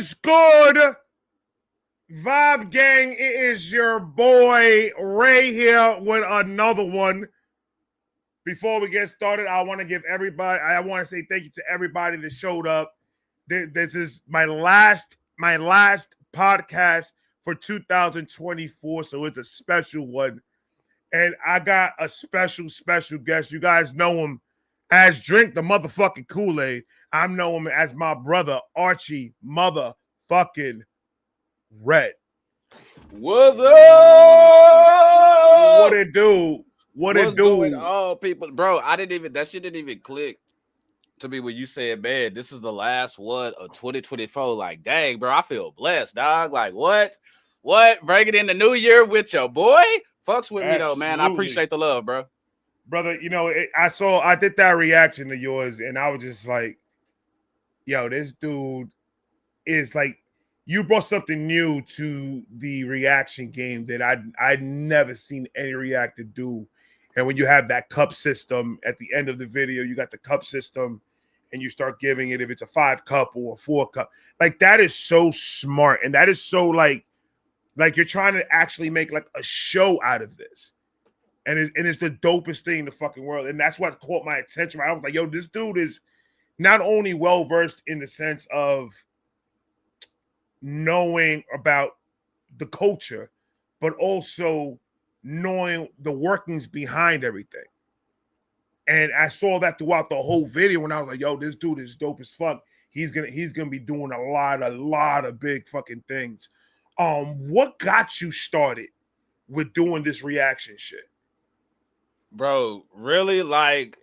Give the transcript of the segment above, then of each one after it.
is good, Vibe Gang? It is your boy Ray here with another one. Before we get started, I want to say thank you to everybody that showed up. This is my last podcast for 2024, so it's a special one. And I got a special guest. You guys know him as Drink the motherfucking Koolaid. I'm know him as my brother Archie motherfucking Red. What's up? What it do? What's going on, people? Bro, that shit didn't even click to me when you said, man, this is the last one of 2024. Like, dang, bro, I feel blessed, dog. Like, what? Bring it in the new year with your boy? Fucks with me, though, man. I appreciate the love, bro. Brother, you know, I did that reaction to yours, and I was just like, yo, this dude is like, you brought something new to the reaction game that I'd never seen any reactor do. And when you have that cup system at the end of the video, you got the cup system, and you start giving it if it's a 5 cup or a 4 cup. Like, that is so smart, and that is so like you're trying to actually make like a show out of this. And it's the dopest thing in the fucking world. And that's what caught my attention. I was like, yo, this dude is not only well-versed in the sense of knowing about the culture, but also knowing the workings behind everything. And I saw that throughout the whole video, and I was like, yo, this dude is dope as fuck. He's gonna be doing a lot of big fucking things. What got you started with doing this reaction shit? Bro, really, like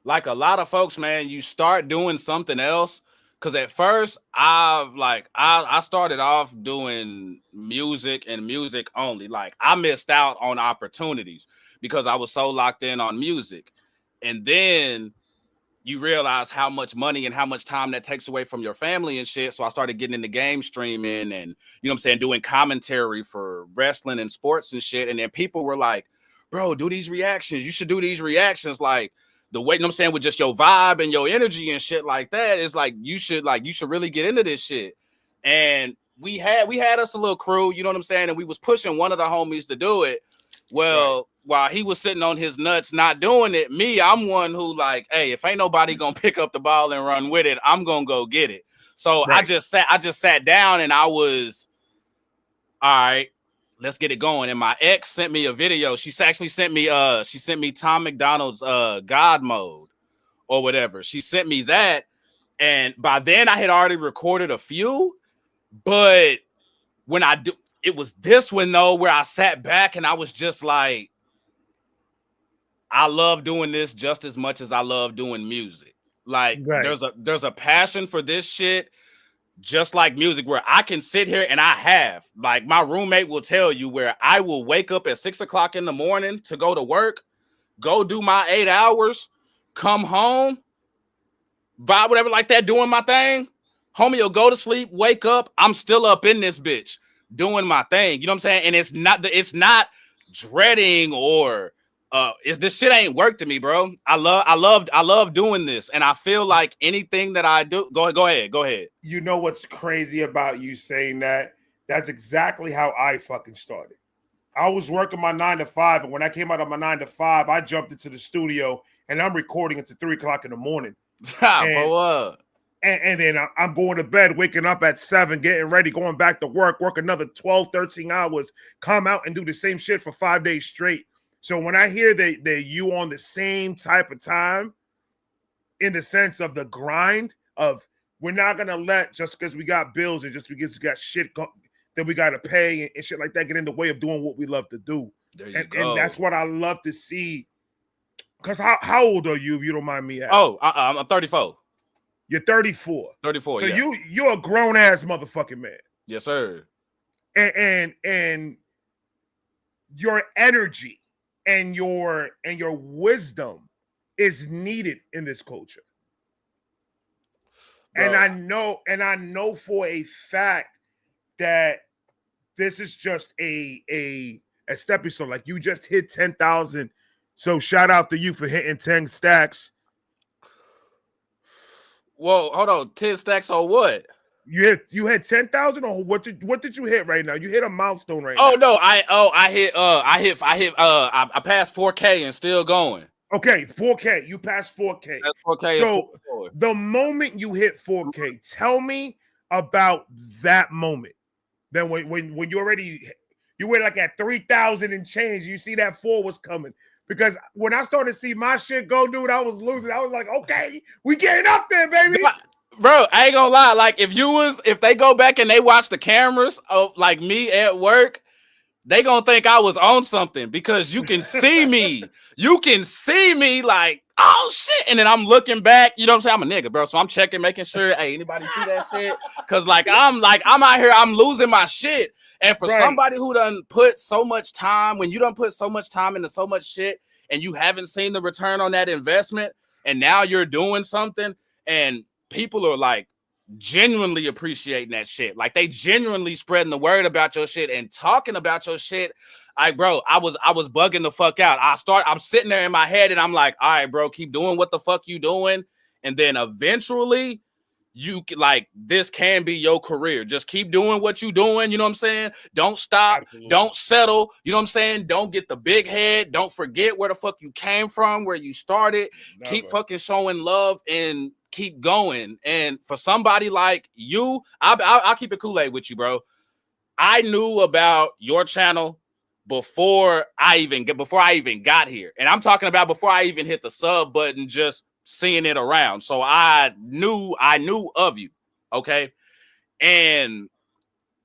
a lot of folks, man, you start doing something else. Because at first, I started off doing music and music only. Like, I missed out on opportunities because I was so locked in on music. And then you realize how much money and how much time that takes away from your family and shit. So I started getting into game streaming and, you know what I'm saying, doing commentary for wrestling and sports and shit. And then people were like, bro, do these reactions. You should do these reactions. Like, the way, you know what I'm saying, with just your vibe and your energy and shit like that, is like you should really get into this shit. And we had us a little crew, you know what I'm saying, and we was pushing one of the homies to do it. Well, right. While he was sitting on his nuts not doing it, I'm one who like, hey, if ain't nobody gonna pick up the ball and run with it, I'm gonna go get it. So right. I just sat down and I was, all right, let's get it going. And my ex sent me a video. She actually sent me Tom McDonald's God mode or whatever. She sent me that, and by then I had already recorded a few, but when it was this one though where I sat back and I was just like, I love doing this just as much as I love doing music. Like, right. there's a passion for this shit. Just like music, where I can sit here and like, my roommate will tell you, where I will wake up at 6 o'clock in the morning to go to work, go do my 8 hours, come home, buy whatever like that, doing my thing. Homie will go to sleep, wake up, I'm still up in this bitch doing my thing. You know what I'm saying? And it's not dreading or this shit ain't work to me, bro. I love doing this, and I feel like anything that I do. Go ahead. You know what's crazy about you saying that? That's exactly how I fucking started. I was working my 9 to 5, and when I came out of my 9 to 5, I jumped into the studio and I'm recording until 3 o'clock in the morning. And then I'm going to bed, waking up at 7, getting ready, going back to work another 12, 13 hours, come out and do the same shit for 5 days straight. So when I hear that you on the same type of time, in the sense of the grind of, we're not going to let, just because we got bills and just because we got shit that we got to pay and shit like that, get in the way of doing what we love to do. And that's what I love to see. Because how old are you, if you don't mind me asking? I'm 34. You're 34. 34, so yeah. You're a grown-ass motherfucking man. Yes, sir. And your energy and your wisdom is needed in this culture. Bro. And I know for a fact that this is just a stepping stone. Like, you just hit 10,000. So shout out to you for hitting 10 stacks. Whoa, hold on. 10 stacks on what? You hit 10,000, or what did you hit right now? You hit a milestone right Oh now. no, I passed 4K and still going. Okay, 4K. You passed 4K. That's 4K and still So going. the moment you hit 4K, tell me about that moment. Then when you already you were like at 3,000 and change, you see that 4 was coming. Because when I started to see my shit go, dude, I was losing. I was like, okay, we getting up there, baby. Bro, I ain't gonna lie. Like if they go back and they watch the cameras of like me at work, they gonna think I was on something because you can see me. You can see me like, oh shit. And then I'm looking back, you know what I'm saying? I'm a nigga, bro. So I'm checking, making sure, hey, anybody see that shit? Cause I'm out here, I'm losing my shit. And for somebody who done put so much time, when you done put so much time into so much shit and you haven't seen the return on that investment, and now you're doing something and people are like genuinely appreciating that shit. Like they genuinely spreading the word about your shit and talking about your shit. Like, bro, I was bugging the fuck out. I'm sitting there in my head and I'm like, all right, bro, keep doing what the fuck you doing. And then eventually you like this can be your career. Just keep doing what you doing. You know what I'm saying? Don't stop. Absolutely. Don't settle. You know what I'm saying? Don't get the big head. Don't forget where the fuck you came from, where you started. Never. Keep fucking showing love and keep going. And for somebody like you, I'll keep it Koolaid with you, bro. I knew about your channel before I even got here. And I'm talking about before I even hit the sub button, just seeing it around. So I knew of you. Okay. And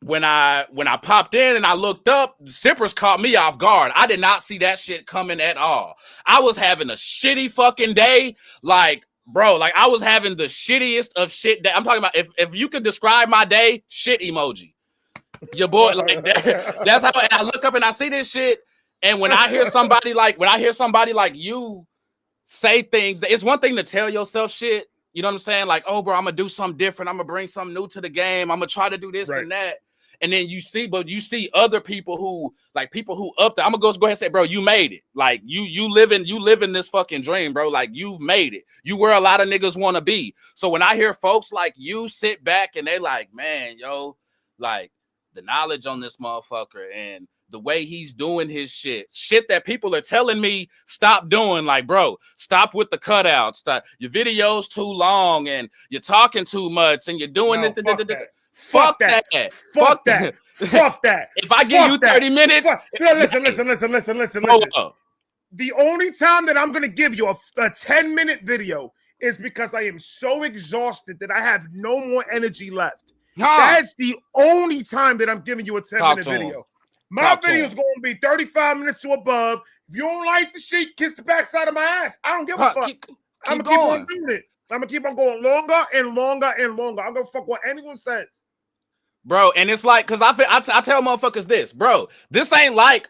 when I popped in and I looked up, Zippers caught me off guard. I did not see that shit coming at all. I was having a shitty fucking day. Like, bro, like I was having the shittiest of shit that I'm talking about. If you could describe my day, shit emoji. Your boy, like that's how. And I look up and I see this shit. And when I hear somebody like you say things, it's one thing to tell yourself shit. You know what I'm saying? Like, oh, bro, I'm gonna do something different. I'm gonna bring something new to the game. I'm gonna try to do this and that. And then you see other people who up there. I'm gonna go ahead and say, bro, you made it. Like you living this fucking dream, bro. Like you've made it. You where a lot of niggas want to be. So when I hear folks like you sit back and they like, man, yo, like the knowledge on this motherfucker and the way he's doing his shit that people are telling me stop doing. Like, bro, stop with the cutouts. Stop. Your video's too long and you're talking too much and you're doing it. Fuck that. Fuck that. Fuck that. If I give you 30 minutes. Listen. The only time that I'm going to give you a 10-minute video is because I am so exhausted that I have no more energy left. That's the only time that I'm giving you a 10-minute video. My video is going to be 35 minutes to above. If you don't like the shit, kiss the backside of my ass. I don't give a fuck. I'm going to keep on doing it. I'm going to keep on going longer and longer and longer. I'm going to fuck what anyone says. Bro, and it's like, because I tell motherfuckers this, bro, this ain't like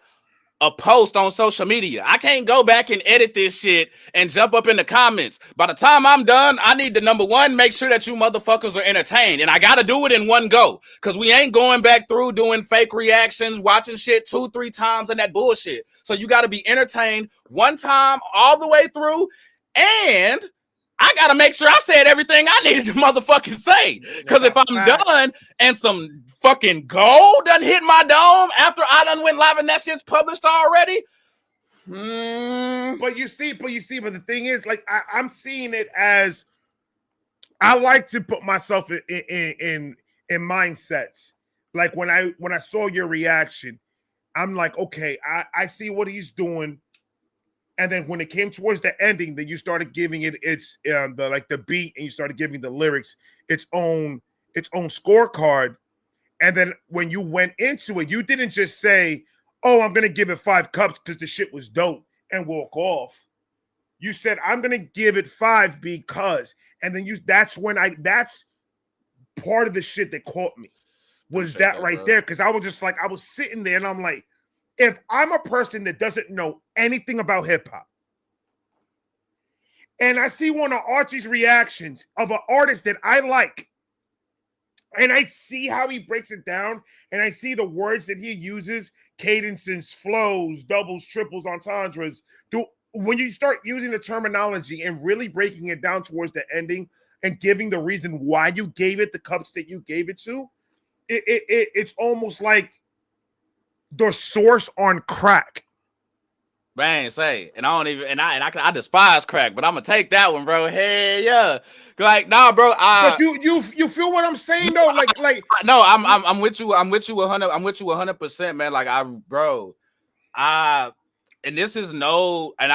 a post on social media. I can't go back and edit this shit and jump up in the comments. By the time I'm done, I need to, number one, make sure that you motherfuckers are entertained. And I got to do it in one go because we ain't going back through doing fake reactions, watching shit 2-3 times and that bullshit. So you got to be entertained one time all the way through. And I got to make sure I said everything I needed to motherfucking say. Because if I'm done and some fucking gold done hit my dome after I done went live and that shit's published already. But you see, but the thing is, like, I'm seeing it as I like to put myself in mindsets. Like when I saw your reaction, I'm like, okay, I see what he's doing. And then when it came towards the ending, then you started giving it the beat, and you started giving the lyrics its own scorecard. And then when you went into it, you didn't just say, "Oh, I'm gonna give it 5 cups because the shit was dope," and walk off. You said, "I'm gonna give it 5 because," and then that's part of the shit that caught me was that right there, because I was just like, I was sitting there and I'm like, if I'm a person that doesn't know anything about hip hop, and I see one of Archie's reactions of an artist that I like, and I see how he breaks it down, and I see the words that he uses, cadences, flows, doubles, triples, entendres. When you start using the terminology and really breaking it down towards the ending, and giving the reason why you gave it the cups that you gave it to, it's almost like the source on crack. Man, say, and I don't even, and I despise crack, but I'm gonna take that one, bro. Hey, yeah, like, nah, bro. But you feel what I'm saying though? No, I'm with you. I'm with you 100. I'm with you 100%, man. Like, bro, and this is no, and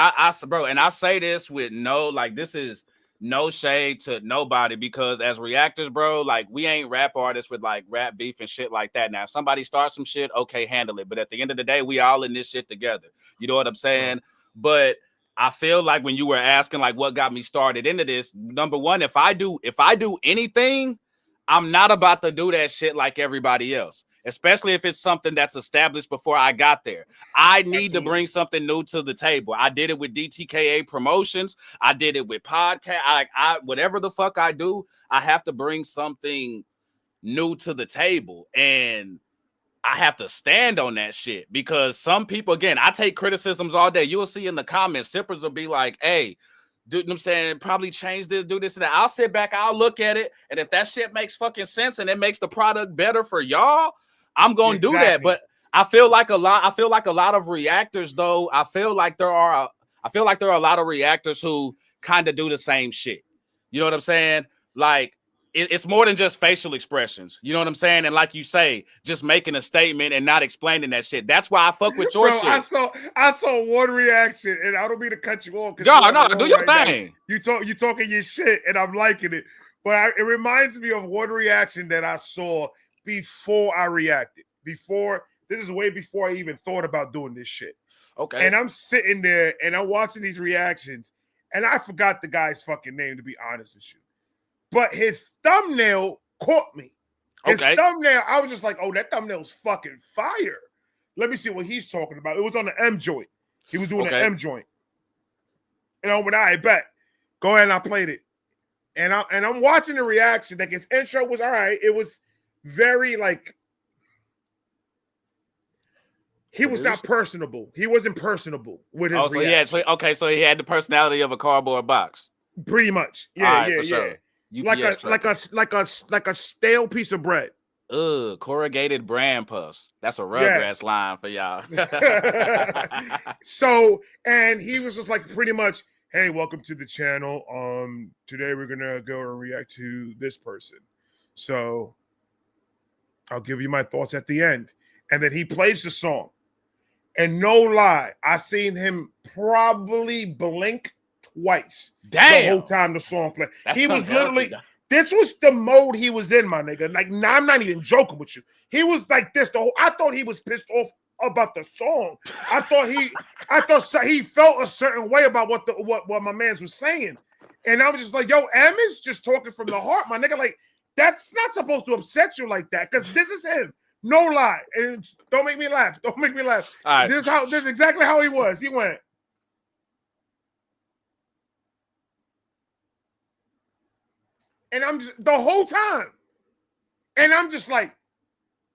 bro, and I say this with no, like, this is no shade to nobody, because as reactors, bro, like, we ain't rap artists with like rap beef and shit like that. Now, if somebody starts some shit, okay, handle it. But at the end of the day, we all in this shit together. You know what I'm saying? But I feel like when you were asking like what got me started into this, number one, if I do anything, I'm not about to do that shit like everybody else, especially if it's something that's established before I got there. I need to bring something new to the table. I did it with DTKA promotions. I did it with podcast. I whatever the fuck I do, I have to bring something new to the table. And I have to stand on that shit, because some people, again, I take criticisms all day. You'll see in the comments, sippers will be like, hey, dude, you know what I'm saying, probably change this, do this and that. I'll sit back, I'll look at it, and if that shit makes fucking sense and it makes the product better for y'all, I'm gonna do that. But I feel like a lot of reactors, though. I feel like there are a lot of reactors who kind of do the same shit. You know what I'm saying? Like, it's more than just facial expressions. You know what I'm saying? And like you say, just making a statement and not explaining that shit. That's why I fuck with your shit. I saw one reaction, and I don't mean to cut you off. No, do your thing. You talking your shit, and I'm liking it. But it reminds me of one reaction that I saw before I reacted. This is way before I even thought about doing this shit. Okay. And I'm sitting there, and I'm watching these reactions, and I forgot the guy's fucking name, to be honest with you. But his thumbnail caught me. His thumbnail, I was just like, oh, that thumbnail's fucking fire. Let me see what he's talking about. It was on the M joint. He was doing the M joint. And I went, all right, bet. Go ahead, and I played it. And I'm watching the reaction. Like, his intro was all right. It was very, like, he was not personable. He wasn't personable with his reaction. So he had the personality of a cardboard box. Pretty much. Yeah. Sure. Like a stale piece of bread. Corrugated bran puffs. That's a Rugrats line for y'all. So, and he was just like, pretty much, hey, welcome to the channel. Today we're gonna go and react to this person. So I'll give you my thoughts at the end. And then he plays the song. And no lie, I seen him probably blink twice. Damn. The whole time the song played. He was literally, this was the mode he was in, my nigga. Like, nah, I'm not even joking with you. He was like this. I thought he was pissed off about the song. I thought he felt a certain way about what my man's was saying. And I was just like, yo, M is just talking from the heart, my nigga. Like, that's not supposed to upset you like that, because this is him. No lie. And don't make me laugh. Don't make me laugh. All right. This is exactly how he was. He went. And I'm just the whole time. And I'm just like,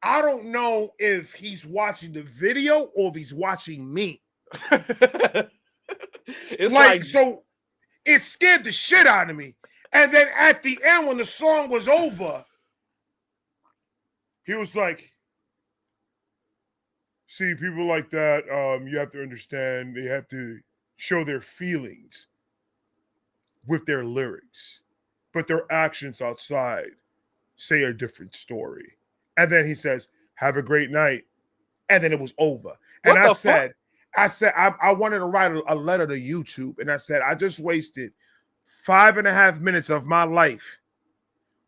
I don't know if he's watching the video or if he's watching me. It's like, so it scared the shit out of me. And then at the end, when the song was over, he was like, see, people like that, you have to understand, they have to show their feelings with their lyrics, but their actions outside say a different story. And then he says, have a great night. And then it was over. And I said, I wanted to write a letter to YouTube. And I said, I just wasted 5.5 minutes of my life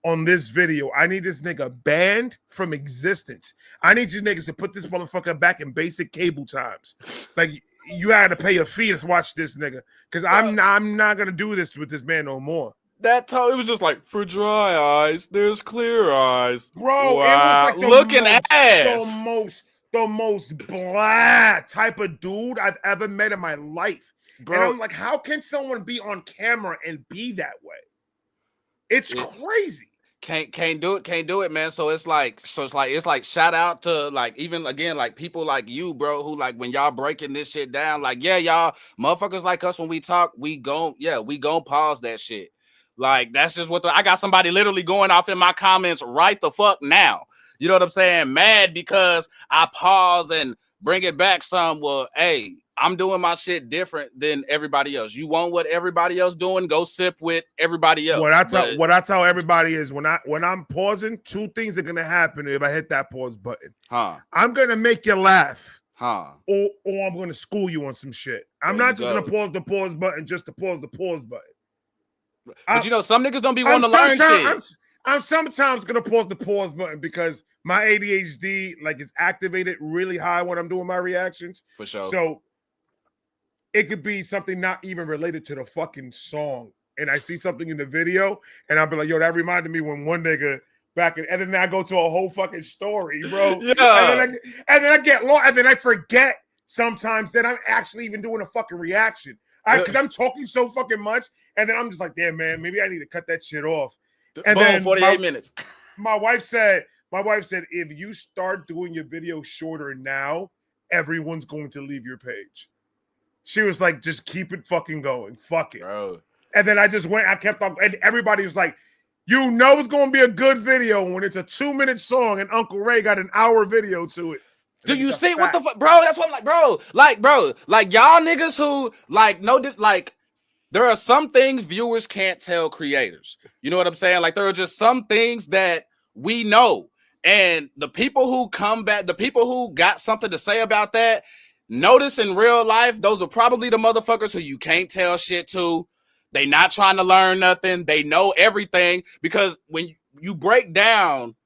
on this video. I need this nigga banned from existence. I need you niggas to put this motherfucker back in basic cable times. Like, you had to pay a fee to watch this nigga, because I'm not gonna do this with this man no more. That time it was just like, for dry eyes, there's clear eyes, bro. Wow. It was like looking ass, the most blah type of dude I've ever met in my life, bro. And I'm like, how can someone be on camera and be that way? It's crazy. Can't do it, man. So it's like shout out to, like, even again, like, people like you, bro, who, like, when y'all breaking this shit down, like, yeah, y'all motherfuckers like us, when we talk, we gon' pause that shit. Like, that's just what I got somebody literally going off in my comments right the fuck now. You know what I'm saying? Mad because I pause and bring it back some. Well, hey, I'm doing my shit different than everybody else. You want what everybody else doing? Go sip with everybody else. What I tell everybody is when I'm pausing, two things are gonna happen if I hit that pause button. I'm gonna make you laugh. Or I'm gonna school you on some shit. I'm not just gonna pause the pause button just to pause the pause button. But you know, some niggas don't be wanting to learn shit. I'm sometimes gonna pause the pause button because my ADHD like is activated really high when I'm doing my reactions. For sure. So it could be something not even related to the fucking song, and I see something in the video, and I'll be like, "Yo, that reminded me when one nigga back in," and then I go to a whole fucking story, bro. Yeah. And then I get lost, and then I forget sometimes that I'm actually even doing a fucking reaction. Because I'm talking so fucking much, and then I'm just like, damn, man, maybe I need to cut that shit off. And boom, then 48 minutes. My wife said, if you start doing your video shorter now, everyone's going to leave your page. She was like, just keep it fucking going. Fuck it. Bro. And then I kept on, and everybody was like, you know it's going to be a good video when it's a 2-minute song and Uncle Ray got an hour video to it. Do you see what the fuck, bro? That's what I'm like, bro. Like y'all niggas who like there are some things viewers can't tell creators. You know what I'm saying? Like there are just some things that we know, and the people who come back, the people who got something to say about that, notice in real life, those are probably the motherfuckers who you can't tell shit to. They not trying to learn nothing. They know everything, because when you break down.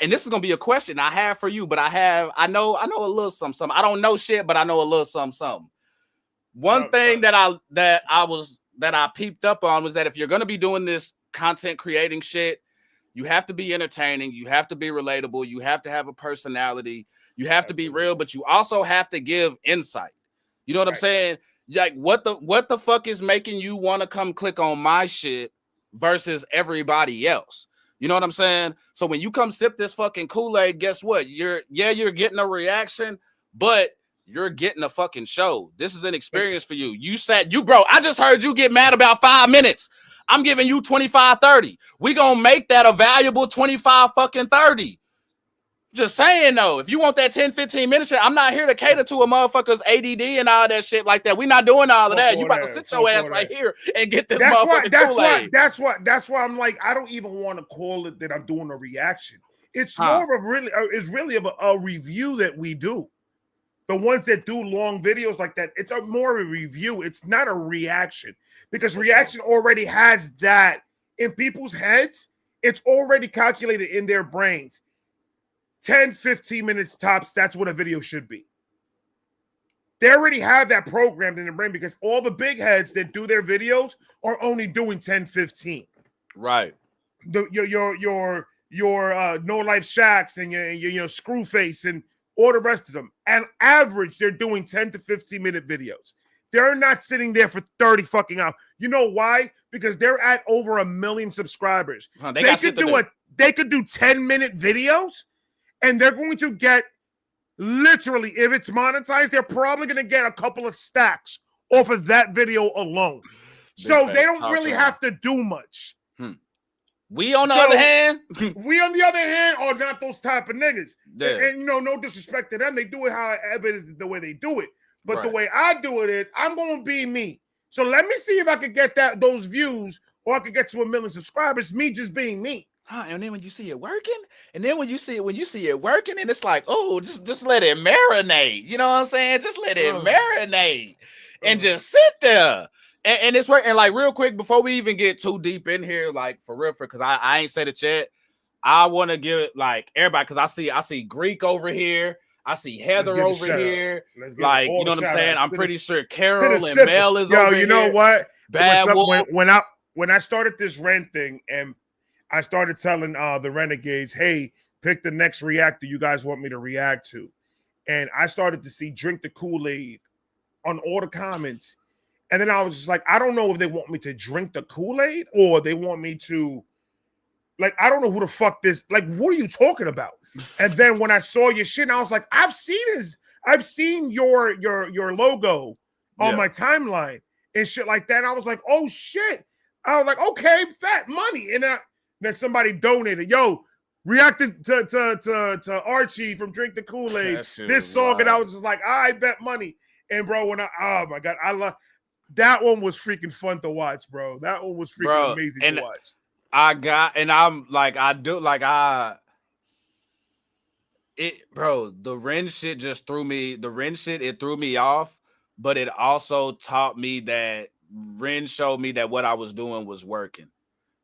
And this is gonna be a question I have for you, but I know a little something. I don't know shit, but I know a little something. One thing that I peeped up on was that if you're gonna be doing this content creating shit, you have to be entertaining, you have to be relatable, you have to have a personality, you have to be real, but you also have to give insight. You know what I'm saying? Like what the fuck is making you want to come click on my shit versus everybody else? You know what I'm saying? So when you come sip this fucking Kool-Aid, guess what? You're getting a reaction, but you're getting a fucking show. This is an experience for you. Bro, I just heard you get mad about 5 minutes. I'm giving you 25, 30. We gonna make that a valuable 25 fucking 30. Just saying though, if you want that 10, 15 minutes, I'm not here to cater to a motherfucker's ADD and all that shit like that. We're not doing all of that. You about to sit your ass right here and get this motherfucking Kool-Aid. That's why I'm like, I don't even want to call it that I'm doing a reaction. It's more of really of a review that we do. The ones that do long videos like that, it's more of a review. It's not a reaction, because reaction already has that in people's heads. It's already calculated in their brains. 10, 15 minutes tops, that's what a video should be. They already have that programmed in their brain, because all the big heads that do their videos are only doing 10, 15. Right. Your No Life Shacks and your Screwface and all the rest of them. And average, they're doing 10 to 15 minute videos. They're not sitting there for 30 fucking hours. You know why? Because they're at over 1 million subscribers. They could do 10-minute videos. And they're going to get, literally, if it's monetized, they're probably going to get a couple of stacks off of that video alone. So they don't really have to do much. We on the other hand are not those type of niggas. Yeah. And no disrespect to them. They do it however it is the way they do it. But the way I do it is, I'm going to be me. So let me see if I could get those views, or I could get to 1 million subscribers, me just being me. And then when you see it working, and it's like, oh, just let it marinate. You know what I'm saying? Just let it marinate and just sit there. And it's working. And like real quick, before we even get too deep in here, like for real, because I ain't said it yet. I want to give it like everybody, because I see Greek over here. I see Heather over here. Like, you know what I'm saying? I'm pretty sure Carol and Mel is over here. Yo, you know what? Bad Wolf. When I started this Ren thing, and I started telling the Renegades, hey, pick the next reactor you guys want me to react to. And I started to see Drink the Kool-Aid on all the comments. And then I was just like, I don't know if they want me to drink the Kool-Aid or they want me to, like, I don't know who the fuck this, like, what are you talking about? And then when I saw your shit, I was like, I've seen your logo on my timeline and shit like that. And I was like, oh shit. I was like, okay, fat money. And then somebody donated. Yo, reacted to Archie from Drink the Koolaid. This song, wild. And I was just like, I bet money. And bro, oh my God, I love that one. Was freaking fun to watch, bro. That one was freaking amazing to watch. The Ren shit just threw me. The Ren shit, it threw me off, but it also taught me that Ren showed me that what I was doing was working.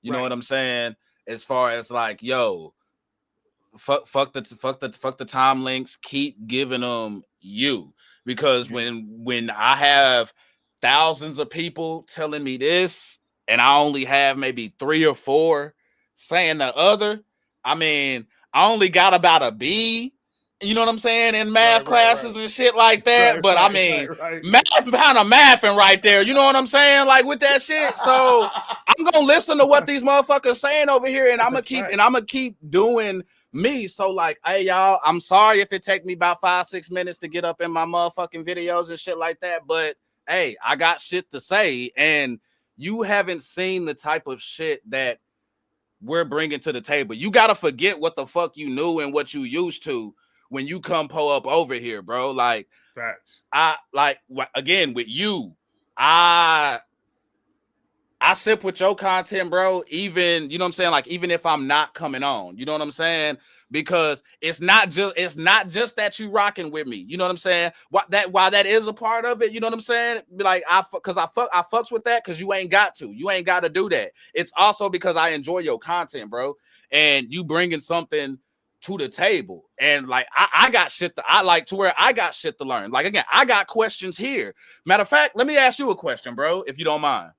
You know what I'm saying? As far as like, yo, fuck the time links. Keep giving them you, because when I have thousands of people telling me this, and I only have maybe 3 or 4 saying the other, I mean, I only got about a B, you know what I'm saying, in math classes and shit like that. But I mean, math kind of mathing right there, you know what I'm saying, like with that shit. So I'm gonna listen to what these motherfuckers saying over here, and I'm gonna keep doing me. So like, hey y'all, I'm sorry if it take me about 5-6 minutes to get up in my motherfucking videos and shit like that, but hey, I got shit to say, and you haven't seen the type of shit that we're bringing to the table. You gotta forget what the fuck you knew and what you used to when you come pull up over here, bro. Like, facts. Again, with you, I sip with your content, bro. Even, you know what I'm saying? Like, even if I'm not coming on, you know what I'm saying? Because it's not just that you rocking with me. You know what I'm saying? While that is a part of it, you know what I'm saying? Like, I fucks with that, because you ain't got to do that. It's also because I enjoy your content, bro. And you bringing something to the table. And like, I got shit to I got shit to learn. Like, again, I got questions here. Matter of fact, let me ask you a question, bro, if you don't mind.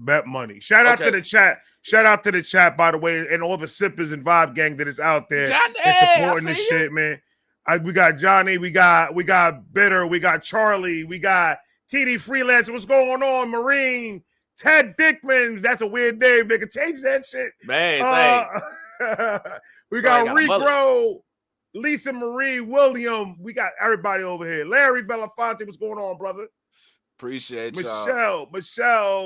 Bet money. Shout out to the chat. Shout out to the chat, by the way, and all the sippers and vibe gang that is out there and supporting this shit, man. We got Johnny, we got Bitter, we got Charlie, we got TD Freelance. What's going on, Marine? Ted Dickman. That's a weird name, nigga. Change that shit. Man, we got Regro, Lisa Marie, William. We got everybody over here. Larry Belafonte. What's going on, brother? Appreciate Michelle.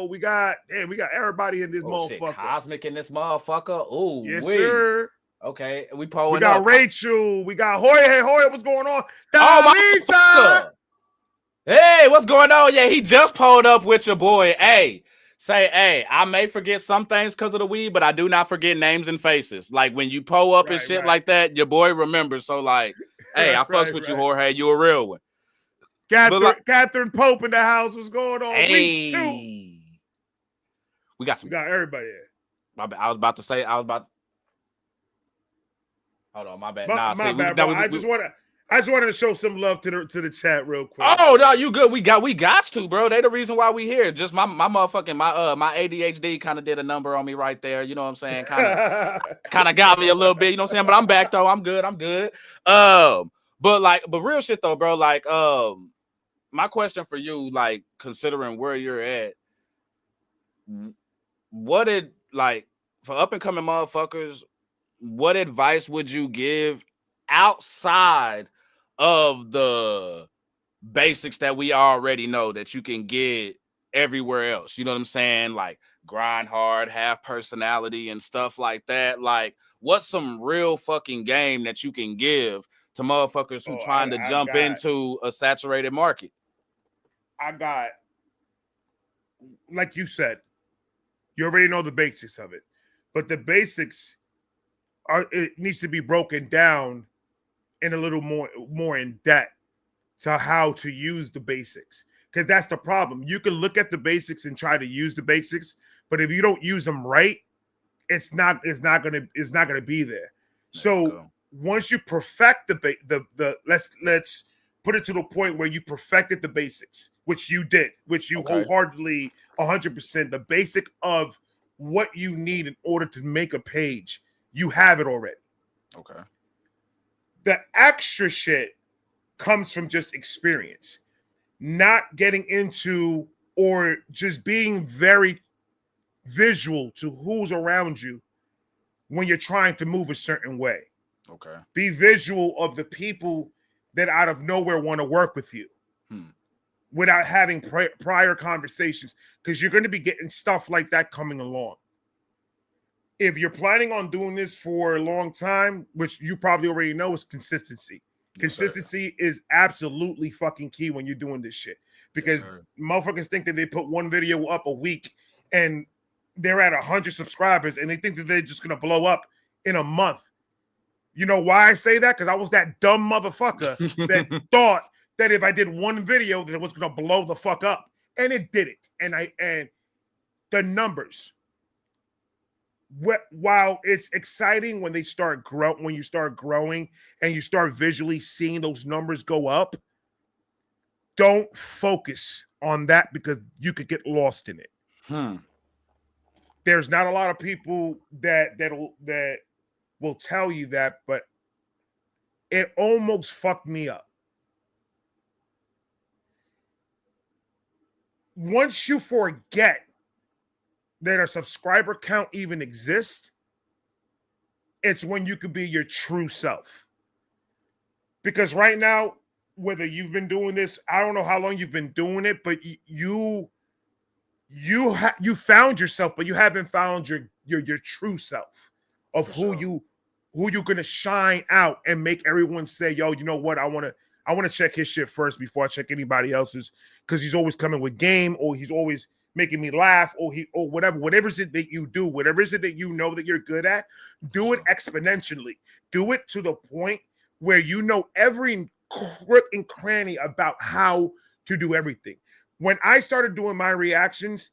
We got everybody in this motherfucker. Shit, Cosmic in this motherfucker. Oh, yes, sir. Okay, we pulling. We got up. Rachel. We got Hoya. Hey, Hoya, what's going on? Hey, what's going on? Yeah, he just pulled up with your boy. Hey, I may forget some things because of the weed, but I do not forget names and faces. Like, when you pull up and shit like that, your boy remembers. So like, hey, I fucks with you, Jorge. You a real one. Catherine Pope in the house. What's going on? Hey. Reach 2. We got everybody here. My bad. I was about to say. Hold on, my bad. My bad, bro. I just wanted to show some love to the chat real quick. Oh no, you good? We got to, bro. They the reason why we here. Just my motherfucking my ADHD kind of did a number on me right there. You know what I'm saying? Kind of got me a little bit. You know what I'm saying? But I'm back though. I'm good. But real shit though, bro. Like, my question for you, like, considering where you're at, for up and coming motherfuckers, what advice would you give outside of the basics that we already know that you can get everywhere else? You know what I'm saying? Like, grind hard, have personality and stuff like that. Like, what's some real fucking game that you can give to motherfuckers who trying to jump into a saturated market? I got, like you said, you already know the basics of it, but the basics it needs to be broken down in a little more in depth to how to use the basics, because that's the problem. You can look at the basics and try to use the basics, but if you don't use them right, it's not gonna be there. So once you perfect the let's put it to the point where you perfected the basics, which you did, which you wholeheartedly 100%, the basic of what you need in order to make a page, you have it already. Okay. The extra shit comes from just experience, not getting into or just being very visual to who's around you when you're trying to move a certain way. Okay. Be visual of the people that out of nowhere want to work with you. without having prior conversations, because you're going to be getting stuff like that coming along. If you're planning on doing this for a long time, which you probably already know, is consistency. Consistency is absolutely fucking key when you're doing this shit, because motherfuckers think that they put one video up a week and they're at 100 subscribers and they think that they're just going to blow up in a month. You know why I say that? Because I was that dumb motherfucker that thought that if I did one video that it was going to blow the fuck up, and it didn't. And the numbers, while it's exciting when they start when you start growing and you start visually seeing those numbers go up, don't focus on that because you could get lost in it. There's not a lot of people that will tell you that, but it almost fucked me up. Once you forget that a subscriber count even exists, it's when you could be your true self. Because right now, whether you've been doing this, I don't know how long you've been doing it, but you found yourself, but you haven't found your true self of who you're gonna shine out and make everyone say, yo, you know what? I wanna check his shit first before I check anybody else's, because he's always coming with game, or he's always making me laugh, or whatever is it that you do, whatever is it that you know that you're good at, do it exponentially. Do it to the point where you know every crook and cranny about how to do everything. When I started doing my reactions,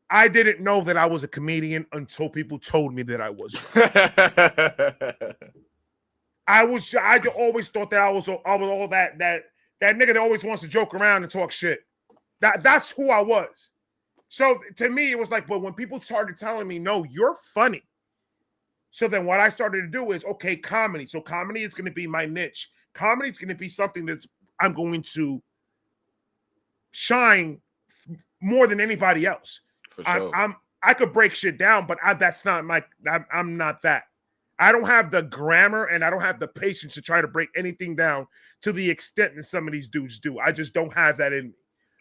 I didn't know that I was a comedian until people told me that I was. I always thought that I was all that nigga that always wants to joke around and talk shit. That's who I was. So to me, it was like, but when people started telling me, no, you're funny. So then what I started to do is, okay, comedy. So comedy is going to be my niche. Comedy is going to be something that's I'm going to shine more than anybody else. For sure. I could break shit down, but that's not I'm not that. I don't have the grammar and I don't have the patience to try to break anything down to the extent that some of these dudes do. I just don't have that in me.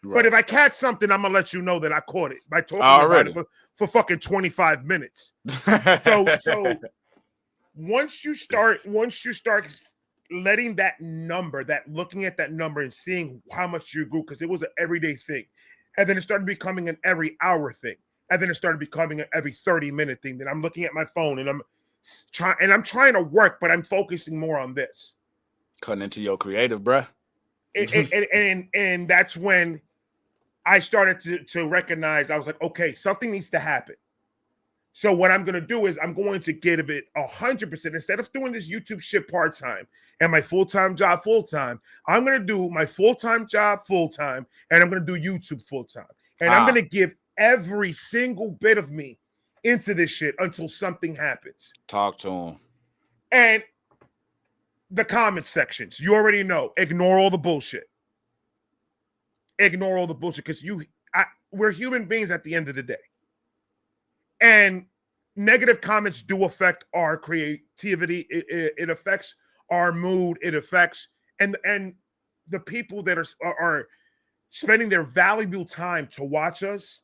Right. But if I catch something, I'm gonna let you know that I caught it by talking about it for fucking 25 minutes. So once you start letting that number, looking at that number and seeing how much you grew, because it was an everyday thing, and then it started becoming an every hour thing, and then it started becoming an every 30-minute thing. Then I'm looking at my phone and I'm trying to work, but I'm focusing more on this. Cutting into your creative, bruh. And that's when I started to recognize, I was like, okay, something needs to happen. So what I'm going to do is I'm going to give it 100%. Instead of doing this YouTube shit part-time and my full-time job full-time, I'm going to do my full-time job full-time, and I'm going to do YouTube full-time. And I'm going to give every single bit of me into this shit until something happens. Talk to him. And the comment sections, you already know, ignore all the bullshit. Ignore all the bullshit, because we're human beings at the end of the day. And negative comments do affect our creativity. It affects our mood. It affects and the people that are spending their valuable time to watch us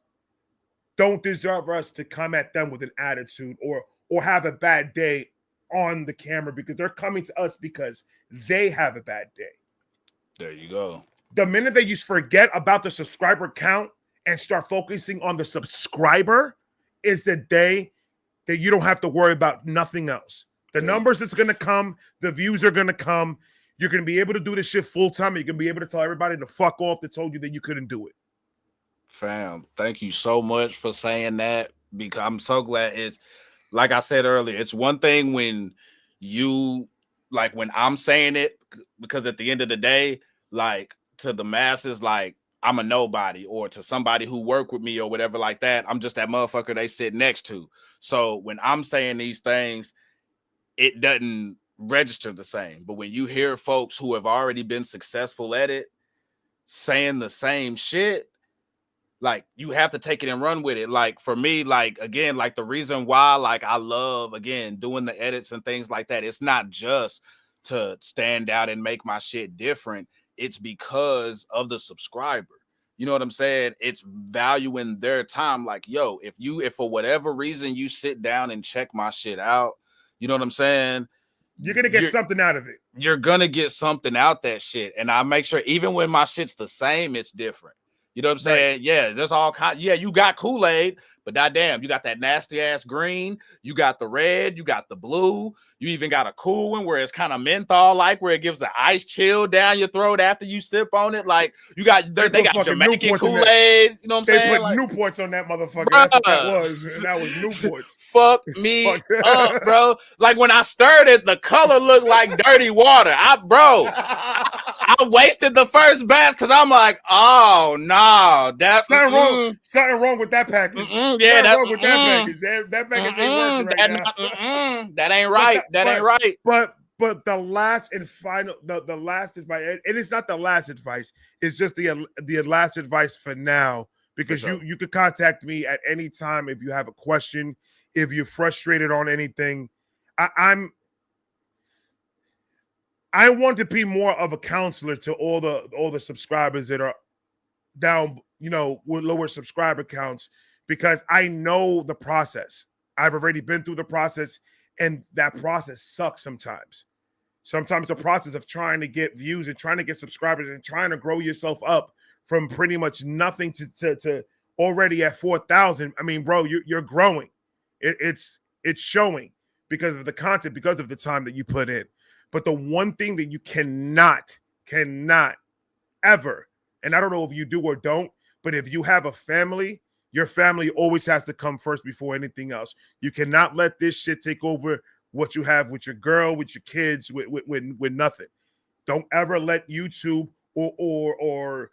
don't deserve us to come at them with an attitude or have a bad day on the camera, because they're coming to us because they have a bad day. There you go. The minute that you forget about the subscriber count and start focusing on the subscriber is the day that you don't have to worry about nothing else. The numbers that's going to come, the views are going to come. You're going to be able to do this shit full time. You're going to be able to tell everybody to fuck off that told you that you couldn't do it. Fam, thank you so much for saying that, because I'm so glad. It's like I said earlier, it's one thing when when I'm saying it, because at the end of the day, like, to the masses, like, I'm a nobody, or to somebody who work with me or whatever like that, I'm just that motherfucker they sit next to. So when I'm saying these things, it doesn't register the same. But when you hear folks who have already been successful at it saying the same shit, like, you have to take it and run with it. Like, for me, like, again, like, the reason why, like, I love, again, doing the edits and things like that, it's not just to stand out and make my shit different. It's because of the subscriber. you know what I'm saying? It's valuing their time. Like, yo, if for whatever reason you sit down and check my shit out, you know what I'm saying? You're gonna get something out of it. You're gonna get something out that shit. And I make sure even when my shit's the same, it's different. You know what I'm saying? Right. Yeah, there's all kind. Yeah, you got Koolaid, but goddamn, you got that nasty ass green. You got the red. You got the blue. You even got a cool one where it's kind of menthol like, where it gives an ice chill down your throat after you sip on it. Like you got, they got Jamaican Koolaid. You know what I'm saying? They put Newports on that motherfucker. Bruh. That's what that was. And that was Newports. Fuck me up, bro. Like when I stirred it, the color looked like dirty water. I wasted the first batch because I'm like, oh no, that's something wrong. Something wrong with that package. Yeah, that's wrong with that package. That package ain't working right now. That ain't right. That ain't right. But the last and final, the last advice, and it's not the last advice. It's just the last advice for now, because you could contact me at any time if you have a question, if you're frustrated on anything. I want to be more of a counselor to all the subscribers that are down, with lower subscriber counts, because I know the process. I've already been through the process, and that process sucks sometimes. Sometimes the process of trying to get views and trying to get subscribers and trying to grow yourself up from pretty much nothing to already at 4,000. I mean, bro, you're growing. It's showing because of the content, because of the time that you put in. But the one thing that you cannot ever, and I don't know if you do or don't, but if you have a family, your family always has to come first before anything else. You cannot let this shit take over what you have with your girl, with your kids, with nothing. Don't ever let YouTube or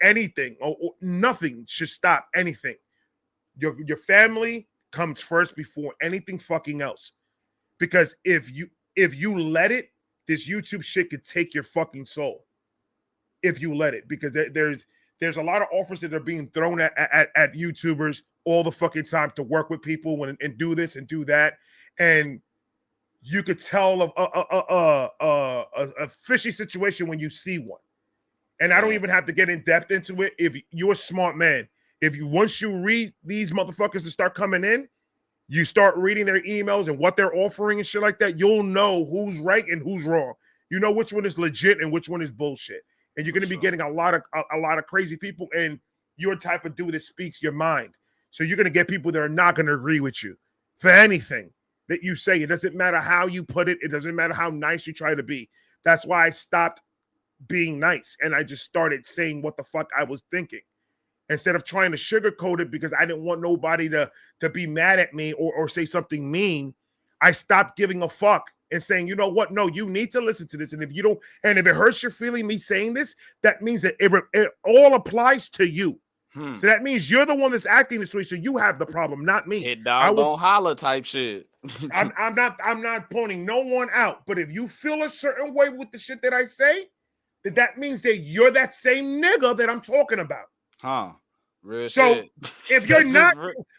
anything or nothing should stop anything. Your family comes first before anything fucking else. Because if you let it, this YouTube shit could take your fucking soul. If you let it, because there's a lot of offers that are being thrown at YouTubers all the fucking time to work with people and do this and do that, and you could tell of a fishy situation when you see one. And I don't even have to get in depth into it. If you're a smart man, once you read these motherfuckers that start coming in, you start reading their emails and what they're offering and shit like that, you'll know who's right and who's wrong. You know which one is legit and which one is bullshit. And you're going to be getting a lot of crazy people, and you're the type of dude that speaks your mind. So you're going to get people that are not going to agree with you for anything that you say. It doesn't matter how you put it. It doesn't matter how nice you try to be. That's why I stopped being nice, and I just started saying what the fuck I was thinking, instead of trying to sugarcoat it, because I didn't want nobody to be mad at me or say something mean. I stopped giving a fuck and saying, you know what? No, you need to listen to this. And if you don't, and if it hurts your feeling me saying this, that means that it all applies to you. So that means you're the one that's acting this way. So you have the problem, not me. Hit dog don't holler type shit. I'm not pointing no one out. But if you feel a certain way with the shit that I say, that means that you're that same nigga that I'm talking about. Real so shit. If you're not,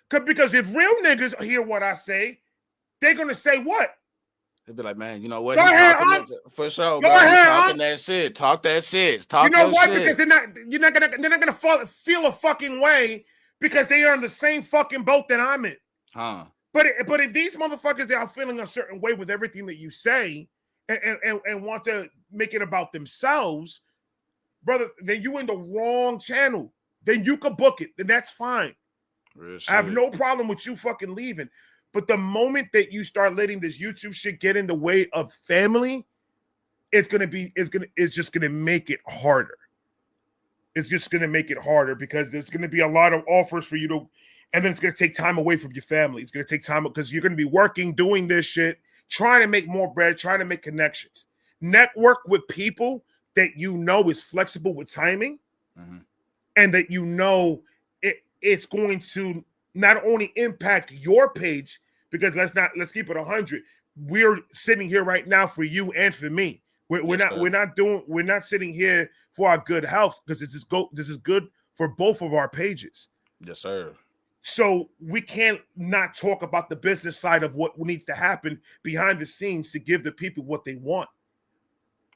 because if real niggas hear what I say, they're gonna say what? They'll be like, man, you know what? Go ahead, for sure. Go ahead, talking that shit. Talk that shit. Talk. You know what? Shit. Because they're not gonna feel a fucking way, because they are in the same fucking boat that I'm in. But if these motherfuckers that are feeling a certain way with everything that you say and want to make it about themselves, brother, then you in the wrong channel. Then you can book it. Then that's fine. I have no problem with you fucking leaving. But the moment that you start letting this YouTube shit get in the way of family, it's just gonna make it harder. It's just gonna make it harder, because there's gonna be a lot of offers for you to, and then it's gonna take time away from your family. It's gonna take time because you're gonna be working, doing this shit, trying to make more bread, trying to make connections. Network with people that you know is flexible with timing, and that you know it's going to not only impact your page, because let's keep it 100. We're sitting here right now for you and for me. We're not sitting here for our good health, because this is good for both of our pages. Yes, sir. So we can't not talk about the business side of what needs to happen behind the scenes to give the people what they want.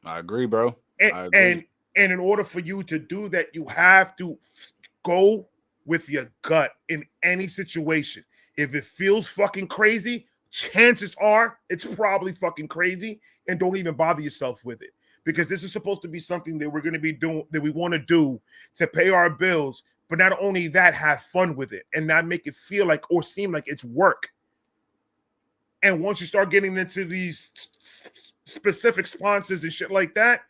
I agree, bro. And And in order for you to do that, you have to go with your gut in any situation. If it feels fucking crazy, chances are it's probably fucking crazy, and don't even bother yourself with it, because this is supposed to be something that we're going to be doing, that we want to do to pay our bills, but not only that, have fun with it and not make it feel like or seem like it's work. And once you start getting into these specific sponsors and shit like that,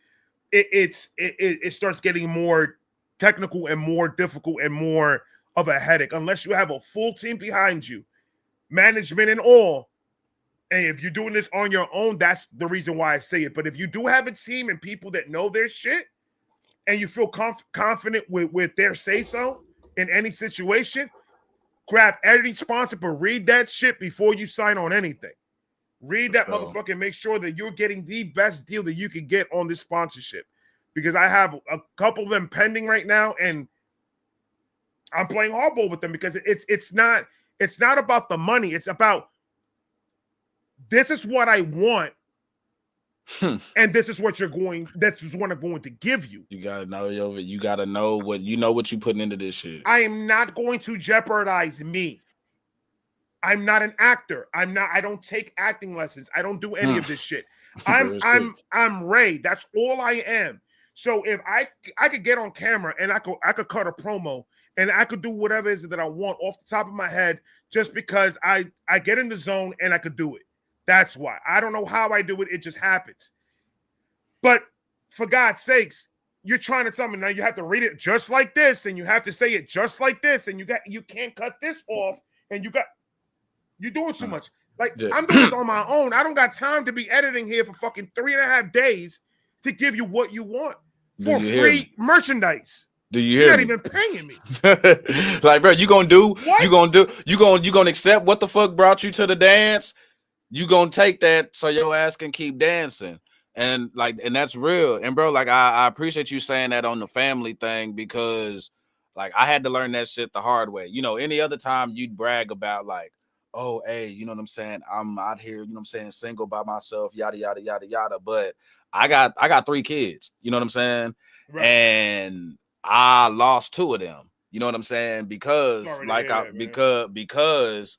it starts getting more technical and more difficult and more of a headache, unless you have a full team behind you, management and all. And if you're doing this on your own, that's the reason why I say it. But if you do have a team and people that know their shit, and you feel confident with their say-so in any situation, grab any sponsor, but read that shit before you sign on anything. Read that motherfucker and make sure that you're getting the best deal that you can get on this sponsorship. Because I have a couple of them pending right now, and I'm playing hardball with them because it's not about the money. It's about, this is what I want, and this is what I'm going to give you. You gotta know you gotta know what you're putting into this shit. I am not going to jeopardize me. I'm not an actor. I don't take acting lessons. I don't do any of this shit. I'm Ray. That's all I am. So if I could get on camera and I could cut a promo and I could do whatever it is that I want off the top of my head, just because I get in the zone and I could do it. That's why. I don't know how I do it. It just happens. But for God's sakes, you're trying to tell me now you have to read it just like this, and you have to say it just like this, and you can't cut this off, and you're doing too much. Like, yeah. I'm doing this on my own. I don't got time to be editing here for fucking 3.5 days to give you what you want for free merchandise. Do you hear You're me? not even paying me. Like, bro, you gonna accept what the fuck brought you to the dance? You gonna take that so your ass can keep dancing. And that's real. And bro, like, I appreciate you saying that on the family thing, because like I had to learn that shit the hard way. You know, any other time you'd brag about like, oh, hey, you know what I'm saying? I'm out here, you know what I'm saying, single by myself, yada, yada, yada, yada. But I got 3 kids, you know what I'm saying? Right. And I lost 2 of them. You know what I'm saying? Because because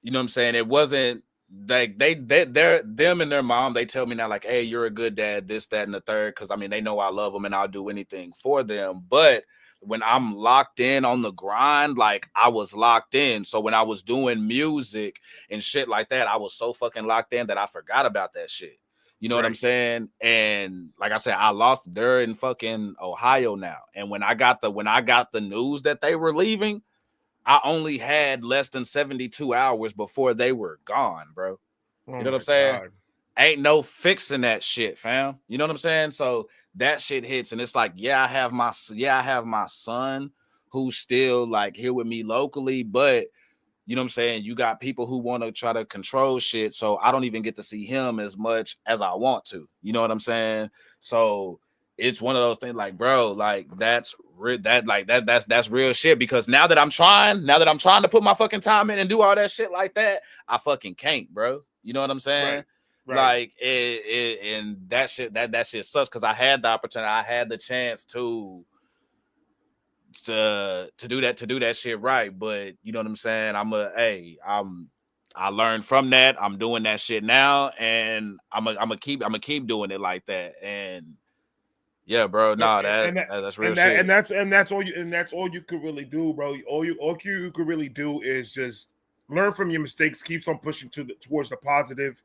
you know what I'm saying, it wasn't like them and their mom, they tell me now like, hey, you're a good dad, this, that, and the third, because I mean they know I love them and I'll do anything for them. But when I'm locked in on the grind, like I was locked in. So when I was doing music and shit like that, I was so fucking locked in that I forgot about that shit. You know what I'm saying? And like I said, I lost. They're in fucking Ohio now. And when I got the news that they were leaving, I only had less than 72 hours before they were gone, bro. You know what I'm saying? God. Ain't no fixing that shit, fam. You know what I'm saying? So that shit hits, and it's like, I have my son who's still like here with me locally, but you know what I'm saying, you got people who want to try to control shit, so I don't even get to see him as much as I want to. You know what I'm saying? So it's one of those things like, bro, like that's real shit, because now that I'm trying to put my fucking time in and do all that shit like that, I fucking can't, bro. You know what I'm saying? Right. Like and that shit sucks, because I had the opportunity, I had the chance to do that shit right. But you know what I'm saying? I learned from that. I'm doing that shit now, and I'm gonna keep doing it like that. And yeah, bro. No, that's real shit. And that's all you could really do, bro. All you could really do is just learn from your mistakes, keep on pushing towards the positive,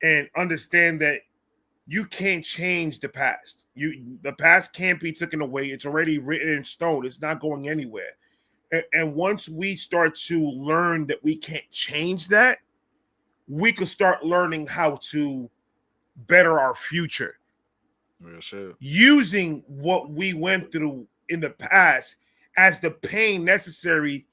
and understand that you can't change the past. The past can't be taken away. It's already written in stone. It's not going anywhere. And once we start to learn that we can't change that, we could start learning how to better our future. Real shit. Using what we went through in the past as the pain necessary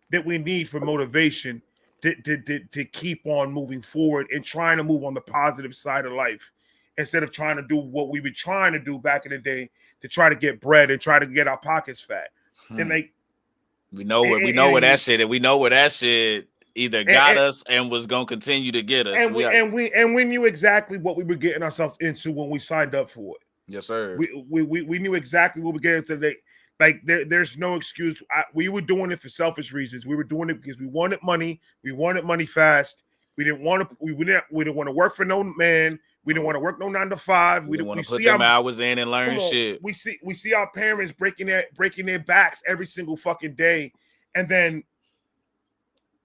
that we need for motivation to keep on moving forward and trying to move on the positive side of life, instead of trying to do what we were trying to do back in the day, to try to get bread and try to get our pockets fat. And like, we know where that shit either got us and was gonna continue to get us. And we knew exactly what we were getting ourselves into when we signed up for it. Yes, sir. We knew exactly what we get into today. Like there's no excuse. We were doing it for selfish reasons. We were doing it because we wanted money. We wanted money fast. We didn't want to. We didn't want to work for no man. We didn't want to work no 9 to 5. We didn't want to put them hours in and learn shit. We see our parents breaking their backs every single fucking day, and then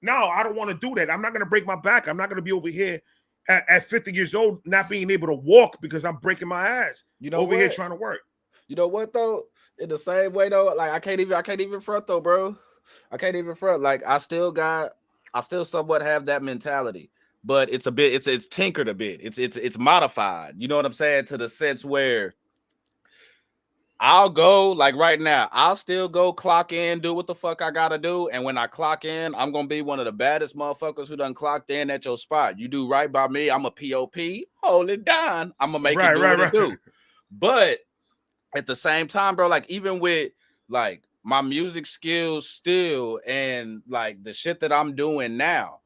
no, I don't want to do that. I'm not gonna break my back. I'm not gonna be over here at 50 years old not being able to walk because I'm breaking my ass. You know over what? Here trying to work. You know what though? In the same way though, like I can't even front though, bro. I can't even front. Like I still somewhat have that mentality, but it's tinkered a bit. It's modified. You know what I'm saying? To the sense where I'll go, like right now, I'll still go clock in, do what the fuck I gotta do. And when I clock in, I'm gonna be one of the baddest motherfuckers who done clocked in at your spot. You do right by me, I'm a POP, hold it down. I'm gonna make it do what it do. But at the same time, bro, like even with like my music skills still and like the shit that I'm doing now,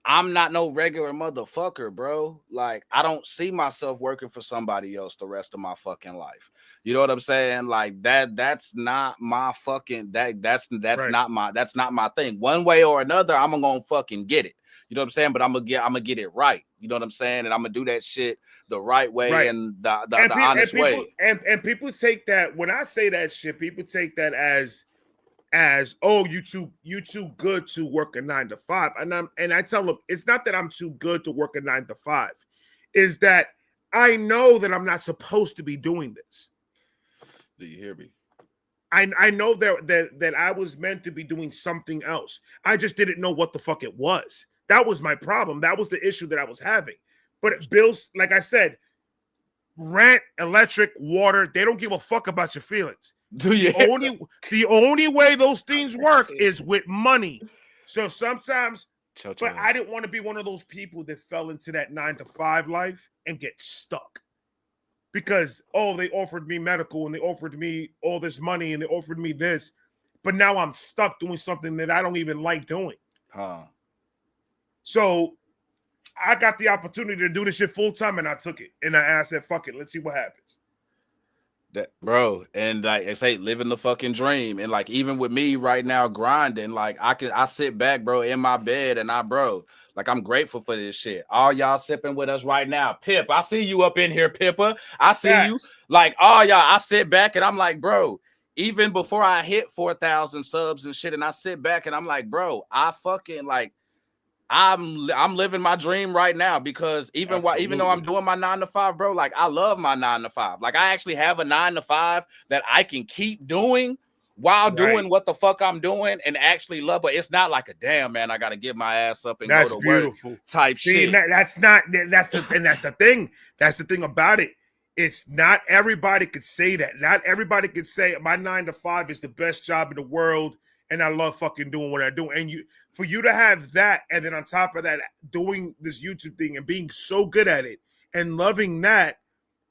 I'm not no regular motherfucker, bro. Like, I don't see myself working for somebody else the rest of my fucking life. You know what I'm saying? Like that's not my fucking that's right. not my thing. One way or another, I'm gonna fucking get it. You know what I'm saying? But I'm gonna get it right. You know what I'm saying? And I'm gonna do that shit the right way and the honest way. And people take that when I say that shit, people take that as oh, you too good to work a 9 to 5. And I tell them it's not that I'm too good to work a 9 to 5, is that I know that I'm not supposed to be doing this. Do you hear me? I know that I was meant to be doing something else. I just didn't know what the fuck it was. That was my problem. That was the issue that I was having. But bills, like I said, rent, electric, water, they don't give a fuck about your feelings. The only way those things work is with money. So sometimes, but I didn't want to be one of those people that fell into that 9 to 5 life and get stuck. Because, they offered me medical and they offered me all this money and they offered me this. But now I'm stuck doing something that I don't even like doing. So I got the opportunity to do this shit full time and I took it. And I said, fuck it, let's see what happens. That, bro, and like I say, living the fucking dream. And like even with me right now grinding, like I sit back, bro, in my bed and like I'm grateful for this shit. All y'all sipping with us right now. Pip, I see you up in here, Pippa. I see you. Like all y'all, I sit back and I'm like, bro, even before I hit 4,000 subs and shit, and I sit back and I'm like, bro, I fucking like I'm living my dream right now because even though I'm doing my 9 to 5, bro, like I love my 9 to 5. Like I actually have a 9 to 5 that I can keep doing while doing what the fuck I'm doing and actually love. But it's not like a damn man, I gotta get my ass up and go to work type shit. That's the thing. That's the thing about it. It's not everybody could say that. Not everybody could say my 9 to 5 is the best job in the world. And I love fucking doing what I do. And for you to have that, and then on top of that, doing this YouTube thing and being so good at it and loving that,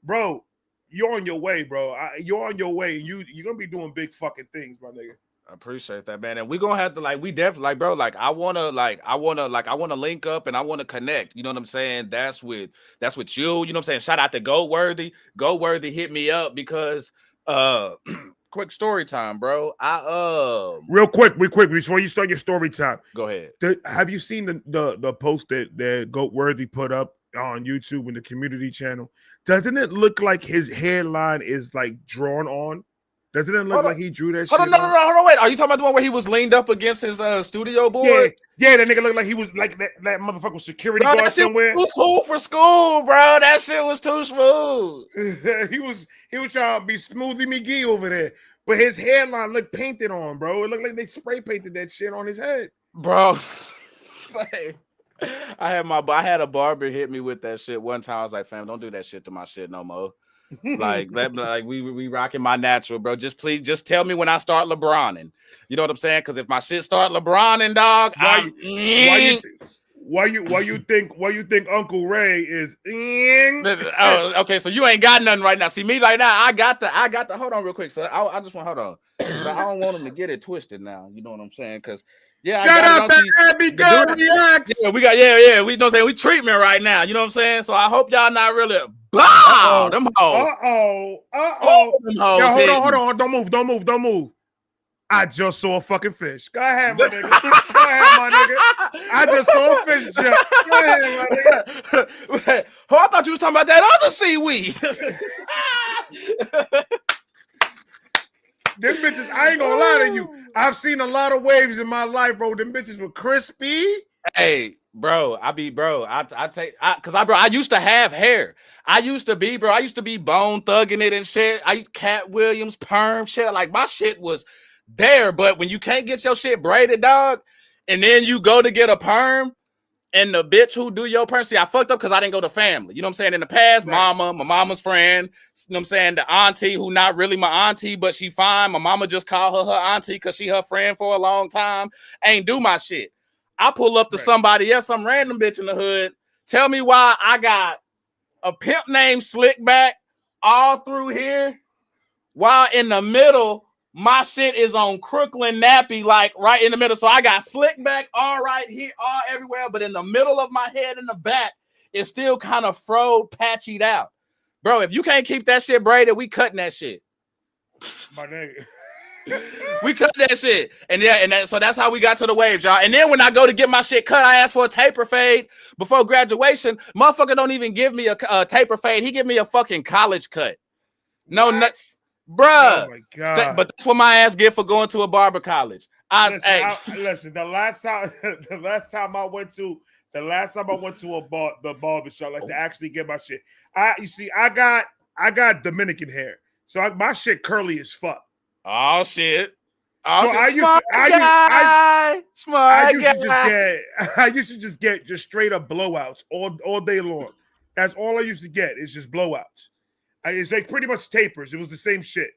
bro, you're on your way, bro. You're on your way. You're gonna be doing big fucking things, my nigga. I appreciate that, man. And we're gonna have to we definitely bro, I wanna link up and I wanna connect. You know what I'm saying? That's with you. You know what I'm saying? Shout out to GoWorthy. GoWorthy hit me up because quick story time, bro. Real quick, before you start your story time. Go ahead. Have you seen the post that GoWorthy put up on YouTube in the community channel? Doesn't it look like his hairline is like drawn on? Doesn't it look like he drew that shit? Hold on, wait. Are you talking about the one where he was leaned up against his studio board? Yeah, that nigga looked like he was like that motherfucker was security guard somewhere. Too cool for school, bro. That shit was too smooth. he was trying to be Smoothie McGee over there. But his hairline looked painted on, bro. It looked like they spray painted that shit on his head. Bro. I had a barber hit me with that shit one time. I was like, fam, don't do that shit to my shit no more. Like we rocking my natural, bro. Just tell me when I start LeBroning. You know what I'm saying? Because if my shit start LeBroning, dog, Why you think Uncle Ray is in? Oh, okay. So you ain't got nothing right now. See me right now. I got the. Hold on real quick. So I just want hold on. So I don't want him to get it twisted now. You know what I'm saying? Because yeah, Shout I got out to Abby Girl Reacts. Yeah, we got yeah. We don't say we treatment right now. You know what I'm saying? So I hope y'all not really blah them hoes. Them hoes. Yeah, hold on. Don't move. I just saw a fucking fish. Go ahead, my nigga. Go ahead, my nigga. I just saw a fish jump. Go ahead, my nigga. Oh, I thought you was talking about that other seaweed. Them bitches, I ain't gonna lie to you. I've seen a lot of waves in my life, bro. Them bitches were crispy. Hey, bro, I used to have hair. I used to be bone thugging it and shit. I used Cat Williams perm shit. Like my shit was there, but when you can't get your shit braided, dog, and then you go to get a perm, and the bitch who do your perm, see, I fucked up because I didn't go to family. You know what I'm saying? In the past, right. My mama's friend, you know what I'm saying? The auntie who not really my auntie, but she fine. My mama just called her auntie because she her friend for a long time. Ain't do my shit. I pull up to somebody else, some random bitch in the hood. Tell me why I got a pimp named Slickback all through here, while in the middle, my shit is on Crooklyn nappy, like right in the middle. So I got Slickback all right here, all everywhere, but in the middle of my head in the back, it's still kind of froed, patchied out. Bro, if you can't keep that shit braided, we cutting that shit. My nigga. We cut that shit. And yeah, so that's how we got to the waves, y'all. And then when I go to get my shit cut, I ask for a taper fade before graduation. Motherfucker don't even give me a taper fade. He give me a fucking college cut. No nuts. Bruh. Oh my God. But that's what my ass get for going to a barber college. Listen, the last time I went to the barber shop, like to actually get my shit. I got Dominican hair. So my shit curly as fuck. Oh shit. I used to just get straight up blowouts all day long. That's all I used to get. It's just blowouts. It's like pretty much tapers. It was the same shit.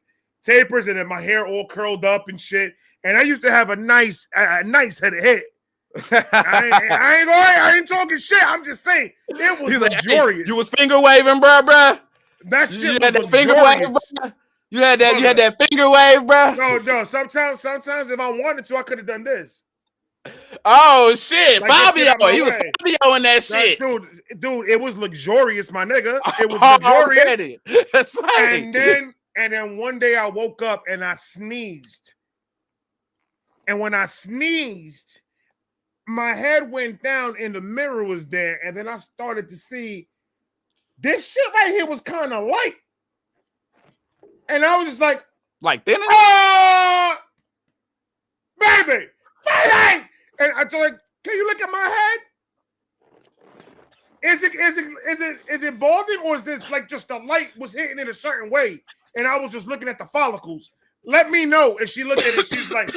Tapers, and then my hair all curled up and shit. And I used to have a nice head of hair. I ain't talking shit. I'm just saying it was luxurious. Hey, you was finger waving, bruh. That shit was finger waving. You had that finger wave, bro. No. Sometimes if I wanted to, I could have done this. Oh shit, like Fabio, he was Fabio in that shit, dude. It was luxurious, my nigga. It was luxurious. And then one day I woke up and I sneezed, and when I sneezed, my head went down and the mirror was there, and then I started to see this shit right here was kind of light. And I was just like thinning? Baby! And I was like, can you look at my head? Is it balding, or is this like just the light was hitting in a certain way? And I was just looking at the follicles. Let me know. And she looked at it, she's like,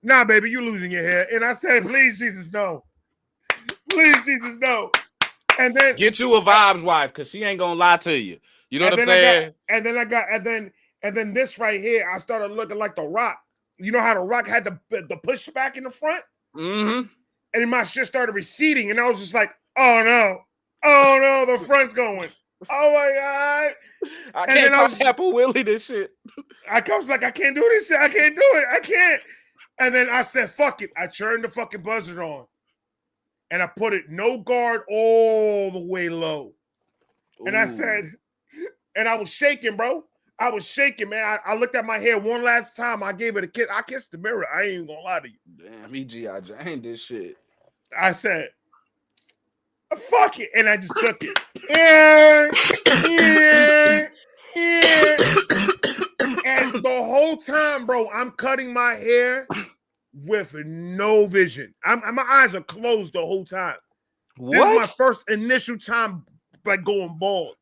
nah, baby, you losing your hair. And I said, please, Jesus, no. Please, Jesus, no. And then get you a vibes wife, because she ain't gonna lie to you. You know what I'm saying? And then this right here, I started looking like The Rock. You know how The Rock had the push back in the front? Mm-hmm. And then my shit started receding, and I was just like, oh no, the front's going. Oh my God. I can't Apple Willie this shit. I was like, I can't do this shit. I can't do it. I can't. And then I said, fuck it. I turned the fucking buzzer on. And I put it no guard all the way low. Ooh. And I said, and I was shaking, bro. I was shaking, man. I looked at my hair one last time. I gave it a kiss. I kissed the mirror. I ain't even gonna lie to you. Damn, he G.I. Jane this shit. I said, fuck it. And I just took it. Yeah. And the whole time, bro, I'm cutting my hair with no vision. My eyes are closed the whole time. What? This is my first initial time like going bald.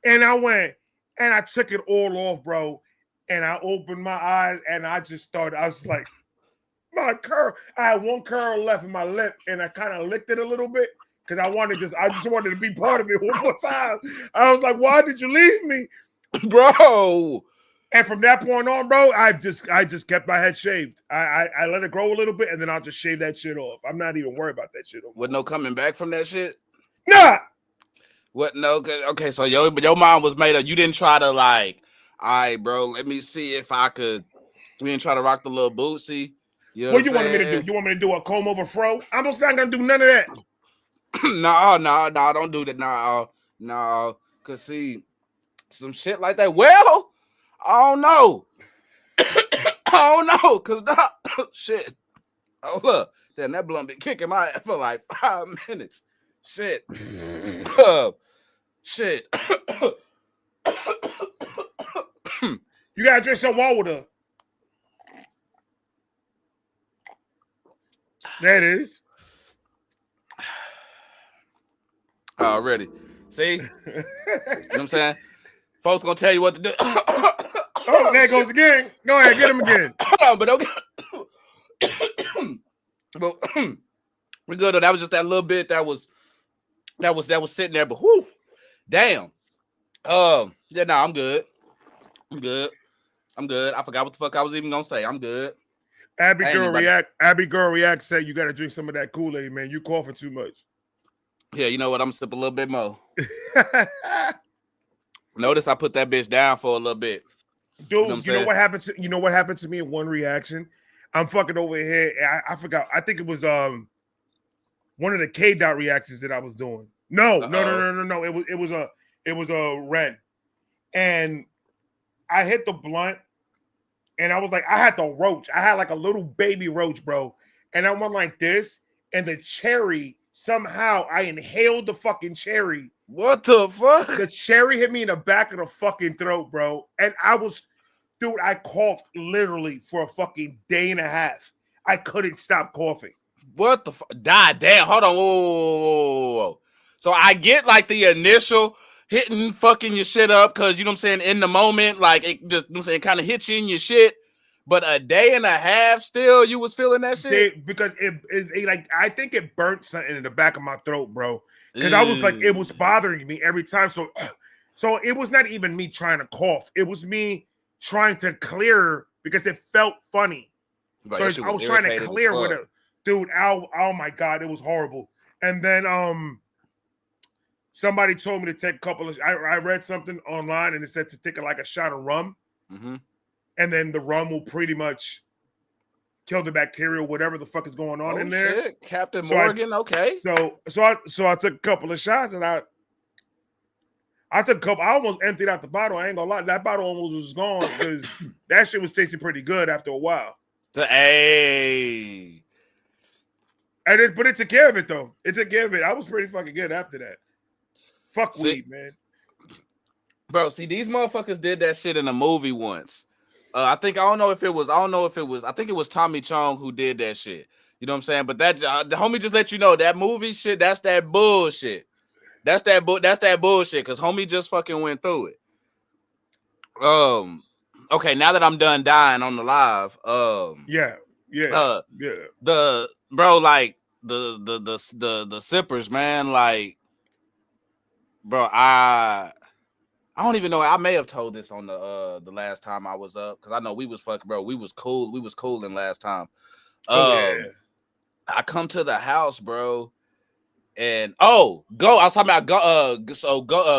And I went and I took it all off, bro. And I opened my eyes and I was like, my curl. I had one curl left in my lip and I kind of licked it a little bit because I just wanted to be part of it one more time. I was like, why did you leave me? Bro. And from that point on, bro, I just kept my head shaved. I let it grow a little bit, and then I'll just shave that shit off. I'm not even worried about that shit. With no coming back from that shit. Nah. What? No. Okay. So your mind was made up. You didn't try to like. All right, bro. Let me see if I could. We didn't try to rock the little bootsy. You know What you wanted me to do? You want me to do a comb over fro? I'm just not gonna do none of that. No. Don't do that. No. Cause see, some shit like that. Well, I don't know. I don't know. Cause shit. Oh look, then that blunt been kicking my ass for like 5 minutes. Shit. Shit. You gotta drink some water. There it is. Already. See? You know what I'm saying? Folks gonna tell you what to do. Oh, there it goes again. Go ahead, get him again. But okay. But we're good though. That was just that little bit that was sitting there, but whoo, damn. Yeah, no, I'm good. I'm good. I forgot what the fuck I was even gonna say. I'm good. Abby Girl React said you gotta drink some of that Koolaid, man. You coughing too much. Yeah, you know what? I'm gonna sip a little bit more. Notice I put that bitch down for a little bit. Dude, you know what happened to me in one reaction? I'm fucking over here. I forgot. I think it was one of the K dot reactions that I was doing. No. It was a Ren. And I hit the blunt and I was like, I had the roach. I had like a little baby roach, bro. And I went like this, and the cherry, somehow I inhaled the fucking cherry. What the fuck? The cherry hit me in the back of the fucking throat, bro. And I coughed literally for a fucking day and a half. I couldn't stop coughing. What the fuck? God damn. Hold on. Whoa. So I get like the initial hitting fucking your shit up because, you know what I'm saying, in the moment, like it just, you know what I'm saying, kind of hits you in your shit. But a day and a half still, you was feeling that shit? Because it like, I think it burnt something in the back of my throat, bro. Because I was like, it was bothering me every time. So it was not even me trying to cough. It was me trying to clear because it felt funny. But so I was trying to clear with it. Dude, oh my God, it was horrible. And then somebody told me to take a couple of, I read something online and it said to take like a shot of rum. Mm-hmm. And then the rum will pretty much kill the bacteria, whatever the fuck is going on in there. Shit. Captain Morgan, okay. So I took a couple of shots and I took a couple. I almost emptied out the bottle. I ain't gonna lie, that bottle almost was gone because that shit was tasting pretty good after a while. Hey. But it took care of it though. It took care of it. I was pretty fucking good after that. Fuck weed, man. Bro, see, these motherfuckers did that shit in a movie once. I think I think it was Tommy Chong who did that shit. You know what I'm saying? But that the homie just let you know that movie shit, that's that bullshit. That's that bullshit because homie just fucking went through it. Okay, now that I'm done dying on the live, yeah. The bro, like the sippers, man, like, bro, I don't even know. I may have told this on the last time I was up because I know we was fucking, bro. We was cool. We was cooling last time. I come to the house, bro, and I was talking about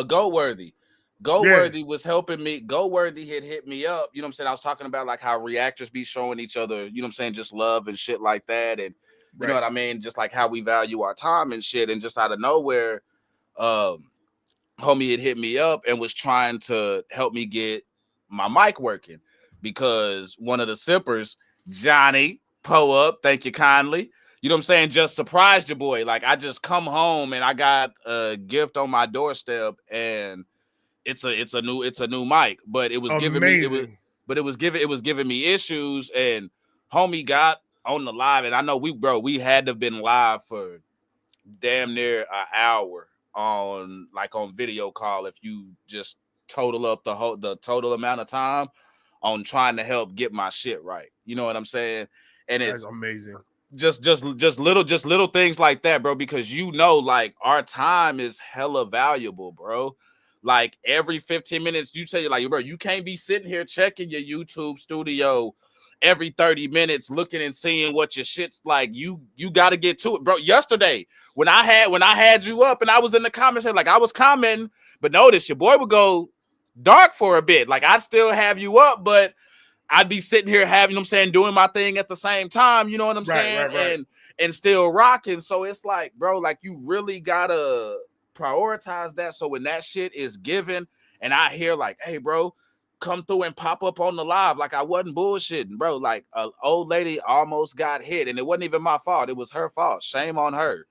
Goworthy. Goworthy was helping me. Goworthy had hit me up. You know what I'm saying? I was talking about like how reactors be showing each other, you know what I'm saying, just love and shit like that. And you know what I mean? Just like how we value our time and shit. And just out of nowhere, homie had hit me up and was trying to help me get my mic working because one of the sippers, Johnny, pull up, thank you kindly. You know what I'm saying? Just surprised your boy. Like I just come home and I got a gift on my doorstep and it's a new mic, but it was amazing. It was giving me issues, and homie got on the live, and I know we had to have been live for damn near an hour on video call if you just total up the total amount of time on trying to help get my shit right. You know what I'm saying? And it's amazing. Just little things like that, bro, because you know, like our time is hella valuable, bro. like every 15 minutes, you tell you like, bro, you can't be sitting here checking your YouTube studio every 30 minutes looking and seeing what your shit's like. You got to get to it, bro. Yesterday, when I had you up and I was in the comments, like I was commenting, but notice your boy would go dark for a bit. Like I'd still have you up, but I'd be sitting here having, you know what I'm saying, doing my thing at the same time, you know what I'm saying? Right. And still rocking. So it's like, bro, like you really gotta prioritize that. So when that shit is given and I hear like, hey, bro, come through and pop up on the live, like I wasn't bullshitting, bro. Like an old lady almost got hit and it wasn't even my fault. It was her fault. Shame on her.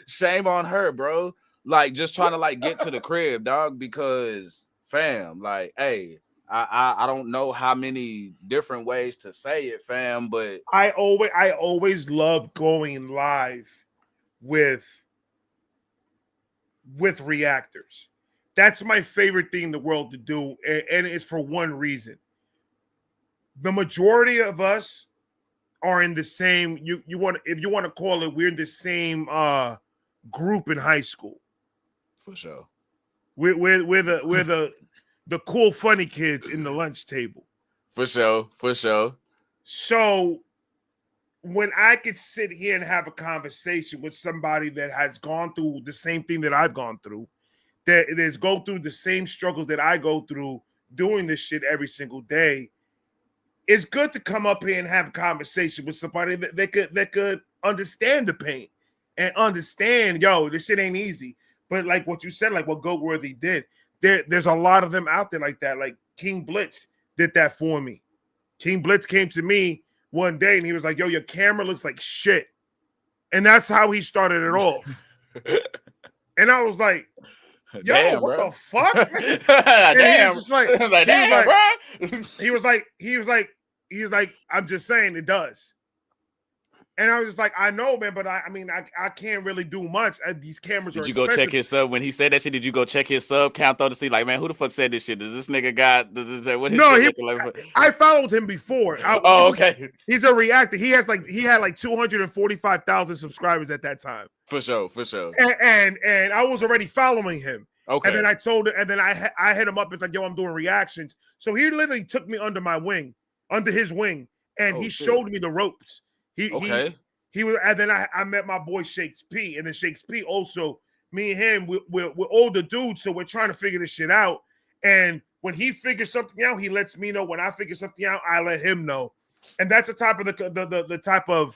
Shame on her, bro. Like just trying to like get to the crib, dog, because fam, like, hey, I don't know how many different ways to say it, fam, but I always love going live with reactors. That's my favorite thing in the world to do, and it's for one reason. The majority of us are in the same, if you want to call it, we're in the same group in high school. For sure. We're the cool funny kids in the lunch table. For sure. So when I could sit here and have a conversation with somebody that has gone through the same thing that I've gone through, that is go through the same struggles that I go through doing this shit every single day, it's good to come up here and have a conversation with somebody that could understand the pain and understand, yo, this shit ain't easy. But like what you said, like what Goatworthy did, there's a lot of them out there like that. Like King Blitz did that for me. King Blitz came to me one day and he was like, yo, your camera looks like shit. And that's how he started it off. And I was like, yo, damn, what bro. the fuck? And damn. He was just like, damn, bro. he was like, I'm just saying it does. And I was just like, I know, man, but I mean, I can't really do much. These cameras are expensive. Did you go check his sub when he said that shit? Did you go check his sub count though to see, like, man, who the fuck said this shit? Does this nigga got? What his no, shit looking like? I followed him before. Okay. He's a reactor. He had like 245,000 subscribers at that time. For sure. And I was already following him. Okay. And then I told him, and then I hit him up. It's like, yo, I'm doing reactions. So he literally took me under his wing, and he showed me the ropes. He was, and then I met my boy Shakes P, and then Shakes P also, me and him, we're older dudes, so we're trying to figure this shit out. And when he figures something out, he lets me know. When I figure something out, I let him know. And that's the type of the type of,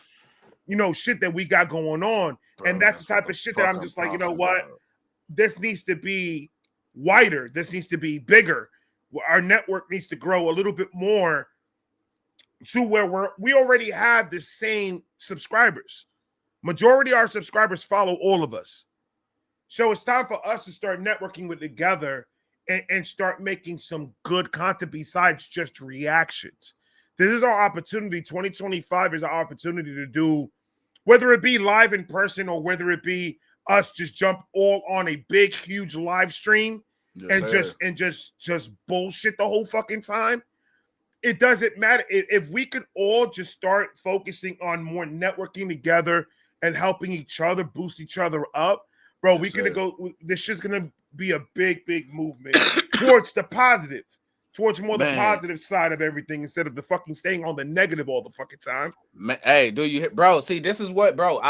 you know, shit that we got going on. Bro, and that's the type of shit that I'm just like, you know what? This needs to be wider. This needs to be bigger. Our network needs to grow a little bit more to where we already have the same subscribers. Majority of our subscribers follow all of us. So it's time for us to start networking with together and start making some good content besides just reactions. This is our opportunity. 2025 is our opportunity to do, whether it be live in person or whether it be us just jump all on a big, huge live stream and just bullshit the whole fucking time. It doesn't matter. If we could all just start focusing on more networking together and helping each other, boost each other up, bro, we gonna go. This shit's gonna be a big, big movement towards the positive, towards more the positive side of everything instead of the fucking staying on the negative all the fucking time. Man, hey, do you, bro? See, this is what, bro.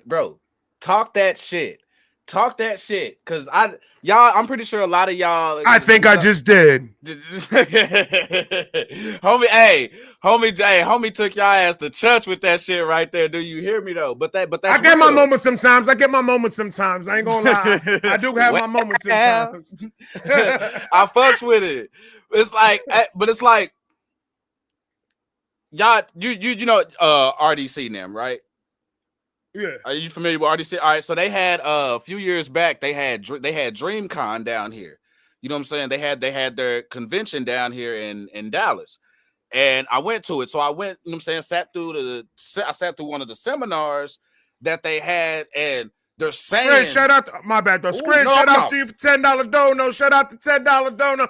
Bro, talk that shit. Talk that shit, cause I'm pretty sure a lot of y'all. I think I just did. homie took y'all ass to church with that shit right there. Do you hear me though? But that's I get my moments sometimes. I ain't gonna lie. I do have my moments sometimes. I fucks with it. It's like, but it's like, y'all, you know, RDC and them, right? Yeah. Are you familiar with RDC? All right, so they had a few years back, they had DreamCon down here. You know what I'm saying? They had their convention down here in Dallas. And I went to it. So I went, you know what I'm saying, I sat through one of the seminars that they had, and they're saying, shout out to, my bad though. Shout out to you for $10 dono. Shout out to $10 dono.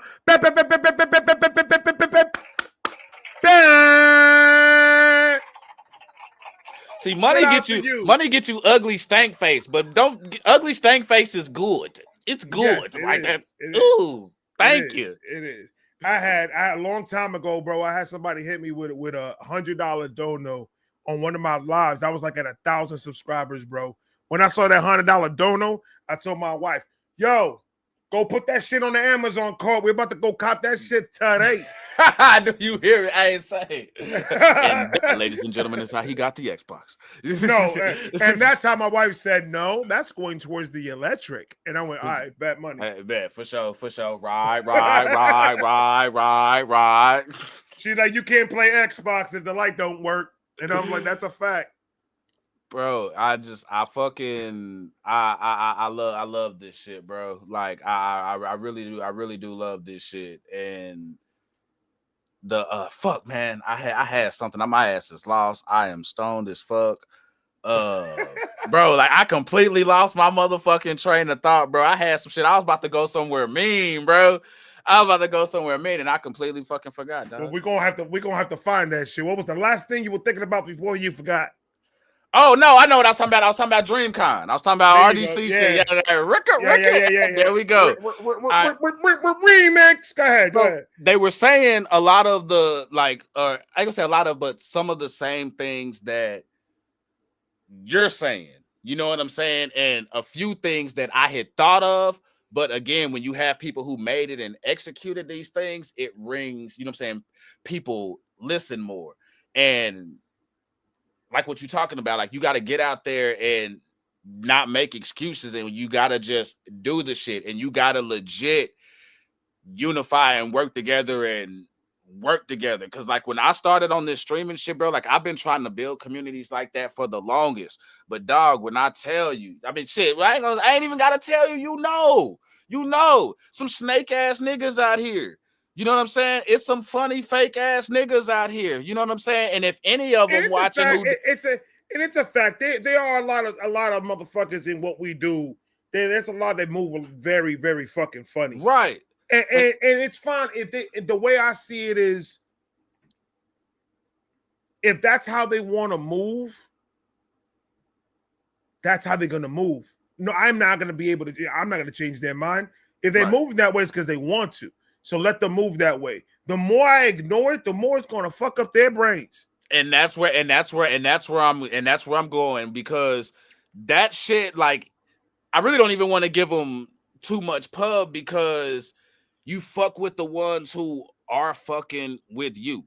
See, Shout out to you. money get you ugly stank face, but don't ugly stank face is good. It's Yes, good. it Like that. is. It is. Ooh, thank you. It is. I had a long time ago, bro. I had somebody hit me with a $100 dono on one of my lives. I was like at 1,000 subscribers, bro. When I saw that $100 dono, I told my wife, "Yo, go put that shit on the Amazon cart. We're about to go cop that shit today." Do you hear it? I ain't say. And that, ladies and gentlemen, is how he got the Xbox. No, and that's how my wife said, "No, that's going towards the electric." And I went, "All right, bet money." Hey, bet for sure. Right. She's like, "You can't play Xbox if the light don't work," and I'm like, "That's a fact." Bro, I love this shit, bro. Like I really do love this shit. And the fuck, man, I had something. My ass is lost. I am stoned as fuck. Bro, like I completely lost my motherfucking train of thought, bro. I had some shit. I was about to go somewhere mean, bro. I was about to go somewhere mean, and I completely fucking forgot, dog. Well, we're gonna have to find that shit. What was the last thing you were thinking about before you forgot? Oh no, I know what I was talking about. I was talking about DreamCon. I was talking about RDC shit. Yeah, Ricker. There we go. Remix. Go ahead. They were saying a lot of the I can say a lot of, but some of the same things that you're saying. You know what I'm saying? And a few things that I had thought of. But again, when you have people who made it and executed these things, it rings, you know what I'm saying? People listen more. And like what you're talking about, like you got to get out there and not make excuses, and you got to just do the shit, and you got to legit unify and work together. Because like when I started on this streaming shit, bro, like I've been trying to build communities like that for the longest. But dog, when I tell you, I mean, shit, I ain't even got to tell you, you know, some snake ass niggas out here. You know what I'm saying? It's some funny fake ass niggas out here. You know what I'm saying? And if any of them watching, it's a fact. There are a lot of motherfuckers in what we do. There's a lot that move very, very fucking funny, right? And it's fine if the way I see it is, if that's how they want to move, that's how they're gonna move. No, I'm not gonna be able to. I'm not gonna change their mind. If they move that way, it's because they want to. So let them move that way. The more I ignore it, the more it's gonna fuck up their brains. And that's where I'm going, because that shit, like, I really don't even want to give them too much pub, because you fuck with the ones who are fucking with you.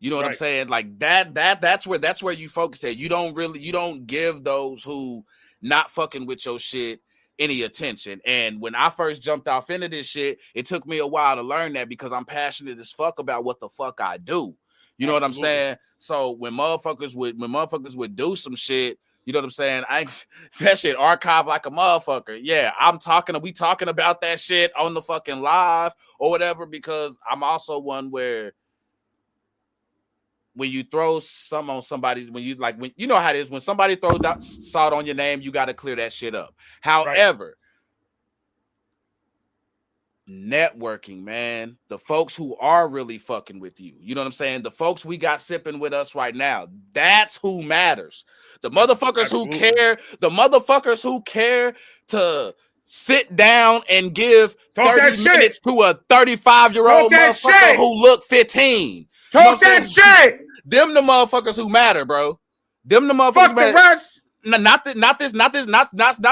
You know what I'm saying? Like that's where you focus at. You don't give those who not fucking with your shit any attention. And when I first jumped off into this shit, it took me a while to learn that, because I'm passionate as fuck about what the fuck I do. You know what I'm saying? So when motherfuckers would do some shit, you know what I'm saying? That shit archived like a motherfucker. Yeah, we talking about that shit on the fucking live or whatever, because I'm also one where when you throw something on somebody, when you know how it is, when somebody throws salt on your name, you got to clear that shit up. However, networking, man, the folks who are really fucking with you, you know what I'm saying? The folks we got sipping with us right now, that's who matters. The motherfuckers who care to sit down and give 30 minutes to a 35-year-old motherfucker who look 15. Talk that shit. Them the motherfuckers who matter, bro. Them the motherfuckers. Fuck the rest. Not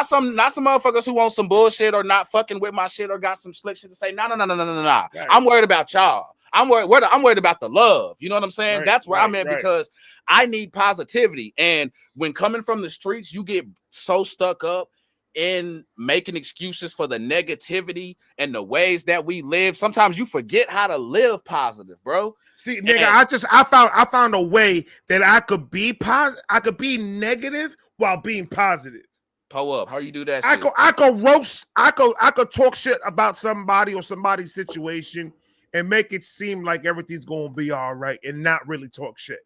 some motherfuckers who want some bullshit or not fucking with my shit or got some slick shit to say. No. Right. I'm worried about y'all. I'm worried about the love. You know what I'm saying? That's where I'm at, because I need positivity. And when coming from the streets, you get so stuck up in making excuses for the negativity and the ways that we live. Sometimes you forget how to live positive, bro. See, nigga, I found a way that I could be positive. I could be negative while being positive. Pull up. How you do that? I could roast. I could talk shit about somebody or somebody's situation and make it seem like everything's gonna be all right and not really talk shit.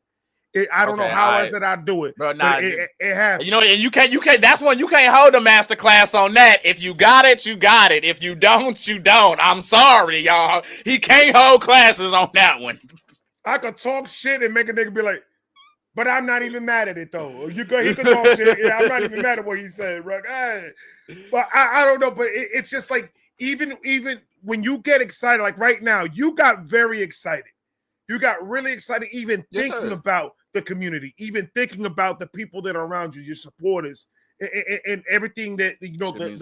I don't know how else that I do it, bro. But it happens. You know, and you can't. That's when you can't hold a master class on that. If you got it, you got it. If you don't, you don't. I'm sorry, y'all. He can't hold classes on that one. I could talk shit and make a nigga be like, But I'm not even mad at it though. He could talk shit. Yeah, I'm not even mad at what he said, bro. But I don't know. But it's just like even when you get excited, like right now, you got very excited. You got really excited, even thinking about the community, even thinking about the people that are around you, your supporters, and everything that the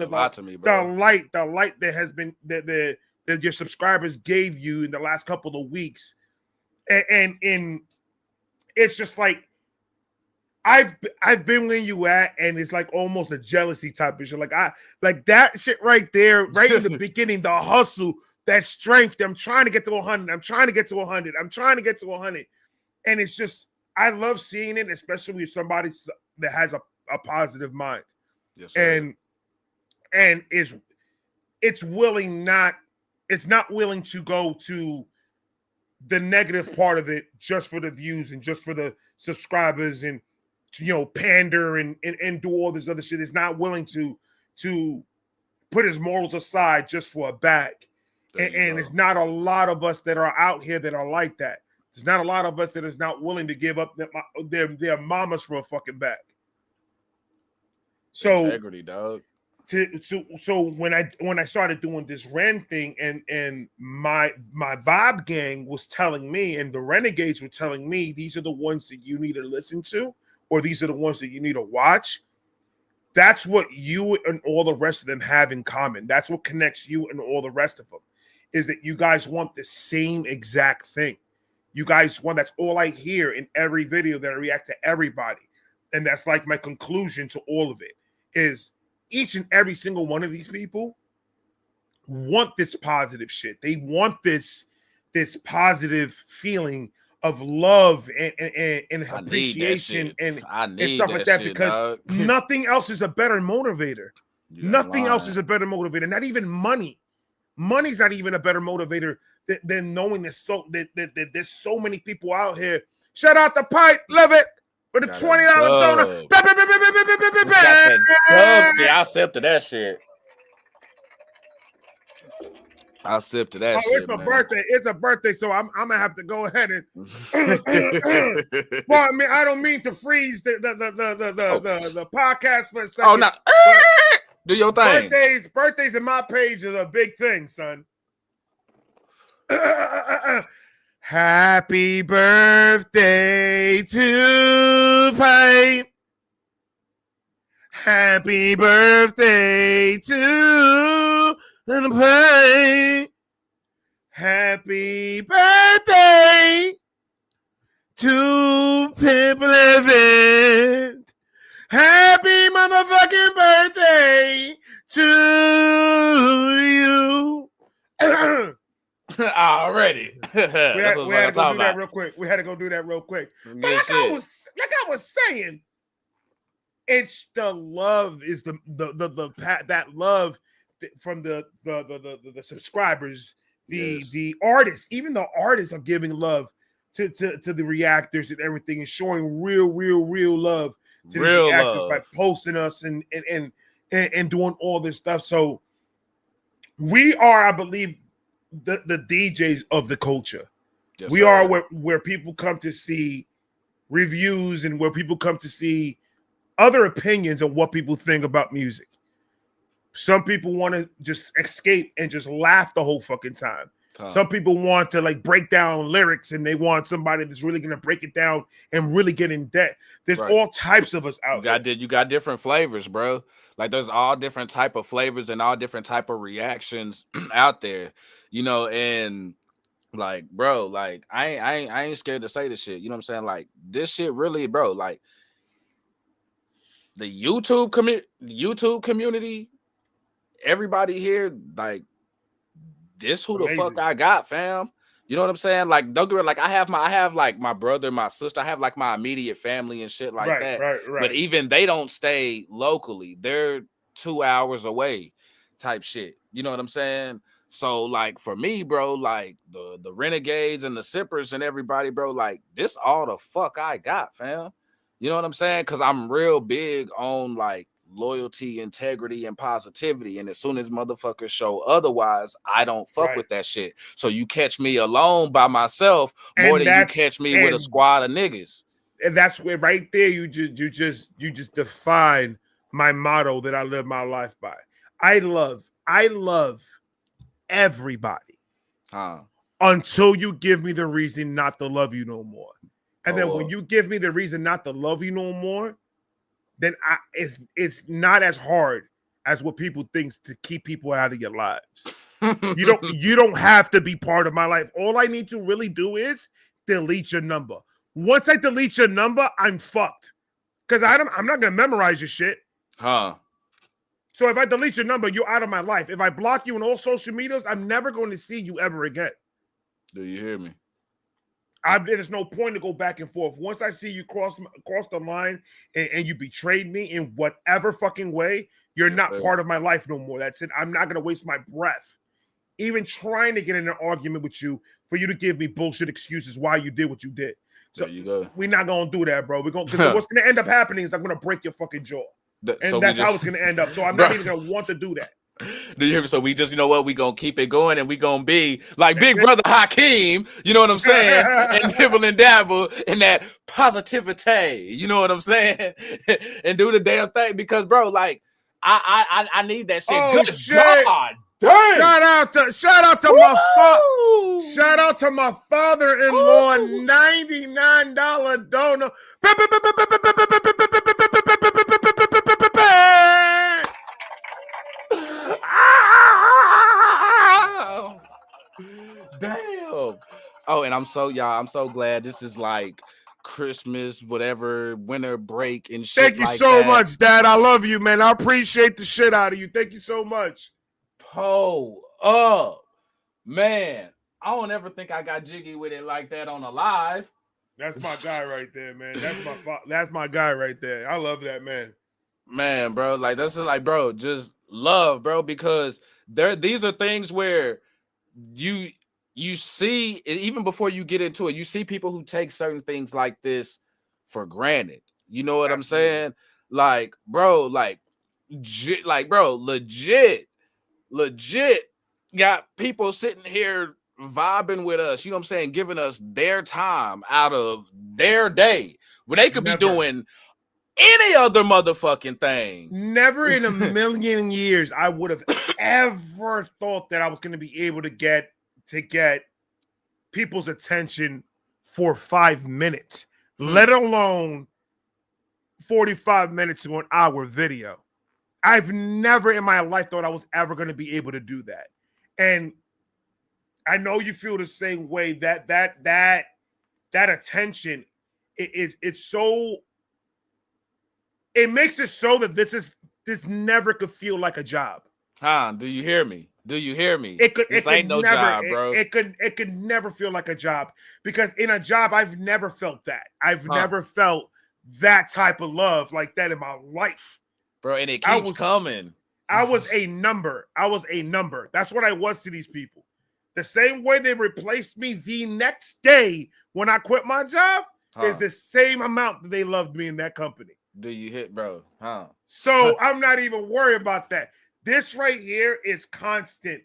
lot to me, bro. the light that has been that your subscribers gave you in the last couple of weeks, and it's just like I've been where you at, and it's like almost a jealousy type of shit. Like that shit right there, right in the beginning, the hustle, that strength. I'm trying to get to 100. I'm trying to get to 100. I'm trying to get to 100, and it's just I love seeing it, especially with somebody that has a positive mind. Yes, sir. And it's not willing to go to the negative part of it just for the views and just for the subscribers and pander and do all this other shit. Is not willing to put his morals aside just for a bag. And it's not a lot of us that are out here that are like that. There's not a lot of us that is not willing to give up their mamas for a fucking bag. So integrity, dog. So when I started doing this Ren thing and my vibe gang was telling me, and the renegades were telling me, these are the ones that you need to listen to, or these are the ones that you need to watch. That's what you and all the rest of them have in common. That's what connects you and all the rest of them, is that you guys want the same exact thing. You guys want, that's all I hear in every video that I react to everybody. And that's like my conclusion to all of it, is each and every single one of these people want this positive shit. They want this positive feeling of love and appreciation and stuff like that, because nothing else is a better motivator. Nothing else is a better motivator. Not even money. Money's not even a better motivator than knowing that there's so many people out here. Shout out to Pipe, love it. With a $20 donut. I accepted that shit. I accepted that shit. It's a birthday. It's a birthday, so I'm gonna have to go ahead and. Well, I mean, I don't mean to freeze the podcast for a second. Oh no! Do your thing. Birthdays in my page is a big thing, son. Happy birthday to Pipe. Happy birthday to Pipe. Happy birthday to Pimp Living. Happy motherfucking birthday to you. Already. we had to go do that real quick. Like I was saying, it's the love, is the that love from the subscribers, the artists. Even the artists are giving love to the reactors and everything, and showing real love to the reactors by posting us and doing all this stuff. So we are, I believe, the DJs of the culture. Yes, we are where people come to see reviews and where people come to see other opinions on what people think about music. Some people want to just escape and just laugh the whole fucking time. Some people want to like break down lyrics, and they want somebody that's really going to break it down and really get in depth. There's all types of us out there. You got different flavors, bro. Like there's all different type of flavors and all different type of reactions out there, and like, bro, like I ain't scared to say this shit. You know what I'm saying? Like this shit really, bro, like the YouTube community, everybody here, like this who the fuck I got, fam. You know what I'm saying? Like, don't get it, like I have like my brother, my sister, I have like my immediate family and shit like that. Right. But even they don't stay locally. They're 2 hours away type shit. You know what I'm saying? So like for me, bro, like the renegades and the sippers and everybody, bro, like this all the fuck I got, fam. You know what I'm saying? Because I'm real big on like loyalty, integrity, and positivity. And as soon as motherfuckers show otherwise, I don't fuck with that shit. So you catch me alone by myself more than you catch me with a squad of niggas. And that's where right there you just define my motto that I live my life by. I love everybody until you give me the reason not to love you no more. And then when you give me the reason not to love you no more, then it's not as hard as what people think to keep people out of your lives. You don't have to be part of my life. All I need to really do is delete your number. Once I delete your number, I'm fucked. Because I'm not gonna memorize your shit. So if I delete your number, you're out of my life. If I block you on all social medias, I'm never going to see you ever again. Do you hear me? There's no point to go back and forth. Once I see you cross the line and you betrayed me in whatever fucking way, you're not part of my life no more. That's it. I'm not going to waste my breath even trying to get in an argument with you for you to give me bullshit excuses why you did what you did. So we're not going to do that, bro. What's going to end up happening is I'm going to break your fucking jaw. And that's how it's going to end up. So I'm not even going to want to do that. Do you hear me? So we just, you know what? We gonna keep it going, and we gonna be like Big Brother Hakeem. You know what I'm saying? And dibble and dabble in that positivity. You know what I'm saying? And do the damn thing because, bro, like I need that shit. Oh, good shit. God. Dang. Shout out to my father-in-law, $99 donor. Damn. Oh, and I'm so glad this is like Christmas, whatever, winter break and shit. Thank you like so that. much, Dad. I love you, man. I appreciate the shit out of you. Thank you so much. Pull up, man. I don't ever think I got jiggy with it like that on a live. That's my guy right there, man. That's my guy right there. I love that, man. Man, bro, like that's like, bro, just love, bro, because these are things where you see, even before you get into it, you see people who take certain things like this for granted. You know what I'm saying? Like, bro, legit got people sitting here vibing with us, you know what I'm saying, giving us their time out of their day when they could be doing any other motherfucking thing. Never in a million years I would have ever thought that I was going to be able to get people's attention for 5 minutes, let alone 45 minutes to an hour video. I've never in my life thought I was ever going to be able to do that. And I know you feel the same way. That attention, it's so, it makes it so that this never could feel like a job. Do you hear me? Do you hear me? This ain't no job, bro. It could never feel like a job, because in a job I've never felt that. I've never felt that type of love like that in my life, bro. And it keeps coming. I was a number. That's what I was to these people. The same way they replaced me the next day when I quit my job is the same amount that they loved me in that company. Do you hit, bro? So I'm not even worried about that. This right here is constant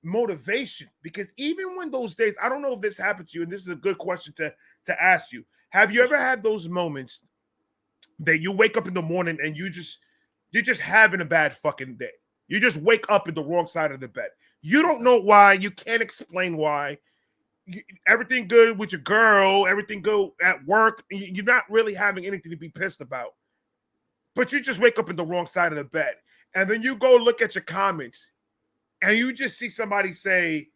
motivation, because even when those days, I don't know if this happened to you, and this is a good question to ask you. Have you ever had those moments that you wake up in the morning and you're just having a bad fucking day? You just wake up in the wrong side of the bed. You don't know why. You can't explain why. Everything good with your girl, everything good at work. You're not really having anything to be pissed about. But you just wake up in the wrong side of the bed. And then you go look at your comments and you just see somebody say,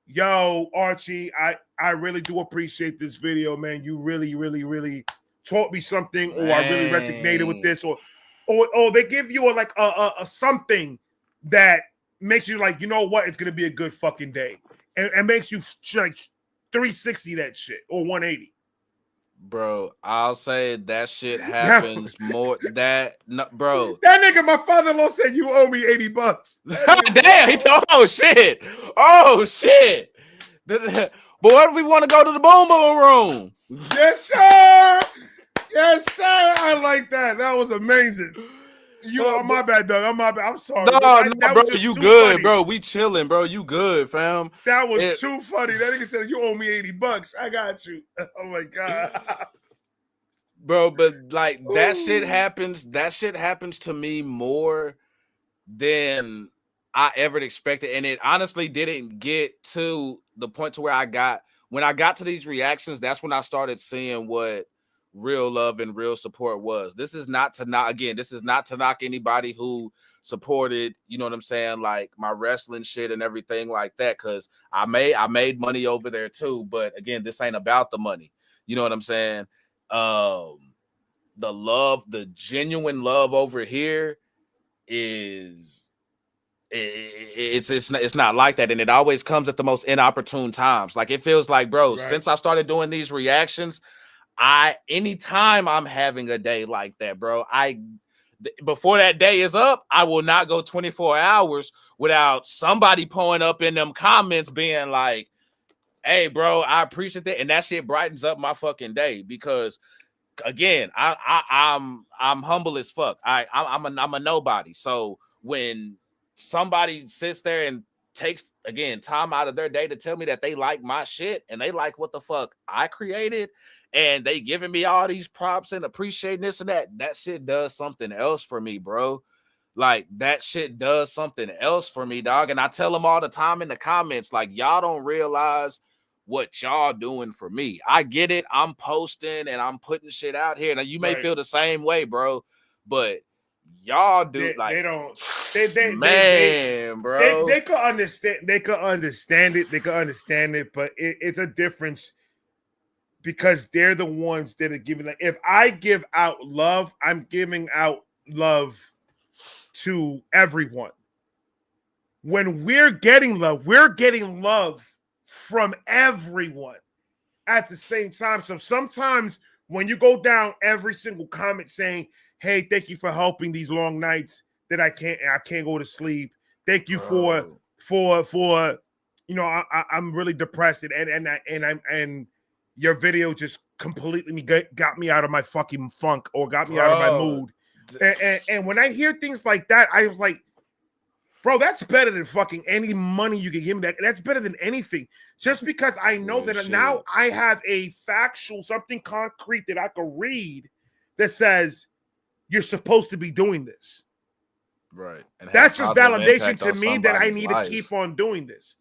yo, Archie, I really do appreciate this video, man. You really, really, really taught me something, or I really resonated with this, or they give you a something that makes you like, you know what, it's gonna be a good fucking day, and makes you like 360 that shit or 180. Bro, I'll say that shit happens more. Bro, that nigga, my father-in-law said you owe me $80. Damn, he told, oh shit. But what if we want to go to the boom boom room? Yes, sir. I like that. That was amazing. My bad, Doug. I'm sorry. No, bro, you good, funny. Bro. We chilling, bro. You good, fam. That was too funny. That nigga said you owe me $80. I got you. Oh my god. bro. But like that shit Ooh. happens. That shit happens to me more than I ever expected, and it honestly didn't get to the point to where when I got to these reactions. That's when I started seeing what real love and real support was. This is not to knock anybody who supported, you know what I'm saying, like my wrestling shit and everything like that, because I made money over there too. But again, this ain't about the money. You know what I'm saying? The genuine love over here is it's not like that, and it always comes at the most inopportune times. Like it feels like, bro, Right. since I started doing these reactions, anytime I'm having a day like that, bro, before that day is up, I will not go 24 hours without somebody pulling up in them comments being like, hey, bro, I appreciate that. And that shit brightens up my fucking day because again, I'm humble as fuck. I'm a nobody. So when somebody sits there and takes again time out of their day to tell me that they like my shit and they like what the fuck I created and they giving me all these props and appreciating this and that shit does something else for me, bro. Like that shit does something else for me, dog. And I tell them all the time in the comments, like, y'all don't realize what y'all doing for me. I get it. I'm posting and I'm putting shit out here. Now you may feel the same way, bro, but y'all do They don't. Bro. They could understand. They could understand it. They could understand it, but it's a difference because they're the ones that are giving. Like, if I give out love, I'm giving out love to everyone. When we're getting love from everyone at the same time. So sometimes when you go down every single comment saying, "Hey, thank you for helping these long nights that I can't go to sleep. Thank you for you know I'm really depressed and your video just completely got me out of my fucking funk or got me out of my mood." And when I hear things like that, I was like, bro, that's better than fucking any money you can give me. That's better than anything. Just because I know that now I have a factual, something concrete that I can read that says you're supposed to be doing this. Right. And that's just validation to me that I need to keep on doing this.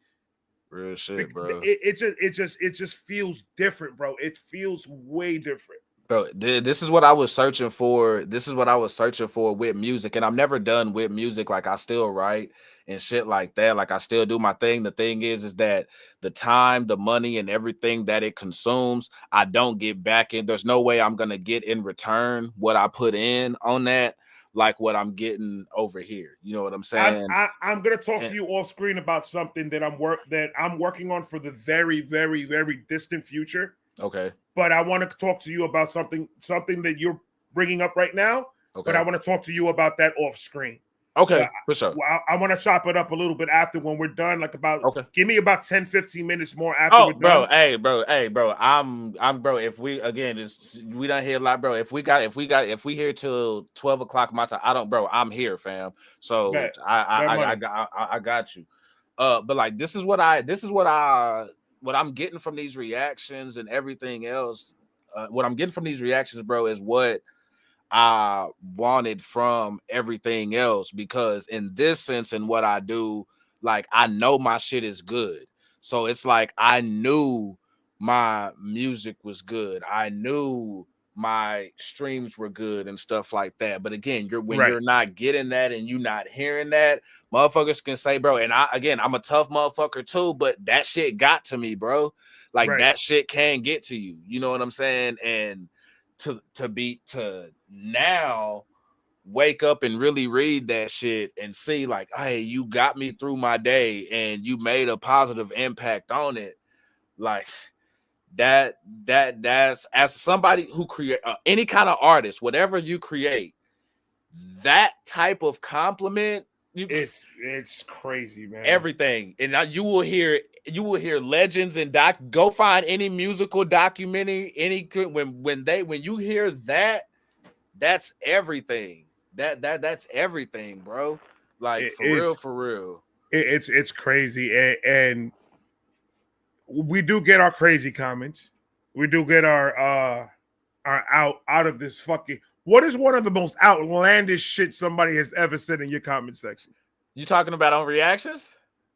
Real shit, bro. It just feels different, bro. It feels way different. Bro, this is what I was searching for. This is what I was searching for with music. And I'm never done with music. Like I still write and shit like that. Like I still do my thing. The thing is that the time, the money, and everything that it consumes, I don't get back in. There's no way I'm gonna get in return what I put in on that, like what I'm getting over here. You know what I'm saying? I'm gonna talk to you off screen about something that I'm working on for the very, very, very distant future. Okay. But I want to talk to you about something that you're bringing up right now. Okay. But I want to talk to you about that off screen. Okay, for sure. I want to chop it up a little bit after when we're done. Like give me about 10-15 minutes more after we're done. Hey, bro. I'm bro. If we we don't hear a lot, bro. If we here till 12 o'clock my time, I'm here, fam. So I got you. But like this is what I'm getting from these reactions and everything else. What I'm getting from these reactions, bro, is what I wanted from everything else, because in this sense, in what I do, like I know my shit is good. So it's like I knew my music was good. I knew my streams were good and stuff like that. But again, you're not getting that and you're not hearing that, motherfuckers can say, bro, and I'm a tough motherfucker too, but that shit got to me, bro. Like that shit can get to you. You know what I'm saying? And to now wake up and really read that shit and see like, hey, you got me through my day and you made a positive impact on it. Like that's as somebody who create any kind of artist, whatever you create, that type of compliment, it's crazy, man. Everything. And now you will hear legends and go find any musical documentary, when you hear that, that's everything. That's everything, bro. Like for real. It's crazy. And we do get our crazy comments. We do get our are out of this fucking. What is one of the most outlandish shit somebody has ever said in your comment section? You talking about on reactions?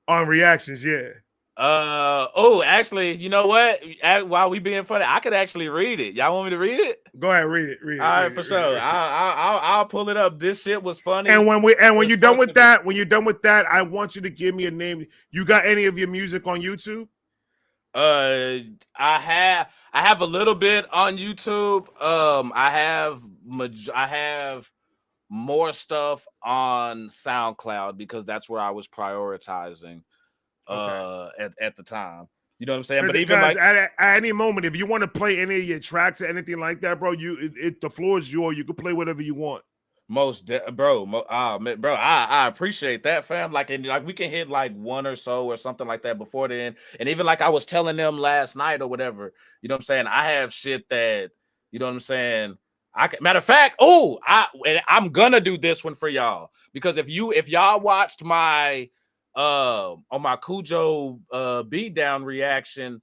On reactions, yeah. Actually, you know what? While we being funny, I could actually read it. Y'all want me to read it? Go ahead, read it. Read it. All right, read for it, sure. Read it. I'll pull it up. This shit was funny. And when you're done with that, I want you to give me a name. You got any of your music on YouTube? I have a little bit on YouTube. I have more stuff on SoundCloud because that's where I was prioritizing at the time. You know what I'm saying? But even like at any moment, if you want to play any of your tracks or anything like that, bro, the floor is yours. You can play whatever you want. I appreciate that, fam. Like, and like we can hit like one or so or something like that before then. And even like I was telling them last night or whatever, you know what I'm saying? I have shit that, you know what I'm saying? Matter of fact, I'm gonna do this one for y'all because if y'all watched my on my Cujo beatdown reaction,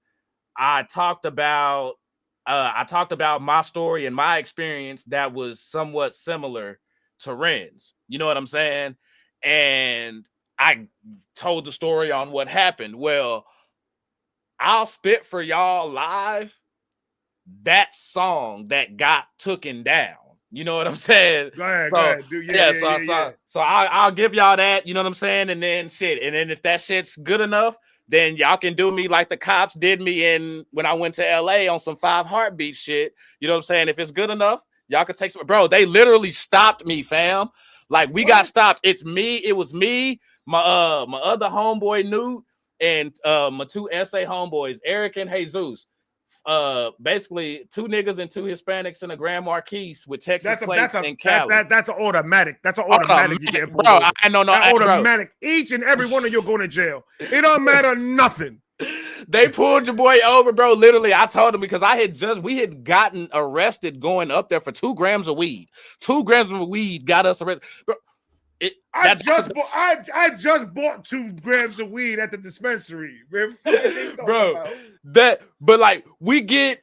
I talked about my story and my experience that was somewhat similar to Ren's. You know what I'm saying? And I told the story on what happened. Well, I'll spit for y'all live that song that got taken down. You know what I'm saying? Go ahead. So I'll give y'all that. You know what I'm saying? And then if that shit's good enough, then y'all can do me like the cops did me when I went to LA on some 5 Heartbeat shit. You know what I'm saying? If it's good enough, y'all can take some. Bro, they literally stopped me, fam. Like we got stopped. It was me, my other homeboy Newt, and my 2 SA homeboys, Eric and Jesus. Basically 2 niggas and 2 Hispanics in a Grand Marquis with Texas plates and Cali. That's an automatic. That's an automatic. You get pulled bro. over. I know, automatic. Bro. Each and every one of you going to jail. It don't matter nothing. They pulled your boy over, bro. Literally, I told him because we had gotten arrested going up there for 2 grams of weed. 2 grams of weed got us arrested, bro. I just bought 2 grams of weed at the dispensary. Bro, but like we get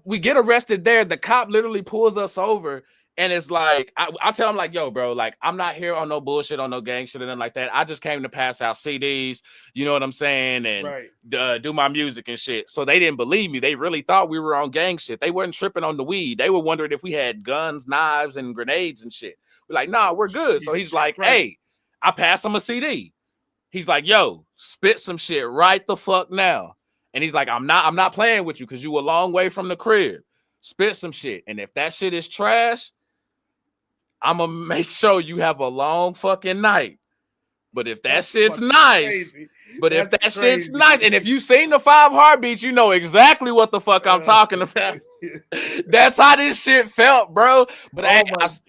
arrested there. The cop literally pulls us over, and it's like I tell him like, yo, bro, like I'm not here on no bullshit, on no gang shit or nothing like that. I just came to pass out CDs, you know what I'm saying, and do my music and shit. So they didn't believe me. They really thought we were on gang shit. They weren't tripping on the weed. They were wondering if we had guns, knives, and grenades and shit. We're like, nah, we're good. So he's like, hey, I passed him a CD. He's like, yo, spit some shit right the fuck now. And he's like, I'm not playing with you because you a long way from the crib. Spit some shit. And if that shit is trash, I'm going to make sure you have a long fucking night. But if that shit's nice, shit's nice, and if you seen the 5 Heartbeats, you know exactly what the fuck I'm talking about. That's how this shit felt, bro. But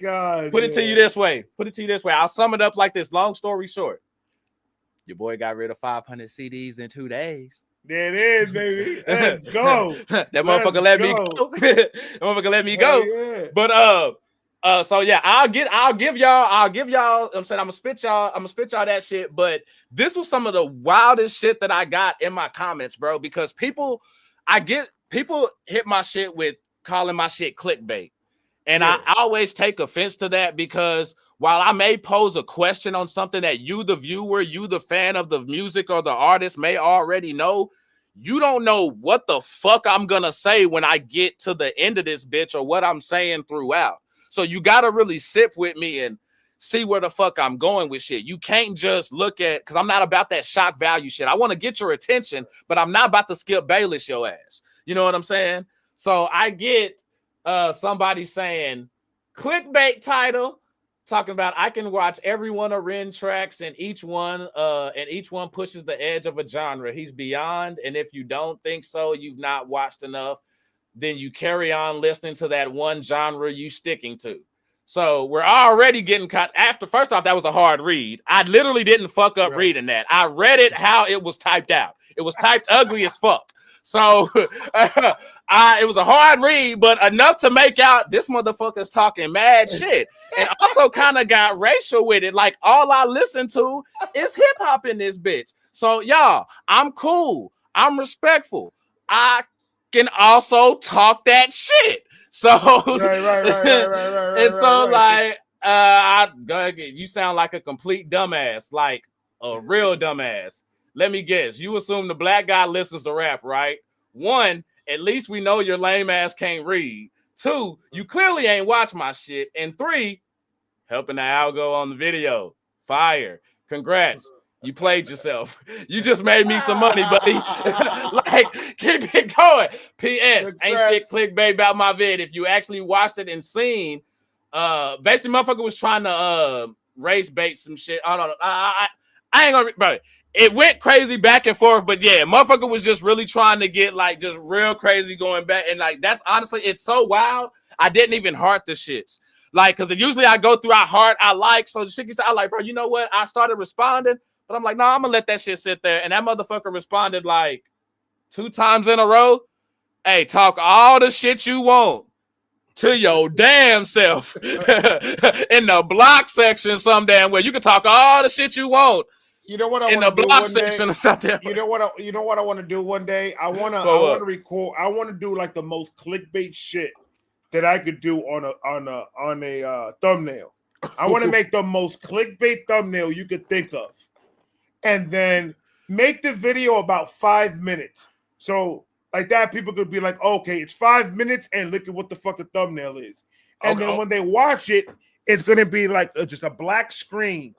God, put it to you this way. I'll sum it up like this. Long story short, your boy got rid of 500 CDs in 2 days. There it is, baby. Let's go. That motherfucker let me go. That motherfucker let me go. Yeah. But so yeah, I'll give y'all. I'm saying I'm gonna spit y'all that shit. But this was some of the wildest shit that I got in my comments, bro. Because people hit my shit with calling my shit clickbait, and I always take offense to that because while I may pose a question on something that you, the viewer, you, the fan of the music or the artist, may already know, you don't know what the fuck I'm gonna say when I get to the end of this bitch or what I'm saying throughout. So you got to really sit with me and see where the fuck I'm going with shit. You can't just look at, because I'm not about that shock value shit. I want to get your attention, but I'm not about to Skip Bayless your ass. You know what I'm saying? So I get somebody saying, clickbait title, talking about I can watch every one of Ren tracks and each one pushes the edge of a genre. He's beyond. And if you don't think so, you've not watched enough. Then you carry on listening to that one genre you sticking to. So we're already getting caught. First off, that was a hard read. I literally didn't fuck up reading that. I read it how it was typed out. It was typed ugly as fuck. So it was a hard read, but enough to make out this motherfucker's talking mad shit. And also kind of got racial with it. Like all I listen to is hip hop in this bitch. So y'all, I'm cool. I'm respectful. I can also talk that shit. So and so like I go ahead, you sound like a complete dumbass, like a real dumbass. Let me guess. You assume the black guy listens to rap, right? One, at least we know your lame ass can't read. Two, you clearly ain't watched my shit. And three, helping the algo on the video. Fire. Congrats. You played yourself. You just made me some money, buddy. Like, keep it going. P.S. Ain't shit clickbait about my vid. If you actually watched it and seen, basically, motherfucker was trying to race bait some shit. I don't know. I ain't gonna, bro. It went crazy back and forth, but yeah, motherfucker was just really trying to get like just real crazy going back. And like, that's honestly, it's so wild. I didn't even heart the shits. Like, because usually I go through, I like, so the shit gets, I like, bro, you know what? I started responding, but I'm like, no, I'm going to let that shit sit there. And that motherfucker responded like 2 times in a row. Hey, talk all the shit you want to your damn self in the block section some damn way. You can talk all the shit you want. You know what I in want the to do block one section day? or something. You know what I want to do one day? I want to record. I want to do like the most clickbait shit that I could do on a thumbnail. I want to make the most clickbait thumbnail you could think of, and then make the video about 5 minutes. So like that, people could be like, okay, it's 5 minutes, and look at what the fuck the thumbnail is. And then when they watch it, it's gonna be like just a black screen,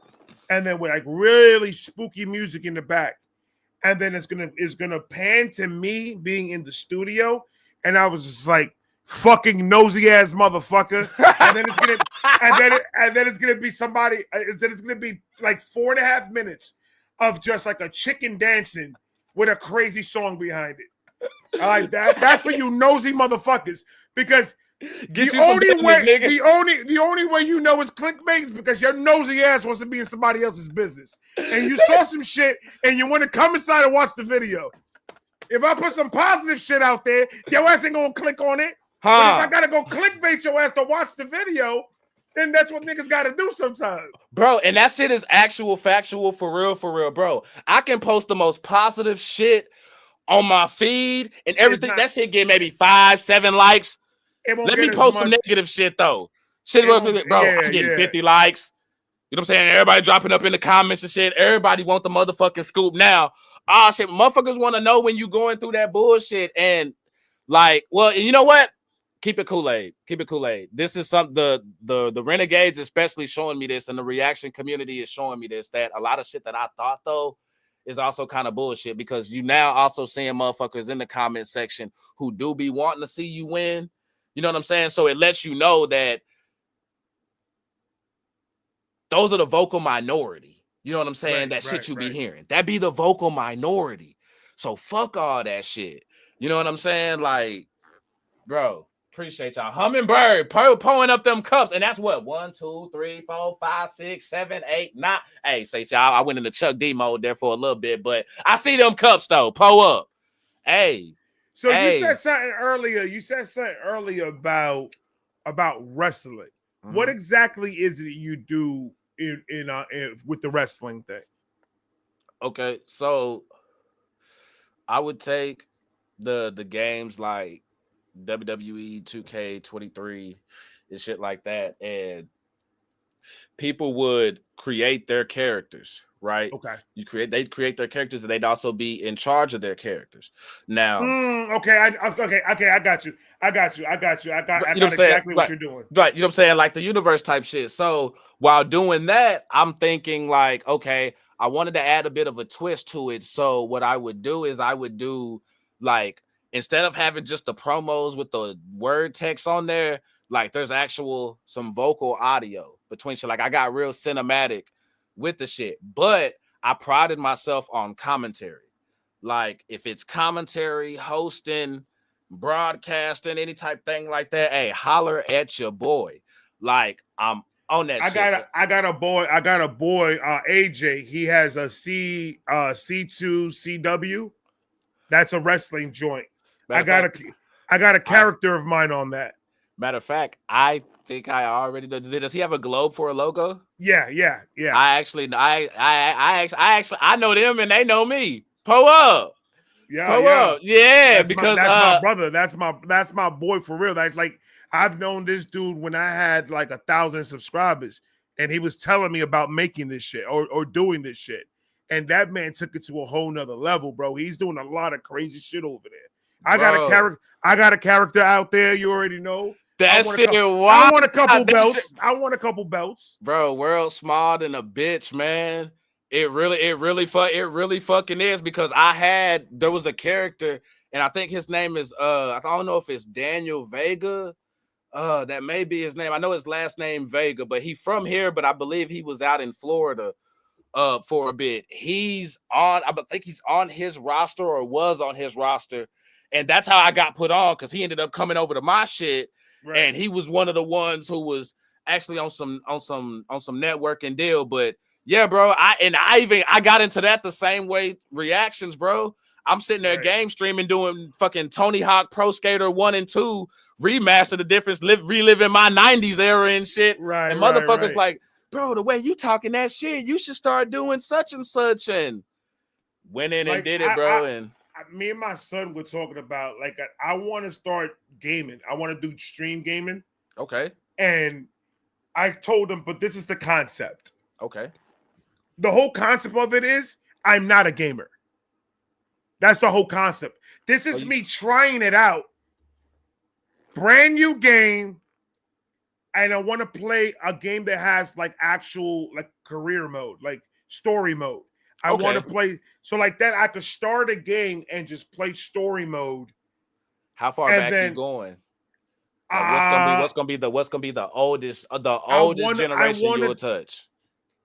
and then with like really spooky music in the back, and then it's gonna pan to me being in the studio, and I was just like, fucking nosy ass motherfucker, and then it's gonna and then it's gonna be somebody. It's gonna be like 4.5 minutes of just like a chicken dancing with a crazy song behind it. I like that. That's for you nosy motherfuckers, because the only way you know it's clickbait is because your nosy ass wants to be in somebody else's business, and you saw some shit and you want to come inside and watch the video. If I put some positive shit out there, your ass ain't gonna click on it. But if I gotta go clickbait your ass to watch the video, then that's what niggas gotta do sometimes. Bro, and that shit is actual, factual, for real, bro. I can post the most positive shit on my feed and everything. That shit get maybe 5, 7 likes. Let me post some negative shit though. Shit, bro, I'm getting 50 likes. You know what I'm saying? Everybody dropping up in the comments and shit. Everybody want the motherfucking scoop now. Ah, shit, motherfuckers want to know when you going through that bullshit. And like, well, you know what? Keep it Koolaid. Keep it Koolaid. This is some the renegades especially showing me this, and the reaction community is showing me this, that a lot of shit that I thought though is also kind of bullshit, because you now also seeing motherfuckers in the comment section who do be wanting to see you win. You know what I'm saying? So it lets you know that those are the vocal minority. You know what I'm saying? That shit you be hearing. That be the vocal minority. So fuck all that shit. You know what I'm saying? Like, bro, appreciate y'all. Hummingbird pulling up them cups. And that's what? 1, 2, 3, 4, 5, 6, 7, 8, 9. Hey, say, I went into Chuck D mode there for a little bit, but I see them cups though. Pull up. Hey. So you said something earlier. You said something earlier about wrestling. Mm-hmm. What exactly is it you do in with the wrestling thing? Okay, so I would take the games like WWE 2K23 and shit like that, and people would create their characters, right? Okay. They'd create their characters, and they'd also be in charge of their characters. Now, okay, I got you. I got exactly what you're doing. Right, you know what I'm saying? Like the universe type shit. So while doing that, I'm thinking like, okay, I wanted to add a bit of a twist to it. So what I would do is I would do like, instead of having just the promos with the word text on there, like there's actual some vocal audio between shit. Like I got real cinematic with the shit, but I prided myself on commentary. Like if it's commentary, hosting, broadcasting, any type thing like that, hey, holler at your boy. Like I'm on that. I got a boy, AJ. He has a C2 CW. That's a wrestling joint. I got a character of mine on that. Matter of fact, I think I already know. Does he have a globe for a logo? Yeah. I know them and they know me. Pull up. Yeah. Yeah, that's because that's my brother. That's my boy for real. That's like I've known this dude when I had like 1,000 subscribers, and he was telling me about making this shit or doing this shit. And that man took it to a whole nother level, bro. He's doing a lot of crazy shit over there. I got a character out there. You already know. That shit. I want a couple belts. I want a couple belts, bro. World smart than a bitch, man. It really fucking is, because there was a character, and I think his name is I don't know if it's Daniel Vega. That may be his name. I know his last name Vega, but he from here, but I believe he was out in Florida for a bit. I think he's on his roster or was on his roster, and that's how I got put on, because he ended up coming over to my shit, right. And he was one of the ones who was actually on some networking deal. But yeah, bro, I got into that the same way reactions, bro. I'm sitting there game streaming, doing fucking Tony Hawk Pro Skater 1 and 2 remaster, the difference, reliving my 90s era and shit. Right. And motherfuckers like, bro, the way you talking that shit, you should start doing such and such, and went in and did it, bro. Me and my son were talking about, like, I want to start gaming. I want to do stream gaming. Okay. And I told him, but this is the concept. Okay. The whole concept of it is I'm not a gamer. That's the whole concept. This is me trying it out. Brand new game. And I want to play a game that has like actual like career mode, like story mode. I want to play so like that I could start a game and just play story mode. How far back you going? Like what's gonna be the oldest generation you'll touch?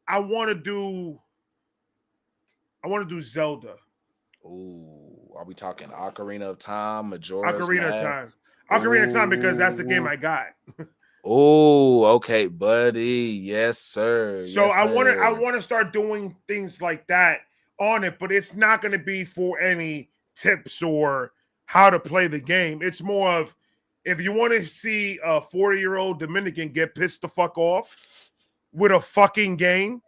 I want to do Zelda. Ooh, are we talking Ocarina of Time, Majora's Ocarina of Time. Ocarina of Time, because that's the game I got. Oh, okay, buddy. Yes, sir. So yes, I want to start doing things like that on it, but it's not going to be for any tips or how to play the game. It's more of, if you want to see a 40-year-old Dominican get pissed the fuck off with a fucking game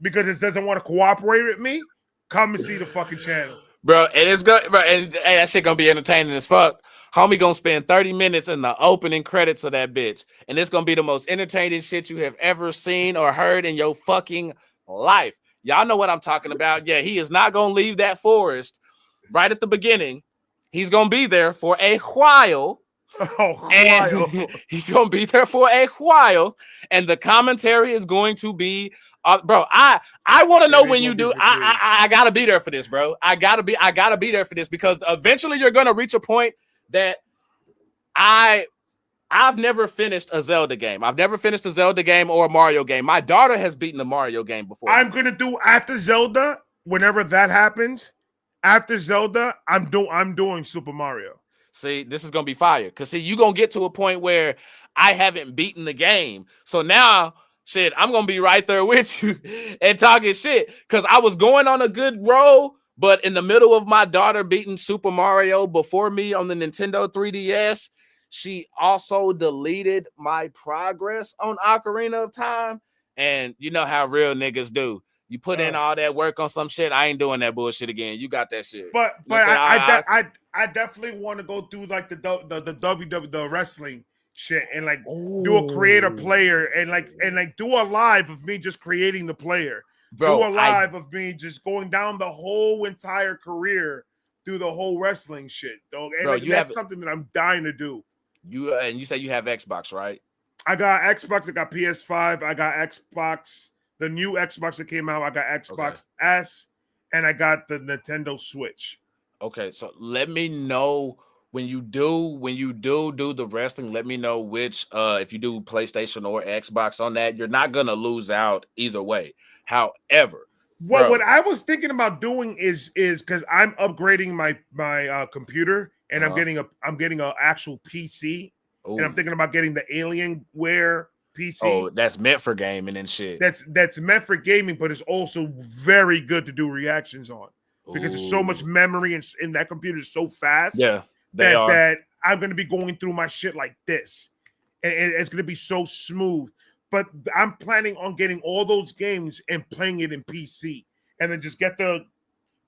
because it doesn't want to cooperate with me, come and see the fucking channel. Bro, and it's good, bro, and that shit gonna be entertaining as fuck. Homie gonna spend 30 minutes in the opening credits of that bitch, and it's gonna be the most entertaining shit you have ever seen or heard in your fucking life. Y'all know what I'm talking about. Yeah, he is not gonna leave that forest right at the beginning. He's gonna be there for a while. He's gonna be there for a while, and the commentary is going to be, bro. I want to know when you do. I gotta be there for this, bro. I gotta be there for this, because eventually you're gonna reach a point that I've never finished a Zelda game. I've never finished a Zelda game or a Mario game. My daughter has beaten a Mario game before. I'm gonna do after Zelda, whenever that happens. After Zelda, I'm doing Super Mario. See, this is gonna be fire, because see, you're gonna get to a point where I haven't beaten the game. So now, shit, I'm gonna be right there with you and talking shit, because I was going on a good roll, but in the middle of my daughter beating Super Mario before me on the Nintendo 3DS, she also deleted my progress on Ocarina of Time. And you know how real niggas do. You put in all that work on some shit. I ain't doing that bullshit again. You got that shit. But I definitely want to go through like the WWE, the wrestling shit, and like do a creator player and like do a live of me just creating the player. Bro, do a live of me just going down the whole entire career through the whole wrestling shit, dog. And bro, that's something that I'm dying to do. You say you have Xbox, right? I got Xbox. I got PS5. I got Xbox. The new Xbox that came out, I got Xbox S, and I got the Nintendo Switch. Okay, so let me know when you do the wrestling. Let me know which if you do PlayStation or Xbox on that, you're not gonna lose out either way. However, what I was thinking about doing is because I'm upgrading my computer, and I'm getting an actual PC, and I'm thinking about getting the Alienware PC. Oh, that's meant for gaming and shit. That's meant for gaming, but it's also very good to do reactions on, because there's so much memory, and that computer is so fast. Yeah, that I'm going to be going through my shit like this, and it's going to be so smooth. But I'm planning on getting all those games and playing it in PC, and then just get the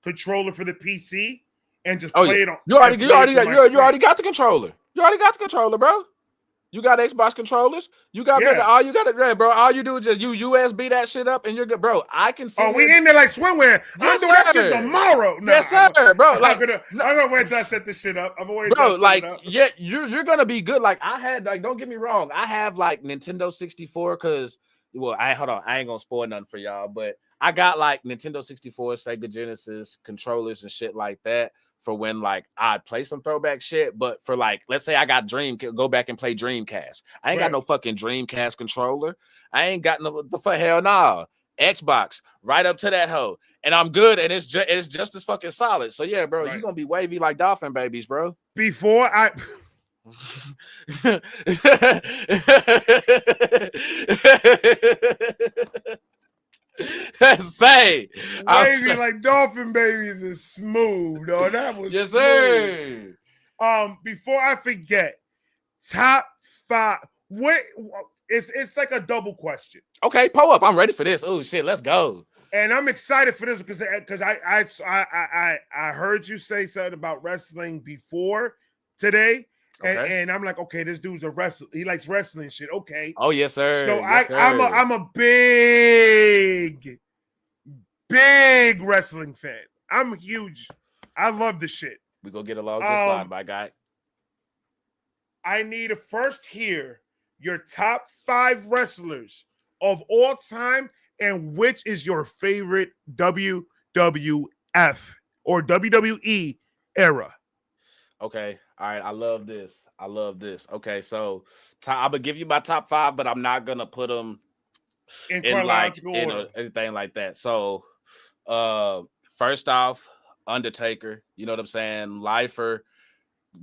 controller for the PC and just play it on. You already got the controller. You already got the controller, bro. You got Xbox controllers. You got all you got to, bro. All you do is just USB that shit up, and you're good, bro. I can see. Oh, we in there like swimwear. I'm doing that shit tomorrow. Nah, yes, sir, bro. Like, I'm gonna wait till I set this shit up. I'm gonna wait bro, till I like, set it up. yeah, you're gonna be good. Like, I had, like, don't get me wrong, I have like Nintendo 64 because, well, I ain't gonna spoil nothing for y'all, but I got like Nintendo 64, Sega Genesis controllers and shit like that for when like I'd play some throwback shit. But for like, let's say I got go back and play Dreamcast. I ain't got no fucking Dreamcast controller. I ain't got no hell no. Xbox right up to that hoe, and I'm good, and it's just as fucking solid. So yeah, bro, you're gonna be wavy like dolphin babies, bro. Before I say wavy like dolphin babies is smooth. Oh, that was yes, smooth. sir. Before I forget, top 5. What? It's like a double question. Okay, pull up. I'm ready for this. Oh shit, let's go. And I'm excited for this because I heard you say something about wrestling before today. Okay. And I'm like, okay, this dude's a wrestler. He likes wrestling shit. Okay. Oh, yes, sir. So yes, sir. I'm a big wrestling fan. I'm huge. I love the shit. We go get a log this line, my guy. I need to first hear your top 5 wrestlers of all time and which is your favorite WWF or WWE era. Okay. All right. I love this. Okay. So I'm going to give you my top 5, but I'm not going to put them in chronological order. Anything like that. So first off, Undertaker, you know what I'm saying? Lifer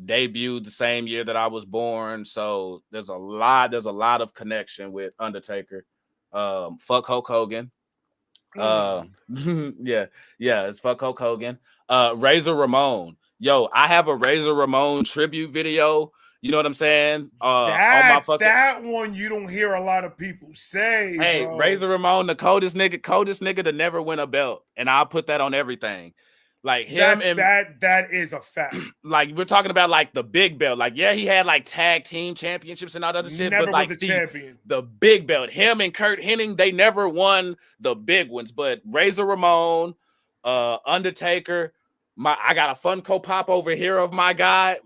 debuted the same year that I was born. So there's a lot of connection with Undertaker. Fuck Hulk Hogan. Yeah, it's fuck Hulk Hogan. Razor Ramon. Yo, I have a Razor Ramon tribute video. You know what I'm saying? That one you don't hear a lot of people say. Hey, bro. Razor Ramon, the coldest nigga to never win a belt, and I'll put that on everything. Like him that is a fact. Like we're talking about like the big belt. Like yeah, he had like tag team championships and all that other shit. Never but like was a champion. The big belt. Him and Kurt Hennig, they never won the big ones. But Razor Ramon, Undertaker. I got a Funko Pop over here of my guy.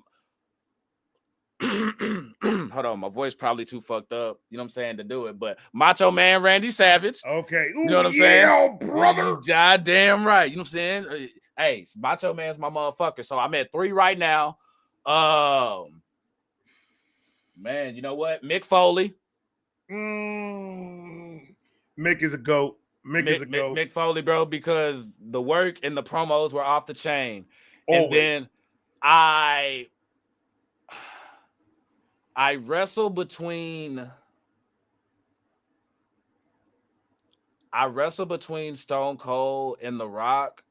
Hold on, my voice probably too fucked up. You know what I'm saying to do it, but Macho Man Randy Savage. Okay, you know what I'm saying, brother. Goddamn right. You know what I'm saying. Hey, Macho Man's my motherfucker. So I'm at 3 right now. Man, you know what? Mick Foley. Mick is a goat. Mick Foley, bro, because the work and the promos were off the chain. Always. And then I wrestle between Stone Cold and The Rock.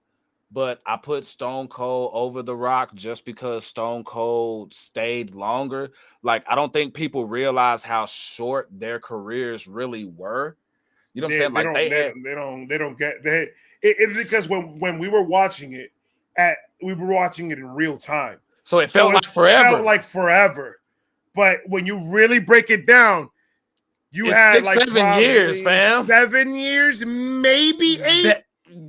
But I put Stone Cold over The Rock just because Stone Cold stayed longer. Like, I don't think people realize how short their careers really were. You know what I'm saying? Like they don't get it because when we were watching it we were watching it in real time. So it felt like forever. It felt like forever. But when you really break it down, it's had 6, like 7 years, fam. 7 years, maybe 8.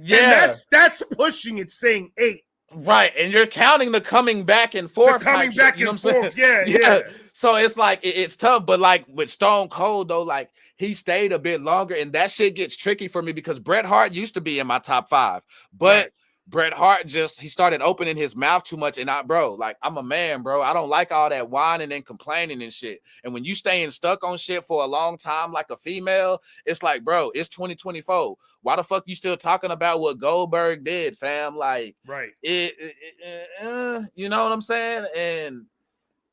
Yeah, and that's pushing it, saying 8. Right, and you're counting the coming back and forth. Yeah. So it's like it's tough, but like with Stone Cold though, like he stayed a bit longer, and that shit gets tricky for me because Bret Hart used to be in my top 5, but Bret Hart he started opening his mouth too much, and I'm a man, bro. I don't like all that whining and complaining and shit. And when you staying stuck on shit for a long time, like a female, it's like, bro, it's 2024. Why the fuck you still talking about what Goldberg did, fam? Like, right? You know what I'm saying? And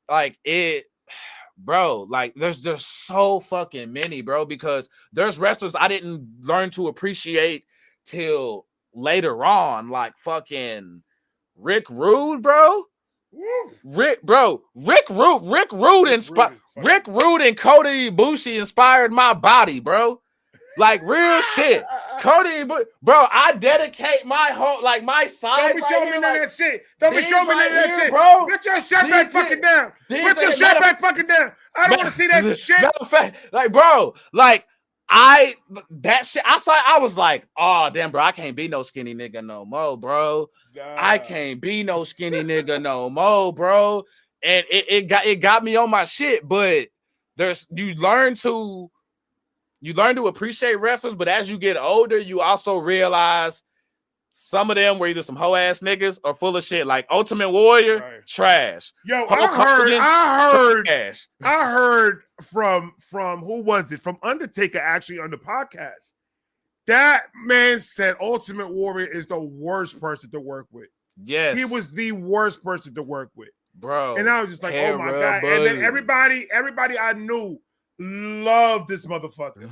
like bro, like there's just so fucking many, bro, because there's wrestlers I didn't learn to appreciate till later on, like fucking Rick Rude, bro. Rick Rude and Kota Ibushi inspired my body, bro. Like real shit. Cody, bro, I dedicate my whole my side. Don't be showing me none of that shit. Don't be showing me none of that shit, bro. Put your shit back fucking down. Put your shit back fucking down. I don't want to see that shit. Matter of fact, bro, that shit. I was like, oh damn, bro, I can't be no skinny nigga no more, bro. I can't be no skinny nigga no more, bro. And it got me on my shit, but you learn to appreciate wrestlers, but as you get older, you also realize some of them were either some hoe ass niggas or full of shit. Like Ultimate Warrior, trash. Yo, Hulk I heard from who was it? From Undertaker actually on the podcast. That man said Ultimate Warrior is the worst person to work with. Yes, he was the worst person to work with, bro. And I was just like, oh my god! And then everybody I knew loved this motherfucker,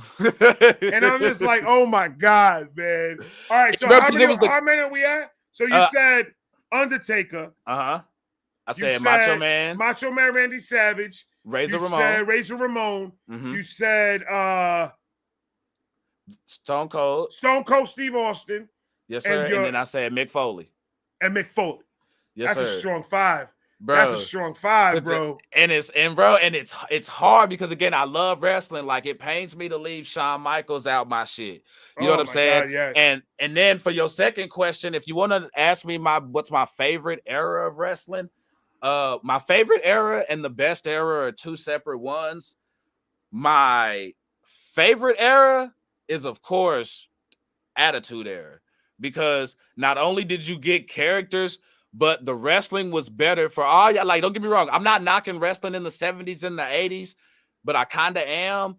and I'm just like, oh my god, man! All right, so how many are we at? So you said Undertaker, I said Macho Man Randy Savage, Razor Ramon. Mm-hmm. You said Stone Cold Steve Austin. Yes, sir. And then I said Mick Foley. Yes, that's a strong five. Bro, that's a strong five, bro. It's hard because again, I love wrestling. Like it pains me to leave Shawn Michaels out my shit. You know what I'm saying? God, yes. And then for your second question, if you want to ask me what's my favorite era of wrestling, my favorite era and the best era are two separate ones. My favorite era is of course Attitude Era, because not only did you get characters, but the wrestling was better for all y'all. Like, don't get me wrong, I'm not knocking wrestling in the 70s and the 80s, but I kind of am.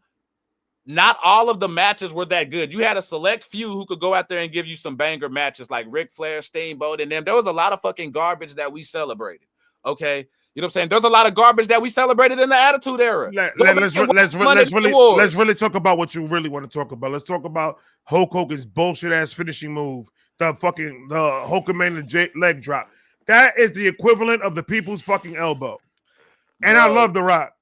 Not all of the matches were that good. You had a select few who could go out there and give you some banger matches, like Ric Flair, Steamboat, and them. There was a lot of fucking garbage that we celebrated. Okay, you know what I'm saying? There's a lot of garbage that we celebrated in the Attitude Era. Let's really talk about what you really want to talk about. Let's talk about Hulk Hogan's bullshit ass finishing move, the Hulkamania leg drop. That is the equivalent of the people's fucking elbow. And bro, I love The Rock.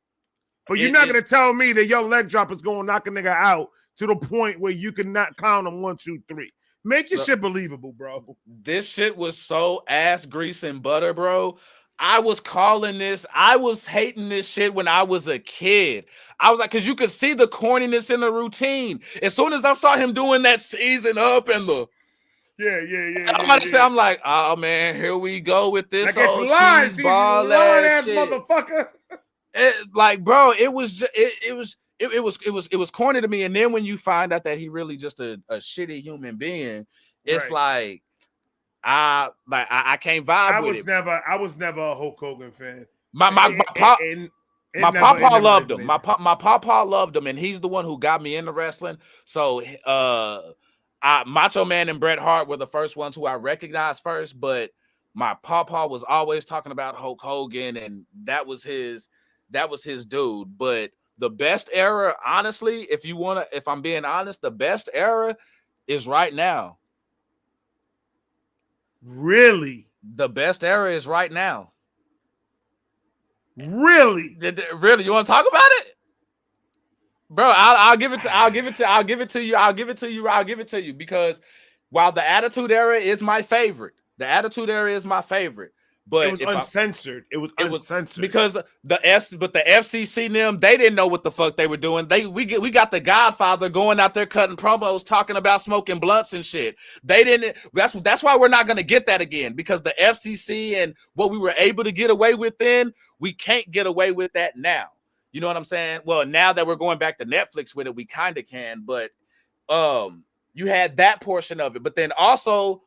But you're not going to tell me that your leg drop is going to knock a nigga out to the point where you can not count them 1, 2, 3. Make your shit believable, bro. This shit was so ass grease and butter, bro. I was calling this. I was hating this shit when I was a kid. I was like, because you could see the corniness in the routine. As soon as I saw him doing that season up and the I'm like, oh man, here we go with this old cheese ball ass shit, motherfucker. Bro, it was corny to me. And then when you find out that he really just a shitty human being, it's like I can't vibe with it. I was never a Hulk Hogan fan. My papa loved him. My papa loved him, and he's the one who got me into wrestling. So Macho Man and Bret Hart were the first ones who I recognized first, but my papa was always talking about Hulk Hogan, and that was his dude. But the best era, honestly, if I'm being honest, the best era is right now. Really? The best era is right now. Really? Really? You want to talk about it? Bro, I'll give it to you because while the Attitude Era is my favorite, but it was uncensored. It was uncensored because the FCC and them, they didn't know what the fuck they were doing. We got the Godfather going out there cutting promos talking about smoking blunts and shit. They didn't. That's why we're not gonna get that again, because the FCC and what we were able to get away with then, we can't get away with that now. You know what I'm saying? Well, now that we're going back to Netflix with it, we kind of can, but you had that portion of it. But then also,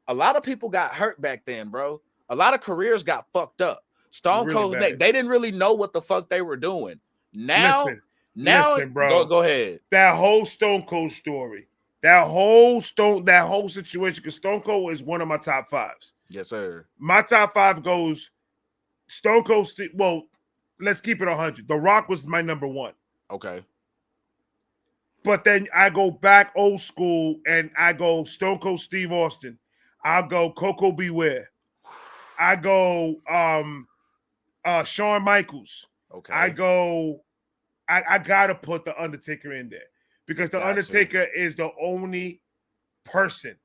a lot of people got hurt back then, bro. A lot of careers got fucked up. Stone Cold, they didn't really know what the fuck they were doing. Now, listen, bro. Go ahead. That whole Stone Cold story, that whole situation, because Stone Cold is one of my top 5s. Yes, sir. My top 5 goes Stone Cold. Well, let's keep it 100. The Rock was my number 1. Okay. But then I go back old school and I go Stone Cold Steve Austin. I'll go Coco Beware. I go Shawn Michaels. Okay. I gotta put the Undertaker in there because the Undertaker is the only person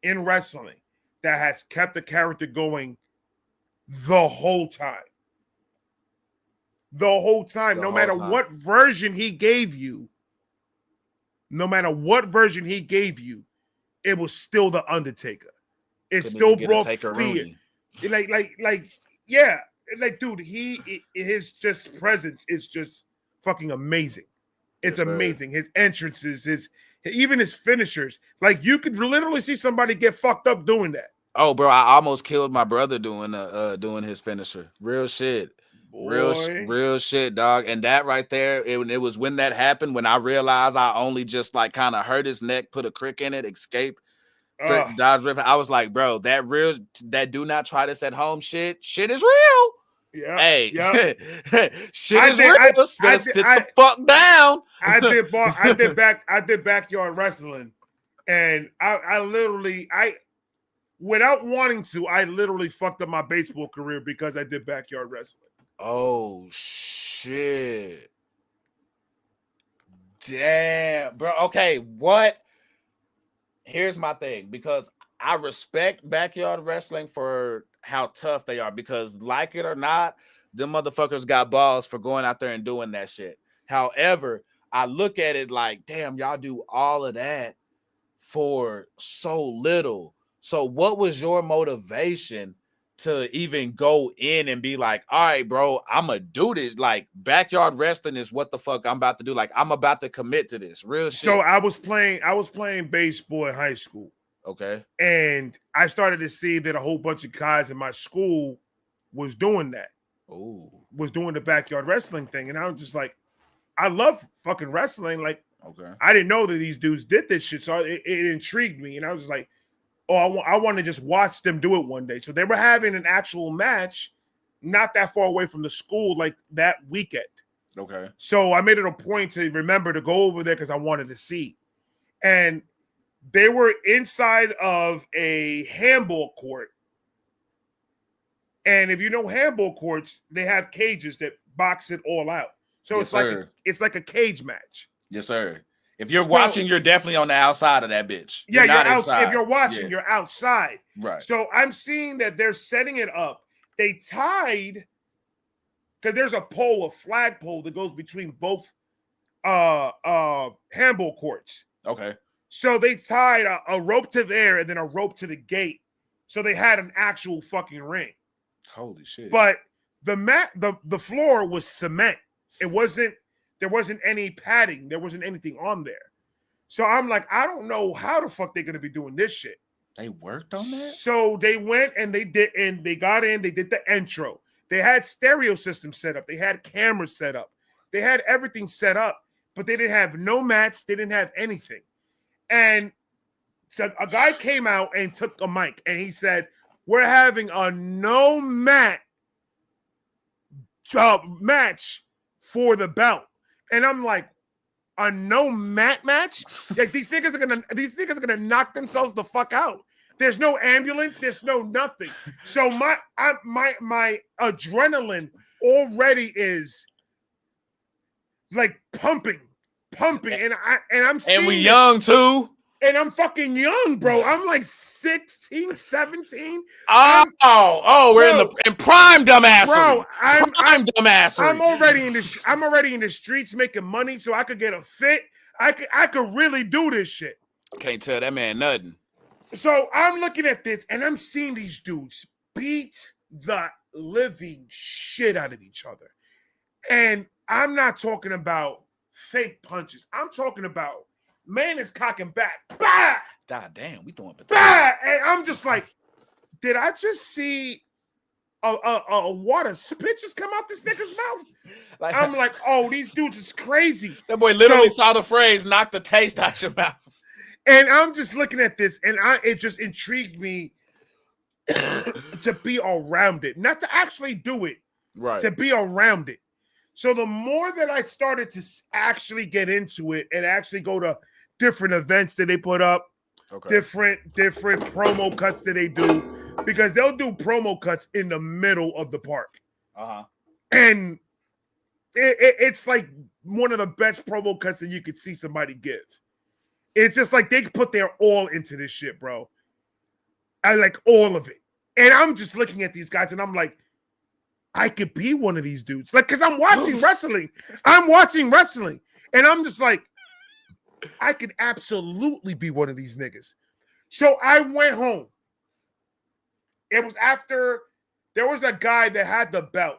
in wrestling that has kept the character going the whole time. The whole time, no matter what version he gave you, it was still the Undertaker. It still brought fear. Like, dude, his just presence is just fucking amazing. It's amazing. His entrances, even his finishers. Like, you could literally see somebody get fucked up doing that. Oh, bro, I almost killed my brother doing his finisher. Real shit. Real shit, dog. And that right there, it was when that happened, when I realized I only just like kind of hurt his neck, put a crick in it, escape, dodge river. I was like, bro, that do not try this at home shit is real. Yeah. Hey, shit is real. Better sit the fuck down. I did backyard wrestling, and I literally, without wanting to, I literally fucked up my baseball career because I did backyard wrestling. Oh shit. Damn, bro. Okay, what? Here's my thing, because I respect backyard wrestling for how tough they are, because like it or not, them motherfuckers got balls for going out there and doing that shit. However, I look at it like, damn, y'all do all of that for so little. So what was your motivation to even go in and be like, all right, bro, I'm gonna do this? Like, backyard wrestling is what the fuck I'm about to do. Like, I'm about to commit to this real shit. So I was playing baseball in high school. Okay. And I started to see that a whole bunch of guys in my school was doing that. Oh. Was doing the backyard wrestling thing. And I was just like, I love fucking wrestling. Like, okay. I didn't know that these dudes did this shit. So it intrigued me. And I was like, oh, I want to just watch them do it one day. So they were having an actual match not that far away from the school, like that weekend. Okay. So I made it a point to remember to go over there because I wanted to see. And they were inside of a handball court. And if you know handball courts, they have cages that box it all out. So it's like a cage match. Yes, sir. If you're watching, you're definitely on the outside of that bitch. You're not outside. If you're watching, you're outside. Right. So I'm seeing that they're setting it up. They tied, because there's a flagpole that goes between both handball courts. Okay. So they tied a rope to there and then a rope to the gate. So they had an actual fucking ring. Holy shit. But the floor was cement. There wasn't any padding. There wasn't anything on there. So I'm like, I don't know how the fuck they're gonna be doing this shit. They worked on that? So they went and they did the intro. They had stereo systems set up, they had cameras set up, they had everything set up, but they didn't have no mats, they didn't have anything. And so a guy came out and took a mic and he said, we're having a no mat match for the belt. And I'm like, a no mat match? Like, these niggas are gonna knock themselves the fuck out. There's no ambulance, there's no nothing. So my adrenaline already is like pumping. And I'm seeing, and we young too. And I'm fucking young, bro. I'm like 16, 17. We're in prime dumbassery. Bro, prime dumbassery. I'm already in the streets making money so I could get a fit. I could really do this shit. Can't tell that man nothing. So I'm looking at this and I'm seeing these dudes beat the living shit out of each other. And I'm not talking about fake punches. I'm talking about man is cocking back. Bah! God damn, we throwing potatoes. Bah! And I'm just like, did I just see a water spit just come out this nigga's mouth? I'm like, oh, these dudes is crazy. That boy literally saw the phrase, knock the taste out your mouth. And I'm just looking at this, and it just intrigued me to be around it. Not to actually do it, right? To be around it. So the more that I started to actually get into it and actually go to different events that they put up, different promo cuts that they do, because they'll do promo cuts in the middle of the park. Uh-huh. And it's like one of the best promo cuts that you could see somebody give. It's just like they put their all into this shit, bro. I like all of it. And I'm just looking at these guys and I'm like, I could be one of these dudes. Like, because I'm watching wrestling. And I'm just like, I could absolutely be one of these niggas. So I went home. It was after there was a guy that had the belt.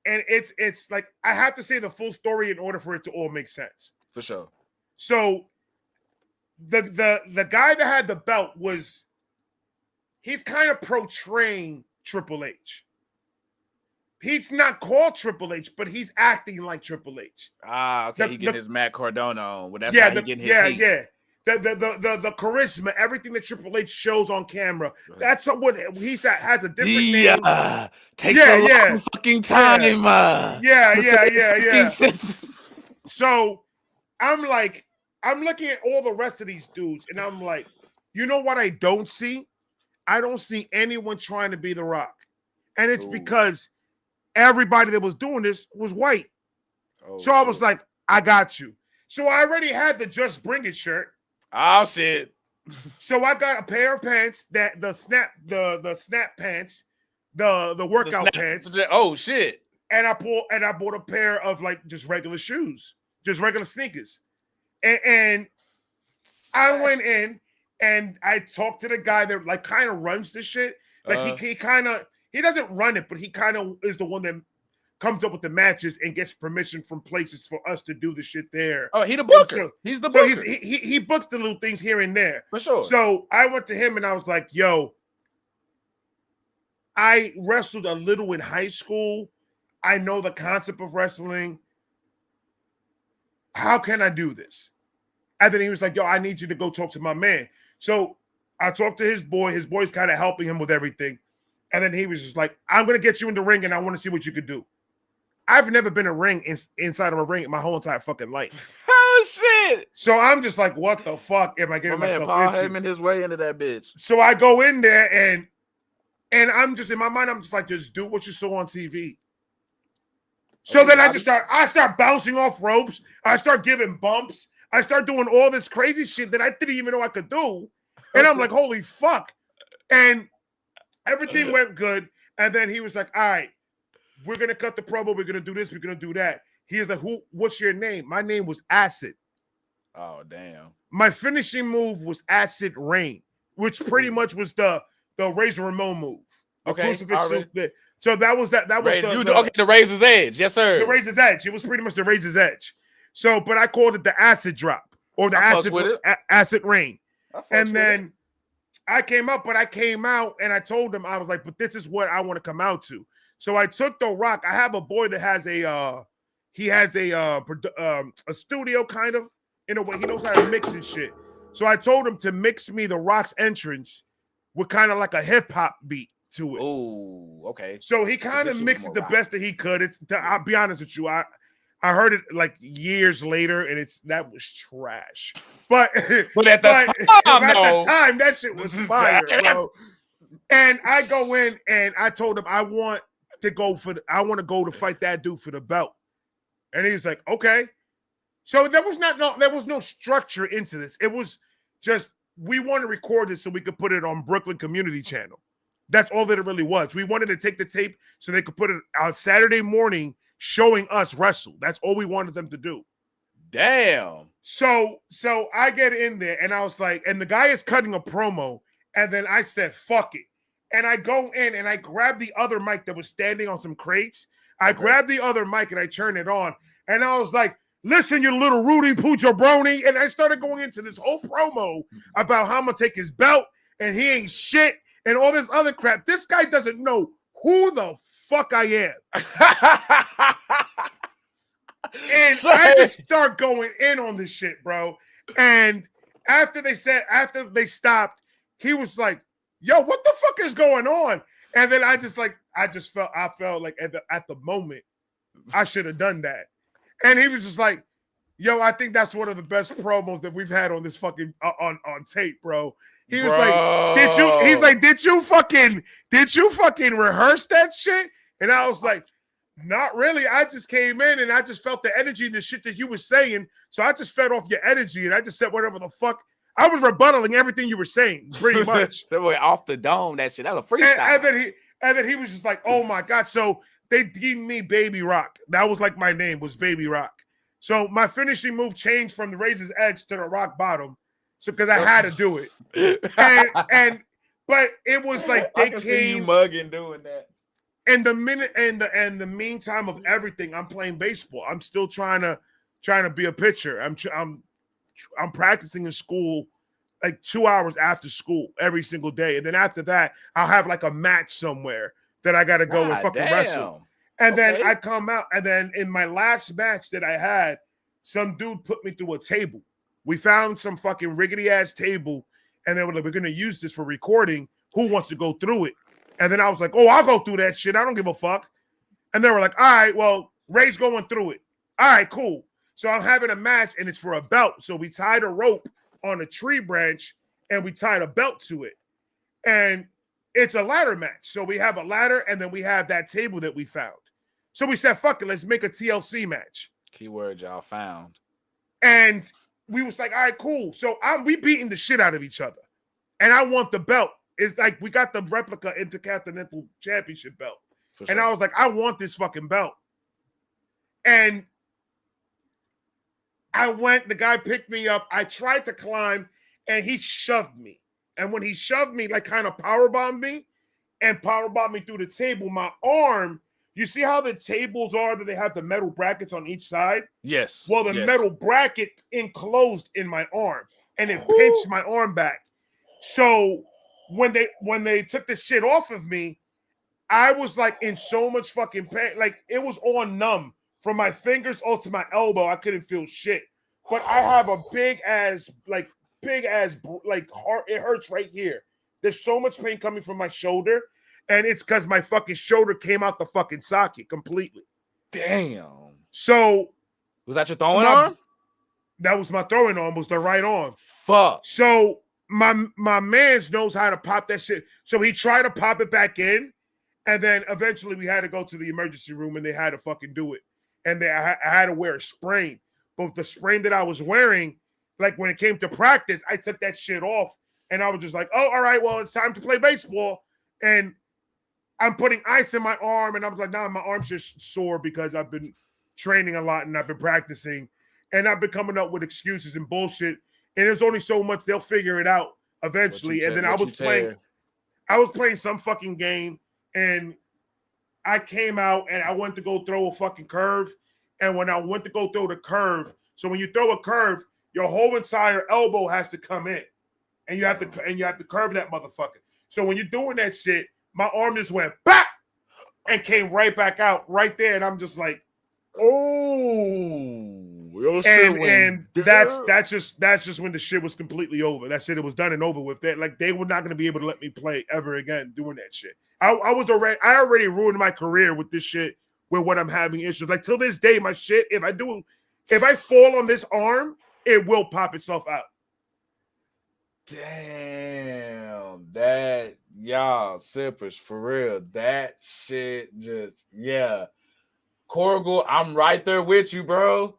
And it's like, I have to say the full story in order for it to all make sense. For sure. So the guy that had the belt he's kind of portraying Triple H. He's not called Triple H, but he's acting like Triple H. Okay. He getting his Matt Cardona on. Well, that's how he getting his heat. Yeah. The charisma, everything that Triple H shows on camera. Right. That's what he's at, has a different name. Takes a long fucking time. Yeah. So I'm looking at all the rest of these dudes, and I'm like, you know what I don't see? I don't see anyone trying to be The Rock. And it's because everybody that was doing this was white. So I was like, I got you. So I already had the Just Bring It shirt. Oh shit. So I got a pair of pants, that the snap pants, the workout pants. Oh shit. And I bought a pair of like just regular shoes, just regular sneakers. And I went in and I talked to the guy that like kind of runs this shit. Like he doesn't run it, but he kind of is the one that comes up with the matches and gets permission from places for us to do the shit there. Oh, he the booker. He's the booker. He books the little things here and there. For sure. So I went to him and I was like, yo, I wrestled a little in high school. I know the concept of wrestling. How can I do this? And then he was like, yo, I need you to go talk to my man. So I talked to his boy. His boy's kind of helping him with everything. And then he was just like, I'm going to get you in the ring and I want to see what you could do. I've never been inside of a ring in my whole entire fucking life. Oh, shit. So I'm just like, what the fuck am I getting myself Paul into? Heyman his way into that bitch. So I go in there and I'm just, in my mind, I'm just like, just do what you saw on TV. So then I start bouncing off ropes. I start giving bumps. I start doing all this crazy shit that I didn't even know I could do. And I'm like, holy fuck. And everything went good. And then he was like, all right, we're going to cut the promo. We're going to do this. We're going to do that. He was like, what's your name? My name was Acid. Oh, damn. My finishing move was Acid Rain, which pretty much was the Razor Ramon move. The crucifix soup. So that was the Razor's Edge. Yes, sir. The Razor's Edge. It was pretty much the Razor's Edge. So, but I called it the Acid Drop or the Acid Rain. And then I came out and I told him, I was like, but this is what I want to come out to. So I took The Rock. I have a boy that has a studio kind of, in a way. He knows how to mix and shit. So I told him to mix me The Rock's entrance with kind of like a hip hop beat to it. Oh, okay. So he kind of mixed it the best that he could. I'll be honest with you, I heard it like years later, and that was trash. But at the time, that shit was fire, bro. And I go in and I told him I want to go to fight that dude for the belt. And he was like, okay. So there was no structure into this. It was just, we want to record this so we could put it on Brooklyn Community Channel. That's all that it really was. We wanted to take the tape so they could put it out Saturday morning showing us wrestle. That's all we wanted them to do. Damn. So I get in there and I was like, and the guy is cutting a promo. And then I said, fuck it. And I go in and I grab the other mic that was standing on some crates. I grabbed the other mic and I turned it on. And I was like, listen, you little Rudy Poojabroni. And I started going into this whole promo about how I'm going to take his belt and he ain't shit and all this other crap. This guy doesn't know who the fuck I am. And I just start going in on this shit, bro. And after they stopped, he was like, yo, what the fuck is going on? And then I felt like at the moment, I should have done that. And he was just like, yo, I think that's one of the best promos that we've had on this fucking on tape, bro. He was like, did you fucking rehearse that shit? And I was like, Not really. I just came in and I just felt the energy and the shit that you were saying. So I just fed off your energy and I just said whatever the fuck. I was rebuttaling everything you were saying, pretty much. That way off the dome, that shit. That was a freestyle. And then he was just like, oh my God. So they deemed me Baby Rock. That was like my name was Baby Rock. So my finishing move changed from the razor's edge to the rock bottom. So because I had to do it. But it was like they came see you mugging doing that. And the minute and the meantime of everything, I'm playing baseball. I'm still trying to be a pitcher. I'm practicing in school like 2 hours after school every single day. And then after that, I'll have like a match somewhere that I got to go and fucking wrestle. And then I come out. And then in my last match that I had, some dude put me through a table. We found some fucking rickety ass table. And then we're going to use this for recording. Who wants to go through it? And then I was like, oh, I'll go through that shit. I don't give a fuck. And they were like, all right, well, Ray's going through it. All right, cool. So I'm having a match, and it's for a belt. So we tied a rope on a tree branch, and we tied a belt to it. And it's a ladder match. So we have a ladder, and then we have that table that we found. So we said, fuck it, let's make a TLC match. Keyword y'all found. And we was like, all right, cool. So we beating the shit out of each other. And I want the belt. It's like we got the replica Intercontinental Championship belt. Sure. And I was like, I want this fucking belt. And I went, the guy picked me up. I tried to climb and he shoved me. And when he shoved me, like kind of powerbombed me and powerbombed me through the table, my arm, you see how the tables are that they have the metal brackets on each side? Yes. Well, the metal bracket enclosed in my arm and it pinched my arm back. So when they took the shit off of me, I was like in so much fucking pain. Like it was all numb from my fingers all to my elbow. I couldn't feel shit. But I have a big ass heart. It hurts right here. There's so much pain coming from my shoulder. And it's because my fucking shoulder came out the fucking socket completely. Damn. So was that your throwing arm? That was my throwing arm, was the right arm. Fuck. So my mans knows how to pop that shit. So he tried to pop it back in. And then eventually we had to go to the emergency room and they had to fucking do it. And I had to wear a sprain. But the sprain that I was wearing, like when it came to practice, I took that shit off. And I was just like, oh, all right, well, it's time to play baseball. And I'm putting ice in my arm. And I was like, nah, my arm's just sore because I've been training a lot and I've been practicing. And I've been coming up with excuses and bullshit. And there's only so much, they'll figure it out eventually. And then I was playing some fucking game. And I came out and I went to go throw a fucking curve. And when I went to go throw the curve, so when you throw a curve, your whole entire elbow has to come in. And you have to curve that motherfucker. So when you're doing that shit, my arm just went back and came right back out right there. And I'm just like, oh. And that's just when the shit was completely over. That's it. It was done and over with. That like they were not going to be able to let me play ever again doing that shit. I already ruined my career with this shit with what I'm having issues. Like till this day, my shit, if I fall on this arm, it will pop itself out. Damn, that y'all sippers for real. That shit just Corrigal, I'm right there with you, bro.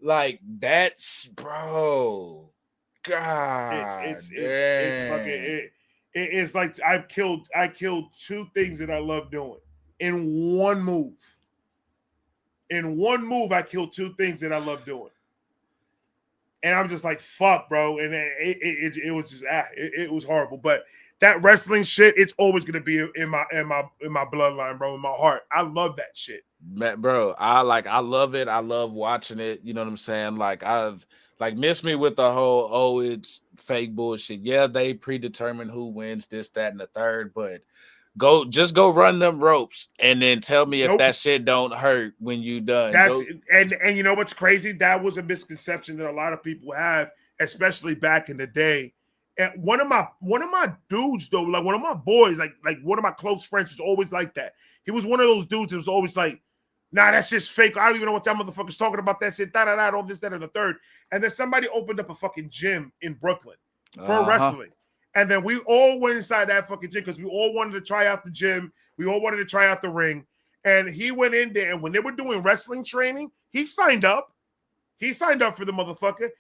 Like that's bro. God, it's fucking it's like I killed two things that I love doing in one move. In one move, I killed two things that I love doing. And I'm just like, fuck, bro. And it was just it was horrible. But that wrestling shit, it's always gonna be in my bloodline, bro, in my heart. I love that shit. Bro, I love it. I love watching it. You know what I'm saying? Like I've missed me with the whole it's fake bullshit. Yeah, they predetermine who wins this, that, and the third, but go run them ropes and then tell me if that shit don't hurt when you done. And you know what's crazy? That was a misconception that a lot of people have, especially back in the day. And one of my dudes though, like one of my boys, like one of my close friends was always like that. He was one of those dudes that was always like, nah, that's just fake. I don't even know what that motherfucker's talking about. That shit, all this, that, and the third. And then somebody opened up a fucking gym in Brooklyn for wrestling. And then we all went inside that fucking gym because we all wanted to try out the gym. We all wanted to try out the ring. And he went in there, and when they were doing wrestling training, he signed up. He signed up for the motherfucker.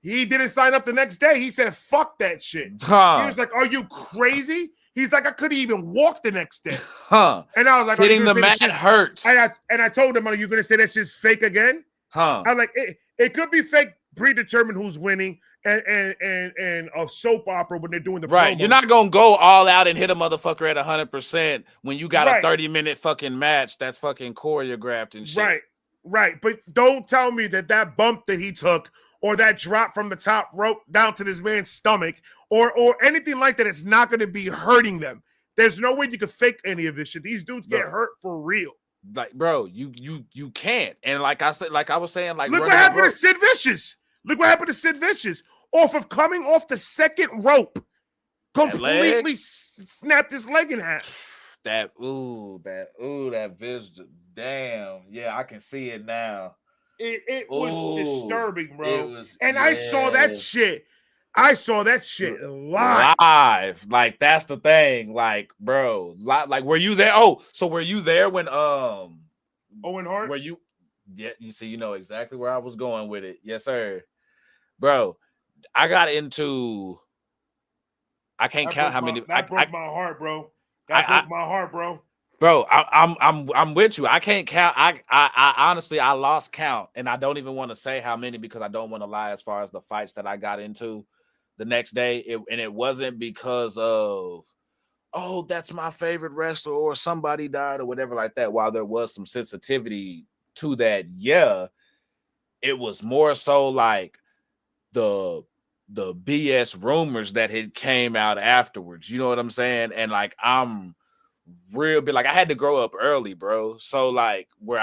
He didn't sign up the next day. He said, fuck that shit. He was like, are you crazy? He's like, I couldn't even walk the next day. And I was like, hitting the mat hurts. And I told him, are you going to say that shit's fake again? I'm like, it could be fake, predetermined who's winning, and a soap opera when they're doing the right. promos. You're not gonna go all out and hit a motherfucker at 100% when you got a 30-minute fucking match that's fucking choreographed and shit. Right. But don't tell me that bump that he took, or that drop from the top rope down to this man's stomach, or anything like that, it's not going to be hurting them. There's no way you could fake any of this shit. These dudes get hurt for real. Like, bro, you can't. And like I was saying, like, look what happened to Sid Vicious. Look what happened to Sid Vicious. Off of coming off the second rope, completely snapped his leg in half. That vision. Damn. Yeah, I can see it now. It was disturbing, bro. I saw that shit. I saw that shit live. Like, that's the thing. Like, bro, like, were you there? Oh, so were you there when Owen Hart? Were you? Yeah, you see, you know exactly where I was going with it. Yes, sir. Bro, I got into. I can't count how many. That broke my heart, bro. That broke my heart, bro. Bro, I'm with you. I can't count. I honestly I lost count, and I don't even want to say how many because I don't want to lie as far as the fights that I got into the next day. It wasn't because of, oh, that's my favorite wrestler or somebody died or whatever like that. While there was some sensitivity to that, yeah, it was more so like the BS rumors that had came out afterwards. You know what I'm saying? And like I'm real bit like I had to grow up early, bro. So like where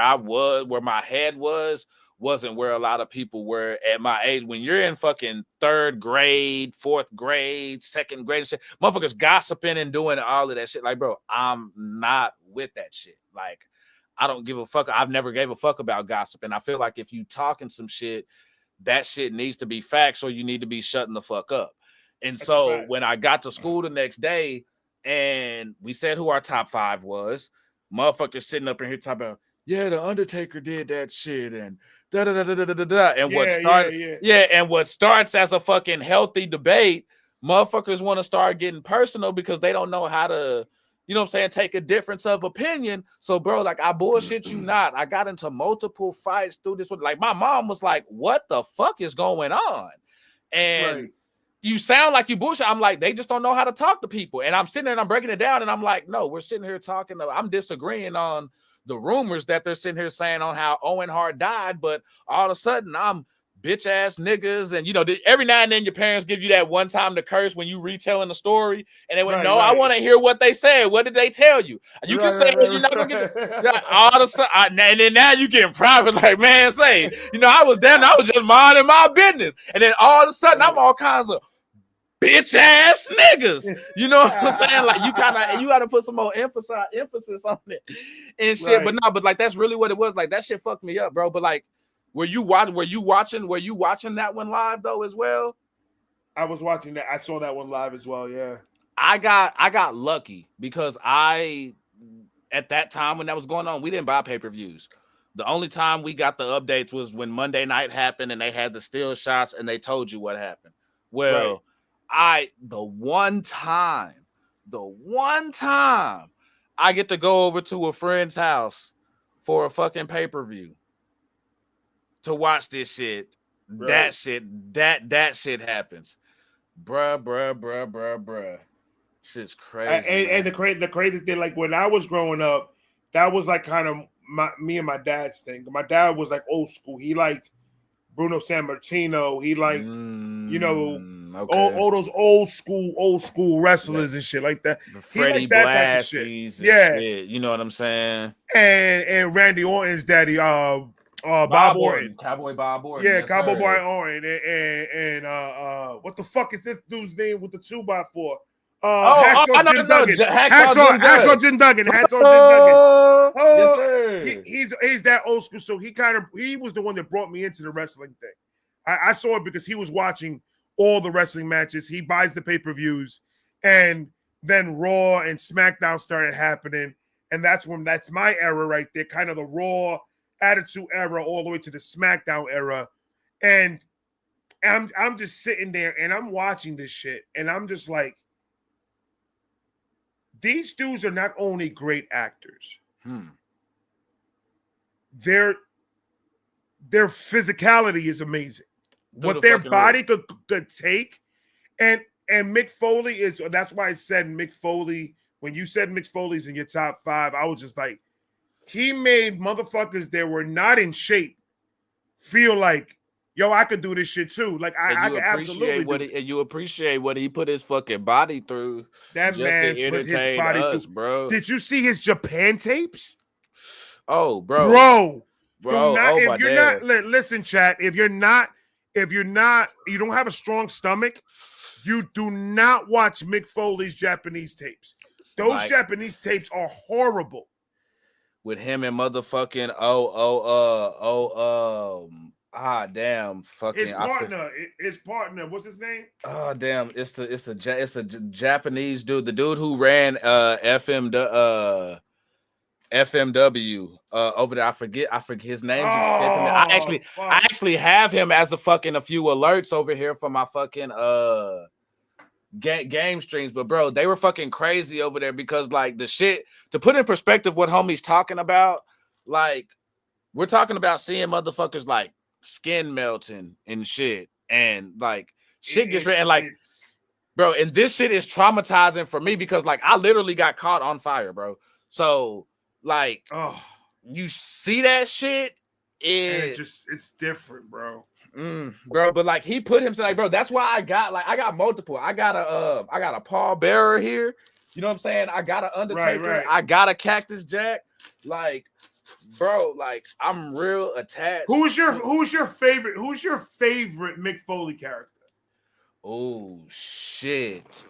my head wasn't where a lot of people were at my age. When you're in fucking 3rd grade, 4th grade, 2nd grade, shit, motherfuckers gossiping and doing all of that shit. Like, bro, I'm not with that shit. Like, I don't give a fuck. I've never gave a fuck about gossip. And I feel like if you talking some shit, that shit needs to be facts, or you need to be shutting the fuck up. And so when I got to school the next day and we said who our top 5 was, motherfuckers sitting up in here talking about, yeah, the Undertaker did that shit and da da da da da da da. And what starts as a fucking healthy debate, motherfuckers want to start getting personal because they don't know how to, you know what I'm saying, take a difference of opinion. So, bro, like, I bullshit you not. I got into multiple fights through this one. Like, my mom was like, what the fuck is going on? And you sound like you bullshit. I'm like, they just don't know how to talk to people. And I'm sitting there and I'm breaking it down. And I'm like, no, we're sitting here talking. I'm disagreeing on the rumors that they're sitting here saying on how Owen Hart died. But all of a sudden, I'm bitch ass niggas. And, you know, every now and then your parents give you that one time to curse when you retelling the story. And they went, I want to hear what they said. What did they tell you? You can say you're not going to get all of a sudden. And then now you getting private, like, man, say, you know, I was just minding my business. And then all of a sudden, I'm all kinds of bitch ass niggas. You know what I'm saying? Like, you got to put some more emphasis on it and shit. But no, but like, that's really what it was. Like, that shit fucked me up, bro. But like, were you watching that one live though as well? I was watching that. I saw that one live as well. Yeah. I got lucky because at that time when that was going on, we didn't buy pay-per-views. The only time we got the updates was when Monday night happened and they had the still shots and they told you what happened. Well, the one time I get to go over to a friend's house for a fucking pay-per-view to watch this shit, that shit happens. Bruh. Shit's crazy. And the crazy thing, like when I was growing up, that was like kind of me and my dad's thing. My dad was like old school. He liked Bruno Sammartino. He liked, you know, all those old school wrestlers and shit like that. Freddie Blassie's and shit. You know what I'm saying? And Randy Orton's daddy, Bob Orton. Cowboy Bob Orton. Yeah, Cowboy Bob Orton. And what the fuck is this dude's name with the 2x4? Hacksaw Jim Duggan. Hacksaw Jim Duggan. Yes, sir. He's that old school. So he was the one that brought me into the wrestling thing. I saw it because he was watching all the wrestling matches. He buys the pay-per-views, and then Raw and SmackDown started happening. and that's my era right there, kind of the Raw Attitude era all the way to the SmackDown era, and I'm just sitting there and I'm watching this shit, and I'm just like, these dudes are not only great actors, their physicality is amazing. What their body could take, and Mick Foley is. That's why I said Mick Foley. When you said Mick Foley's in your top 5, I was just like, he made motherfuckers that were not in shape feel like, yo, I could do this shit too. Like I could absolutely do this. And you appreciate what he put his fucking body through. That man put his body through, bro. Did you see his Japan tapes? Oh, bro. Listen, chat. If you don't have a strong stomach, you do not watch Mick Foley's Japanese tapes. Those Japanese tapes are horrible. With him and motherfucking his partner, what's his name? Oh damn, it's a Japanese dude, the dude who ran FMW over there. I forget his name. I actually have him as a few alerts over here for my fucking game streams. But bro, they were fucking crazy over there because like the shit, to put in perspective what homie's talking about, like we're talking about seeing motherfuckers like skin melting and shit, and like shit gets red, and like bro, and this shit is traumatizing for me because like I literally got caught on fire, bro. So like, you see that shit, it's different, bro. Bro, but like he put himself like, bro, that's why I got multiple. I got a Paul Bearer here. You know what I'm saying? I got an Undertaker. Right. I got a Cactus Jack. Like, bro, like I'm real attached. Who's your favorite Mick Foley character? Oh shit.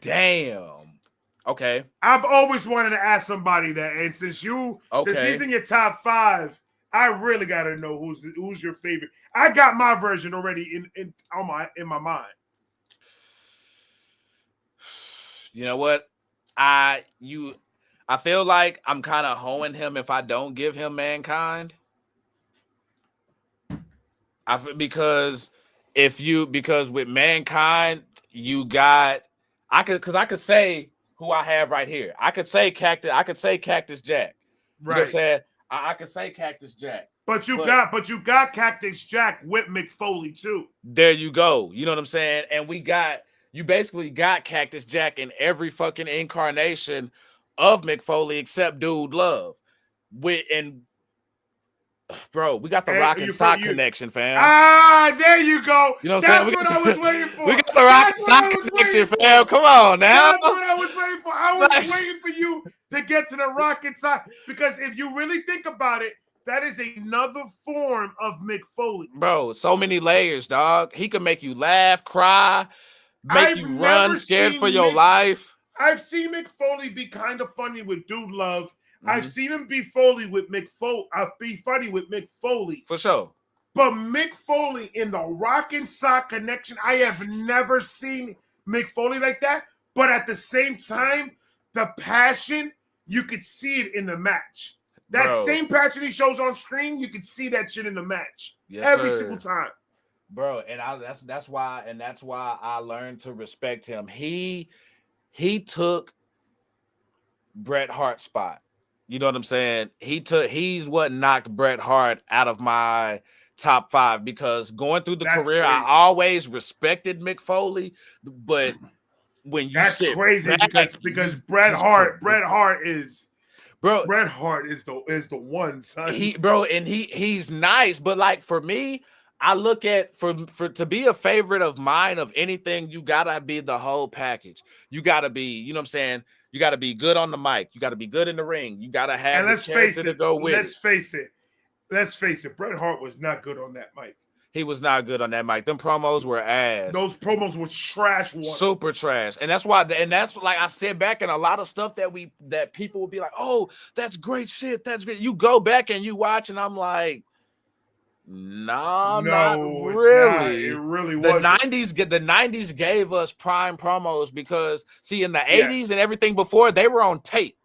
Damn. Okay. I've always wanted to ask somebody that, and since he's in your top 5, I really gotta know who's your favorite. I got my version already in my mind. You know what? I feel like I'm kind of hoeing him if I don't give him Mankind. Because with Mankind you got I could say who I have right here. I could say Cactus Jack. You know what I'm saying? I could say Cactus Jack. But you got Cactus Jack with Mick Foley too. There you go. You know what I'm saying? And you basically got Cactus Jack in every fucking incarnation of Mick Foley except Dude Love. Bro, we got the Rock and Sock connection, fam. There you go. You know what I'm saying? That's what I was waiting for. We got the Rock and Sock connection, fam. Come on now. That's what I was waiting for. I was waiting for you to get to the Rock and Sock, because if you really think about it, that is another form of Mick Foley. Bro, so many layers, dog. He can make you laugh, cry, make you run scared for your life. I've seen Mick Foley be kind of funny with Dude Love. I've seen him be funny with Mick Foley. For sure. But Mick Foley in the Rock and Sock connection, I have never seen Mick Foley like that. But at the same time, the passion, you could see it in the match. That same passion he shows on screen, you could see that shit in the match. Yes, every single time. Bro, and that's why I learned to respect him. He took Bret Hart's spot. You know what I'm saying? He's what knocked Bret Hart out of my top 5, because going through the career, crazy. I always respected Mick Foley, but when you crazy because Bret Hart is the one, son. He's nice, but like for me, I look at for to be a favorite of mine of anything, you gotta be the whole package. You gotta be, you know what I'm saying? You gotta be good on the mic. You gotta be good in the ring. You gotta have the character to go with. Let's face it. Bret Hart was not good on that mic. He was not good on that mic. Them promos were ass. Those promos were trash. Super trash. And that's why, and that's like I said back in a lot of stuff that people will be like, oh, that's great shit. That's great. You go back and you watch, and I'm like, no, not really. It really was. The 90s gave us prime promos because see, in the 80s and everything before, they were on tape.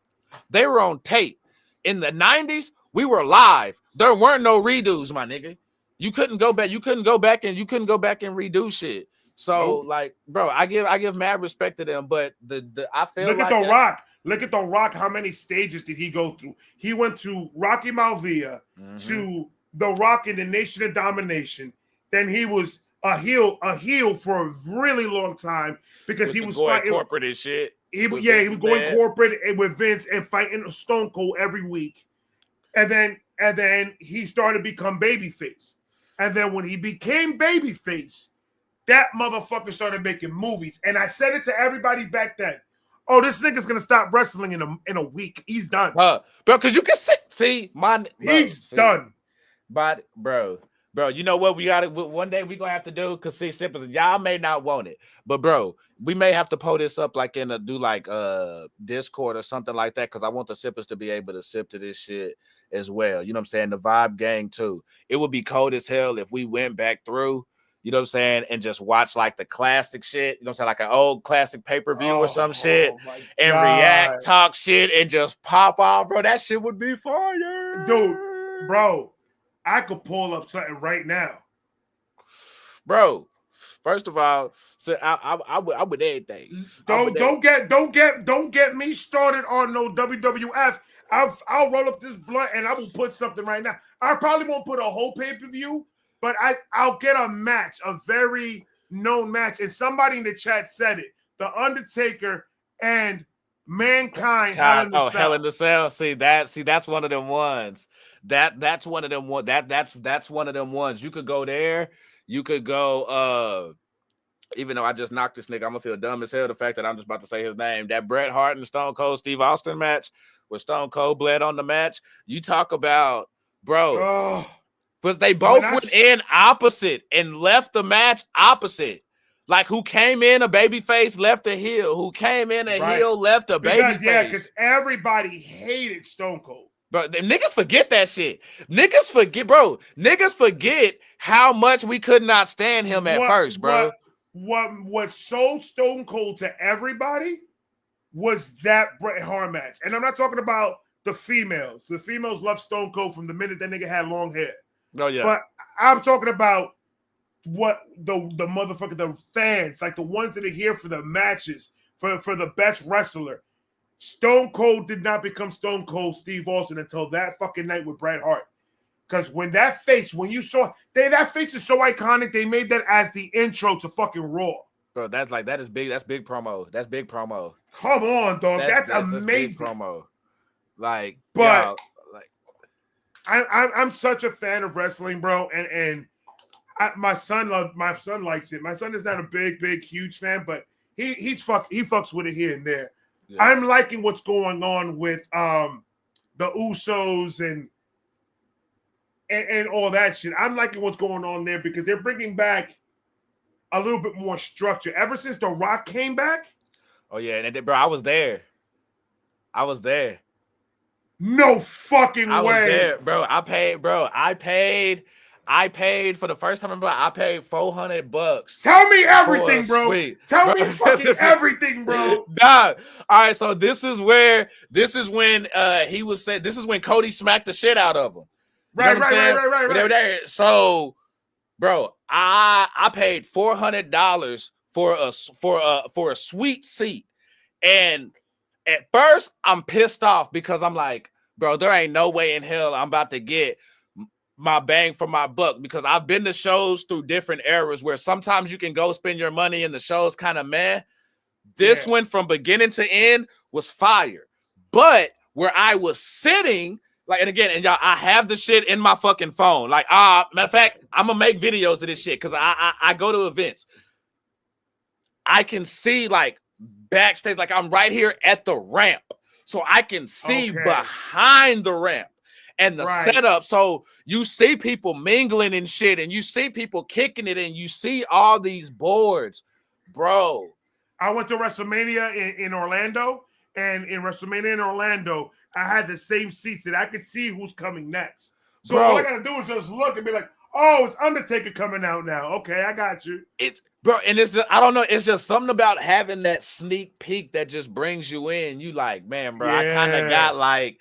They were on tape. In the 90s, we were live. There weren't no redos, my nigga. You couldn't go back. You couldn't go back and redo shit. So like, bro, I give mad respect to them, but I feel look like at The Rock. Look at The Rock. How many stages did he go through? He went to Rocky Malvia, to The Rock in the Nation of Domination. Then he was a heel for a really long time because he was fighting corporate and shit. He was going corporate with Vince and fighting Stone Cold every week, and then he started to become babyface. And then when he became babyface, that motherfucker started making movies. And I said it to everybody back then. Oh, this nigga's gonna stop wrestling in a week. He's done, bro. Because you can see, he's done. But bro, you know what we got to one day we gonna have to do? Because see, simple, y'all may not want it, but bro, we may have to pull this up like in a Discord or something like that. Because I want the sippers to be able to sip to this shit as well. You know what I'm saying? The Vibe Gang too. It would be cold as hell if we went back through. You know what I'm saying? And just watch like the classic shit. You know what I'm saying? Like an old classic pay-per-view or some shit. And react, talk shit, and just pop off, bro. That shit would be fire. Dude, bro, I could pull up something right now. Bro, first of all, so I would everything. Don't get me started on no WWF. I'll roll up this blunt and I will put something right now. I probably won't put a whole pay-per-view. But I'll get a match, a very known match. And somebody in the chat said it. The Undertaker and Mankind. Hell in the Cell. See, that's one of them ones. That's one of them. That's one of them ones. You could go there. You could go. Even though I just knocked this nigga, I'm gonna feel dumb as hell. The fact that I'm just about to say his name. That Bret Hart and Stone Cold Steve Austin match, where Stone Cold bled on the match. You talk about, bro. Because they both went in opposite and left the match opposite. Like who came in a babyface, left a heel. Who came in a heel, left a babyface. Yeah, because everybody hated Stone Cold. But niggas forget that shit. Niggas forget how much we could not stand him at first, bro. What sold Stone Cold to everybody was that Bret Hart match. And I'm not talking about the females. The females loved Stone Cold from the minute that nigga had long hair. Oh yeah, but I'm talking about what the motherfucker, the fans, like the ones that are here for the matches, for the best wrestler. Stone Cold did not become Stone Cold Steve Austin until that fucking night with Bret Hart. Because when you saw that face is so iconic, they made that as the intro to fucking Raw. Bro, that is big. That's big promo. That's big promo. Come on, dog. That's amazing. Big promo. Like, but. Yo, I'm such a fan of wrestling, bro, and my son likes it. My son is not a big, huge fan, but he fucks with it here and there. Yeah. I'm liking what's going on with the Usos and all that shit. I'm liking what's going on there because they're bringing back a little bit more structure. Ever since The Rock came back. Oh yeah, and bro, I was there. No fucking way. I was there, bro. I paid for the first time. I paid $400. Tell me everything, bro. Tell me fucking everything, bro. Nah. All right. So this is when he was saying. This is when Cody smacked the shit out of him. Right. So, bro, I paid $400 for a sweet seat, and at first, I'm pissed off because I'm like, bro, there ain't no way in hell I'm about to get my bang for my buck because I've been to shows through different eras where sometimes you can go spend your money and the show's kind of meh. This one from beginning to end was fire. But where I was sitting, like, and again, and y'all, I have the shit in my fucking phone. Like, matter of fact, I'm going to make videos of this shit because I go to events. I can see, like, backstage, like I'm right here at the ramp, so I can see behind the ramp and the setup. So you see people mingling and shit, and you see people kicking it, and you see all these boards, bro. I went to WrestleMania in Orlando, and in WrestleMania in Orlando, I had the same seats that I could see who's coming next. So all I gotta do is just look and be like, Oh, it's Undertaker coming out now. Okay, I got you. It's bro, and it's I don't know. It's just something about having that sneak peek that just brings you in. You like, man, bro. I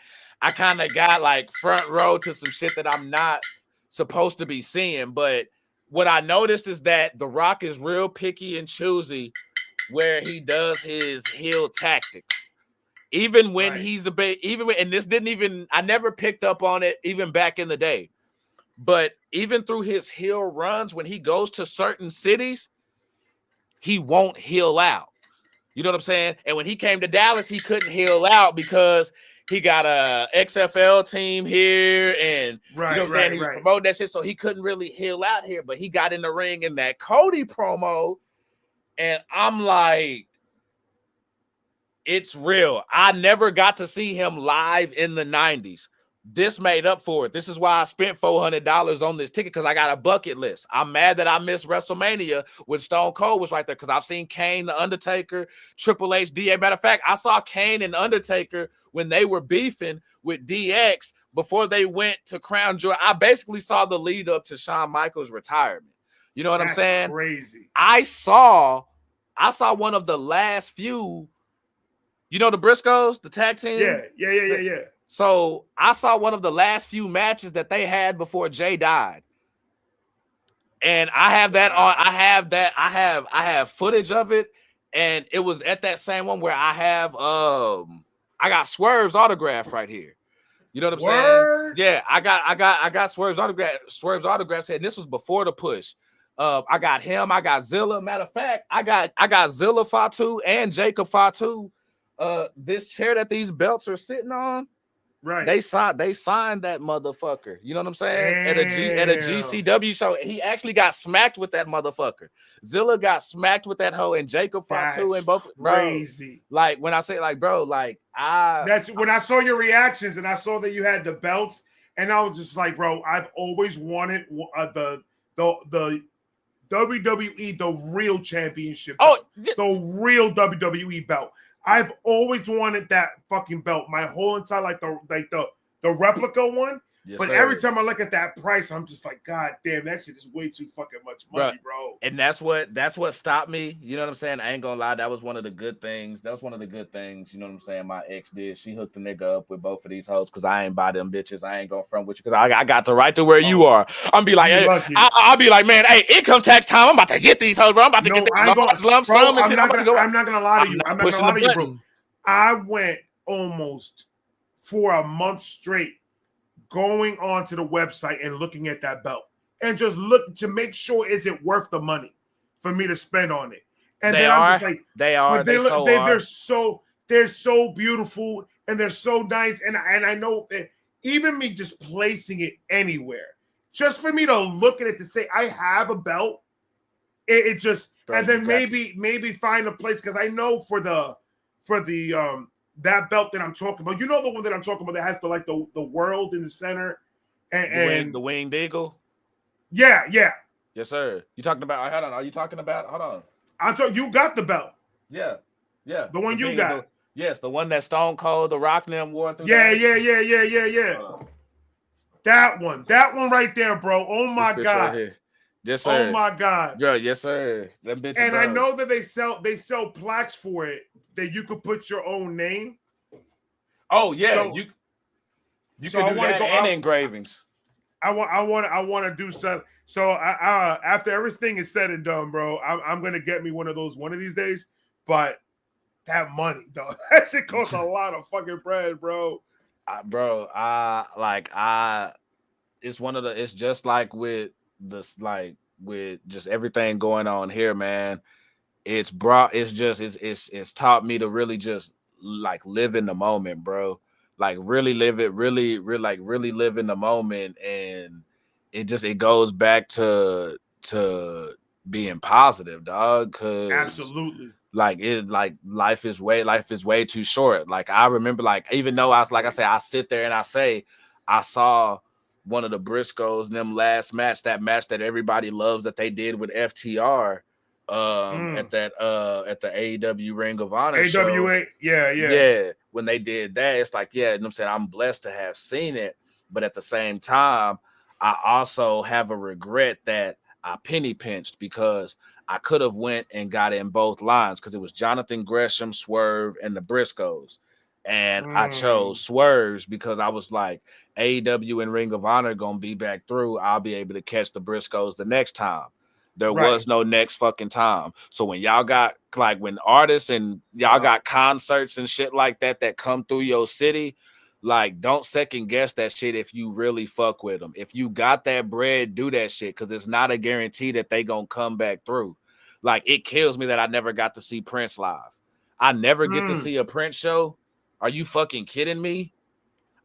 kind of got like front row to some shit that I'm not supposed to be seeing. But what I noticed is that The Rock is real picky and choosy where he does his heel tactics. Even when he's a bit, and this didn't even, I never picked up on it even back in the day. But even through his heel runs, when he goes to certain cities, he won't heel out. You know what I'm saying? And when he came to Dallas, he couldn't heel out because he got a XFL team here, and you know what I'm saying? He was promoting that shit, so he couldn't really heel out here. But he got in the ring in that Cody promo, and I'm like, it's real. I never got to see him live in the 90s. This made up for it. This is why I spent $400 on this ticket, because I got a bucket list. I'm mad that I missed WrestleMania when Stone Cold was right there, because I've seen Kane, The Undertaker, Triple H, DA. Matter of fact, I saw Kane and Undertaker when they were beefing with DX before they went to Crown Jewel. I basically saw the lead up to Shawn Michaels' retirement. You know what I'm saying? Crazy. I saw one of the last few. You know the Briscoes, the tag team? Yeah. So I saw one of the last few matches that they had before Jay died. And I have that on. I have footage of it. And it was at that same one where I have I got Swerve's autograph right here. You know what I'm saying? Yeah, I got Swerve's autograph. And this was before the push. I got him, I got Zilla. Matter of fact, I got Zilla Fatu and Jacob Fatu. This chair that these belts are sitting on, they signed that motherfucker. You know what I'm saying? At a GCW show. He actually got smacked with that motherfucker. Zilla got smacked with that hoe, and Jacob Fatu and both. Crazy. Bro, like when I say like, bro, like that's when I saw your reactions and I saw that you had the belts, and I was just like, bro, I've always wanted the WWE, the real championship belt, the real WWE belt. I've always wanted that fucking belt my whole entire the replica one. Yes, but every time I look at that price, I'm just like, God damn, that shit is way too fucking much money, bro. And that's what stopped me. You know what I'm saying? I ain't gonna lie, that was one of the good things. You know what I'm saying? My ex did. She hooked the nigga up with both of these hoes because I ain't buy them bitches. I ain't going front with you because I got the right to where you are. I'm be like, hey, I'll be like, man, hey, income tax time. I'm about to get these hoes, bro. I'm about to get this lump sum and shit. I'm not gonna lie to you. I'm not gonna lie to you, bro. I went almost for a month straight going onto the website and looking at that belt and just look to make sure is it worth the money for me to spend on it. And I'm just like, they're so beautiful and they're so nice. And I know that even me just placing it anywhere, just for me to look at it to say I have a belt, it just, bro, and then maybe find a place, because I know for the that belt that I'm talking about, you know, the one that I'm talking about that has the world in the center and the winged eagle. Yeah. Yes, sir. You talking about? Hold on. Are you talking about? Hold on. I'm talking. You got the belt. Yeah. The one you got. Yes, the one that Stone Cold, The Rock, and them wore through. Yeah. That one right there, bro. Oh my God. Right, yes, sir. Oh my God. Yeah, yes, sir. That bitch. And I know that they sell plaques for it that you could put your own name. Oh yeah, so, you can do that and engravings. I want to do something. So I after everything is said and done, bro, I'm gonna get me one of these days. But that money, though, that shit costs a lot of fucking bread, bro. It's just like with this, like with just everything going on here, man. It's taught me to really just like live in the moment, bro. Like really live it, really live in the moment. And it goes back to being positive, dog. Cause absolutely, life is way too short. Like I remember, like, even though I sit there and I saw one of the Briscoes in them last match, that everybody loves that they did with FTR. At the AEW Ring of Honor AWA, show. Yeah. When they did that, it's like, yeah, you know what I'm saying, I'm blessed to have seen it, but at the same time, I also have a regret that I penny pinched because I could have went and got in both lines because it was Jonathan Gresham, Swerve, and the Briscoes. And I chose Swerves because I was like, AEW and Ring of Honor gonna be back through. I'll be able to catch the Briscoes the next time. There was no next fucking time. So when y'all got like when artists and y'all got concerts and shit like that come through your city, like don't second guess that shit if you really fuck with them. If you got that bread, do that shit because it's not a guarantee that they gonna come back through. Like it kills me that I never got to see Prince live. I never get to see a Prince show. Are you fucking kidding me?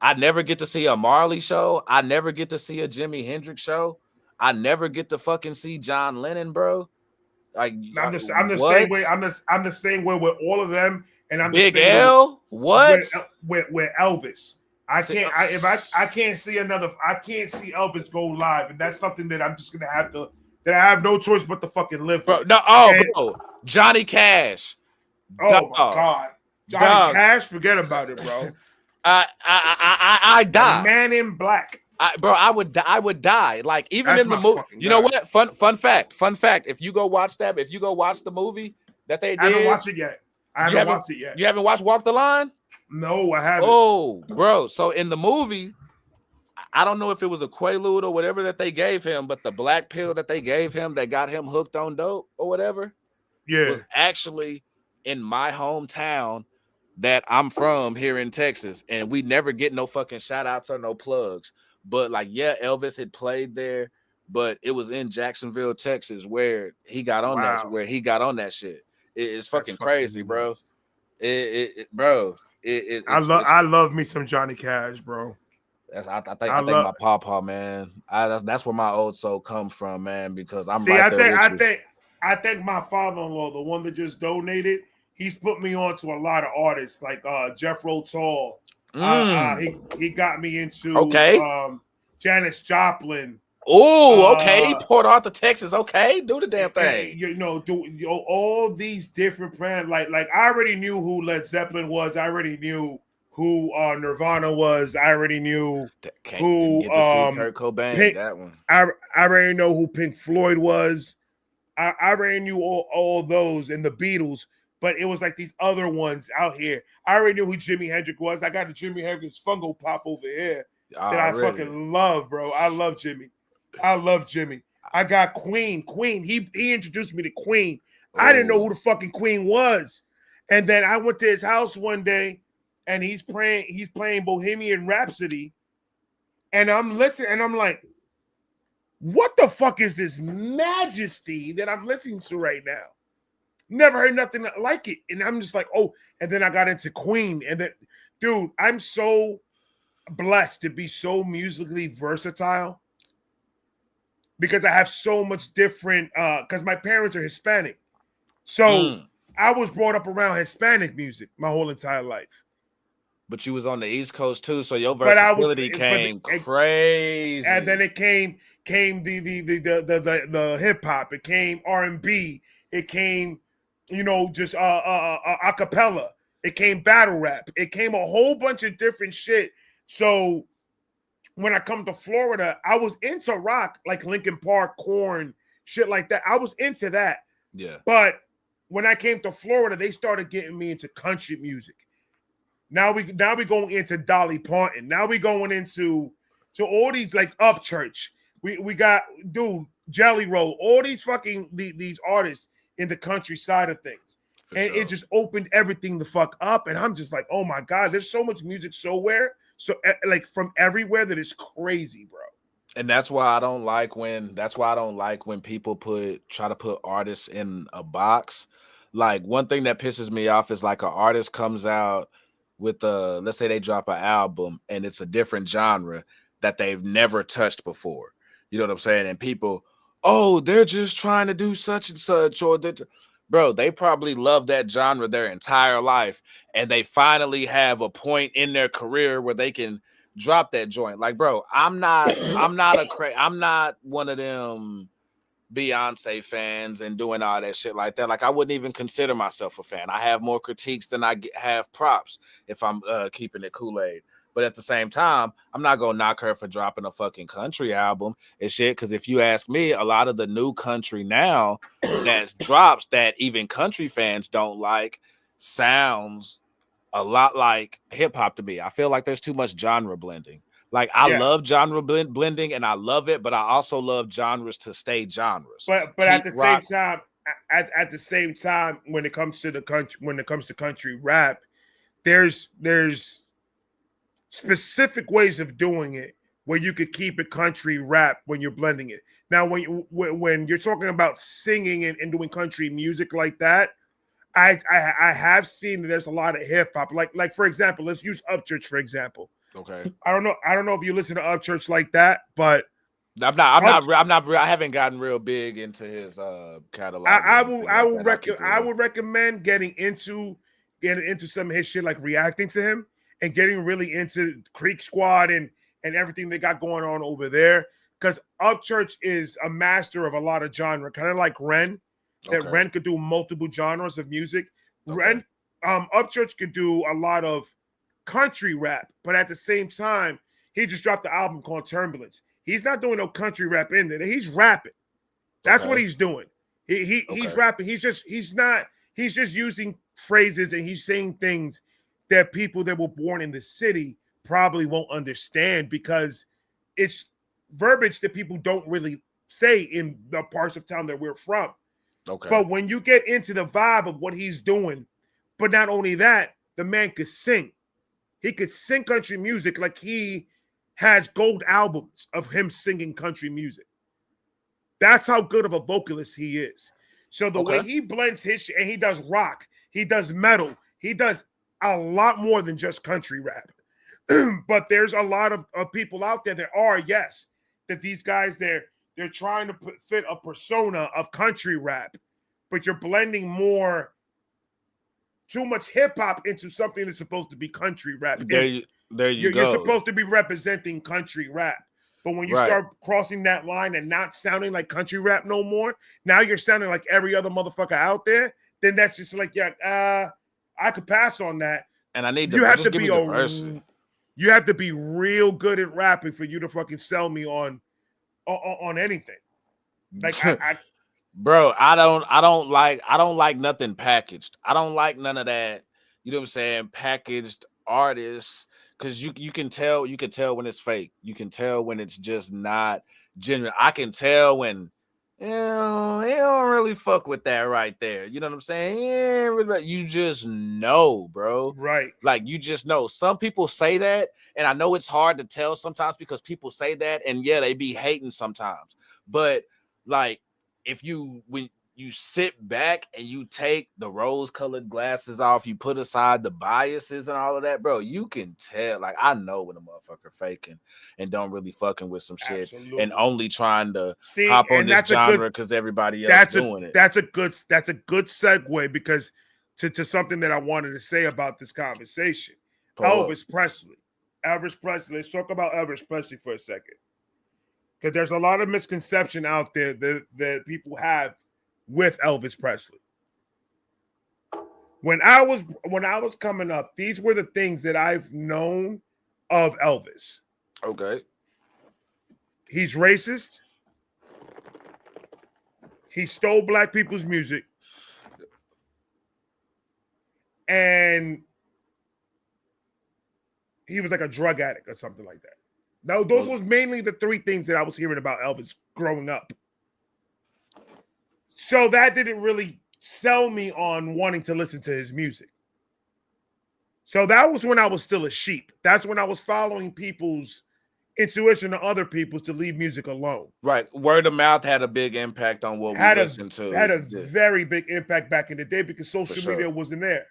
I never get to see a Marley show. I never get to see a Jimi Hendrix show. I never get to fucking see John Lennon, bro. Like I'm the same way. I'm the same way with all of them, and I'm Big the same L. What with Elvis? I can't see Elvis go live, and that's something that I'm just gonna have to. That I have no choice but to fucking live with. Bro, Johnny Cash. Oh my God, Johnny Cash, forget about it, bro. I die. The Man in Black. I would die. Like even in the movie, you know what? Fun fact. If you go watch the movie that they did, I haven't watched it yet. You haven't watched Walk the Line? No, I haven't. Oh, bro. So in the movie, I don't know if it was a Quaalude or whatever that they gave him, but the black pill that they gave him that got him hooked on dope or whatever, was actually in my hometown that I'm from here in Texas, and we never get no fucking shout outs or no plugs. But like, yeah, Elvis had played there, but it was in Jacksonville, Texas, where he got on that shit. It's fucking crazy, bro. I love me some Johnny Cash, bro. I think my papa, man. That's where my old soul comes from, man. Because I think my father-in-law, the one that just donated, he's put me on to a lot of artists like Jethro Tull. He got me into Janis Joplin. Oh, okay. Port Arthur, Texas. Okay, do the damn thing. All these different brands. Like I already knew who Led Zeppelin was. I already knew who Nirvana was. I already knew who Kurt Cobain. That one. I already know who Pink Floyd was. I already knew all those and the Beatles. But it was like these other ones out here. I already knew who Jimi Hendrix was. I got a Jimi Hendrix Funko Pop over here that I fucking love, bro. I love Jimmy. I got Queen. He introduced me to Queen. I didn't know who the fucking Queen was. And then I went to his house one day and he's playing Bohemian Rhapsody. And I'm listening and I'm like, what the fuck is this majesty that I'm listening to right now? Never heard nothing like it. And I'm just like, oh, and then I got into Queen. And then, dude, I'm so blessed to be so musically versatile because I have so much different, because my parents are Hispanic. So I was brought up around Hispanic music my whole entire life. But you was on the East Coast too, so your versatility came crazy. And then it came the hip hop. It came R&B. It came, just a cappella. It came battle rap. It came a whole bunch of different shit. So when I come to Florida, I was into rock like Linkin Park, Korn, shit like that. I was into that. Yeah. But when I came to Florida, they started getting me into country music. Now we going into Dolly Parton. Now we going into all these like Upchurch. We got Jelly Roll. All these fucking these artists in the country side of things. It just opened everything the fuck up. And I'm just like, oh my God, there's so much music somewhere. So like from everywhere that is crazy, bro. And that's why I don't like when people try to put artists in a box. Like one thing that pisses me off is like an artist comes out with let's say they drop an album and it's a different genre that they've never touched before. You know what I'm saying? And people, oh, they're just trying to do such and such, or bro, they probably love that genre their entire life, and they finally have a point in their career where they can drop that joint. Like, bro, I'm not one of them Beyonce fans and doing all that shit like that. Like, I wouldn't even consider myself a fan. I have more critiques than I have props if I'm keeping it Koolaid. But at the same time, I'm not gonna knock her for dropping a fucking country album and shit. Because if you ask me, a lot of the new country now that drops that even country fans don't like sounds a lot like hip hop to me. I feel like there's too much genre blending. Like I love genre blending and I love it, but I also love genres to stay genres. But at the same time, at the same time, when it comes to country rap, there's specific ways of doing it where you could keep it country rap when you're blending it. Now, when you're talking about singing and doing country music like that, I have seen that there's a lot of hip hop. Like for example, let's use Upchurch for example. Okay. I don't know if you listen to Upchurch like that, but I haven't gotten real big into his catalog. I would recommend getting into some of his shit, like reacting to him and getting really into Creek Squad and everything they got going on over there. Because Upchurch is a master of a lot of genre, kind of like Ren. That Ren could do multiple genres of music. Ren, Upchurch could do a lot of country rap, but at the same time, he just dropped the album called Turbulence. He's not doing no country rap in there. He's rapping. That's what he's doing. He's rapping. He's just using phrases and he's saying things that people that were born in the city probably won't understand because it's verbiage that people don't really say in the parts of town that we're from. Okay. But when you get into the vibe of what he's doing, but not only that, the man could sing. He could sing country music like he has gold albums of him singing country music. That's how good of a vocalist he is. So the way he blends his shit, and he does rock, he does metal, he does a lot more than just country rap. But there's a lot of people out there that are, yes, that these guys, they're trying to fit a persona of country rap, but you're blending too much hip hop into something that's supposed to be country rap. There you go. You're supposed to be representing country rap. But when you start crossing that line and not sounding like country rap no more, now you're sounding like every other motherfucker out there, then that's just like, I could pass on that. And I need to you have to be real good at rapping for you to fucking sell me on anything. Like bro, I don't like nothing packaged. I don't like none of that. You know what I'm saying? Packaged artists, because you can tell when it's fake. You can tell when it's just not genuine. I can tell when he don't really fuck with that right there. You know what I'm saying? Yeah, you just know, bro. Right. Like you just know. Some people say that, and I know it's hard to tell sometimes because people say that, and yeah, they be hating sometimes. But like when you sit back and you take the rose-colored glasses off, you put aside the biases and all of that, bro, you can tell. Like, I know when a motherfucker faking and don't really fucking with some shit. Absolutely. And only trying to hop on this genre because everybody else doing it. That's a good segue because to something that I wanted to say about this conversation. Elvis Presley. Let's talk about Elvis Presley for a second. Because there's a lot of misconception out there that people have with Elvis Presley. When I was coming up, these were the things that I've known of Elvis. Okay. He's racist. He stole black people's music. And he was like a drug addict or something like that. Now, those was mainly the three things that I was hearing about Elvis growing up. So that didn't really sell me on wanting to listen to his music. So that was when I was still a sheep. That's when I was following people's intuition or other people's to leave music alone. Right. Word of mouth had a big impact on what we listened to. Had a very big impact back in the day because social media wasn't there.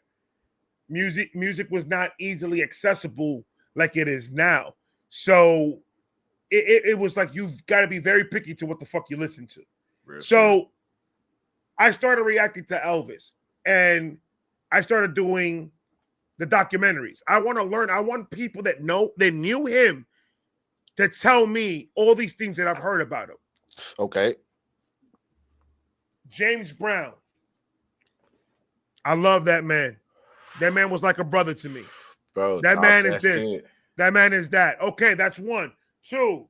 Music was not easily accessible like it is now. So it was like you've got to be very picky to what the fuck you listen to. Really? So I started reacting to Elvis and I started doing the documentaries. I want to learn. I want people that knew him to tell me all these things that I've heard about him. Okay. James Brown. I love that man. That man was like a brother to me. Bro, that man is this. That man is that. Okay, that's one. Two,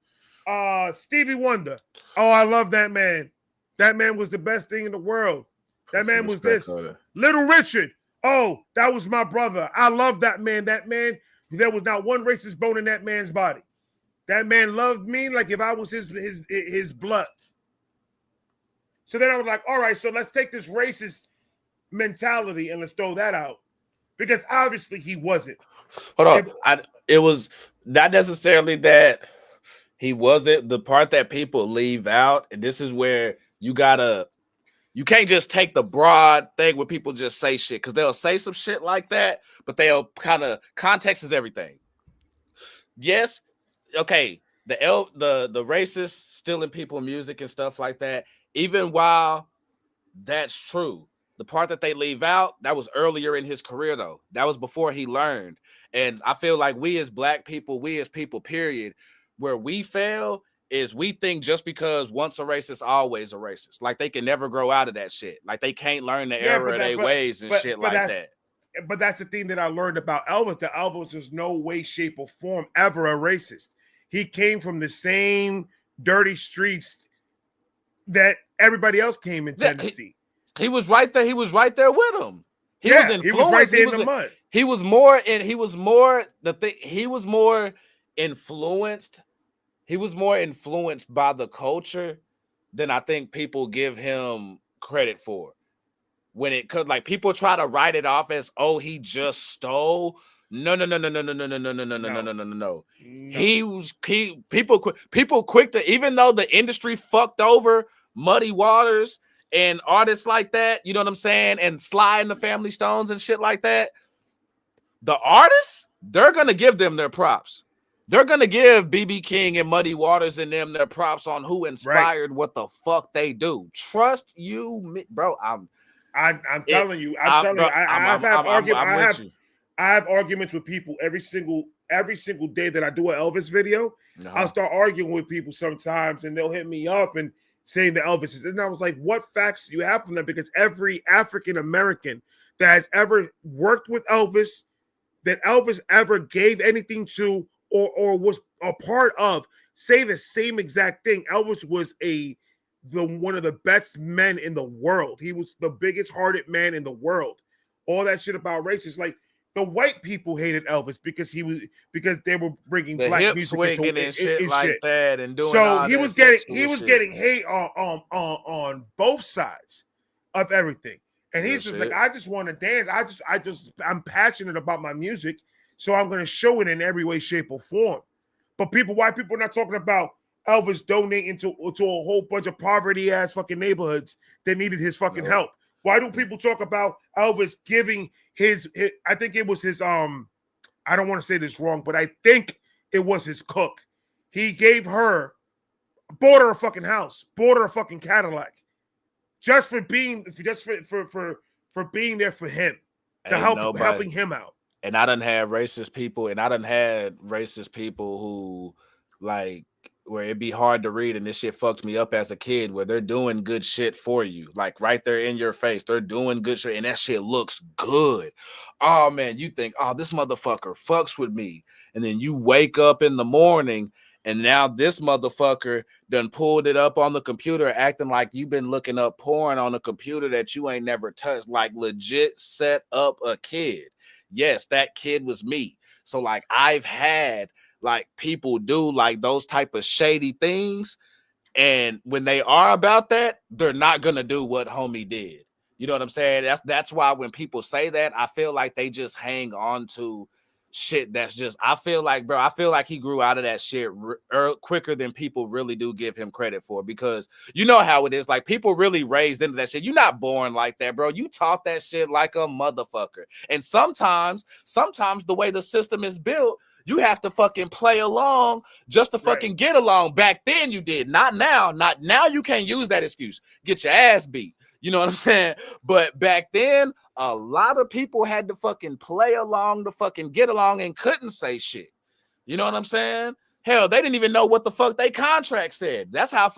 Stevie Wonder. Oh, I love that man. That man was the best thing in the world. That man was this. Little Richard. Oh, that was my brother. I love that man. That man, there was not one racist bone in that man's body. That man loved me like if I was his blood. So then I was like, all right, so let's take this racist mentality and let's throw that out. Because obviously he wasn't. Hold on. It was not necessarily that he wasn't. The part that people leave out, and this is where you can't just take the broad thing where people just say shit, because they'll say some shit like that, but they'll kind of, context is everything. Yes, okay, the racist stealing people music and stuff like that, even while that's true, the part that they leave out, that was earlier in his career, though. That was before he learned. And I feel like we as black people, period, where we fail is we think just because once a racist, always a racist. Like they can never grow out of that shit. Like they can't learn the error of their ways and shit like that. But that's the thing that I learned about Elvis. That Elvis was no way, shape, or form ever a racist. He came from the same dirty streets that everybody else came in Tennessee. He was right there. He was right there with him. He was influenced. He was right there in the mud. He was more influenced. He was more influenced by the culture than I think people give him credit for. When it could, like, people try to write it off as, oh, he just stole. No. People quick to, even though the industry fucked over Muddy Waters and artists like that, you know what I'm saying, and Sly and the Family Stones and shit like that, the artists, they're gonna give them their props. They're gonna give BB King and Muddy Waters and them their props on who inspired what the fuck they do. Trust you, bro. I'm telling you. I have arguments with people every single day that I do an Elvis video. I'll start arguing with people sometimes, and they'll hit me up and saying that Elvis is. And I was like, "What facts do you have from them?" Because every African American that has ever worked with Elvis, that Elvis ever gave anything to, or was a part of, say the same exact thing. Elvis was one of the best men in the world. He was the biggest hearted man in the world. All that shit about races, like the white people hated Elvis because they were bringing the black hip music swinging and shit like that and doing. So he was getting hate on both sides of everything. And he's just like, I just want to dance. I'm passionate about my music, so I'm going to show it in every way, shape, or form. But white people are not talking about Elvis donating to a whole bunch of poverty ass fucking neighborhoods that needed his fucking help. Why do people talk about Elvis giving his I think it was his I don't want to say this wrong, but I think it was his cook. He bought her a fucking house, bought her a fucking Cadillac, just for being there for him, to helping him out. And I done had racist people who, like, where it'd be hard to read, and this shit fucked me up as a kid, where they're doing good shit for you, like right there in your face. They're doing good shit, and that shit looks good. Oh man, you think, oh, this motherfucker fucks with me, and then you wake up in the morning, and now this motherfucker done pulled it up on the computer, acting like you've been looking up porn on a computer that you ain't never touched, like legit set up a kid. Yes, that kid was me. So like I've had like people do like those type of shady things, and when they are about that, they're not gonna do what homie did. You know what I'm saying? That's why when people say that, I feel like they just hang on to shit that's just, I feel like he grew out of that shit quicker than people really do give him credit for, because you know how it is. Like, people really raised into that shit. You're not born like that, bro. You taught that shit like a motherfucker. And sometimes the way the system is built, you have to fucking play along just to fucking get along. Back then you did, not now. Not now. You can't use that excuse. Get your ass beat. You know what I'm saying? But back then, a lot of people had to fucking play along to fucking get along and couldn't say shit. You know what I'm saying? Hell, they didn't even know what the fuck they contract said. That's how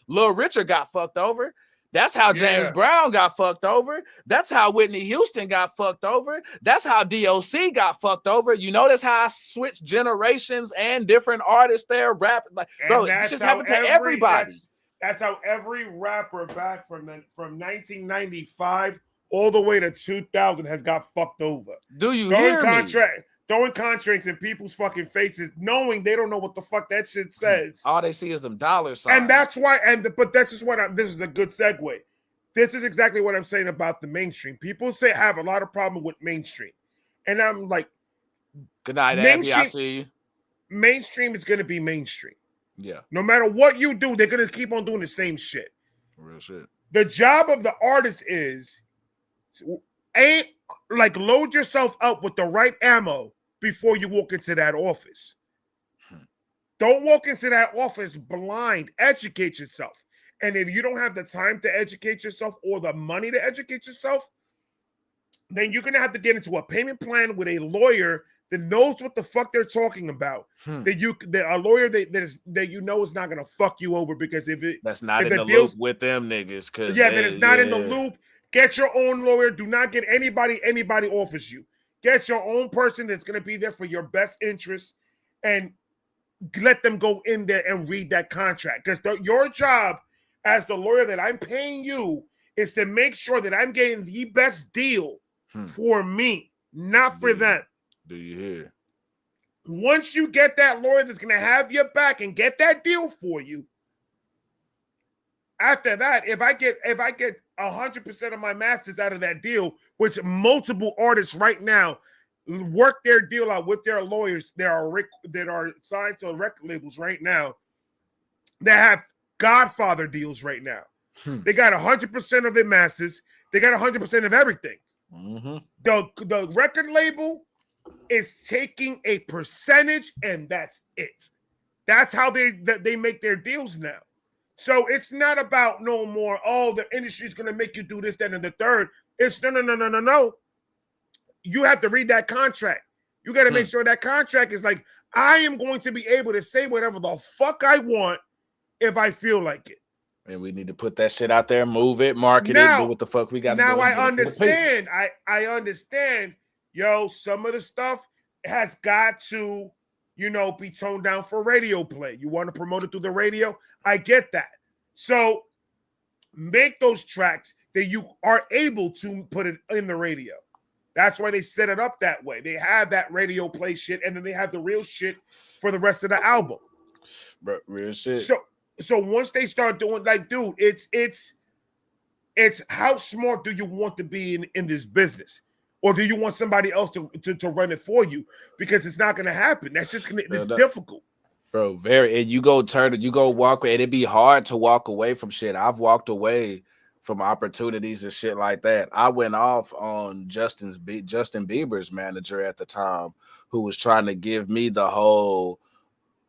Lil Richard got fucked over. That's how James Brown got fucked over. That's how Whitney Houston got fucked over. That's how DOC got fucked over. You notice how I switched generations and different artists there rap. Like, bro, this just happened to everybody. That's how every rapper back from 1995 all the way to 2000 has got fucked over. Do you hear me? Throwing contracts in people's fucking faces, knowing they don't know what the fuck that shit says. All they see is them dollar signs. And that's why, but that's just this is a good segue. This is exactly what I'm saying about the mainstream. People have a lot of problem with mainstream. And I'm like, good night, Abby. I see you. Mainstream is going to be mainstream. Yeah. No matter what you do, they're going to keep on doing the same shit. Real shit. The job of the artist is, load yourself up with the right ammo before you walk into that office. Don't walk into that office blind. Educate yourself. And if you don't have the time to educate yourself or the money to educate yourself, then you're going to have to get into a payment plan with a lawyer that knows what the fuck they're talking about. A lawyer that you know is not going to fuck you over, because that's not in the loop with them niggas. That it's not in the loop. Get your own lawyer. Do not get anybody offers you. Get your own person that's going to be there for your best interest, and let them go in there and read that contract. Because your job as the lawyer that I'm paying you is to make sure that I'm getting the best deal for me, not for them. Do you hear? Once you get that lawyer that's going to have your back and get that deal for you, after that, if I get 100% of my masters out of that deal, which multiple artists right now work their deal out with their lawyers that are signed to record labels right now, that have Godfather deals right now. They got 100% of their masters. They got 100% of everything. The record label is taking a percentage, and that's it. That's how they make their deals now. So it's not about no more, the industry's going to make you do this, that, and the third. It's no. You have to read that contract. You got to make sure that contract is like, I am going to be able to say whatever the fuck I want if I feel like it. And we need to put that shit out there, move it, market it, do what the fuck we got to do. Now I understand. I understand, some of the stuff has got to, be toned down for radio play. You want to promote it through the radio? I get that. So make those tracks that you are able to put it in the radio. That's why they set it up that way. They have that radio play shit, and then they have the real shit for the rest of the album. Real shit. So once they start doing, like, dude, it's how smart do you want to be in this business? Or do you want somebody else to run it for you? Because it's not going to happen. That's just it's difficult. Bro, and you go walk away, and it'd be hard to walk away from shit. I've walked away from opportunities and shit like that. I went off on Justin Bieber's manager at the time, who was trying to give me the whole,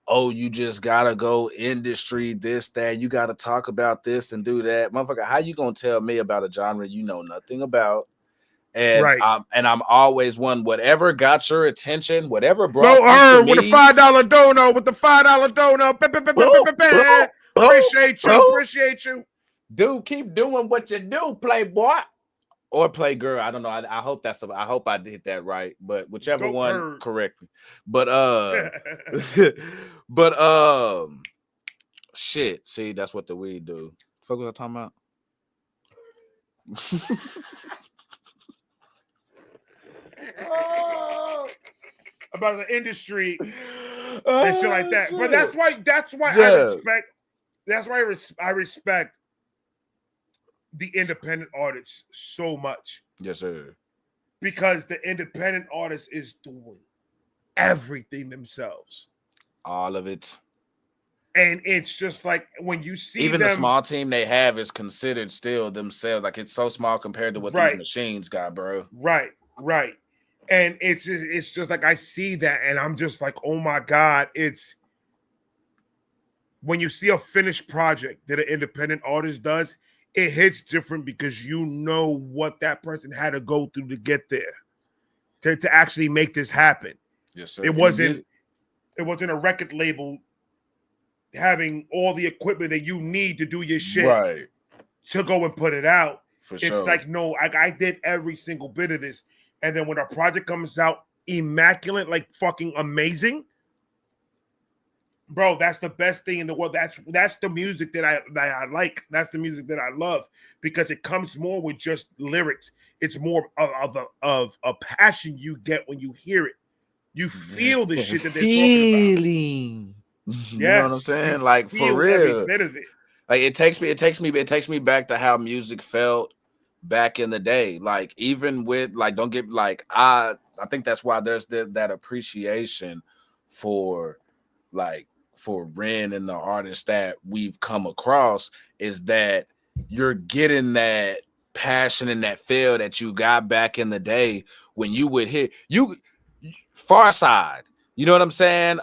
you just gotta go industry, this, that, you gotta talk about this and do that. Motherfucker, how you gonna tell me about a genre you know nothing about? And I'm always one, whatever got your attention, whatever brought you to with me. the $5 dono, Appreciate you. Dude, keep doing what you do, playboy. Or play girl. I don't know. I hope I hope I did that right. But whichever one, correct me. But shit. See, that's what the weed do. Fuck was I talking about? About the industry and shit like that. Shit. But that's why I respect the independent artists so much. Yes, sir. Because the independent artist is doing everything themselves. All of it. And it's just like when you see even the small team they have is considered still themselves. Like, it's so small compared to what these machines got, bro. Right. And it's just like I see that, and I'm just like, oh my God, it's when you see a finished project that an independent artist does, it hits different because you know what that person had to go through to get there, to actually make this happen. Yes, sir. It wasn't a record label having all the equipment that you need to do your shit. Right. to go and put it out. For It's sure. like, no, I did every single bit of this. And then when a project comes out immaculate, like fucking amazing, bro, that's the best thing in the world. That's the music that I like. That's the music that I love, because it comes more with just lyrics. It's more of a passion you get when you hear it. You feel the shit that they're talking about. You know what I'm saying? Like, for real. Every bit of it. Like, it takes me back to how music felt back in the day. Like, even with, like, don't get, like, I think that's why there's that appreciation for, like, for Ren and the artists that we've come across, is that you're getting that passion and that feel that you got back in the day when you would hit Far Side. You know what I'm saying?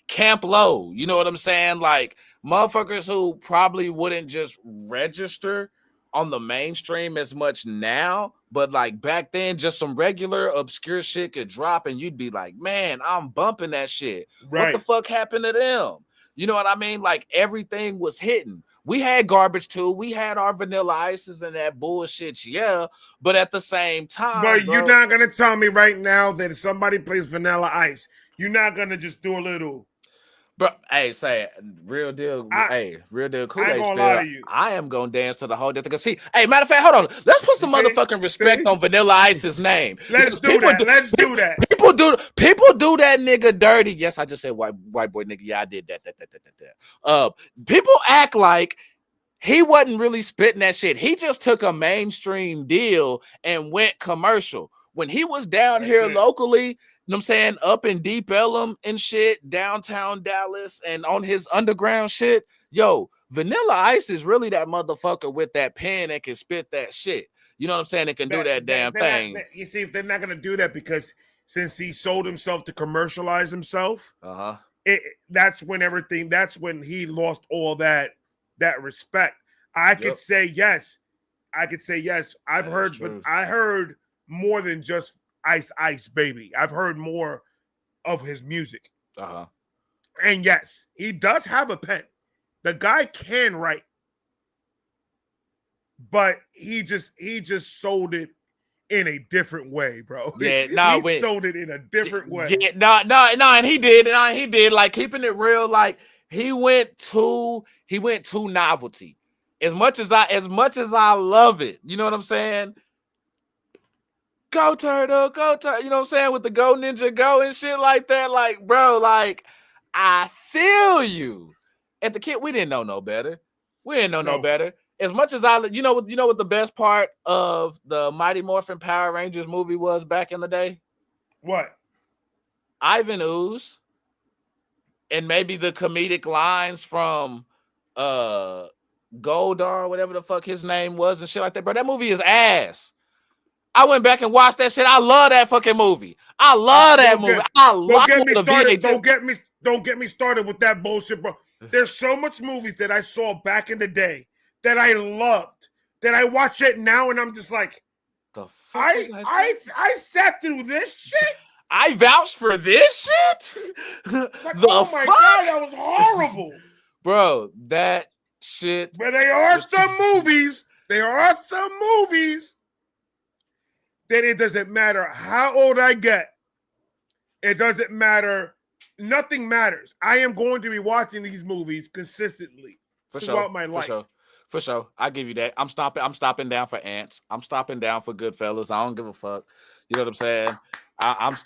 Camp Low. You know what I'm saying? Like, motherfuckers who probably wouldn't just register on the mainstream as much now, but like back then, just some regular obscure shit could drop and you'd be like, man, I'm bumping that shit. Right. What the fuck happened to them? You know what I mean? Like, everything was hitting. We had garbage too. We had our Vanilla Ices and that bullshit, yeah. But at the same time, but you're not gonna tell me right now that if somebody plays Vanilla Ice, you're not gonna just do a little. Bro, hey, say it. Real deal. Real deal. Koolaid. I am gonna dance to the whole thing. See, hey, matter of fact, hold on. Let's put some motherfucking respect on Vanilla Ice's name. Let's do that. Let's do that. People do that nigga dirty. Yes, I just said white boy nigga. Yeah, I did that. People act like he wasn't really spitting that shit. He just took a mainstream deal and went commercial. When he was down here locally, you know what I'm saying, up in Deep Ellum and shit, downtown Dallas, and on his underground shit, yo, Vanilla Ice is really that motherfucker with that pen that can spit that shit. You know what I'm saying? It can do that damn thing. You see, they're not going to do that because since he sold himself to commercialize himself, that's when he lost all that respect. I could say yes. I've heard, but I heard more than just Ice Baby. I've heard more of his music. And yes, he does have a pen. The guy can write, but he just sold it in a different way, bro. Yeah, he sold it in a different way. Yeah, no, and he did. Like, keeping it real, like, he went to novelty. As much as I love it, you know what I'm saying? Go Turtle, go Turtle. You know what I'm saying? With the Go Ninja Go and shit like that. Like, bro, like, I feel you. At the kid, we didn't know no better. No better. As much as you know what the best part of the Mighty Morphin Power Rangers movie was back in the day? What? Ivan Ooze. And maybe the comedic lines from Goldar, whatever the fuck his name was, and shit like that. Bro, that movie is ass. I went back and watched that shit. I love that fucking movie. I love that movie. Don't get me started with that bullshit, bro. There's so much movies that I saw back in the day that I loved, that I watch it now and I'm just like, the fuck I sat through this shit. I vouched for this shit. Like, oh my god, that was horrible, bro. That shit. But there are some movies that it doesn't matter how old I get. It doesn't matter. Nothing matters. I am going to be watching these movies consistently throughout my life. For sure. I give you that. I'm stopping down for Ants. I'm stopping down for Goodfellas. I don't give a fuck. You know what I'm saying? I'm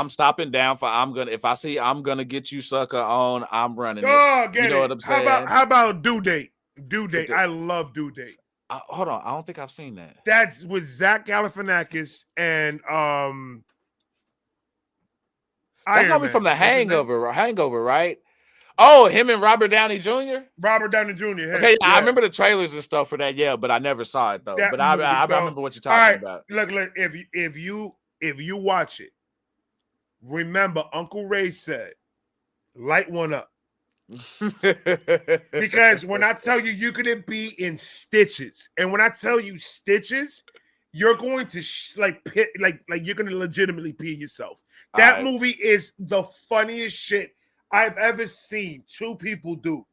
stopping down for if I see I'm gonna get you sucker on, I'm running it. You know what I'm saying? How about Due Date? Due Date. I love Due Date. Hold on. I don't think I've seen that. That's with Zach Galifianakis and That's coming from the Hangover, right? Oh, him and Robert Downey Jr.? Robert Downey Jr. Hey, okay, yeah. I remember the trailers and stuff for that, yeah, but I never saw it though. But I remember what you're talking about. Look, if you watch it, remember Uncle Ray said, light one up. Because when I tell you, you're gonna be in stitches, and when I tell you stitches, you're going to you're gonna legitimately pee yourself. That movie is the funniest shit I've ever seen two people do.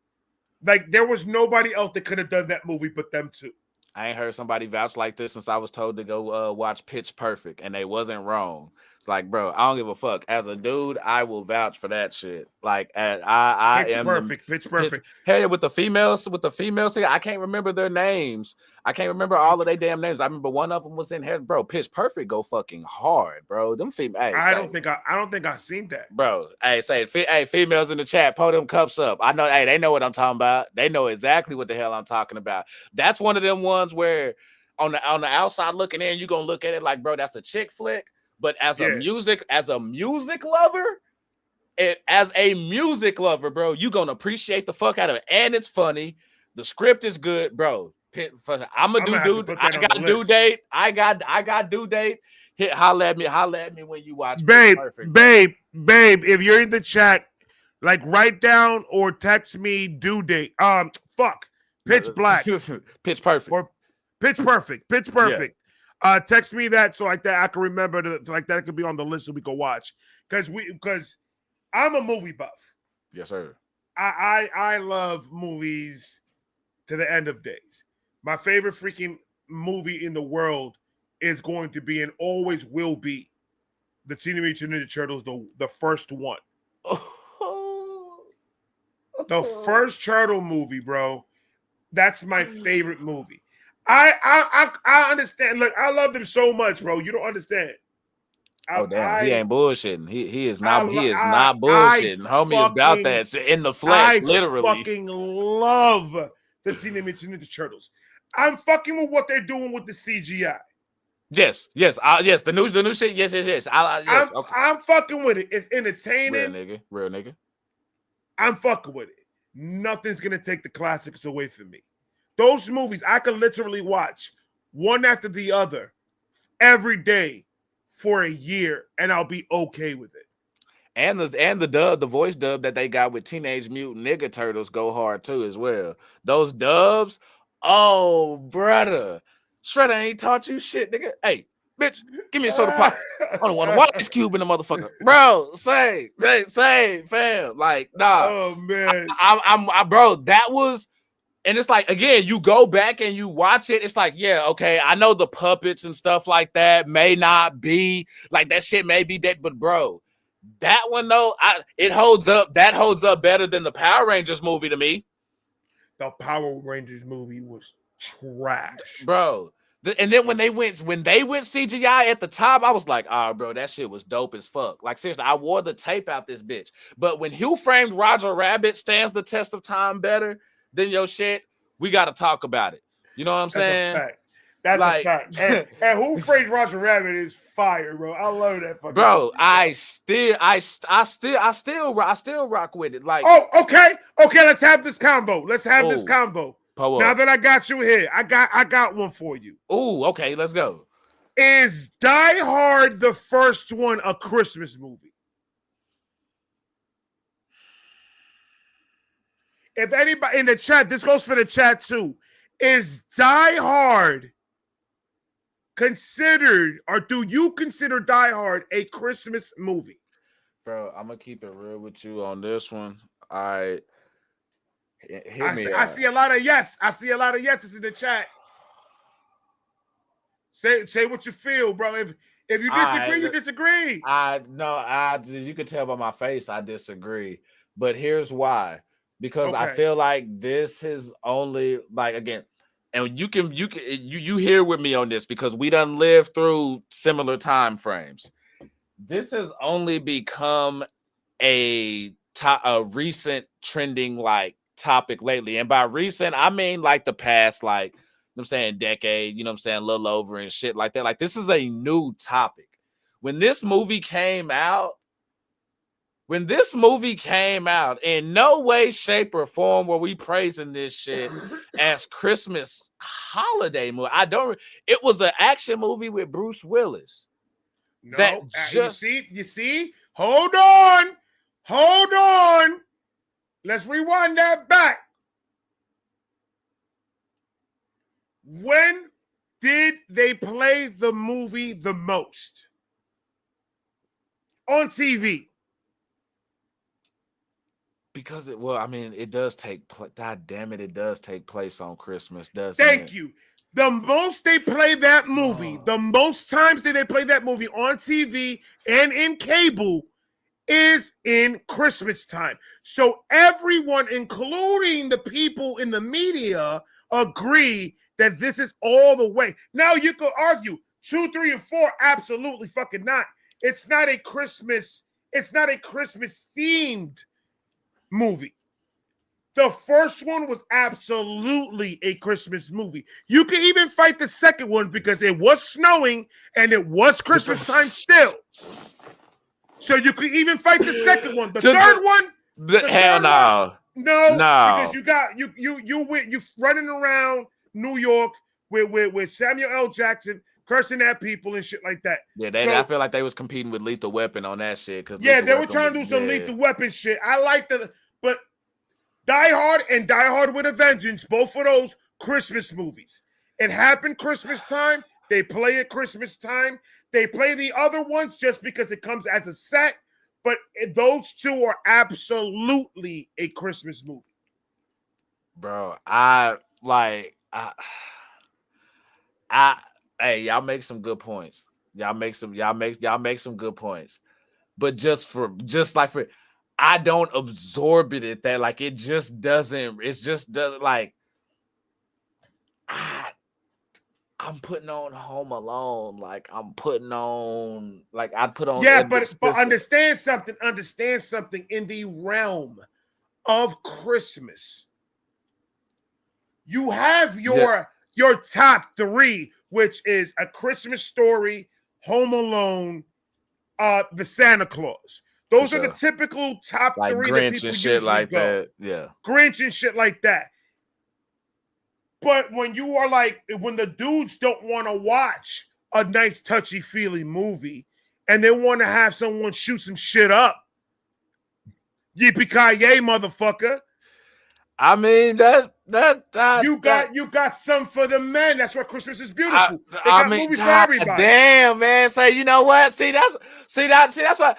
Like there was nobody else that could have done that movie but them two. I ain't heard somebody vouch like this since I was told to go watch Pitch Perfect, and they wasn't wrong. It's like, bro, I don't give a fuck. As a dude, I will vouch for that shit. Like, I Pitch am Perfect, Pitch Perfect. Hey, with the females, I can't remember their names. I can't remember all of their damn names. I remember one of them was in here, bro. Pitch Perfect go fucking hard, bro. Them females. Hey, I don't think I've seen that, bro. Hey, females in the chat, pull them cups up. I know, hey, they know what I'm talking about. They know exactly what the hell I'm talking about. That's one of them ones where on the outside looking in, you're gonna look at it like, bro, that's a chick flick. But as a music lover. As a music lover, bro, you gonna appreciate the fuck out of it, and it's funny. The script is good, bro. I'm a dude. I got due date. I got due date. Holla at me when you watch. Babe. If you're in the chat, like write down or text me due date. Pitch Black, Pitch Perfect, or Pitch Perfect. Yeah. Text me that so like that I can remember like that it could be on the list so we can watch because I'm a movie buff. Yes, sir. I love movies to the end of days. My favorite freaking movie in the world is going to be and always will be the Teenage Mutant Ninja Turtles, the first one. The first Turtle movie, bro. That's my favorite movie. I understand. Look, I love them so much, bro. You don't understand. He ain't bullshitting. He is not bullshitting. Homie is about that in the flesh, literally. I fucking love the Teenage Mutant Ninja Turtles. I'm fucking with what they're doing with the CGI. Yes. The new shit. Yes. I'm fucking with it. It's entertaining. Real nigga. I'm fucking with it. Nothing's gonna take the classics away from me. Those movies I could literally watch one after the other every day for a year, and I'll be okay with it. And the voice dub that they got with Teenage Mutant Ninja Turtles go hard too as well. Those dubs, oh brother, Shredder ain't taught you shit, nigga. Hey, bitch, give me a soda pop. I don't want to watch this cube in the motherfucker, bro. Say, fam, like, nah. Oh man, I bro, that was. And it's like, again, you go back and you watch it. It's like, yeah, okay, I know the puppets and stuff like that may not be like that shit may be that, but bro, that one though, it holds up. That holds up better than the Power Rangers movie to me. The Power Rangers movie was trash, bro. And then when they went CGI at the top, I was like, bro, that shit was dope as fuck. Like seriously, I wore the tape out this bitch. But when Who Framed Roger Rabbit stands the test of time better than your shit, we got to talk about it. You know what I'm saying? That's a fact. And Who Framed Roger Rabbit is fire, bro. I love that fucking bro. movie. I still rock with it. Like, oh, okay. Let's have this convo. Now that I got you here, I got one for you. Oh, okay. Let's go. Is Die Hard the first one a Christmas movie? If anybody in the chat, this goes for the chat too. Is Die Hard considered, or do you consider Die Hard a Christmas movie? Bro, I'm gonna keep it real with you on this one. I see a lot of yes. I see a lot of yeses in the chat. Say what you feel, bro. If you disagree, you disagree. You can tell by my face I disagree. But here's why. Because I feel like this is only like, again, and you here with me on this because we done lived through similar time frames. This has only become a recent trending like topic lately. And by recent, I mean like the past, like, you know what I'm saying, decade, you know what I'm saying, a little over and shit like that. Like this is a new topic. When this movie came out, in no way, shape, or form were we praising this shit as Christmas holiday movie. It was an action movie with Bruce Willis. No, you see? Hold on. Let's rewind that back. When did they play the movie the most? On TV. Because it does take place. God damn it, it does take place on Christmas, doesn't Thank it? you. The most they play that movie, the most times that they play that movie on TV and in cable is in Christmas time. So everyone, including the people in the media, agree that this is all the way. Now you could argue 2, 3, and 4, absolutely fucking not. It's not a Christmas themed movie. The first one was absolutely a Christmas movie. You can even fight the second one because it was snowing and it was Christmas time still. So you could even fight the second one. The third one, hell no. No, because you running around New York with Samuel L. Jackson cursing at people and shit like that. Yeah, I feel like they was competing with Lethal Weapon on that shit. They were trying to do some Lethal Weapon shit. I like but Die Hard and Die Hard with a Vengeance, both of those Christmas movies. It happened Christmas time. They play at Christmas time. They play the other ones just because it comes as a set. But those two are absolutely a Christmas movie. Bro, hey, y'all make some good points. Y'all make some good points. But I don't absorb it at that. Like it just doesn't like I'm putting on Home Alone. Like I'm putting on I'd put on. Yeah, but understand something in the realm of Christmas. You have your top 3, which is A Christmas Story, Home Alone, the Santa Claus. Those are the typical top 3 Grinch that people and shit like go. that. Yeah, Grinch and shit like that. But when you are when the dudes don't want to watch a nice touchy-feely movie and they want to have someone shoot some shit up, yippee-ki-yay, motherfucker. I mean you got some for the men. That's why Christmas is beautiful. They got movies for everybody. Damn, man. Say, you know what? That's what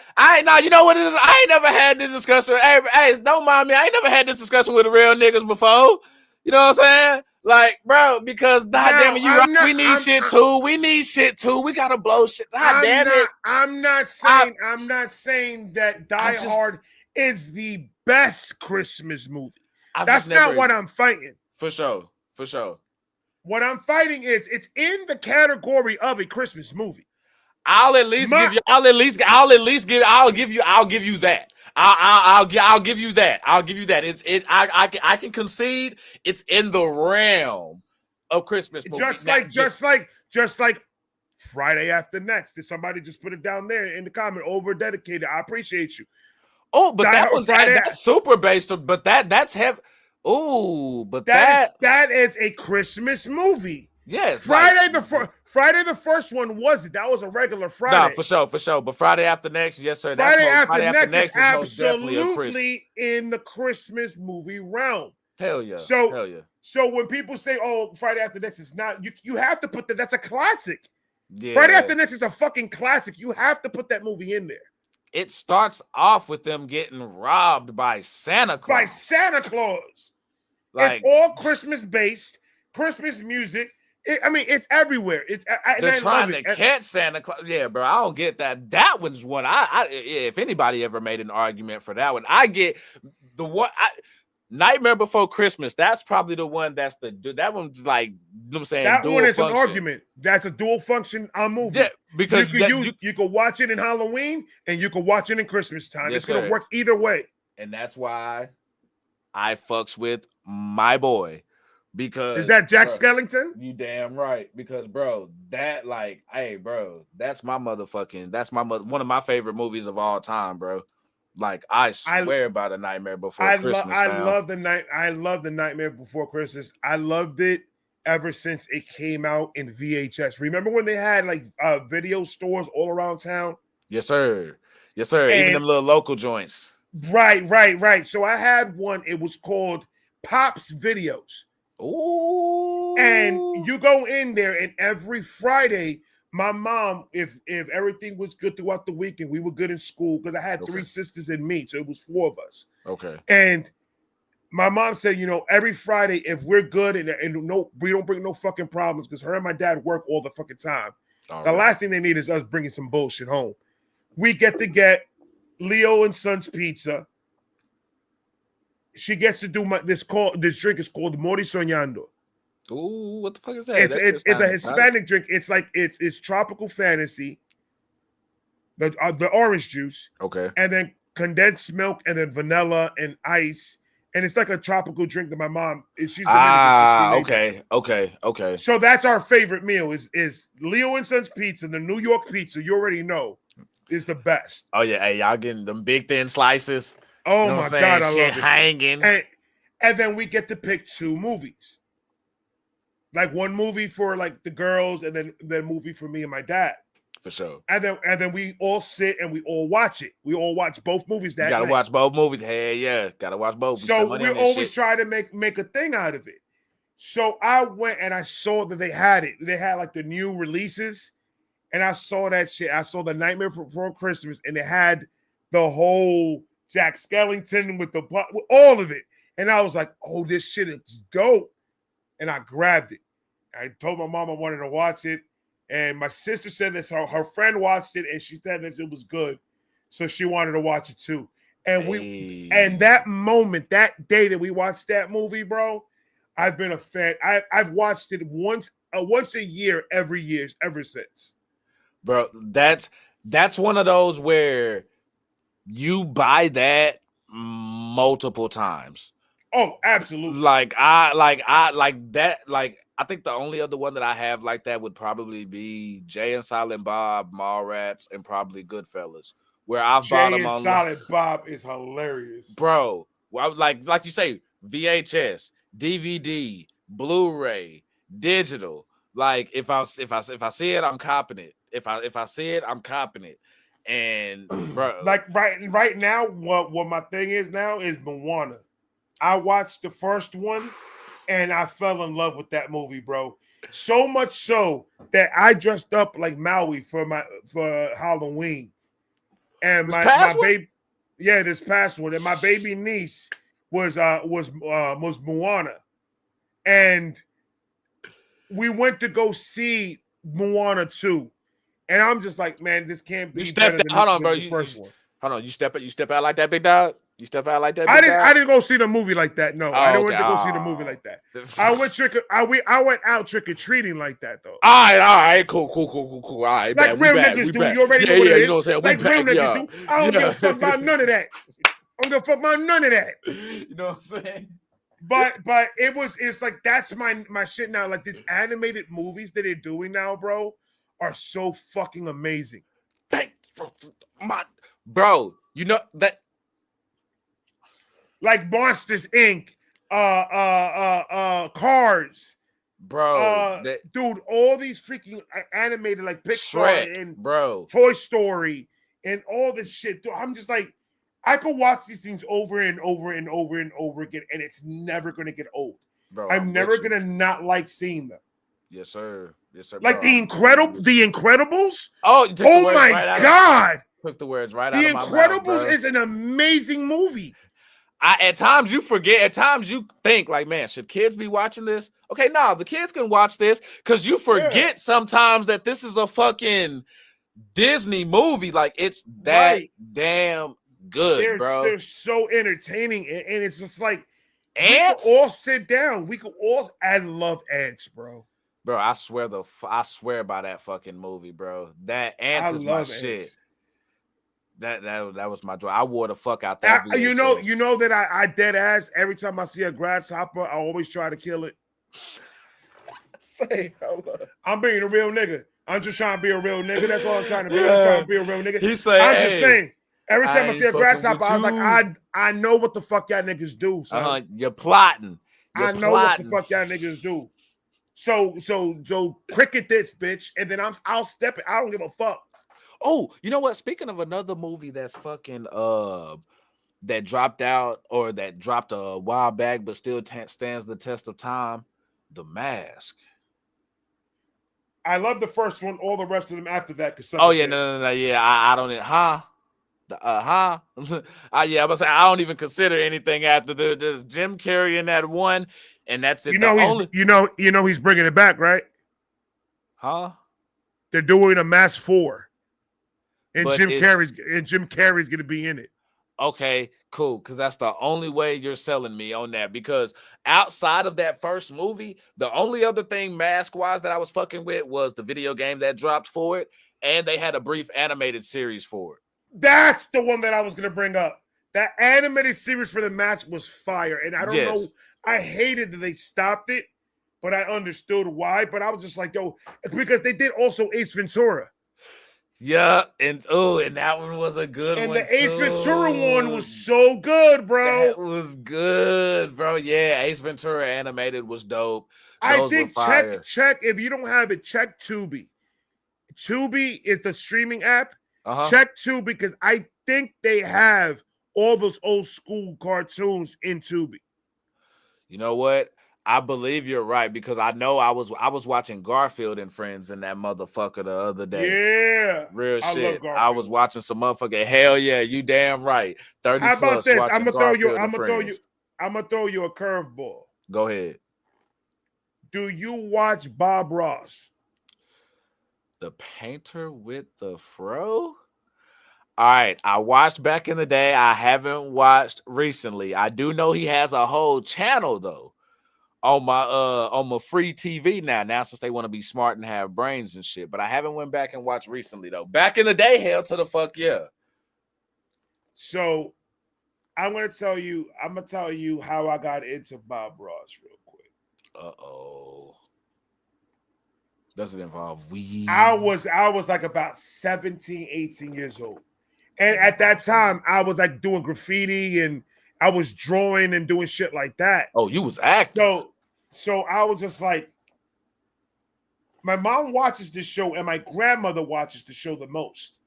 you know what it is. I ain't never had this discussion. Hey, don't mind me. I ain't never had this discussion with the real niggas before. You know what I'm saying? Like, bro, because damn it, we need shit too. We need shit too. We gotta blow shit. Damn it. I'm not saying that Die Hard is the best Christmas movie. That's not what I'm fighting. For sure. What I'm fighting is it's in the category of a Christmas movie. I'll give you that. I'll give you that. I can concede it's in the realm of Christmas movies. Just like Friday After Next. Did somebody just put it down there in the comment? Over dedicated. I appreciate you. Oh, but that's super based, but that's heavy. Oh, but that is a Christmas movie. Yes, Friday the first one wasn't. That was a regular Friday. No, for sure. But Friday After Next, yes, sir. Friday After Next is absolutely in the Christmas movie realm. Hell yeah. So when people say, "Oh, Friday After Next is not," you have to put that. That's a classic. Yeah. Friday After Next is a fucking classic. You have to put that movie in there. It starts off with them getting robbed by Santa Claus. It's all Christmas based, Christmas music. It's everywhere. They're trying to catch Santa Claus. Yeah, bro, I don't get that. That was one. If anybody ever made an argument for that one, I get the one. Nightmare Before Christmas. That's probably the one. That one's like, you know what I'm saying. That one is an argument. That's a dual function movie. Yeah, because you could watch it in Halloween and you could watch it in Christmas time. Yes, it's gonna work either way. And that's why I fucks with my boy. Because is that Jack Skellington? You damn right. Because bro, that's my one of my favorite movies of all time, bro. Like I swear by The Nightmare Before Christmas. I love the Nightmare Before Christmas. I loved it ever since it came out in VHS. Remember when they had video stores all around town? Yes, sir. Even them little local joints. Right. So I had one. It was called Pop's Videos. Ooh. And you go in there, and every Friday, my mom, if everything was good throughout the weekend, we were good in school because I had 3 sisters and me, so it was 4 of us. Okay. And my mom said, every Friday, if we're good and no, we don't bring no fucking problems because her and my dad work all the fucking time. The last thing they need is us bringing some bullshit home. We get Leo and Son's pizza. She gets to do this drink is called Mori Soñando. Ooh, what the fuck is that? It's a Hispanic drink. It's like it's tropical fantasy. The orange juice. Okay. And then condensed milk and then vanilla and ice. And it's like a tropical drink that my mom she's Dominican. Okay. So that's our favorite meal is Leo and Son's pizza, the New York pizza. You already know is the best. Oh yeah, hey, y'all getting them big thin slices. Oh my God, I shit love it. Hanging. And then we get to pick 2 movies. Like one movie for like the girls, and then movie for me and my dad. For sure. And then we all sit and we all watch it. We all watch both movies that night. Gotta watch both movies. Hey, yeah, gotta watch both. So we always try to make a thing out of it. So I went and I saw that they had it. They had like the new releases, and I saw that shit. I saw the Nightmare Before Christmas, and it had the whole Jack Skellington with all of it. And I was like, oh, this shit is dope. And I grabbed it. I told my mom I wanted to watch it. And my sister said that her friend watched it and she said that it was good. So she wanted to watch it too. And and that moment, that day that we watched that movie, bro, I've been a fan. I've watched it once a year, every year, ever since. Bro, that's one of those where you buy that multiple times. Oh, absolutely. I think the only other one that I have like that would probably be Jay and Silent Bob, Mallrats, and probably Goodfellas. Where I've bought them on. Silent Bob is hilarious, bro. Well, like you say, VHS, DVD, Blu-ray, digital. Like if I see it, I'm copping it. If I see it, I'm copping it. And bro, like right now, what my thing is now is Moana. I watched the first one and I fell in love with that movie, bro. So much so that I dressed up like Maui for Halloween. And my baby, this past one, and my baby niece was Moana, and we went to go see Moana 2, and I'm just like, man, this can't be better than the first one. Hold on, you step out like that, big dog. You step out like that. I didn't go see the movie like that. No, I didn't go see the movie like that. I went out trick or treating like that though. All right, cool. All right, like real niggas do. You already know what it is. You know what I'm saying? Like real niggas do. I don't give a fuck about none of that. I don't give a fuck about none of that. You know what I'm saying? But it's like that's my shit now. Like these animated movies that they're doing now, bro, are so fucking amazing. Bro, you know that. Like Monsters Inc., Cars, bro, dude, all these freaking animated like Pixar Shrek, and bro, Toy Story and all this shit. Dude, I'm just like, I could watch these things over and over and over and over again, and it's never gonna get old. Bro, I'm never gonna not like seeing them. Yes, sir. Like the Incredibles. Oh my God! Took the words right out of my mouth. The Incredibles is an amazing movie. At times you forget, at times you think like, man, should kids be watching this? Okay, no, the kids can watch this because you forget sometimes that this is a fucking Disney movie. Like it's that damn good, bro. They're so entertaining, and it's just like ants. We could all sit down. We could all. I love ants, bro. Bro, I swear by that fucking movie, bro. That ants is my shit. That was my joy. I wore the fuck out that. You know that I dead ass every time I see a grasshopper, I always try to kill it. Say, hold on. I'm being a real nigga. I'm just trying to be a real nigga. That's all I'm trying to be. I'm trying to be a real nigga. He say, I'm just saying. Every time I see a grasshopper, I was like, I know what the fuck y'all niggas do. So you're plotting. I know what the fuck y'all niggas do. So cricket this bitch, and then I'll step it. I don't give a fuck. Oh, you know what? Speaking of another movie that's fucking that dropped out or that dropped a while back, but still stands the test of time, The Mask. I love the first one. All the rest of them after that. Oh yeah, no. Yeah, I don't. Huh? Yeah, I was saying I don't even consider anything after the Jim Carrey in that one, and that's it. You know he's bringing it back, right? Huh? They're doing a Mask 4, and But Jim Carrey's going to be in it. Okay, cool. Because that's the only way you're selling me on that. Because outside of that first movie, the only other thing mask-wise that I was fucking with was the video game that dropped for it, and they had a brief animated series for it. That's the one that I was going to bring up. That animated series for the Mask was fire, and I don't know. I hated that they stopped it, but I understood why. But I was just like, yo, because they did also Ace Ventura. Yeah, and that one was a good one. And the Ace Ventura one was so good, bro. That was good, bro. Yeah, Ace Ventura animated was dope. I think check if you don't have it, check Tubi. Tubi is the streaming app. Check Tubi because I think they have all those old school cartoons in Tubi. You know what? I believe you're right because I know I was watching Garfield and Friends and that motherfucker the other day. Yeah, real shit. I was watching some motherfucker. Hell yeah, you damn right. 30. How about this? I'm gonna throw you a curveball. Go ahead. Do you watch Bob Ross? The painter with the fro? All right, I watched back in the day. I haven't watched recently. I do know he has a whole channel though on my free TV now since they want to be smart and have brains and shit. But I haven't went back and watched recently though. Back in the day, hell to the fuck yeah. So I'm gonna tell you how I got into Bob Ross real quick. Uh-oh. Does it involve weed? I was like about 17, 18 years old. And at that time, I was like doing graffiti and I was drawing and doing shit like that. Oh, you was acting. So I was just like, my mom watches this show and my grandmother watches the show the most.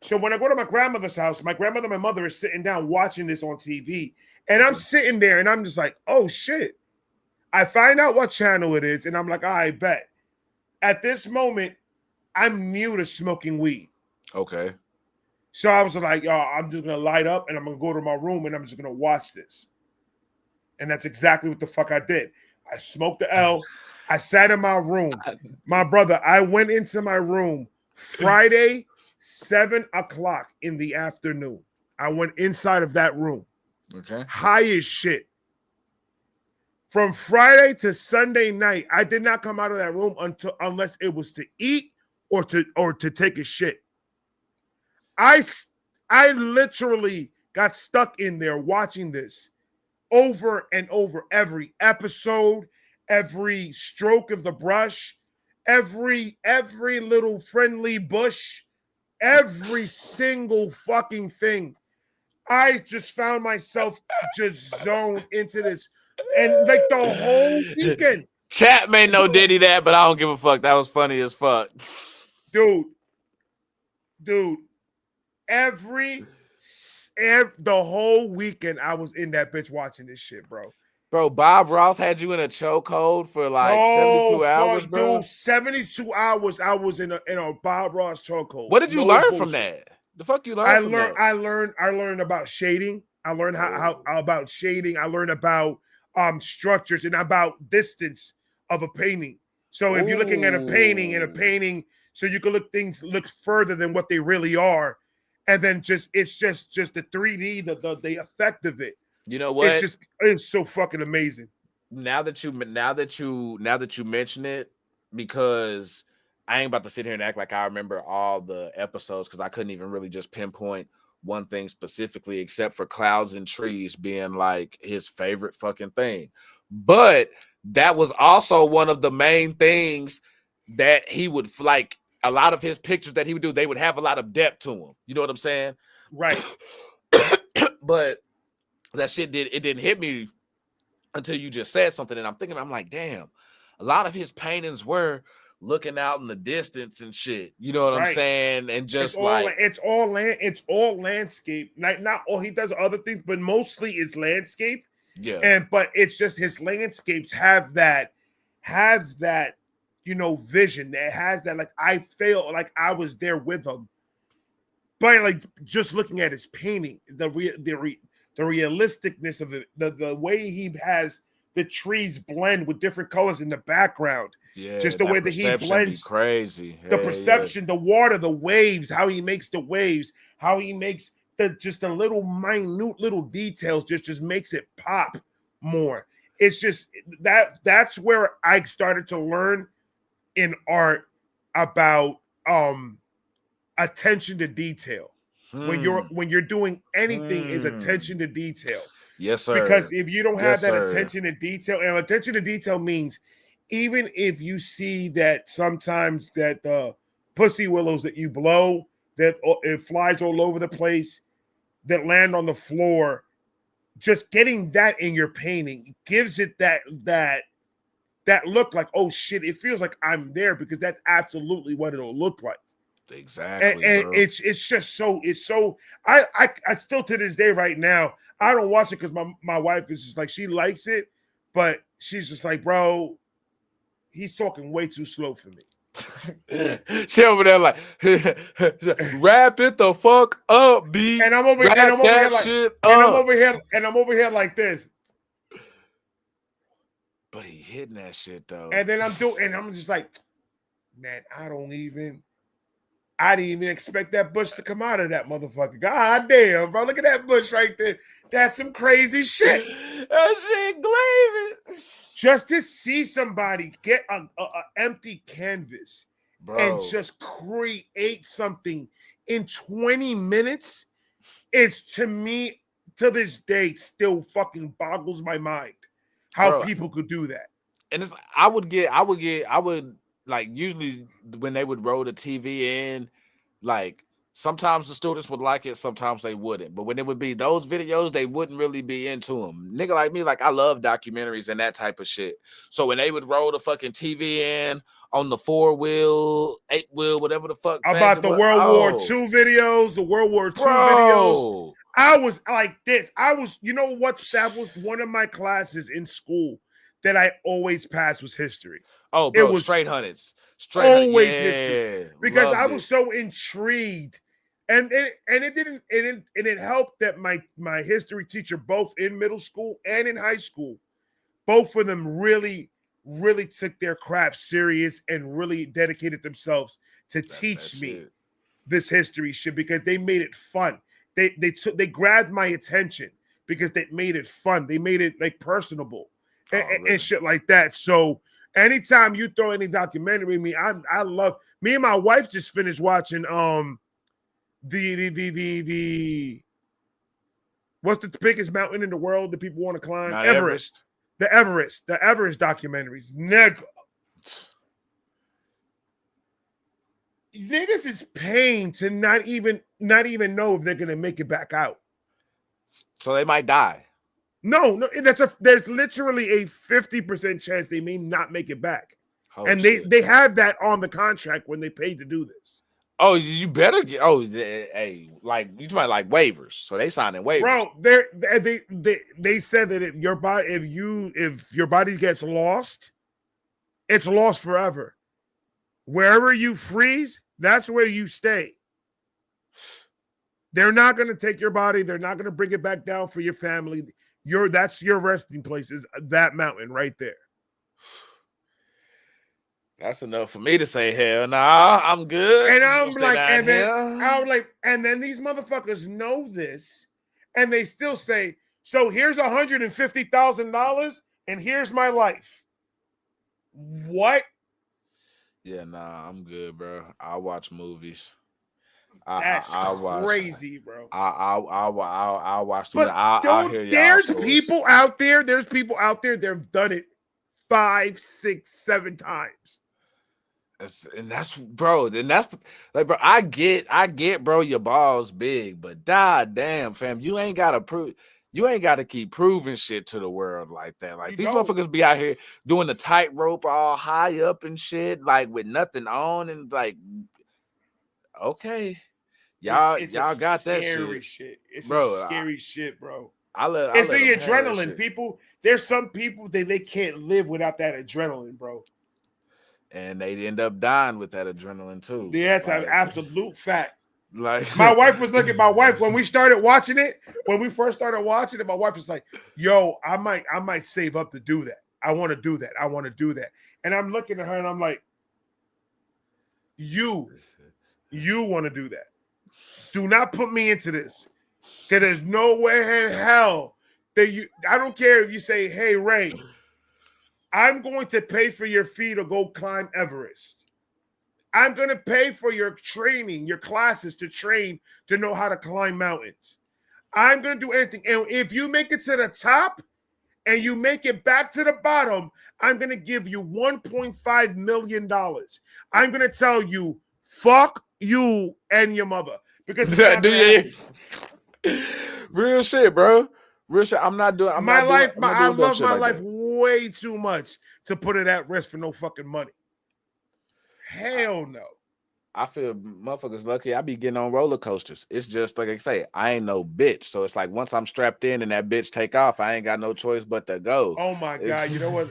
So when I go to my grandmother's house, my grandmother and my mother are sitting down watching this on TV. And I'm sitting there and I'm just like, oh shit. I find out what channel it is and I'm like, I bet. At this moment, I'm new to smoking weed. Okay. So I was like, yo, I'm just going to light up and I'm going to go to my room and I'm just going to watch this. And that's exactly what the fuck I did. I smoked the L. I sat in my room. My brother, I went into my room Friday, 7:00 in the afternoon. I went inside of that room. Okay. High as shit. From Friday to Sunday night, I did not come out of that room unless it was to eat or to take a shit. I literally got stuck in there watching this over and over. Every episode, every stroke of the brush, every little friendly bush, every single fucking thing. I just found myself just zoned into this. And like the whole weekend. Chat may know Diddy that, but I don't give a fuck. That was funny as fuck. Dude. The whole weekend I was in that bitch watching this shit, bro. Bro, Bob Ross had you in a chokehold for like 72 hours, bro. Dude, 72 hours I was in a Bob Ross chokehold. What did you learn from that? The fuck you learned from that? I learned about shading. I learned how about shading. I learned about structures and about distance of a painting. So if you're looking at a painting, so you can look further than what they really are, and then it's just the 3D, the effect of it. You know what? It's so fucking amazing. Now that you mention it, because I ain't about to sit here and act like I remember all the episodes because I couldn't even really just pinpoint one thing specifically, except for clouds and trees being like his favorite fucking thing. But that was also one of the main things that he would like. A lot of his pictures that he would do, they would have a lot of depth to them. You know what I'm saying? Right. But that shit didn't hit me until you just said something. And I'm like, damn, a lot of his paintings were looking out in the distance and shit. You know what I'm saying? And just it's all landscape. Not all, he does other things, but mostly is landscape. Yeah. But it's just his landscapes have that vision, that has that, like, I feel like I was there with him. But like just looking at his painting, the realisticness of it, the way he has the trees blend with different colors in the background. Yeah, just the way that he blends, crazy. the perception, the water, the waves, how he makes the waves, how he makes the little minute little details, just makes it pop more. It's just that's where I started to learn in art about attention to detail. When you're doing anything, is attention to detail. Yes, sir. Because if you don't have that attention to detail, and attention to detail means even if you see that sometimes that the pussy willows that you blow, that it flies all over the place, that land on the floor, just getting that in your painting gives it that look like, oh shit, it feels like I'm there, because that's absolutely what it'll look like. Exactly. And it's just so I still to this day right now, I don't watch it because my wife is just like, she likes it, but she's just like, bro, he's talking way too slow for me. She over there like, wrap it the fuck up, B. And I'm over here like this. But he hitting that shit though. And then I'm just like, man, I didn't even expect that bush to come out of that motherfucker. God damn, bro. Look at that bush right there. That's some crazy shit. That shit gleaming. Just to see somebody get an empty canvas, bro, and just create something in 20 minutes, is, to me, to this day, still fucking boggles my mind how people could do that. And it's, I would like, usually when they would roll the TV in, like, sometimes the students would like it, sometimes they wouldn't. But when it would be those videos, they wouldn't really be into them. Nigga like me, like, I love documentaries and that type of shit. So when they would roll the fucking TV in on the 4-wheel, 8-wheel, whatever the fuck. About the World War II videos, the World War II videos. I was like this. You know what? That was one of my classes in school that I always passed, was history. Oh, bro, it was straight hundreds. Always history, because I was so intrigued, and it helped that my history teacher, both in middle school and in high school, both of them really took their craft serious and really dedicated themselves to teach me this history shit, because they made it fun. They grabbed my attention because they made it fun. They made it like personable and shit like that. So anytime you throw any documentary at me, I love. Me and my wife just finished watching the what's the biggest mountain in the world that people want to climb? Everest. The Everest documentaries. Nigga. Niggas is paying to not even know if they're gonna make it back out. So they might die. No, there's literally a 50% chance they may not make it back. And they have that on the contract when they paid to do this. Oh, you better get. Oh, hey, like you talking like waivers? So they signing waivers, bro. They said that if your body gets lost, it's lost forever. Wherever you freeze, that's where you stay. They're not going to take your body. They're not going to bring it back down for your family. That's your resting place, is that mountain right there. That's enough for me to say, hell nah, I'm good. And I'm like, and then these motherfuckers know this, and they still say, so here's $150,000, and here's my life. What? Yeah, nah, I'm good, bro. I watch movies. That's crazy, bro. I'll watch. There's people out there. There's people out there that have done it 5, 6, 7 times. That's bro. Then that's like, bro. I get, bro. Your balls big, but god damn, fam, you ain't gotta prove. You ain't got to keep proving shit to the world like that. Like, these motherfuckers be out here doing the tightrope all high up and shit, like with nothing on, and like, okay, y'all got that shit. It's bro, scary shit, bro. It's the adrenaline. People, there's some people that they can't live without that adrenaline, bro. and they end up dying with that adrenaline too. Yeah, it's an absolute fact. Like my wife was looking. My wife, when we started watching it, when we first started watching it, my wife was like, "Yo, I might save up to do that. I want to do that. I want to do that." And I'm looking at her and I'm like, "You want to do that? Do not put me into this, because there's no way in hell that you. I don't care if you say, hey Ray, I'm going to pay for your fee to go climb Everest. I'm going to pay for your training, your classes to train to know how to climb mountains. I'm going to do anything. And if you make it to the top and you make it back to the bottom, I'm going to give you $1.5 million. I'm going to tell you, fuck you and your mother. Because real shit, bro. Real shit. I'm not doing I love my life way too much to put it at risk for no fucking money. Hell no. I feel motherfuckers lucky. I be getting on roller coasters. It's just like I say, I ain't no bitch. So it's like once I'm strapped in and that bitch take off, I ain't got no choice but to go. Oh my God. You know what?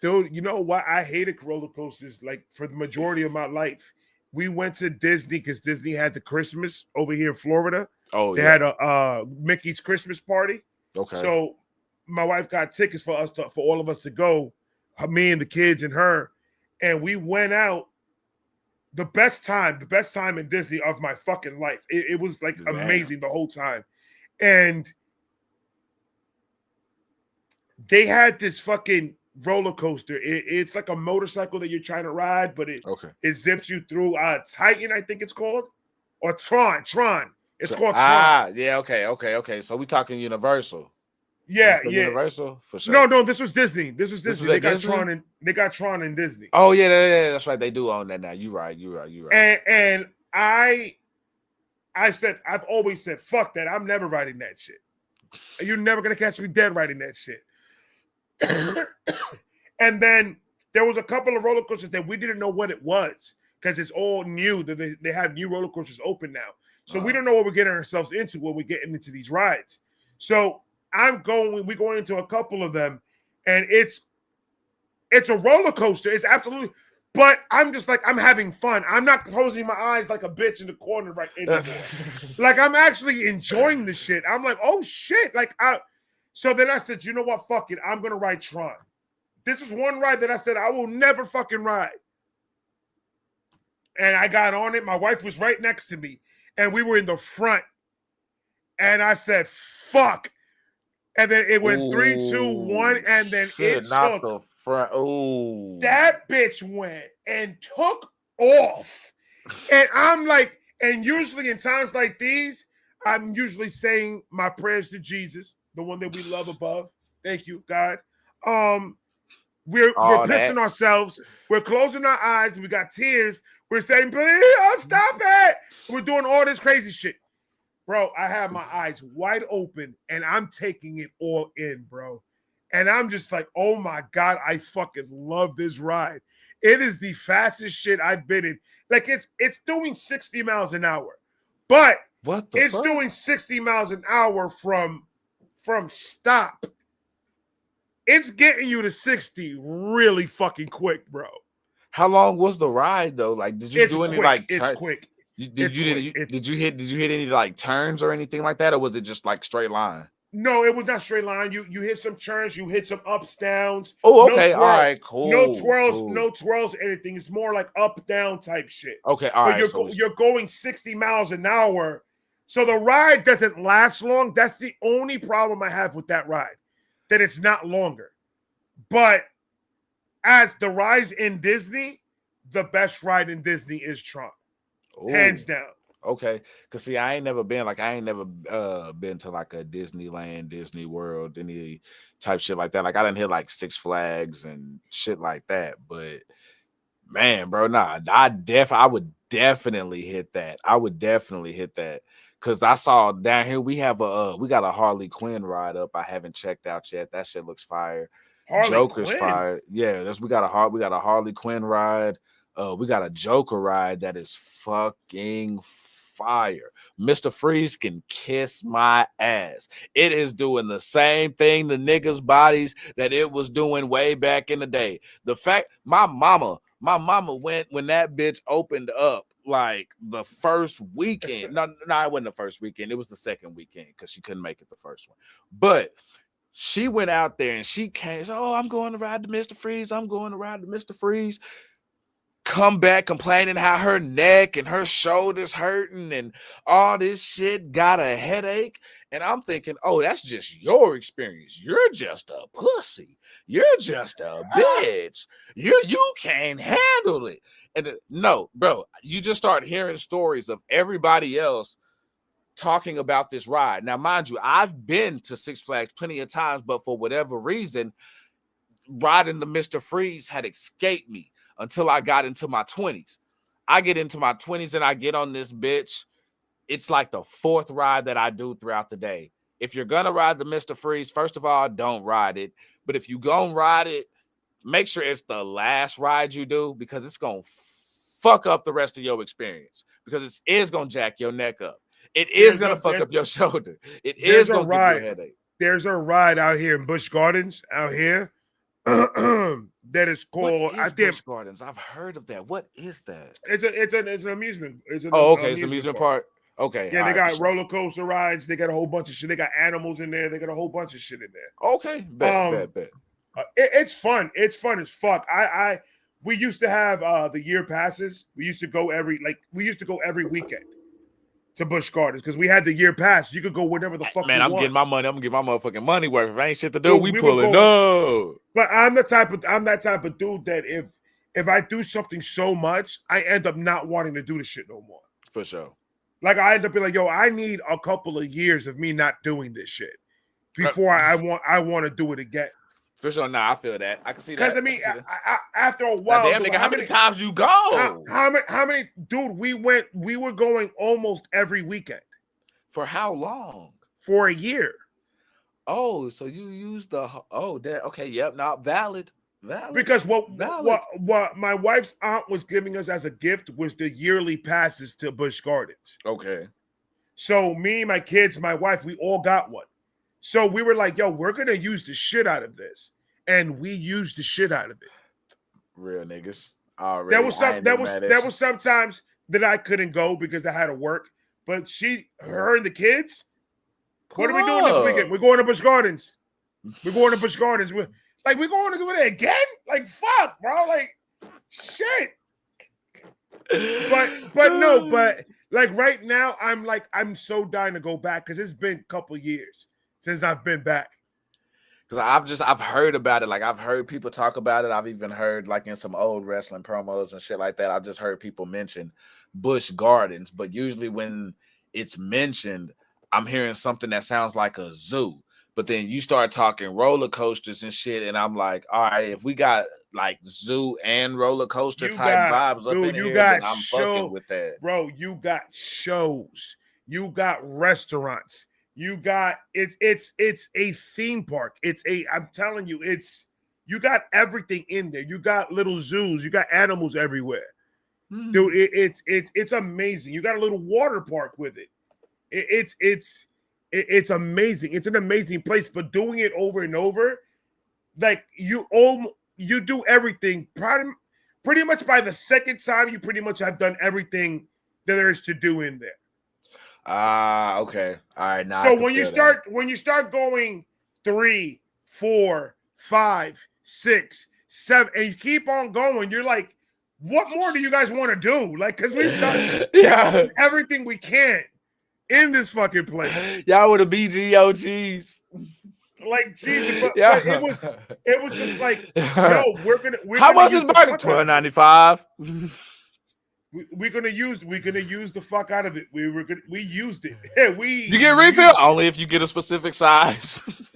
Dude, you know what? I hated roller coasters like for the majority of my life. We went to Disney because Disney had the Christmas over here in Florida. Oh, they had a Mickey's Christmas party. Okay. So my wife got tickets for all of us to go, me and the kids and her, and we went out. The best time in Disney of my fucking life. It was like amazing the whole time. And they had this fucking roller coaster. It's like a motorcycle that you're trying to ride, but it zips you through Titan, I think it's called, or Tron. It's called Tron. Yeah, okay. So we talking Universal. Yeah. Universal for sure. No, this was Disney. They got Disney? Tron in Disney. Oh yeah, that's right. They do own that now. You right. And I've always said, fuck that. I'm never riding that shit. You're never gonna catch me dead riding that shit. And then there was a couple of roller coasters that we didn't know what it was because it's all new. That they have new roller coasters open now, so we don't know what we're getting ourselves into when we're getting into these rides. So we're going into a couple of them, and it's a roller coaster. It's absolutely, but I'm just like, I'm having fun. I'm not closing my eyes like a bitch in the corner right anymore. Like I'm actually enjoying the shit. I'm like, oh shit. So then I said, you know what? Fuck it. I'm going to ride Tron. This is one ride that I said I will never fucking ride. And I got on it. My wife was right next to me, and we were in the front. And I said, fuck. And then it went 3, 2, 1, and then it took the front. Oh, that bitch went and took off. And I'm like, and usually in times like these, I'm usually saying my prayers to Jesus, the one that we love above. Thank you, God. We're pissing ourselves. We're closing our eyes. We got tears. We're saying, please, stop it. We're doing all this crazy shit. Bro, I have my eyes wide open and I'm taking it all in, bro. And I'm just like, oh my God, I fucking love this ride. It is the fastest shit I've been in. Like it's doing 60 miles an hour. But it's doing 60 miles an hour from stop. It's getting you to 60 really fucking quick, bro. How long was the ride though? Like, did you do any like? It's quick. Did you hit any like turns or anything like that, or was it just like straight line? No, it was not straight line. You hit some turns, you hit some ups, downs. Oh, okay, all right, cool. No twirls, anything. It's more like up, down type shit. Okay, all right. You're going 60 miles an hour, so the ride doesn't last long. That's the only problem I have with that ride, that it's not longer. But as the rides in Disney, the best ride in Disney is Tron. Ooh. Hands down. Okay, because see, I ain't never been been to like a Disneyland, Disney World, any type shit like that. Like I didn't hit like Six Flags and shit like that. But man, bro, nah, I would definitely hit that. Because I saw down here we got a Harley Quinn ride up. I haven't checked out yet. That shit looks fire. Joker's fire. Yeah, we got a Harley Quinn ride. We got a Joker ride that is fucking fire. Mr. Freeze can kiss my ass. It is doing the same thing to niggas' bodies that it was doing way back in the day. The fact my mama My mama went when that bitch opened up like the first weekend. No, it wasn't the first weekend. It was the second weekend because she couldn't make it the first one. But she went out there and she came. Oh, I'm going to ride to Mr. Freeze. I'm going to ride to Mr. Freeze. Come back complaining how her neck and her shoulders hurting and all this shit, got a headache. And I'm thinking, oh, that's just your experience. You're just a pussy. You're just a bitch. You can't handle it. And no, bro, you just start hearing stories of everybody else talking about this ride. Now, mind you, I've been to Six Flags plenty of times, but for whatever reason, riding the Mr. Freeze had escaped me until I got into my 20s. I get into my 20s and I get on this bitch. It's like the fourth ride that I do throughout the day. If you're going to ride the Mr. Freeze, first of all, don't ride it. But if you go and ride it, make sure it's the last ride you do because it's going to fuck up the rest of your experience because it is going to jack your neck up. It is going to fuck up your shoulder. It is going to give you a headache. There's a ride out here in Busch Gardens out here that is called Busch Gardens. I've heard of that. What is that? It's an amusement. It's an it's an amusement park. Okay. Yeah, they got roller coaster rides. They got a whole bunch of shit. They got animals in there. They got a whole bunch of shit in there. Okay. Bet. It's fun. It's fun as fuck. We used to have the year passes. We used to go every weekend to Busch Gardens because we had the year pass. You could go whenever the fuck. Man, you I'm want. getting my money. I'm gonna get my motherfucking money worth. If I ain't shit to do, we pulling up. But I'm that type of dude that if I do something so much, I end up not wanting to do the shit no more. For sure. Like I end up being like, yo, I need a couple of years of me not doing this shit before I want to do it again. For sure, I feel that. I can see that. Because I mean, after a while, damn nigga, how many times you go? How many, dude? We were going almost every weekend. For how long? For a year. Oh, so you used okay, yep, not valid. Because what my wife's aunt was giving us as a gift was the yearly passes to Busch Gardens. Okay. So me, my kids, my wife, we all got one. So we were like, yo, we're going to use the shit out of this. And we used the shit out of it. Real niggas. There was sometimes that I couldn't go because I had to work. But her and the kids, what are we doing this weekend? We're going to Busch Gardens. We're going to Busch Gardens. We're going to do it again? Like, fuck, bro. Like, shit. But like right now, I'm so dying to go back because it's been a couple years since I've been back. Because I've heard about it. Like I've heard people talk about it. I've even heard like in some old wrestling promos and shit like that. I've just heard people mention Busch Gardens. But usually when it's mentioned, I'm hearing something that sounds like a zoo. But then you start talking roller coasters and shit, and I'm like, all right, if we got like zoo and roller coaster vibes up in here, then I'm fucking with that. Bro, you got shows. You got restaurants. You got it's a theme park. I'm telling you, you got everything in there. You got little zoos. You got animals everywhere. Dude, it's amazing. You got a little water park with it. It's amazing. It's an amazing place, but doing it over and over, like you do everything pretty much by the second time, you pretty much have done everything that there is to do in there. Okay. All right. Now, so when you start going 3, 4, 5, 6, 7, and you keep on going, you're like, what more do you guys want to do? Like, because we've done everything we can in this fucking place. Y'all with the BGOGs. Like, Jesus, but it was just like, yo, we're gonna how much is burger? $12.95. We're gonna use the fuck out of it. We used it. Yeah, you get refill only if you get a specific size.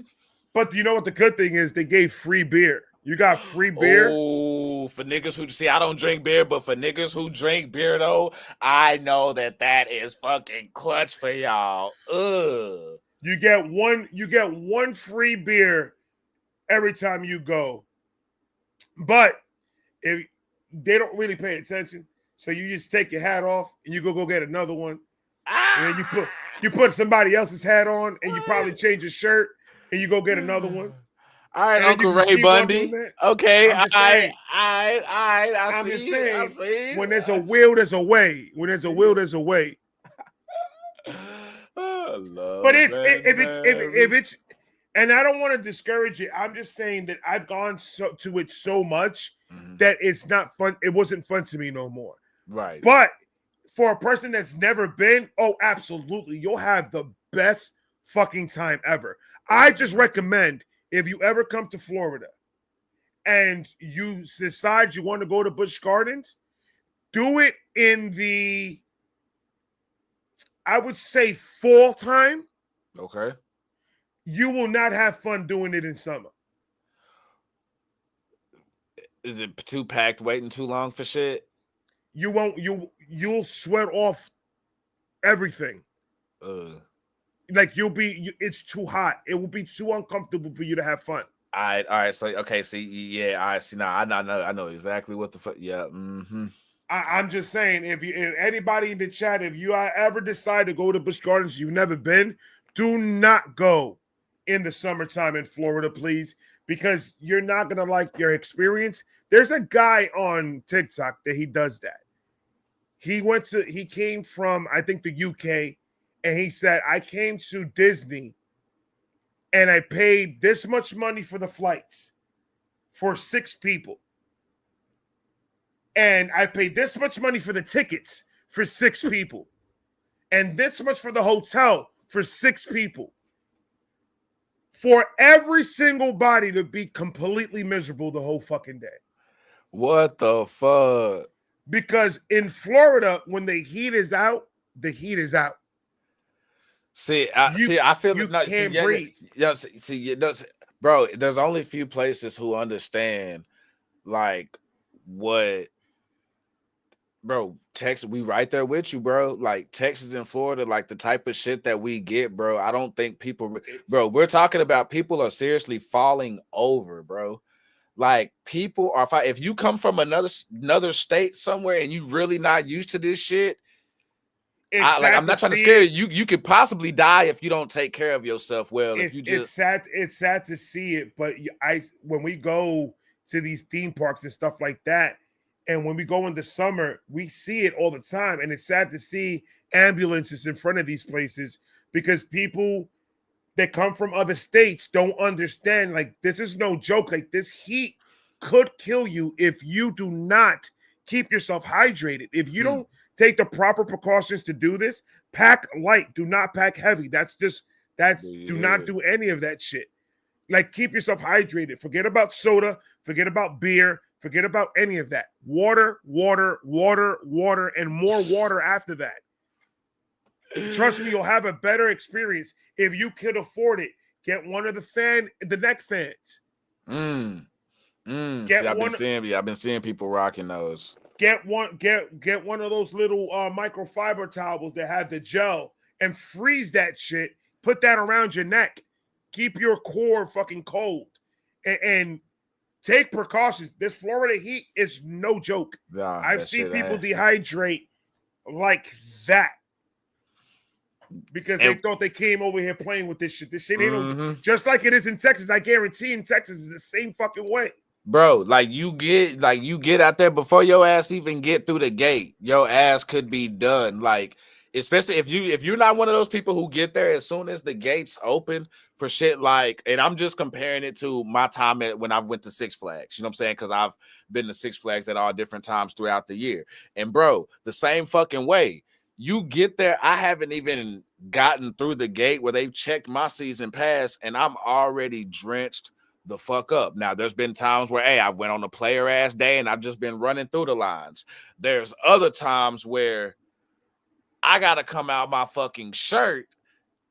But you know what the good thing is? They gave free beer. You got free beer. Oh, for niggas who see, I don't drink beer, but for niggas who drink beer though, I know that is fucking clutch for y'all. Ugh. You get one free beer every time you go. But if they don't really pay attention, so you just take your hat off and you go get another one. And then you put somebody else's hat on and you probably change your shirt and you go get another one. All right, And then you Uncle can just Ray keep on doing Bundy. that. Okay, I'm just saying. I I'm see just you. I saying. see you. When there's a will, there's a way. When there's a will, there's a way. But if it's, and I don't want to discourage it. I'm just saying that I've gone to it so much that it's not fun. It wasn't fun to me no more. Right. But for a person that's never been, oh, absolutely, you'll have the best fucking time ever. I just recommend if you ever come to Florida and you decide you want to go to Busch Gardens, do it in the, I would say, fall time. Okay. You will not have fun doing it in summer. Is it too packed, waiting too long for shit? You won't. You'll sweat off everything. Like it's too hot. It will be too uncomfortable for you to have fun. All right. So okay, see, yeah, I see. Now I know exactly what the fuck. Yeah. I'm just saying, if anybody in the chat, if you ever decide to go to Busch Gardens, you've never been, do not go in the summertime in Florida, please, because you're not gonna like your experience. There's a guy on TikTok that he does that. He came from, I think, the UK, and he said, I came to Disney and I paid this much money for the flights for 6 people. And I paid this much money for the tickets for 6 people. And this much for the hotel for 6 people. For every single body to be completely miserable the whole fucking day. What the fuck? Because in Florida, when the heat is out, the heat is out. I feel you can't breathe. Bro, there's only a few places who understand like what, bro, Texas, we right there with you, bro. Like Texas and Florida, like the type of shit that we get, bro. I don't think people, bro, we're talking about people are seriously falling over, bro. Like people are, if you come from another state somewhere and you really not used to this shit, I'm not trying to scare you. You could possibly die if you don't take care of yourself well. It's sad to see it, but when we go to these theme parks and stuff like that, and when we go in the summer, we see it all the time, and it's sad to see ambulances in front of these places because people that come from other states don't understand. Like, this is no joke. Like, this heat could kill you if you do not keep yourself hydrated. If you don't take the proper precautions to do this, pack light. Do not pack heavy. Do not do any of that shit. Like, keep yourself hydrated. Forget about soda. Forget about beer. Forget about any of that. Water, water, water, water, and more water after that. Trust me, you'll have a better experience. If you can afford it, get one of the neck fans. I've been seeing people rocking those. Get one of those little microfiber towels that have the gel and freeze that shit. Put that around your neck. Keep your core fucking cold. And take precautions. This Florida heat is no joke. Nah, I've seen people dehydrate like that because they thought they came over here playing with this shit. This shit ain't just like it is in Texas. I guarantee in Texas is the same fucking way. Bro, like you get out there before your ass even get through the gate, your ass could be done. Like, especially if you're not one of those people who get there as soon as the gates open for shit. Like, and I'm just comparing it to my time when I went to Six Flags. You know what I'm saying? Because I've been to Six Flags at all different times throughout the year. And bro, the same fucking way. You get there, I haven't even gotten through the gate where they've checked my season pass, and I'm already drenched the fuck up. Now, there's been times where, hey, I went on a player ass day and I've just been running through the lines. There's other times where I gotta come out my fucking shirt,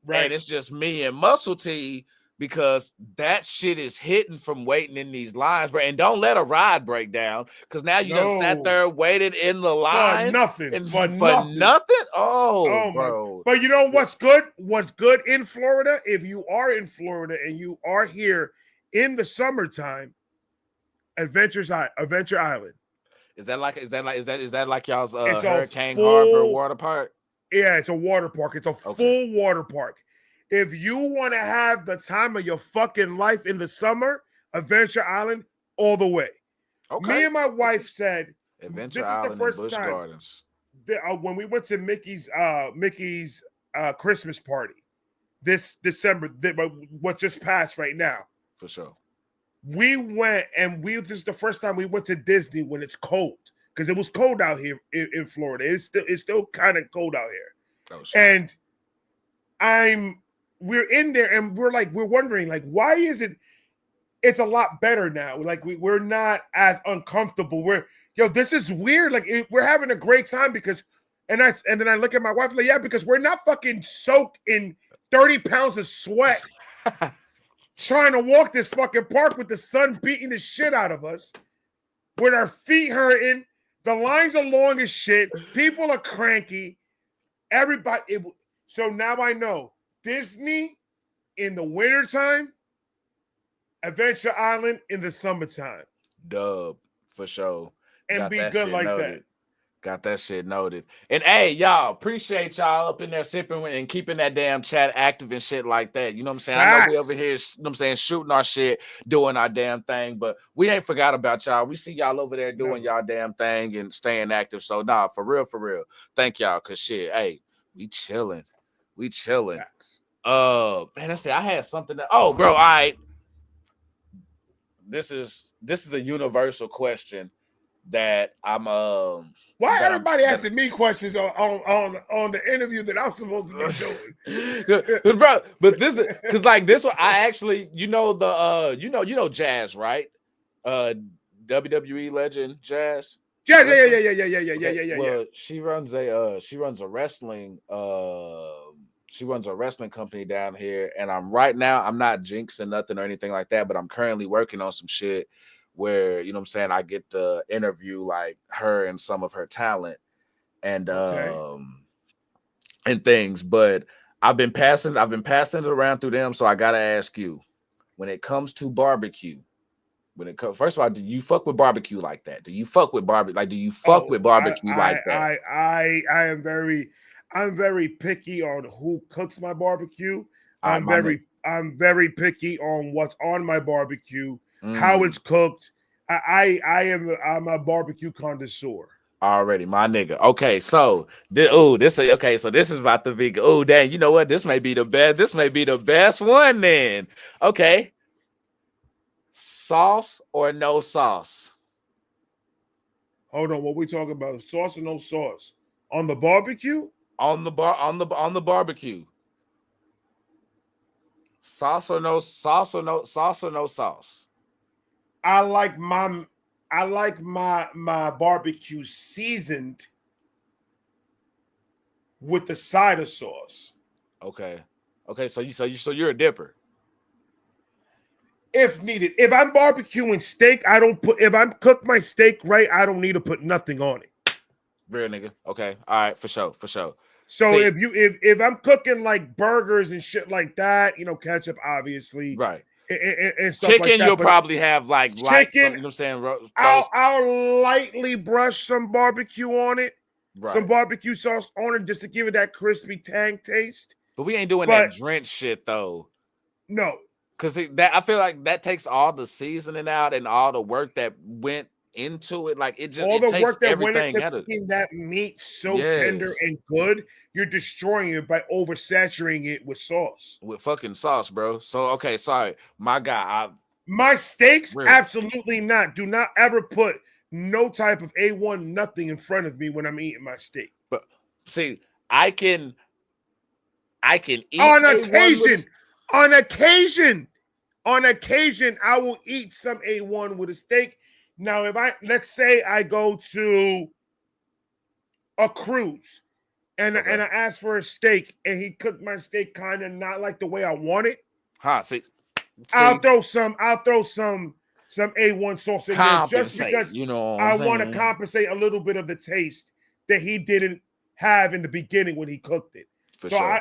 right, and it's just me and Muscle T because that shit is hitting from waiting in these lines, bro. And don't let a ride break down because now you done sat there, waited in the line for nothing. Oh, bro. But you know what's good? What's good in Florida? If you are in Florida and you are here in the summertime, Adventure Island. Is that like y'all's it's Hurricane Harbor water park? Yeah, it's a water park. It's a full water park. If you want to have the time of your fucking life in the summer, Adventure Island all the way. Okay. Me and my wife said Adventure this Island is the first and Busch time Gardens. when we went to Mickey's Christmas party this December, what just passed right now. For sure. We went and this is the first time we went to Disney when it's cold, because it was cold out here in Florida. It's still kind of cold out here. Oh, sure. And we're in there and we're wondering, like, why is it's a lot better now. Like we're not as uncomfortable. This is weird. Like we're having a great time because, and then I look at my wife like, yeah, because we're not fucking soaked in 30 pounds of sweat trying to walk this fucking park with the sun beating the shit out of us, with our feet hurting. The lines are long as shit. People are cranky. Everybody. So now I know Disney in the wintertime, Adventure Island in the summertime. Dub, for sure. And be good like noted. that. Got that shit noted. And hey, y'all, appreciate y'all up in there sipping and keeping that damn chat active and shit like that. You know what I'm saying? Facts. I know we over here, you know what I'm saying, shooting our shit, doing our damn thing, but we ain't forgot about y'all. We see y'all over there doing y'all damn thing and staying active. So nah, for real. Thank y'all, cause shit, hey, we chilling. Facts. Man, let's see. I had something that, oh, bro, all right. This is a universal question that I'm why everybody asking me questions on the interview that I'm supposed to be doing? Bro, but this is because like this one, I actually, you know Jazz, right? WWE legend Jazz. Yeah. Well, she runs a wrestling company down here, and I'm not jinxing nothing or anything like that, but I'm currently working on some shit where, you know what I'm saying, I get to interview like her and some of her talent and and things, but I've been passing it around through them, so I gotta ask you, when it comes to barbecue, first of all, do you fuck with barbecue like that? Do you fuck with barbecue? Like, do you fuck with barbecue like that? I'm very picky on who cooks my barbecue. I'm very picky on what's on my barbecue, how it's cooked. I'm a barbecue connoisseur. Already, my nigga. Okay, so this is about to be. Oh, dang! You know what? This may be the best. This may be the best one then. Okay, sauce or no sauce? Hold on, what we talking about? Sauce or no sauce on the barbecue? On the barbecue. Sauce or no sauce? I like my barbecue seasoned with the side of sauce. Okay. So you're a dipper. If needed. If I'm barbecuing steak, if I'm cook my steak right, I don't need to put nothing on it. Real nigga. Okay. All right, for sure. So see, if I'm cooking like burgers and shit like that, ketchup obviously. Right. And stuff chicken, like that, you'll probably have like chicken. You know what I'm saying? I'll lightly brush some barbecue on it, some barbecue sauce on it, just to give it that crispy tang taste. But we ain't doing that drench shit though. No, because I feel like that takes all the seasoning out and all the work that went into it. Like it takes work that everything went out of making that meat so tender and good. You're destroying it by oversaturating it with sauce. With fucking sauce, bro. So okay, sorry, my guy. My steaks, absolutely not. Do not ever put no type of A1 nothing in front of me when I'm eating my steak. But see, I can eat on occasion. On occasion, I will eat some A1 with a steak. Now, let's say I go to a cruise and I ask for a steak and he cooked my steak kind of not like the way I want it. See, I'll throw some A1 sauce in there just because I want to compensate a little bit of the taste that he didn't have in the beginning when he cooked it.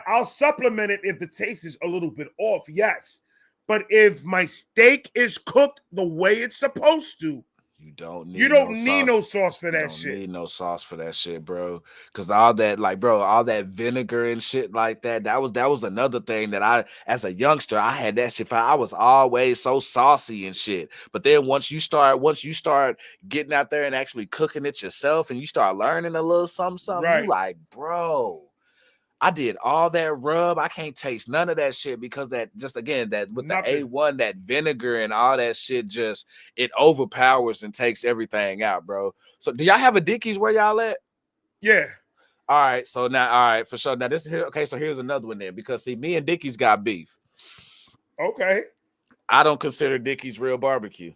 I'll supplement it if the taste is a little bit off, yes. But if my steak is cooked the way it's supposed to, You don't need no sauce for that shit. You don't need no sauce for that shit, bro. Because all that, like, bro, all that vinegar and shit like that. That was another thing that I, as a youngster, I had that shit. I was always so saucy and shit. But then once you start getting out there and actually cooking it yourself, and you start learning a little something, Right. you like, bro, I did all that rub. I can't taste none of that shit because that just again that with Nothing. the A1, that vinegar and all that shit just it overpowers and takes everything out, bro. So do y'all have a Dickies where y'all at? Yeah. All right. So now, all right, for sure. Now this here, okay. So here's another one then, because see, me and Dickies got beef. Okay. I don't consider Dickies real barbecue.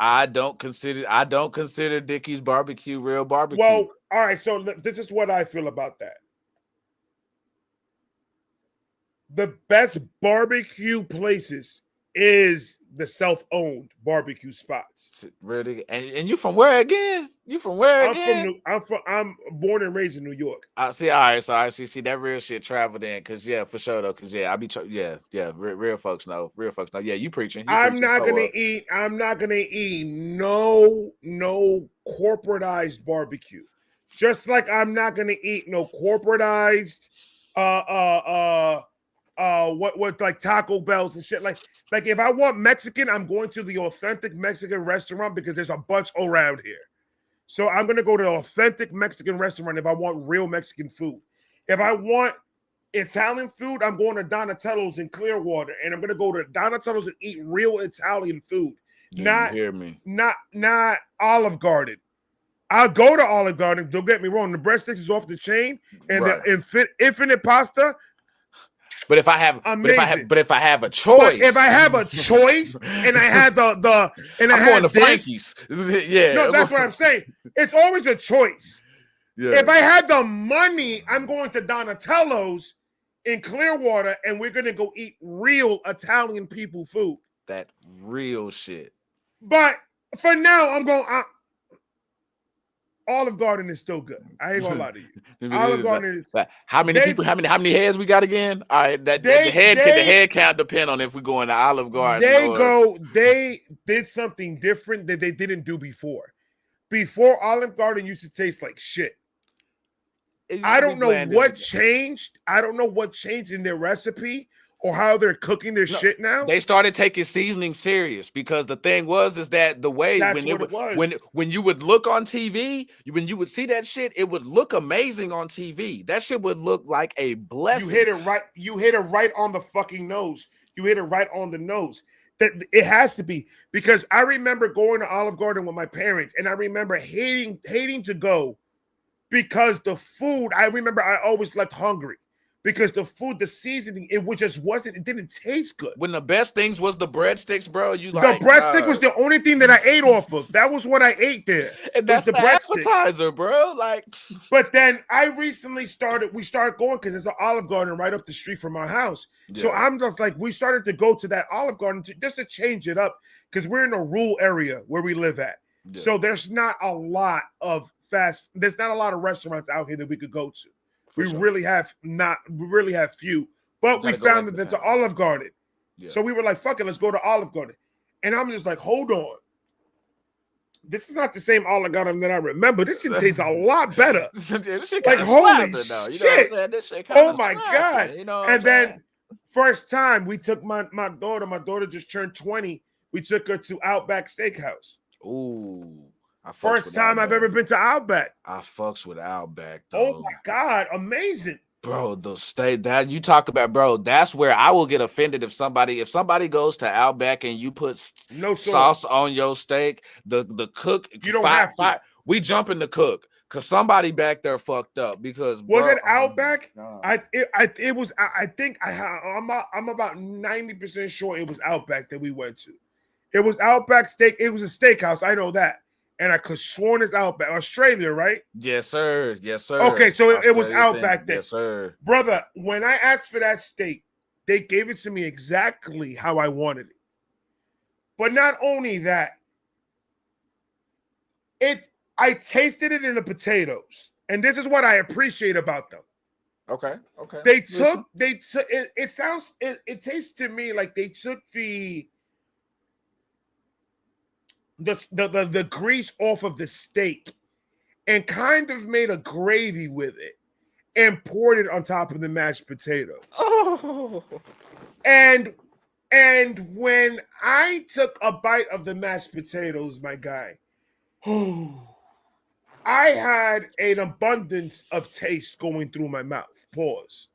I don't consider Dickies barbecue real barbecue. Well, all right. So this is what I feel about that. The best barbecue places is the self-owned barbecue spots. Really? And you from where again? You from where again? I'm born and raised in New York. I see. All right, so I see that real shit traveled in, cause yeah, for sure though, cause yeah, I be real folks know, Yeah, you preaching. I'm not gonna eat no corporatized barbecue. Just like I'm not gonna eat no corporatized what like Taco Bells and shit. Like if I want Mexican, I'm going to the authentic Mexican restaurant because there's a bunch around here. So I'm gonna go to an authentic Mexican restaurant if I want real Mexican food. If I want Italian food, I'm going to Donatello's in Clearwater, and I'm gonna go to Donatello's and eat real Italian food. You hear me? Not Olive Garden. I'll go to Olive Garden. Don't get me wrong. The breadsticks is off the chain, and right. the infinite pasta. But if I have a choice, if I have a choice, and I had I'm going to Frankie's. Yeah, no, that's what I'm saying. It's always a choice. Yeah. If I had the money, I'm going to Donatello's in Clearwater, and we're gonna go eat real Italian people food. That real shit. But for now, I'm going. Olive Garden is still good. I ain't gonna lie to you. Olive Garden is. How many people? How many heads we got again? All right, the head count depend on if we go into Olive Garden. They did something different that they didn't do before. Before, Olive Garden used to taste like shit. I don't know what changed. I don't know what changed in their recipe or how they're cooking their shit now. They started taking seasoning serious because the thing is that the way when you would look on TV, when you would see that shit, it would look amazing on TV. That shit would look like a blessing. You hit it right. You hit it right on the fucking nose. You hit it right on the nose. That it has to be, because I remember going to Olive Garden with my parents, and I remember hating to go because the food. I remember I always left hungry. Because the food, the seasoning, it didn't taste good. When the best things was the breadsticks, bro. The breadstick was the only thing that I ate off of. That was what I ate there. And that's the appetizer, bro. Like, but then we started going because there's an Olive Garden right up the street from our house. Yeah. So I'm just like, we started to go to that Olive Garden just to change it up because we're in a rural area where we live at. Yeah. So there's not a lot of restaurants out here that we could go to. We really have few, but we found that there's an Olive Garden. Yeah. So we were like, fuck it, let's go to Olive Garden. And I'm just like, hold on. This is not the same Olive Garden that I remember. This shit tastes a lot better. This shit like, holy shit. Oh my God. You know and then first time we took my daughter just turned 20. We took her to Outback Steakhouse. Ooh. First time I've ever been to Outback. I fucks with Outback, though. Oh my God, amazing. Bro, the steak that you talk about, bro, that's where I will get offended if somebody goes to Outback and you put no sauce on your steak, the cook, you don't have to. We jump in the cook because somebody back there fucked up because was it Outback? It was. I think I'm about 90% sure it was Outback that we went to. It was Outback steak. It was a steakhouse. I know that. And I could sworn it's Outback. Australia, right? Yes, sir. Yes, sir. Okay, so it was Outback then. Yes, sir. Brother, when I asked for that steak, they gave it to me exactly how I wanted it. But not only that, I tasted it in the potatoes. And this is what I appreciate about them. Okay. It tastes to me like they took the the grease off of the steak and kind of made a gravy with it and poured it on top of the mashed potato. Oh. And when I took a bite of the mashed potatoes, my guy, I had an abundance of taste going through my mouth. Pause.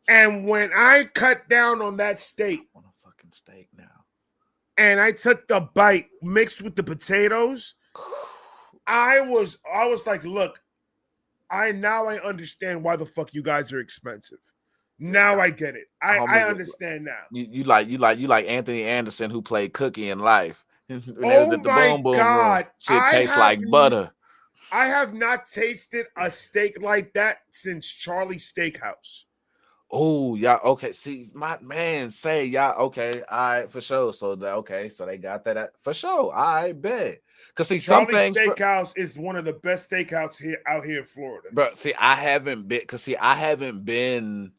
And when I cut down on that steak, I want a fucking steak now. And I took the bite mixed with the potatoes, I was like, look, I understand why the fuck you guys are expensive. Now I get it. I understand now. You like Anthony Anderson, who played Cookie in Life. Oh my God. Shit tastes like butter. I have not tasted a steak like that since Charlie's Steakhouse. Oh, yeah. Okay. See, my man say, yeah, okay, all right, for sure. So so they got that for sure. I bet. Cause see, Charlie's Steakhouse is one of the best steakhouses out here in Florida. But see, I haven't been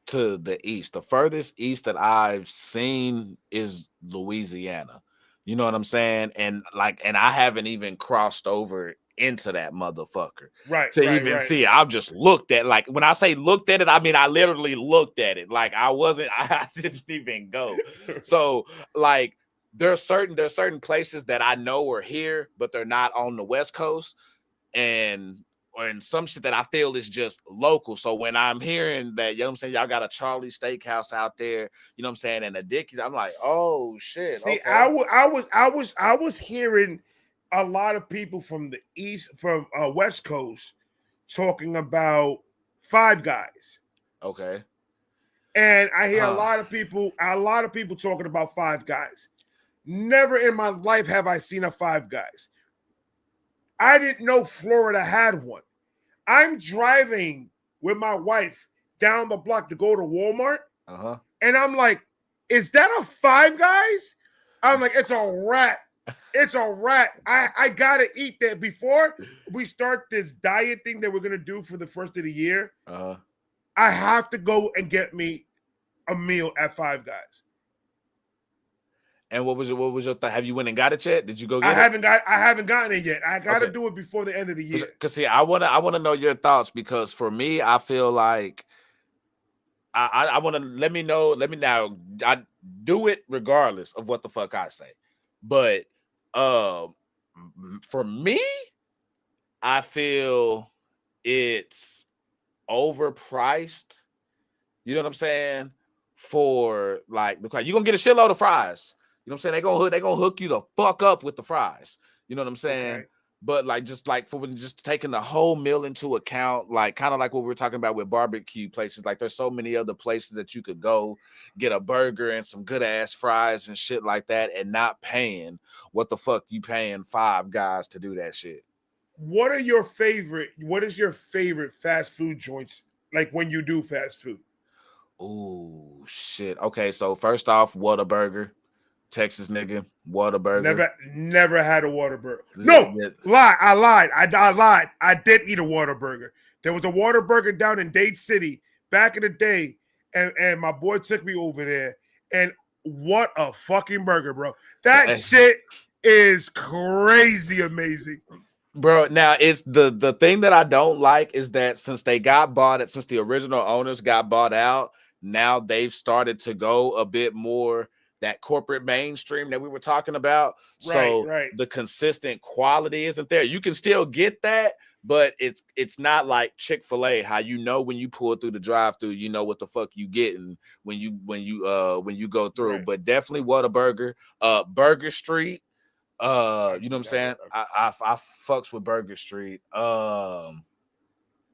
to the east. The furthest east that I've seen is Louisiana. You know what I'm saying? And I haven't even crossed over into that motherfucker. Right. To see it. I've just looked at, like, when I say looked at it, I mean I literally looked at it. Like I didn't even go. So like there's certain places that I know are here, but they're not on the West Coast. And some shit that I feel is just local. So when I'm hearing that, you know what I'm saying, y'all got a Charlie's Steakhouse out there, you know what I'm saying, and a Dickie's, I'm like, oh shit. See, okay. I was hearing a lot of people from the east, from West Coast, talking about Five Guys. Okay. And I hear a lot of people talking about Five Guys. Never in my life have I seen a Five Guys. I didn't know Florida had one. I'm driving with my wife down the block to go to Walmart. And I'm like, is that a Five Guys? I'm like, it's a rat. It's a rat. I gotta eat that before we start this diet thing that we're gonna do for the first of the year. I have to go and get me a meal at Five Guys. And what was your thought? Have you went and got it yet? Did you go get it? I haven't gotten it yet. I gotta do it before the end of the year. Because see, I wanna know your thoughts, because for me, I feel like I want to let me now. I do it regardless of what the fuck I say. But for me, I feel it's overpriced. You know what I'm saying? For like, you're gonna get a shitload of fries. You know what I'm saying? They gonna hook you the fuck up with the fries. You know what I'm saying? Okay. But like, just taking the whole meal into account, like kind of like what we were talking about with barbecue places. Like there's so many other places that you could go get a burger and some good ass fries and shit like that, and not paying what the fuck you paying Five Guys to do that shit. What is your favorite fast food joints? Like when you do fast food? Oh shit. Okay, so first off, Whataburger. Texas nigga, Whataburger. Never had a Whataburger. No, I lied. I did eat a Whataburger. There was a Whataburger down in Dade City back in the day, and my boy took me over there. And what a fucking burger, bro! That shit is crazy amazing, bro. Now it's the thing that I don't like is that since the original owners got bought out, now they've started to go a bit more that corporate mainstream that we were talking about. So the consistent quality isn't there. You can still get that, but it's not like Chick-fil-A, how you know when you pull through the drive-through, you know what the fuck you getting when you go through. But definitely Whataburger, Burger Street. You know what I'm saying? I fucks with Burger Street.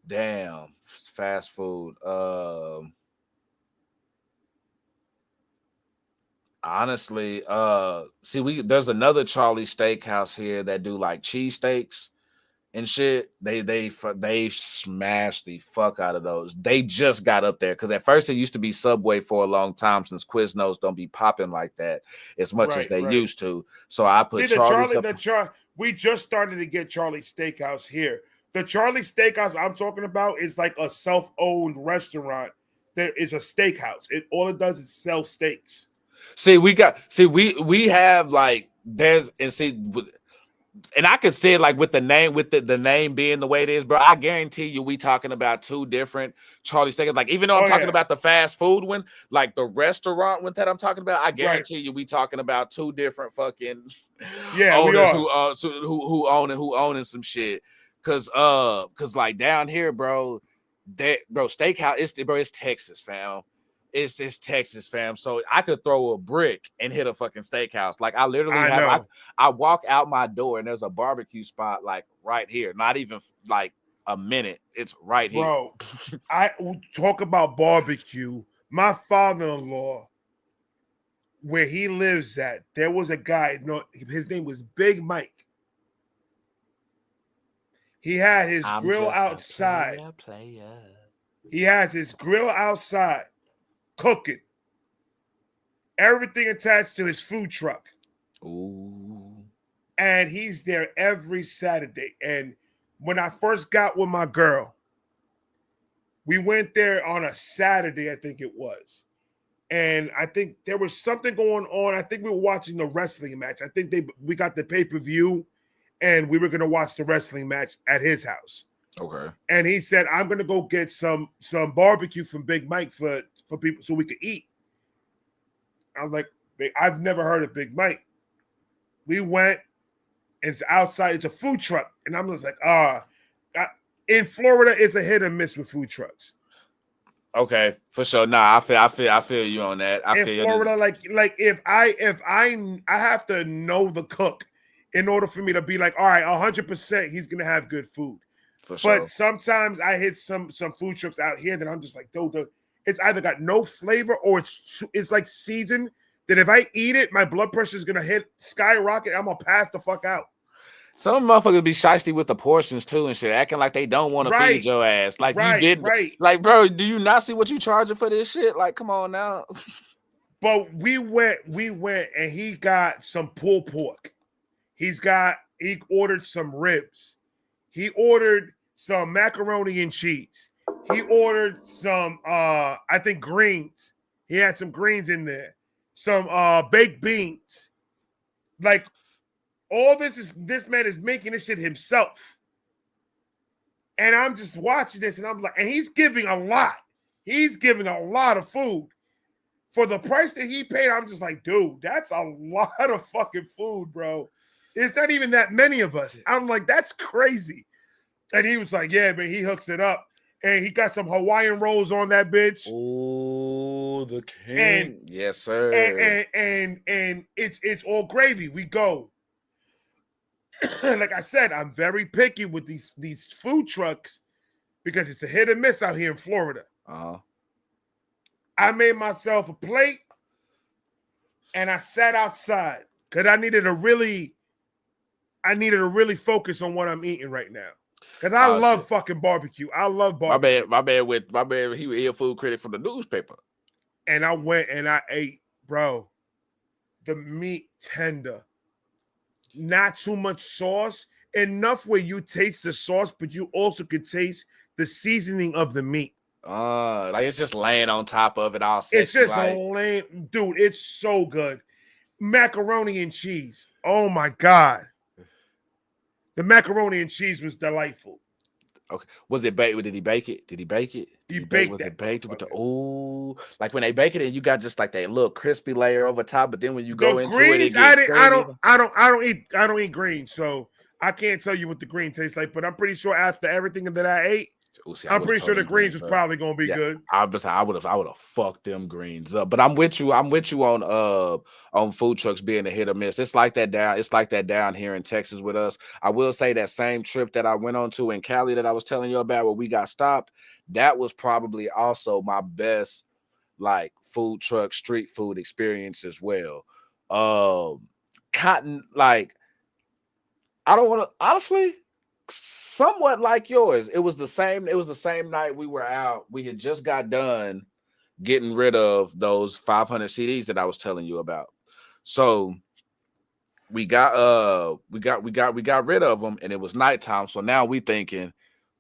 Damn, fast food. Honestly, there's another Charlie's Steakhouse here that do like cheesesteaks and shit. They smash the fuck out of those. They just got up there because at first it used to be Subway for a long time, since Quiznos don't be popping like that as much as they used to. So I put we just started to get Charlie's Steakhouse here. The Charlie's Steakhouse I'm talking about is like a self-owned restaurant there is a steakhouse. All it does is sell steaks. See, we have like and I could say it like with the name, with the name being the way it is, bro. I guarantee you, we talking about two different Charlie Steakhouse. Like, even though I'm talking about the fast food one, like the restaurant one that I'm talking about, I guarantee you, we talking about two different fucking owners who owning some shit. Cause like down here, bro, steakhouse, it's Texas, fam. It's Texas, fam. So I could throw a brick and hit a fucking steakhouse. Like, I literally I walk out my door and there's a barbecue spot like right here. Not even like a minute. It's right here. Bro, I talk about barbecue. My father-in-law, where he lives at, there was a guy, his name was Big Mike. He had his grill outside. He has his grill outside. Cooking, everything attached to his food truck. Ooh. And he's there every Saturday. And when I first got with my girl, we went there on a Saturday, I think it was. And I think there was something going on. I think we were watching the wrestling match. I think we got the pay-per-view and we were going to watch the wrestling match at his house. Okay. And he said, I'm going to go get some barbecue from Big Mike for people so we could eat. I was like, I've never heard of Big Mike. We went, and it's outside. It's a food truck. And I'm just like, in Florida, it's a hit and miss with food trucks. Okay, for sure. Nah, I feel you on that. In Florida, like if I have to know the cook in order for me to be like, all right, 100%, he's going to have good food. For sure. But sometimes I hit some food trucks out here that I'm just like, dude, it's either got no flavor or it's like seasoned that if I eat it, my blood pressure is gonna skyrocket. I'm gonna pass the fuck out. Some motherfuckers be shiesty with the portions too and shit, acting like they don't want to feed your ass. Like you didn't. Like, bro, do you not see what you charging for this shit? Like, come on now. But we went, and he got some pulled pork. He ordered some ribs. He ordered some macaroni and cheese. He ordered some, I think, greens. He had some greens in there. Some baked beans. Like, all this man is making this shit himself. And I'm just watching this, and I'm like, and he's giving a lot. He's giving a lot of food. For the price that he paid, I'm just like, dude, that's a lot of fucking food, bro. It's not even that many of us. I'm like, that's crazy. And he was like, yeah, man, he hooks it up. And he got some Hawaiian rolls on that bitch. Oh, the king. Yes, sir. And it's all gravy. We go. Like I said, I'm very picky with these food trucks because it's a hit and miss out here in Florida. Uh-huh. I made myself a plate and I sat outside because I needed to really focus on what I'm eating right now. Because I love fucking barbecue. I love barbecue. My bad, he a food critic from the newspaper. And I went and I ate, bro. The meat tender. Not too much sauce. Enough where you taste the sauce, but you also could taste the seasoning of the meat. Like it's just laying on top of it all. It's just laying, dude. It's so good. Macaroni and cheese. Oh my God. The macaroni and cheese was delightful. Okay. Was it baked? Did he bake it? He baked it. Was it baked with the like when they bake it and you got just like that little crispy layer over top, but then when you go into greens, I don't eat greens, so I can't tell you what the green tastes like, but I'm pretty sure after everything that I ate, I'm pretty sure the greens was probably gonna be good. I would have fucked them greens up. But I'm with you on food trucks being a hit or miss. It's like that down here in Texas with us. I will say that same trip that I went on to in Cali that I was telling you about where we got stopped, that was probably also my best like food truck street food experience as well. Cotton, like I don't want to honestly. Somewhat like yours. It was the same night we were out. We had just got done getting rid of those 500 CDs that I was telling you about. So we got rid of them and it was nighttime. So now we thinking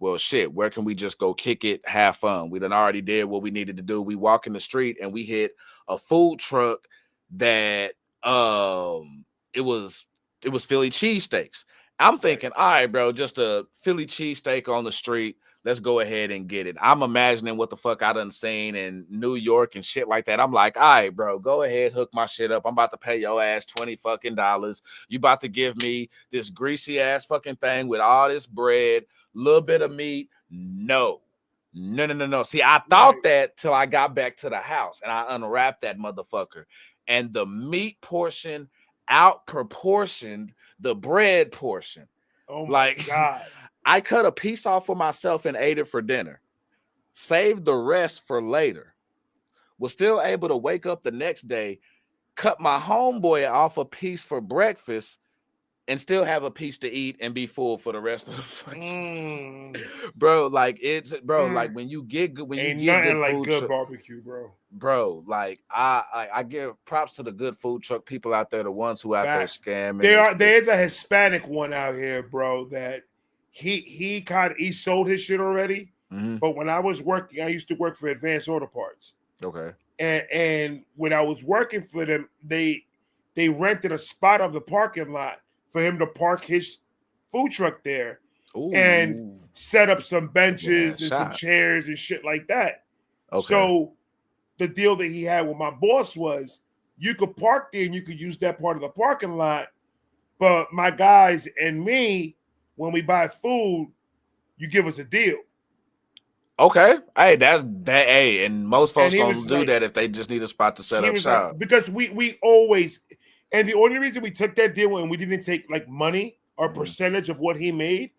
well, shit, where can we just go kick it, have fun? We done already did what we needed to do. We walk in the street and we hit a food truck that it was Philly cheesesteaks. I'm thinking, all right, bro, just a Philly cheesesteak on the street. Let's go ahead and get it. I'm imagining what the fuck I done seen in New York and shit like that. I'm like, all right, bro, go ahead, hook my shit up. I'm about to pay your ass $20 fucking. You about to give me this greasy ass fucking thing with all this bread, little bit of meat. No. See, I thought that till I got back to the house and I unwrapped that motherfucker. And the meat portion out proportioned the bread portion. Oh my God. I cut a piece off for myself and ate it for dinner. Saved the rest for later. Was still able to wake up the next day, cut my homeboy off a piece for breakfast, and still have a piece to eat and be full for the rest of the fucking bro. Like it's like when you get good, when ain't you get nothing good like food good barbecue, bro. Bro, like I give props to the good food truck people out there, the ones who out there scamming. There's a Hispanic one out here, bro, that he sold his shit already. Mm-hmm. But when I was working, I used to work for Advanced Auto Parts. Okay. And when I was working for them, they rented a spot of the parking lot for him to park his food truck there. Ooh. And set up some benches and some chairs and shit like that. Okay. So the deal that he had with my boss was you could park there and you could use that part of the parking lot. But my guys and me, when we buy food, you give us a deal. Okay. Hey, that's that. Hey, and most folks gonna do like, that if they just need a spot to set up shop. Like, because we always, and the only reason we took that deal and we didn't take like money or percentage of what he made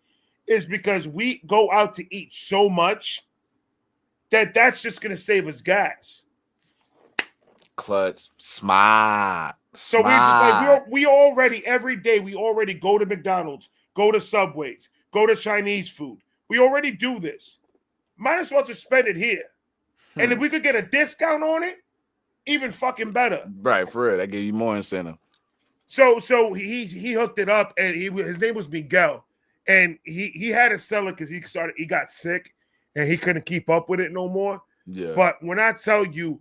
is because we go out to eat so much that's just gonna save us gas. Clutch, smart. So we're just like we already every day we already go to McDonald's, go to Subways, go to Chinese food. We already do this. Might as well just spend it here. And if we could get a discount on it, even fucking better. Right, for real. That give you more incentive. So he hooked it up, and his name was Miguel, and he had to sell it because he got sick and he couldn't keep up with it no more. Yeah. But when I tell you,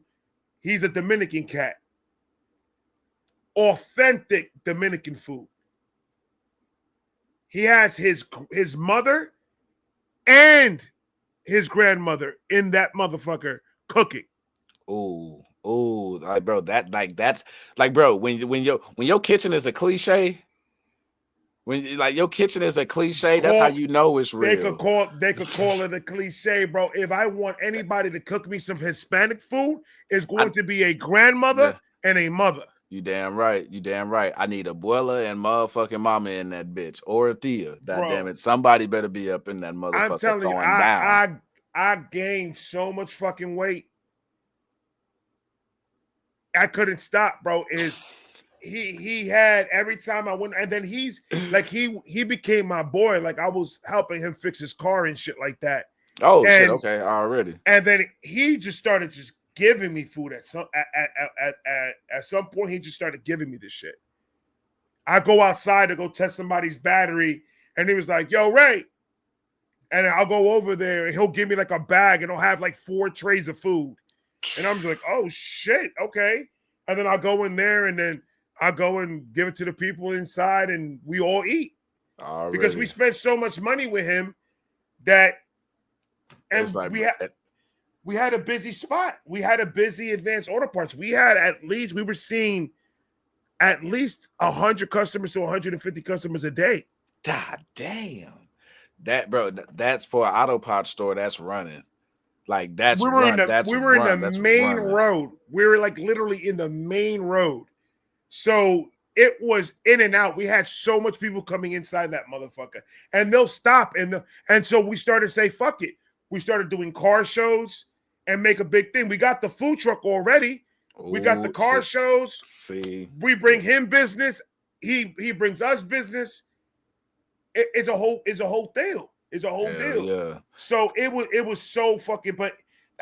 he's a Dominican cat, authentic Dominican food. He has his mother and his grandmother in that motherfucker cooking. Oh, like bro, that's like bro, when your kitchen is a cliche, when like your kitchen is a cliche, that's how you know it's real. They could call it a cliche, bro. If I want anybody to cook me some Hispanic food, it's going to be a grandmother and a mother. You damn right. I need abuela and motherfucking mama in that bitch, or a tia. God damn it, somebody better be up in that motherfucker. I'm telling you, I gained so much fucking weight. I couldn't stop, bro. He had every time I went, and then he's like he became my boy. Like I was helping him fix his car and shit like that. Oh shit, okay, already. And then he just started just giving me food at some point. He just started giving me this shit. I go outside to go test somebody's battery, and he was like, "Yo, Ray," and I'll go over there, and he'll give me like a bag, and he'll have like 4 trays of food. And I'm just like, oh, shit, okay. And then I'll go in there, and then I'll go and give it to the people inside, and we all eat. Already. Because we spent so much money with him that – and like, we had a busy spot. We had a busy Advanced Auto Parts. We were seeing at least 100 customers to 150 customers a day. God damn. That, bro, that's for an auto parts store that's running. Like we were in the main road. We were like literally in the main road. So it was in and out. We had so much people coming inside that motherfucker, and they'll stop. And so we started to say, fuck it. We started doing car shows and make a big thing. We got the food truck already. We got the car shows. See, we bring him business. He brings us business. It's a whole deal. It's a whole deal. Yeah. So it was so fucking. But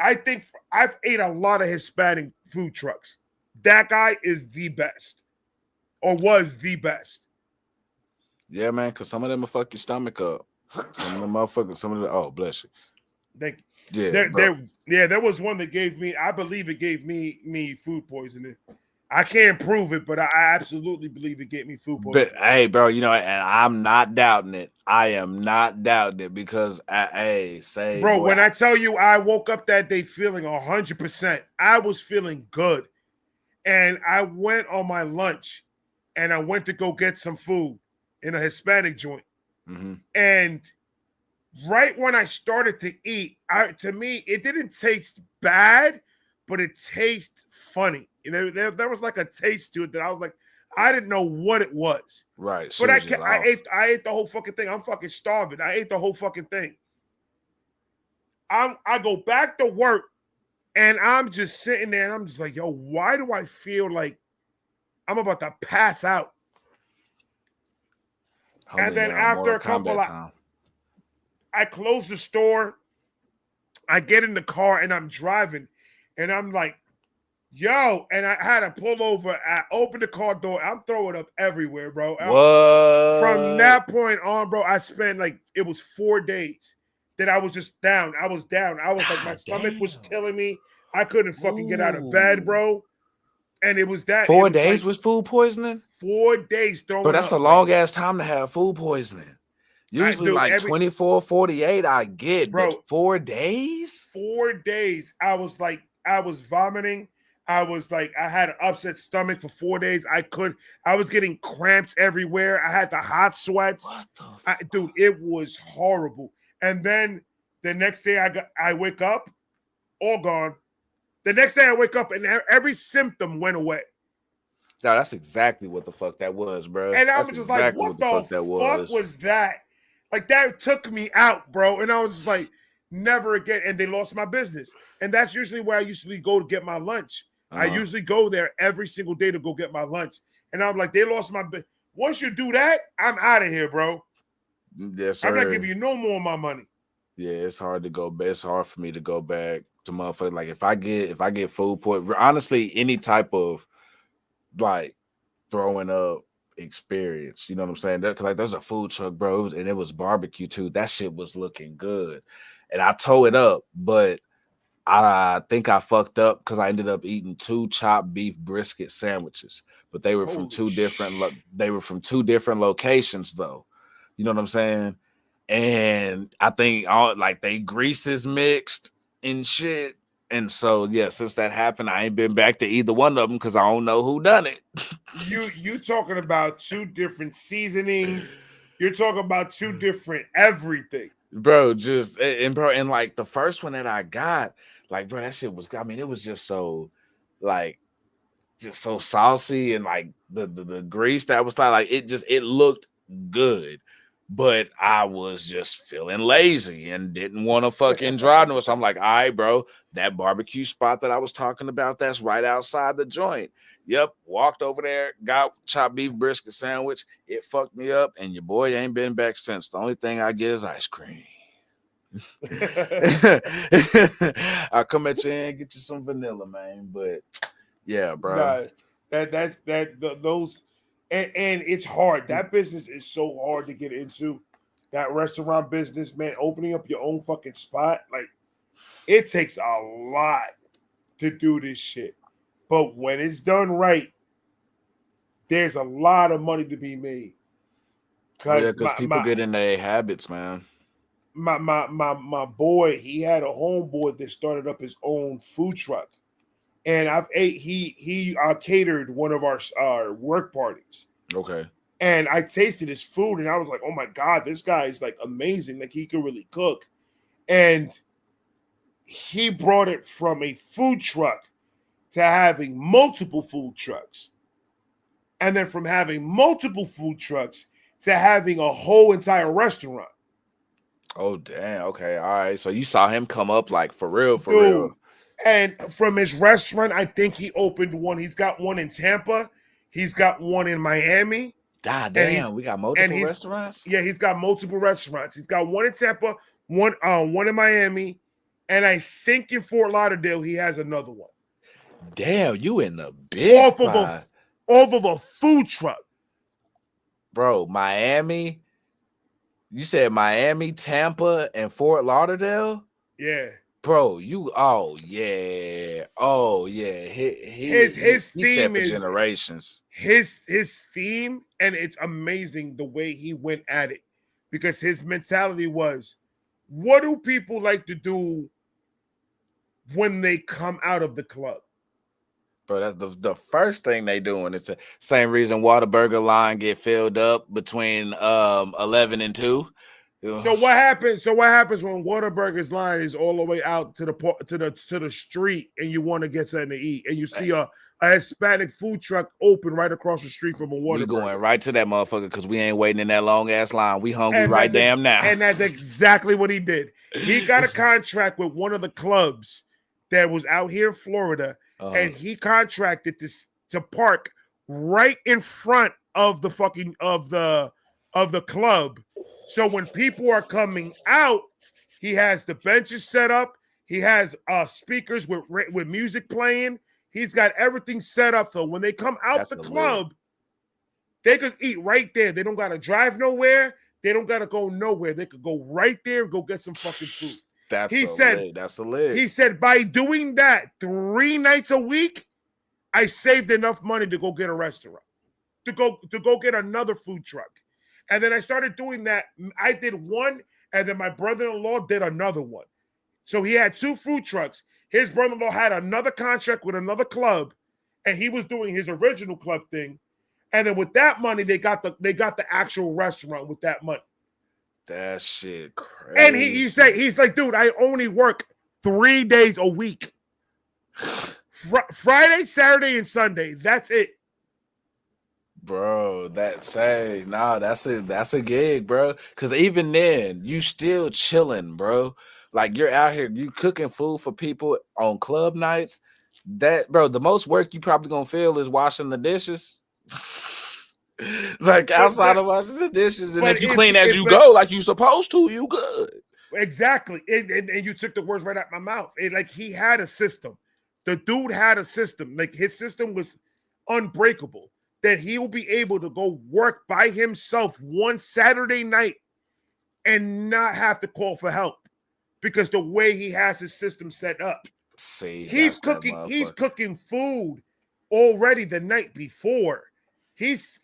I think I've ate a lot of Hispanic food trucks. That guy is the best, or was the best. Yeah, man. Because some of them will fuck your stomach up. Some of the motherfuckers, some of the oh bless you. There was one that gave me, I believe it gave me food poisoning. I can't prove it, but I absolutely believe it gave me food poisoning. But hey, bro, you know, and I'm not doubting it. I am not doubting it because bro, when I tell you I woke up that day feeling 100%, I was feeling good. And I went on my lunch and I went to go get some food in a Hispanic joint. Mm-hmm. And right when I started to eat, to me, it didn't taste bad, but it tasted funny. You know, there was like a taste to it that I was like, I didn't know what it was. Right. But I ate the whole fucking thing. I'm fucking starving. I ate the whole fucking thing. I go back to work and I'm just sitting there and I'm just like, yo, why do I feel like I'm about to pass out? And then after a couple of, I close the store, I get in the car and I'm driving and I'm like, yo, and I had to pull over. I opened the car door. I'm throwing up everywhere, bro. What? From that point on, bro, I spent it was 4 days that I was just down. I was down. I was like, my stomach was killing me. I couldn't fucking get out of bed, bro. And it was that 4 days with food poisoning? 4 days throwing up. But that's a long ass time to have food poisoning. Usually like 24, 48, I get, bro. But 4 days? 4 days. I was vomiting. I had an upset stomach for 4 days. I was getting cramps everywhere. I had the hot sweats. What the fuck? Dude, it was horrible. And then the next day I wake up, all gone. The next day I wake up and every symptom went away. No, that's exactly what the fuck that was, bro. And I was just like, what the fuck was that? Like, that took me out, bro. And I was just like, never again. And they lost my business. And that's usually where I usually go to get my lunch. I usually go there every single day to go get my lunch. And I'm like, they lost my business. Once you do that, I'm out of here, bro. Yes, sir. I'm not giving you no more of my money. Yeah, it's hard to go back. It's hard for me to go back to motherfucker. Like if I get food poisoning, honestly, any type of like throwing up experience, you know what I'm saying? Because like there's a food truck, bro, and it was barbecue too. That shit was looking good, and I tore it up, but I think I fucked up because I ended up eating 2 chopped beef brisket sandwiches, but they were from two different locations though. You know what I'm saying? And I think all like they greases mixed and shit. And so yeah, since that happened, I ain't been back to either one of them because I don't know who done it. You talking about 2 different seasonings? You're talking about 2 different everything, bro. And like the first one that I got, like bro, that shit was. I mean, it was just so like just so saucy and like the grease that was like it looked good. But I was just feeling lazy and didn't want to fucking drive to it. So I'm like, all right, bro, that barbecue spot that I was talking about, that's right outside the joint. Yep, walked over there, got chopped beef brisket sandwich. It fucked me up, and your boy ain't been back since. The only thing I get is ice cream. I'll come at you and get you some vanilla, man. But yeah, bro. Those. And it's hard. That business is so hard to get into. That restaurant business, man, opening up your own fucking spot, like it takes a lot to do this shit. But when it's done right, there's a lot of money to be made. Because people get in their habits, man. My boy, he had a homeboy that started up his own food truck. And he catered one of our work parties. Okay. And I tasted his food and I was like, oh my God, this guy is like amazing. Like he can really cook. And he brought it from a food truck to having multiple food trucks. And then from having multiple food trucks to having a whole entire restaurant. Oh, damn. Okay. All right. So you saw him come up like for real. And from his restaurant, I think he opened one. He's got one in Tampa. He's got one in Miami. God damn, we got multiple restaurants? Yeah, he's got multiple restaurants. He's got one in Tampa, one in Miami, and I think in Fort Lauderdale he has another one. Damn, you in the big spot. Off of a food truck. Bro, Miami, You said Miami, Tampa, and Fort Lauderdale? Yeah. Bro, oh yeah. His He said theme for is generations. his theme, and it's amazing the way he went at it, because his mentality was, what do people like to do when they come out of the club? Bro, that's the first thing they doing. It's the same reason Whataburger line get filled up between 11 and 2. So what happens? So what happens when Whataburger's line is all the way out to the street, and you want to get something to eat, and you see a Hispanic food truck open right across the street from a Whataburger? We going right to that motherfucker because we ain't waiting in that long ass line. We hungry right damn now. And that's exactly what he did. He got a contract with one of the clubs that was out here in Florida, and he contracted to park right in front of the fucking of the club. So when people are coming out, he has the benches set up. He has speakers with music playing. He's got everything set up so when they come out the club, they could eat right there. They don't got to drive nowhere. They don't got to go nowhere. They could go right there and go get some fucking food. That's a lit. He said, by doing that 3 nights a week, I saved enough money to go get a restaurant, to go get another food truck. And then I started doing that. I did one, and then my brother-in-law did another one. So he had 2 food trucks. His brother-in-law had another contract with another club, and he was doing his original club thing. And then with that money, they got the actual restaurant with that money. That shit crazy. And he's like, dude, I only work 3 days a week. Friday, Saturday, and Sunday. That's it. Bro, that's a gig, bro. Cause even then, you still chilling, bro. Like you're out here, you cooking food for people on club nights. That, bro, the most work you probably gonna feel is washing the dishes. Like outside of washing the dishes, and if you clean as you go, like you supposed to, you good. Exactly, and you took the words right out my mouth. Like he had a system. The dude had a system. Like his system was unbreakable. That he will be able to go work by himself one Saturday night and not have to call for help because the way he has his system set up. See, he's cooking food already the night before. He's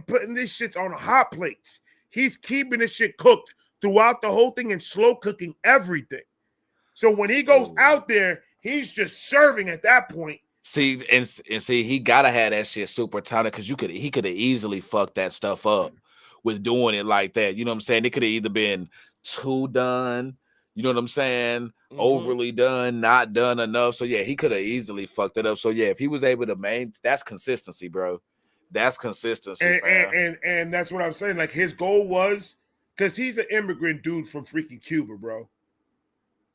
putting this shit on hot plates. He's keeping this shit cooked throughout the whole thing and slow cooking everything. So when he goes out there, he's just serving at that point. See, he gotta have that shit super tight because he could have easily fucked that stuff up with doing it like that. You know what I'm saying? It could have either been too done, you know what I'm saying? Mm-hmm. Overly done, not done enough. So yeah, he could have easily fucked it up. So yeah, if he was able to that's consistency, bro. That's consistency. And that's what I'm saying. Like his goal was, because he's an immigrant dude from freaking Cuba, bro.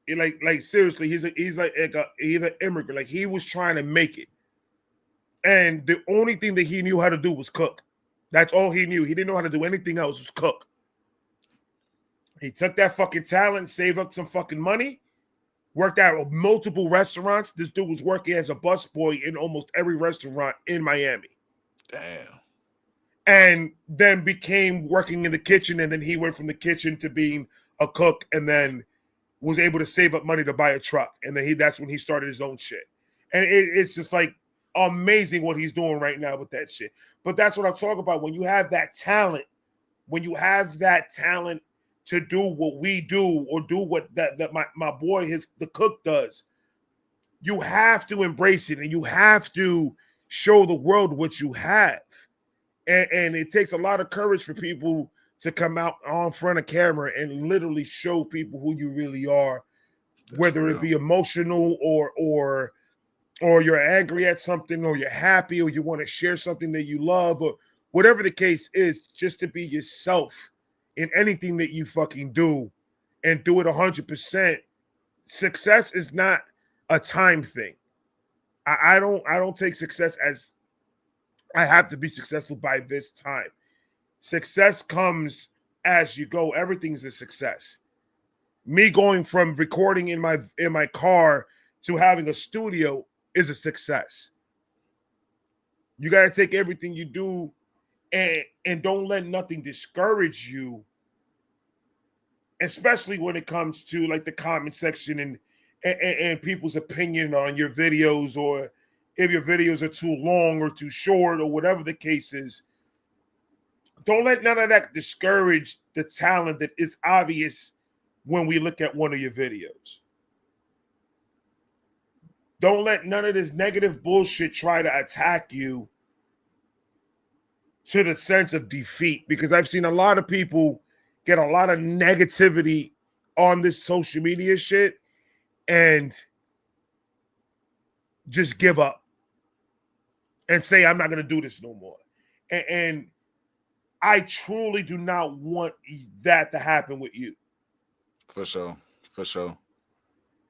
Like seriously, he's an immigrant. Like he was trying to make it, and the only thing that he knew how to do was cook. That's all he knew. He didn't know how to do anything else. Was cook. He took that fucking talent, saved up some fucking money, worked out multiple restaurants. This dude was working as a busboy in almost every restaurant in Miami. Damn. And then became working in the kitchen, and then he went from the kitchen to being a cook, and then was able to save up money to buy a truck. And then that's when he started his own shit. And it's just like amazing what he's doing right now with that shit. But that's what I'm talking about. When you have that talent to do what we do or do what that my boy, the cook does, you have to embrace it and you have to show the world what you have. And it takes a lot of courage for people to come out on front of camera and literally show people who you really are, whether it be emotional or you're angry at something, or you're happy, or you want to share something that you love, or whatever the case is, just to be yourself in anything that you fucking do and do it 100%. Success is not a time thing. I don't take success as I have to be successful by this time. Success comes as you go. Everything's a success. Me going from recording in my car to having a studio is a success. You got to take everything you do and don't let nothing discourage you especially when it comes to like the comment section and people's opinion on your videos, or if your videos are too long or too short or whatever the case is. Don't let none of that discourage the talent that is obvious when we look at one of your videos. Don't let none of this negative bullshit try to attack you to the sense of defeat, because I've seen a lot of people get a lot of negativity on this social media shit and just give up and say, I'm not going to do this no more. And I truly do not want that to happen with you. For sure. For sure.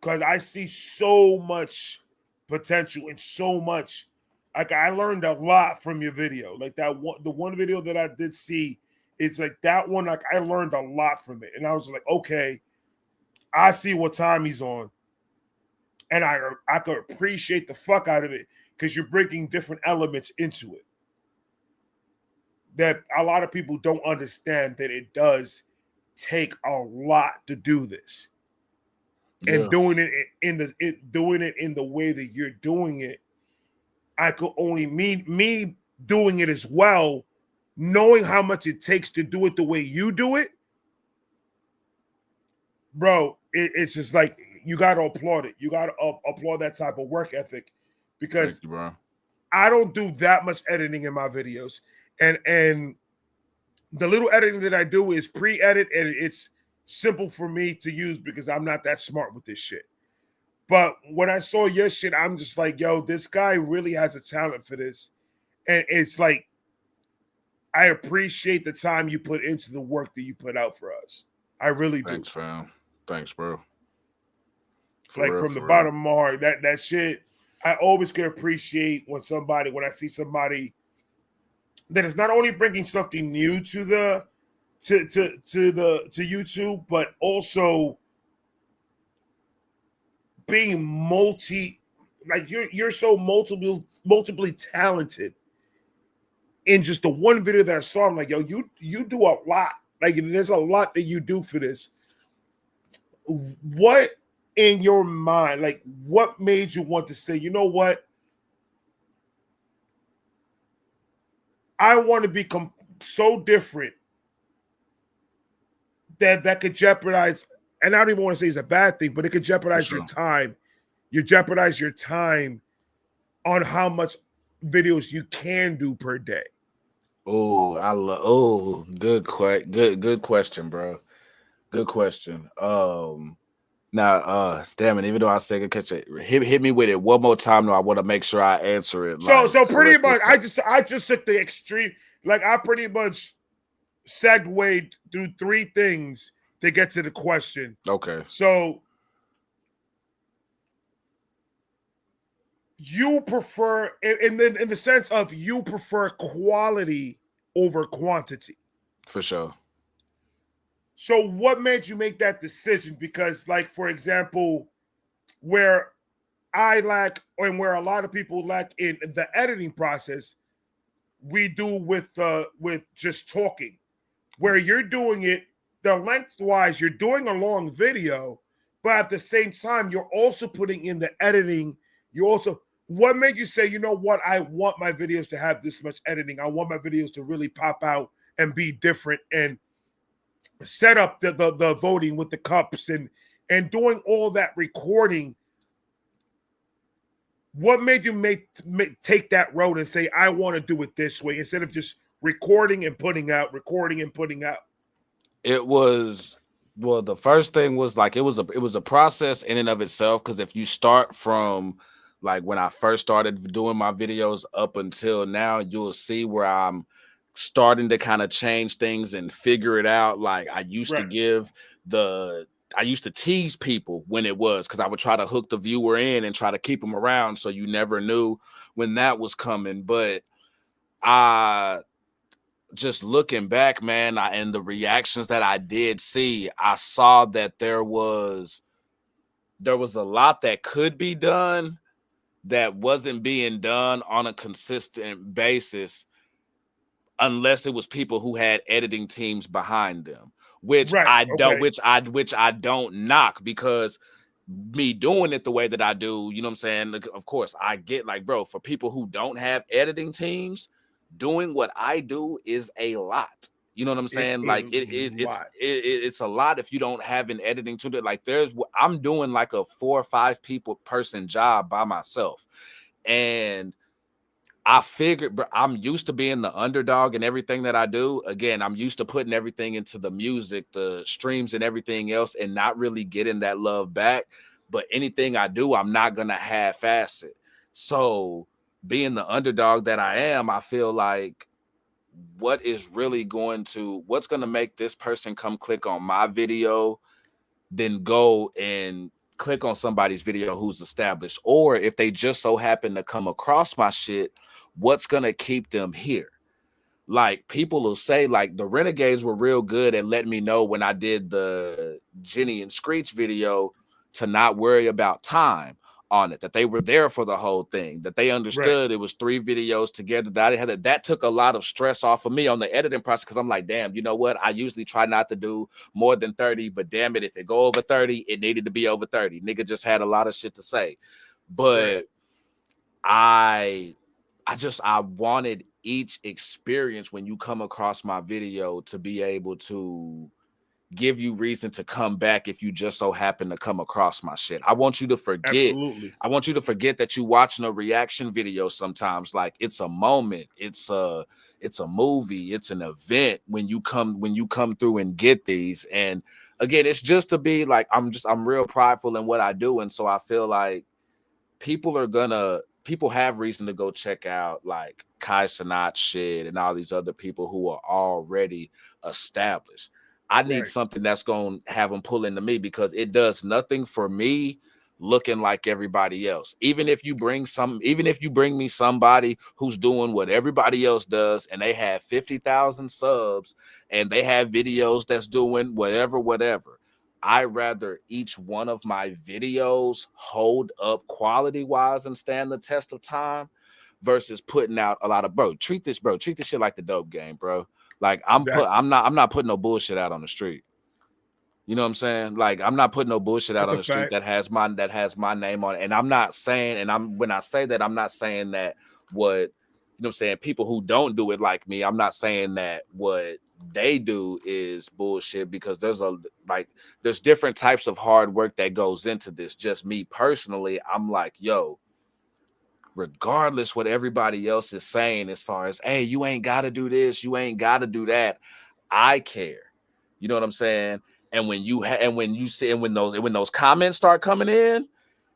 Because I see so much potential and so much. Like, I learned a lot from your video. Like that one, the one video that I did see, it's like that one, like I learned a lot from it. And I was like, okay, I see what time he's on. And I could appreciate the fuck out of it because you're bringing different elements into it that a lot of people don't understand, that it does take a lot to do this. Yeah. And doing it in the way that you're doing it, I could only me doing it as well, knowing how much it takes to do it the way you do it, bro. It's just like you got to applaud it. You got to applaud that type of work ethic, because thank you, bro. I don't do that much editing in my videos, and the little editing that I do is pre-edit, and it's simple for me to use because I'm not that smart with this shit. But when I saw your shit, I'm just like, yo, this guy really has a talent for this. And it's like, I appreciate the time you put into the work that you put out for us. I really do. Thanks, fam. Thanks, bro. Like, from the bottom of my heart, that shit, I always can appreciate when I see somebody that is not only bringing something new to YouTube, but also being you're so multiply talented. In just the one video that I saw, I'm like, yo, you do a lot. Like, there's a lot that you do for this. What in your mind, like, what made you want to say, you know what? I want to be so different that could jeopardize, and I don't even want to say it's a bad thing, but it could jeopardize your time. You jeopardize your time on how much videos you can do per day. Good question, bro. Good question. Now, damn it, even though I say good catch it, hit me with it one more time. Though, I want to make sure I answer it. So pretty much, I just took the extreme. Like, I pretty much segued through three things to get to the question. Okay. So you prefer, in the sense of you prefer quality over quantity. For sure. So what made you make that decision? Because, like, for example, where I lack, and where a lot of people lack in the editing process, we do with just talking. Where you're doing it, the lengthwise, you're doing a long video, but at the same time, you're also putting in the editing. What made you say, you know what, I want my videos to have this much editing. I want my videos to really pop out and be different, and set up the voting with the cups and doing all that recording. What made you take that road and say, I want to do it this way, instead of just recording and putting out? It was, well, the first thing was like, it was a process in and of itself, because if you start from like when I first started doing my videos up until now, you'll see where I'm starting to kind of change things and figure it out. Like, I used to tease people when it was, because I would try to hook the viewer in and try to keep them around, so you never knew when that was coming. But just looking back, man, and the reactions that I did see, I saw that there was a lot that could be done that wasn't being done on a consistent basis, unless it was people who had editing teams behind them. which Right, I don't, okay. which I don't knock, because me doing it the way that I do, you know what I'm saying? Like, of course, I get like, bro, for people who don't have editing teams, doing what I do is a lot. You know what I'm It saying? Like is a lot. it's a lot if you don't have an editing to it. Like I'm doing like a 4 or 5 person job by myself. And I figured, bro, I'm used to being the underdog in everything that I do. Again, I'm used to putting everything into the music, the streams, and everything else, and not really getting that love back. But anything I do, I'm not gonna half-ass it. So, being the underdog that I am, I feel like what's gonna make this person come click on my video, then go and click on somebody's video who's established, or if they just so happen to come across my shit, what's gonna keep them here? Like, people will say, like, the Renegades were real good at letting me know when I did the Jenny and Screech video to not worry about time on it, that they were there for the whole thing, that they Right. understood it was 3 videos together, that I had that took a lot of stress off of me on the editing process, because I'm like, damn, you know what, I usually try not to do more than 30, but damn it, if it go over 30, it needed to be over 30. Nigga just had a lot of shit to say. But Right. I wanted each experience when you come across my video to be able to give you reason to come back if you just so happen to come across my shit. I want you to forget. Absolutely. I want you to forget that you watching a reaction video sometimes. Like, it's a moment, it's a movie, it's an event when you come through and get these. And again, it's just to be like, I'm real prideful in what I do. And so I feel like people have reason to go check out like Kai Cenat shit and all these other people who are already established. I need Right. something that's going to have them pull into me, because it does nothing for me looking like everybody else. Even if you bring me somebody who's doing what everybody else does and they have 50,000 subs and they have videos that's doing whatever. I rather each one of my videos hold up quality wise and stand the test of time versus putting out a lot of, treat this shit like the dope game, bro. Like, I'm not putting no bullshit out on the street. You know what I'm saying? Like, I'm not putting no bullshit out That's on a the street fact. that has my name on it. And I'm not saying, when I say that, I'm not saying that what, you know what I'm saying, people who don't do it like me, I'm not saying that what they do is bullshit, because there's different types of hard work that goes into this. Just me personally, I'm like, yo, regardless what everybody else is saying as far as, hey, you ain't got to do this, you ain't got to do that, I care. You know what I'm saying? And when when those comments start coming in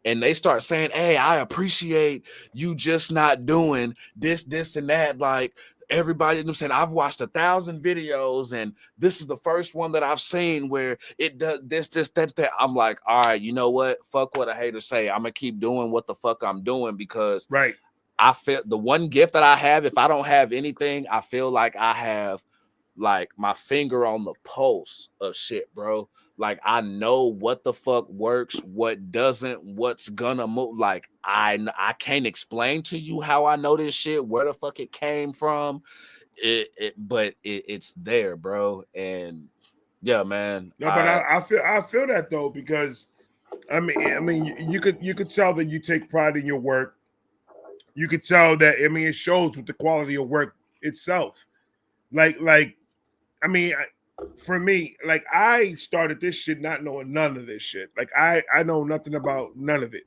and they start saying, hey, I appreciate you just not doing this and that, like, everybody, you know what I'm saying, I've watched 1,000 videos and this is the first one that I've seen where it does this, that. I'm like, all right, you know what? Fuck what a hater say. I'm gonna keep doing what the fuck I'm doing, because Right. I feel the one gift that I have, if I don't have anything, I feel like I have like my finger on the pulse of shit, bro. Like, I know what the fuck works, what doesn't, what's gonna move. Like, I can't explain to you how I know this shit, where the fuck it came from. But it's there, bro. And yeah, man. No, but I feel that though, because I mean you could tell that you take pride in your work. You could tell that, I mean, it shows with the quality of work itself. Like I mean, for me, like, I started this shit not knowing none of this shit. Like, I know nothing about none of it.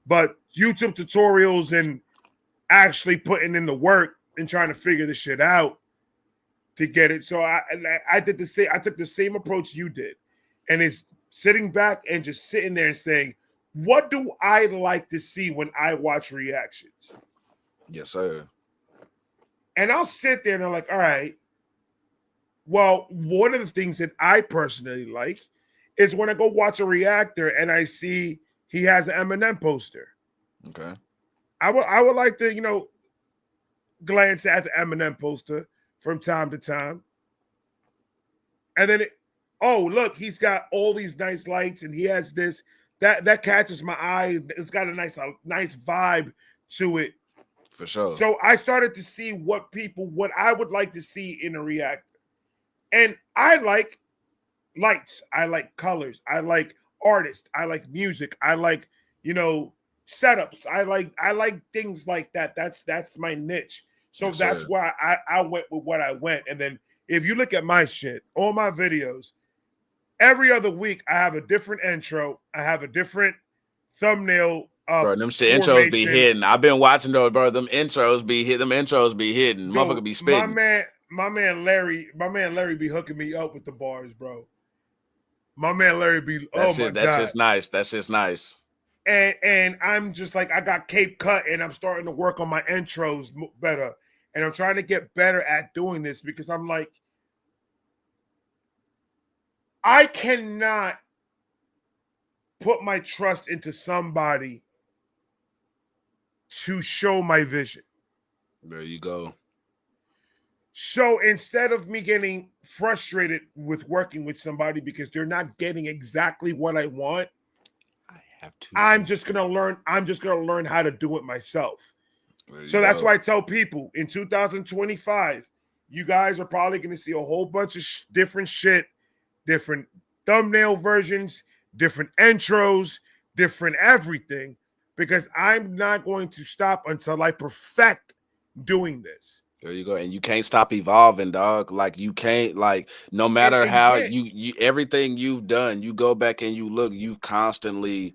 But YouTube tutorials and actually putting in the work and trying to figure this shit out to get it. So I did the same. I took the same approach you did, and it's sitting back and just sitting there and saying, what do I like to see when I watch reactions? Yes, sir. And I'll sit there and I'm like, all right, well, one of the things that I personally like is when I go watch a reactor and I see he has an Eminem poster. Okay. I would like to, glance at the Eminem poster from time to time. And then, oh, look, he's got all these nice lights and he has this. That catches my eye. It's got a nice vibe to it. For sure. So I started to see what I would like to see in a reactor. And I like lights. I like colors. I like artists. I like music. I like, setups. I like things like that. That's my niche. So Yes, that's sir. why I went with what I went. And then if you look at my shit, all my videos, every other week I have a different intro. I have a different thumbnail Bro, them shit intros be formation. hidden. I've been watching those, bro. Them intros be hidden. Dude, Motherfucker be spitting. my man Larry be hooking me up with the bars, bro. My man Larry be, oh my God. That's just nice. That's just nice. And I'm just like, I got Cape Cut and I'm starting to work on my intros better. And I'm trying to get better at doing this because I'm like, I cannot put my trust into somebody to show my vision. There you go. So instead of me getting frustrated with working with somebody because they're not getting exactly what I want, I'm just gonna learn how to do it myself. So that's why I tell people in 2025, you guys are probably gonna see a whole bunch of different shit, different thumbnail versions, different intros, different everything, because I'm not going to stop until I perfect doing this. There you go. And you can't stop evolving, dog. Like you can't, like, no matter how you everything you've done, you go back and you look, you've constantly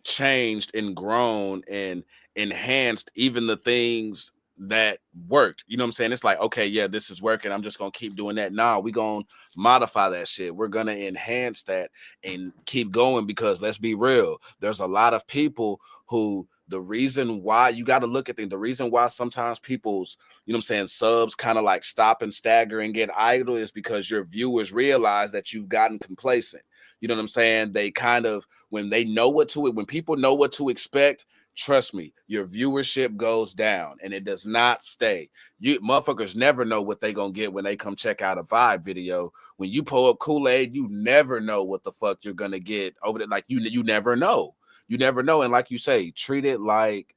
changed and grown and enhanced even the things that worked. You know what I'm saying? It's like, okay, yeah, this is working. I'm just gonna keep doing that. Nah, we're gonna modify that shit. We're gonna enhance that and keep going, because let's be real, there's a lot of people who, the reason why you got to look at the reason why sometimes people's, you know what I'm saying, subs kind of like stop and stagger and get idle is because your viewers realize that you've gotten complacent. You know what I'm saying? They kind of, when people know what to expect, trust me, your viewership goes down and it does not stay. You motherfuckers never know what they gonna get when they come check out a vibe video. When you pull up Koolaid, you never know what the fuck you're gonna get over there. Like you never know. You never know. And like you say, treat it like,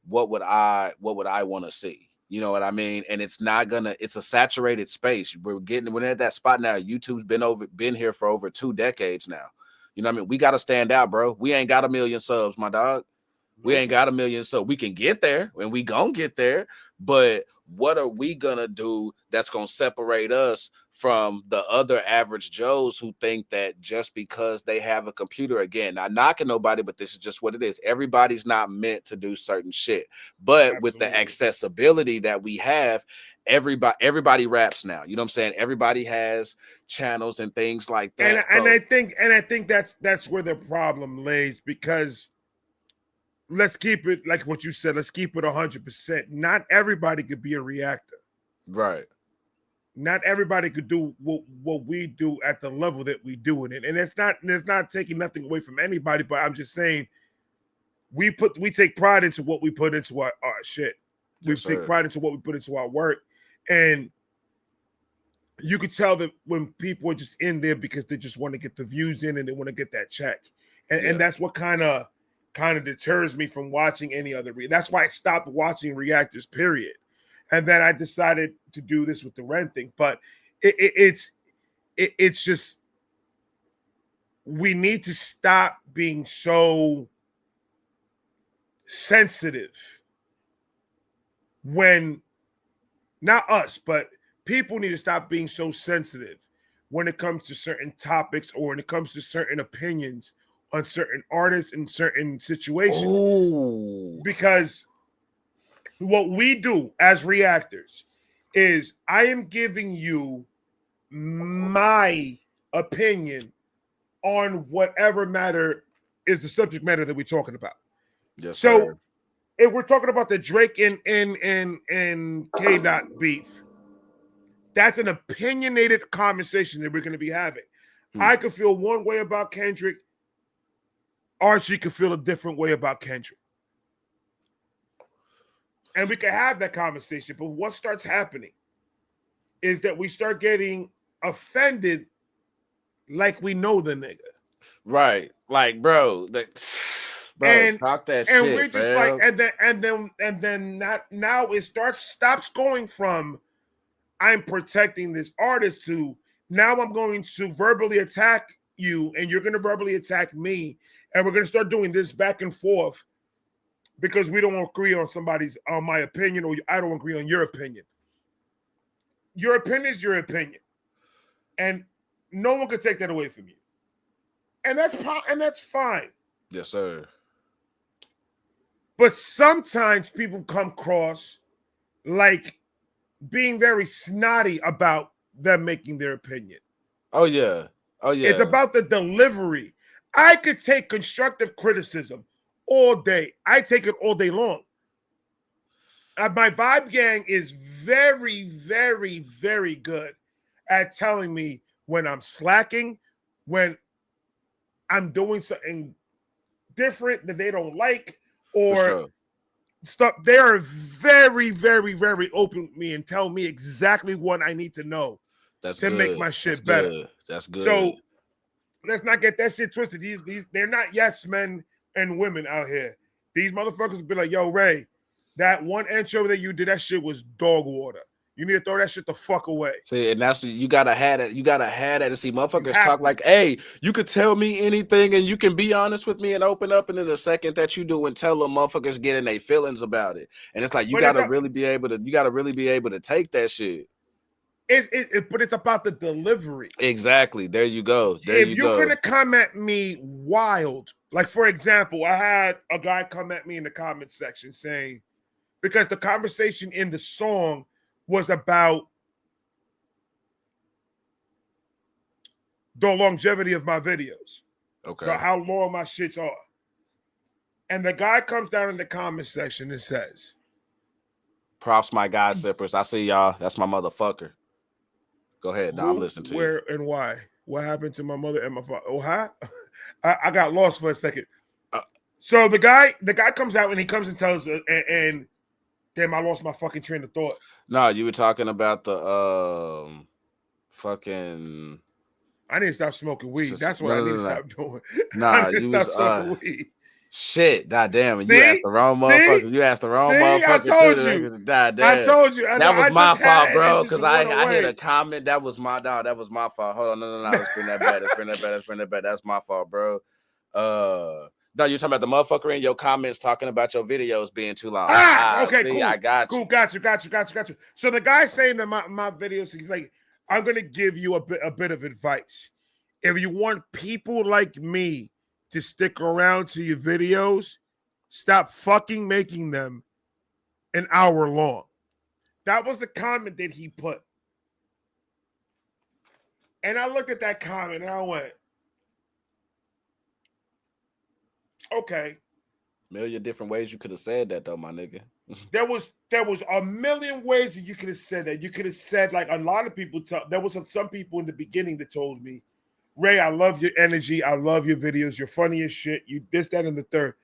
what would I want to see? You know what I mean? And it's a saturated space. We're at that spot now. YouTube's been here for over 2 decades now. You know what I mean? We got to stand out, bro. We ain't got 1 million subs, my dog. We ain't got 1 million, so we can get there and we gonna get there. But what are we gonna do that's gonna separate us from the other average Joes who think that just because they have a computer, again, not knocking nobody, but this is just what it is. Everybody's not meant to do certain shit. But Absolutely. With the accessibility that we have, everybody raps now. You know what I'm saying? Everybody has channels and things like that. And I think that's where the problem lays, because let's keep it like what you said. Let's keep it 100%. Not everybody could be a reactor. Right. Not everybody could do what we do at the level that we do it in. And it's not taking nothing away from anybody, but I'm just saying we take pride into what we put into our shit. We take pride into what we put into our work. And you could tell that when people are just in there because they just want to get the views in and they want to get that check. And that's what kind of deters me from watching any other. That's why I stopped watching reactors, period. And then I decided to do this with the rent thing. But it's just, we need to stop being so sensitive when, not us, but people need to stop being so sensitive when it comes to certain topics or when it comes to certain opinions on certain artists in certain situations. Ooh. Because what we do as reactors is I am giving you my opinion on whatever matter is the subject matter that we're talking about. Yes, so sir. If we're talking about the Drake and K. beef, that's an opinionated conversation that we're going to be having. I could feel one way about Kendrick. Archie could feel a different way about Kendrick. And we can have that conversation. But what starts happening is that we start getting offended like we know the nigga. Right. Like, bro, talk that shit. And we're just fam. Like, and then now it stops going from I'm protecting this artist to now I'm going to verbally attack you, and you're going to verbally attack me, and we're going to start doing this back and forth because we don't agree on my opinion, or I don't agree on your opinion. Your opinion is your opinion, and no one can take that away from you, and that's fine. Yes, sir. But sometimes people come across like being very snotty about them making their opinion. Oh yeah. It's about the delivery. I could take constructive criticism all day. I take it all day long. My vibe gang is very, very, very good at telling me when I'm slacking, when I'm doing something different that they don't like, or stuff. They are very, very, very open with me and tell me exactly what I need to know to make my shit better. That's good. So let's not get that shit twisted. These they're not yes men and women out here. These motherfuckers be like, yo, Ray, that one intro that you did, that shit was dog water. You need to throw that shit the fuck away. See, and that's you gotta have it. You gotta have that to see motherfuckers talk like, hey, you could tell me anything and you can be honest with me and open up. And then the second that you do and tell them motherfuckers getting their feelings about it. And it's like you gotta really be able to take that shit. But it's about the delivery. Exactly. There you go. If you're gonna come at me wild, like for example, I had a guy come at me in the comment section saying, because the conversation in the song was about the longevity of my videos. Okay. How long my shits are. And the guy comes down in the comment section and says, props my guy sippers. I see y'all. That's my motherfucker. Go ahead. Now I'm listening to where, you. Where and why? What happened to my mother and my father? Oh, hi. I got lost for a second. So the guy comes out and he comes and tells us, and damn, I lost my fucking train of thought. No, you were talking about the fucking. I need to stop smoking weed. That's what I need to stop doing. Nah, you was smoking weed. Shit, goddamn, you asked the wrong motherfucker. You asked the wrong motherfucker. I told you. I told you. That was my fault, bro. Because I hit a comment. That was my dog. That was my fault. Hold on, no. Let's bring that back. Let's bring that back. That's my fault, bro. No, you're talking about the motherfucker in your comments talking about your videos being too long. Okay, see, cool. I got you. Cool, got you. So the guy saying that my videos, he's like, I'm gonna give you a bit of advice. If you want people like me to stick around to your videos, stop fucking making them an hour long. That was the comment that he put. And I looked at that comment and I went, okay. Million different ways you could have said that though, my nigga. There was a million ways that you could have said that. You could have said, like a lot of people there was some people in the beginning that told me, Ray, I love your energy. I love your videos. You're funny as shit. You this, that, and the third.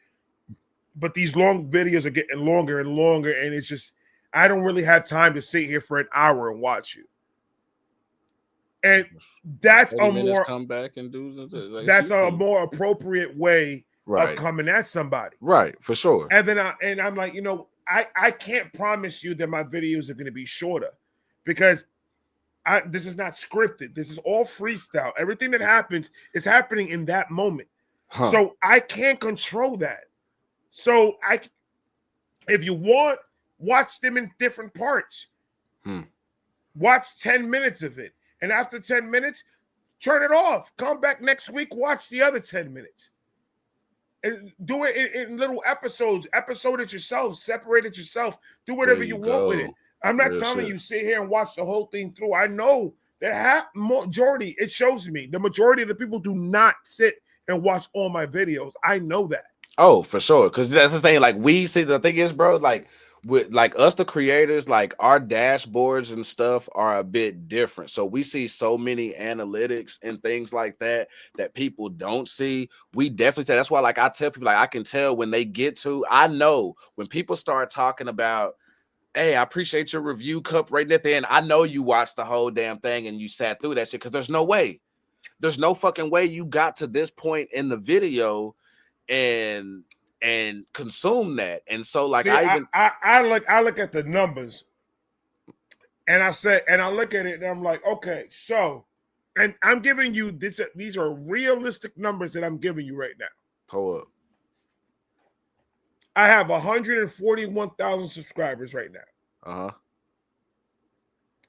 But these long videos are getting longer and longer. And it's just, I don't really have time to sit here for an hour and watch you. And that's a more come back and do that's a more appropriate way of coming at somebody. Right, for sure. And then I'm like, I can't promise you that my videos are going to be shorter because this is not scripted. This is all freestyle. Everything that happens is happening in that moment. So I can't control that. So if you want, watch them in different parts. Watch 10 minutes of it. And after 10 minutes, turn it off. Come back next week, watch the other 10 minutes. And do it in little episodes. Episode it yourself. Separate it yourself. Do whatever you want with it. I'm not telling you sit here and watch the whole thing through. I know that majority, it shows me, the majority of the people do not sit and watch all my videos. I know that. Oh, for sure. Because that's the thing. Like we see, the thing is, bro, like with like us, the creators, like our dashboards and stuff are a bit different. So we see so many analytics and things like that people don't see. We definitely say that's why, like I tell people, like I can tell when they get to, I know when people start talking about, hey, I appreciate your review cup right at the end. I know you watched the whole damn thing and you sat through that shit because there's no way. There's no fucking way you got to this point in the video and consume that. And so like I look at the numbers and I look at it and I'm like, okay, so And I'm giving you this. These are realistic numbers that I'm giving you right now. Pull up. I have 141,000 subscribers right now. Uh-huh.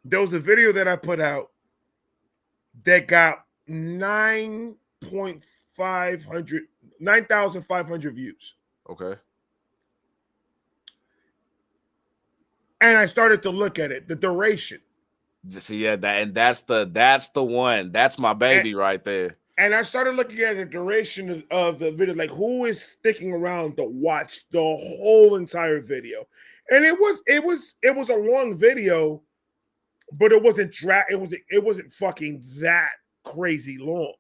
There was a video that I put out that got 9,500 views. Okay. And I started to look at it, the duration. See, yeah, that's the one. That's my baby right there. And I started looking at the duration of the video, like who is sticking around to watch the whole entire video. And it was a long video, but it wasn't it wasn't fucking that crazy long.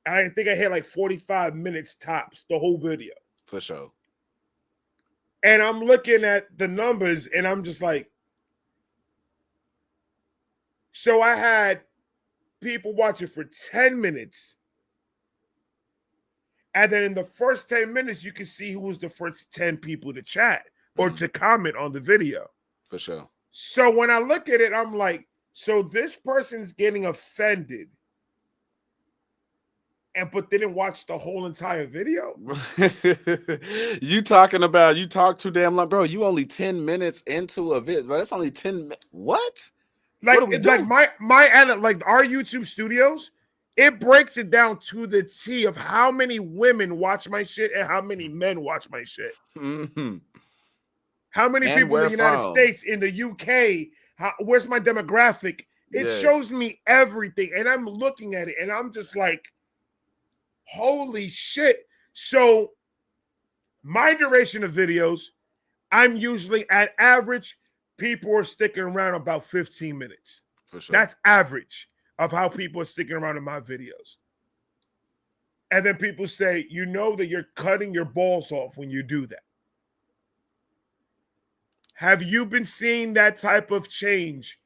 I think I had like 45 minutes tops, the whole video. For sure. And I'm looking at the numbers and I'm just like, so I had people watching for 10 minutes. And then in the first 10 minutes, you can see who was the first 10 people to chat or to comment on the video. For sure. So when I look at it, I'm like, so this person's getting offended but didn't watch the whole entire video. You talk too damn long, bro. You only 10 minutes into a video, bro. That's only 10 minutes. What? Like our YouTube studios, it breaks it down to the T of how many women watch my shit and how many men watch my shit. Mm-hmm. How many people in the United States, in the UK, where's my demographic? It shows me everything. And I'm looking at it and I'm just like, holy shit. So my duration of videos, I'm usually at average, people are sticking around about 15 minutes. For sure. That's average of how people are sticking around in my videos. And then people say, you know that you're cutting your balls off when you do that. Have you been seeing that type of change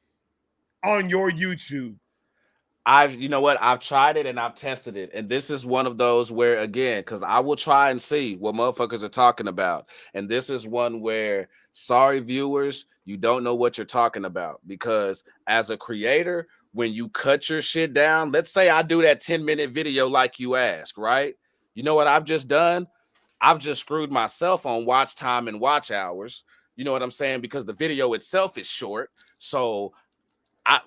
on your YouTube? You know what? I've tried it and I've tested it. And this is one of those where, again, because I will try and see what motherfuckers are talking about. And this is one where, sorry, viewers, you don't know what you're talking about. Because as a creator, when you cut your shit down, let's say I do that 10-minute video like you asked, right? You know what I've just done? I've just screwed myself on watch time and watch hours. You know what I'm saying? Because the video itself is short. So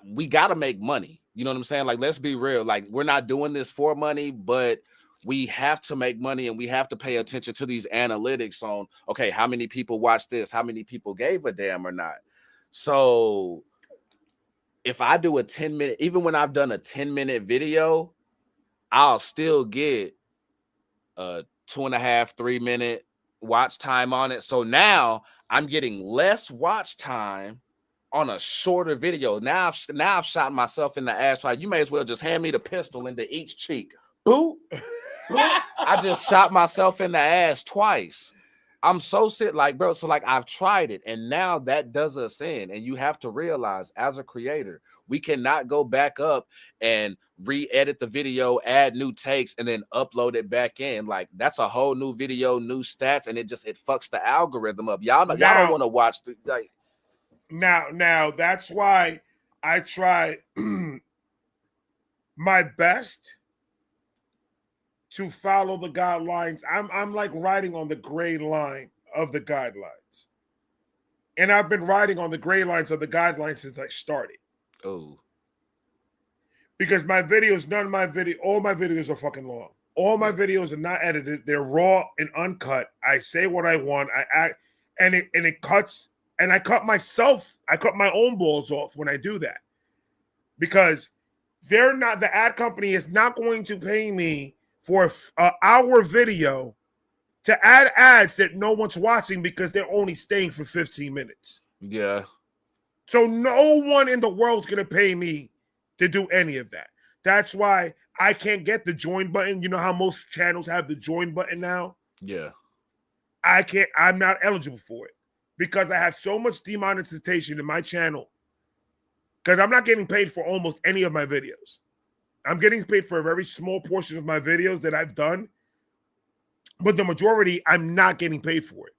we got to make money. You know what I'm saying? Like, let's be real. Like, we're not doing this for money, but we have to make money and we have to pay attention to these analytics on, okay, how many people watched this? How many people gave a damn or not? So if I do a 10-minute, even when I've done a 10-minute video, I'll still get a 2.5, 3-minute watch time on it. So now I'm getting less watch time on a shorter video. Now I've shot myself in the ass. Right? You may as well just hand me the pistol into each cheek. Boop. Boop. I just shot myself in the ass twice. I'm so sick, like, bro. So, like, I've tried it, and now that does us in. And you have to realize, as a creator, we cannot go back up and re-edit the video, add new takes, and then upload it back in. Like, that's a whole new video, new stats, and it fucks the algorithm up. Y'all don't want to watch the like. Now that's why I try my best to follow the guidelines. I'm like riding on the gray line of the guidelines. And I've been riding on the gray lines of the guidelines since I started. Oh. Because all my videos are fucking long. All my videos are not edited. They're raw and uncut. I say what I want. I act, and it cuts. And I cut my own balls off when I do that. Because the ad company is not going to pay me for an hour video to add ads that no one's watching because they're only staying for 15 minutes. Yeah. So no one in the world's going to pay me to do any of that. That's why I can't get the join button. You know how most channels have the join button now? Yeah. I'm not eligible for it. Because I have so much demonetization in my channel. Because I'm not getting paid for almost any of my videos. I'm getting paid for a very small portion of my videos that I've done. But the majority, I'm not getting paid for it.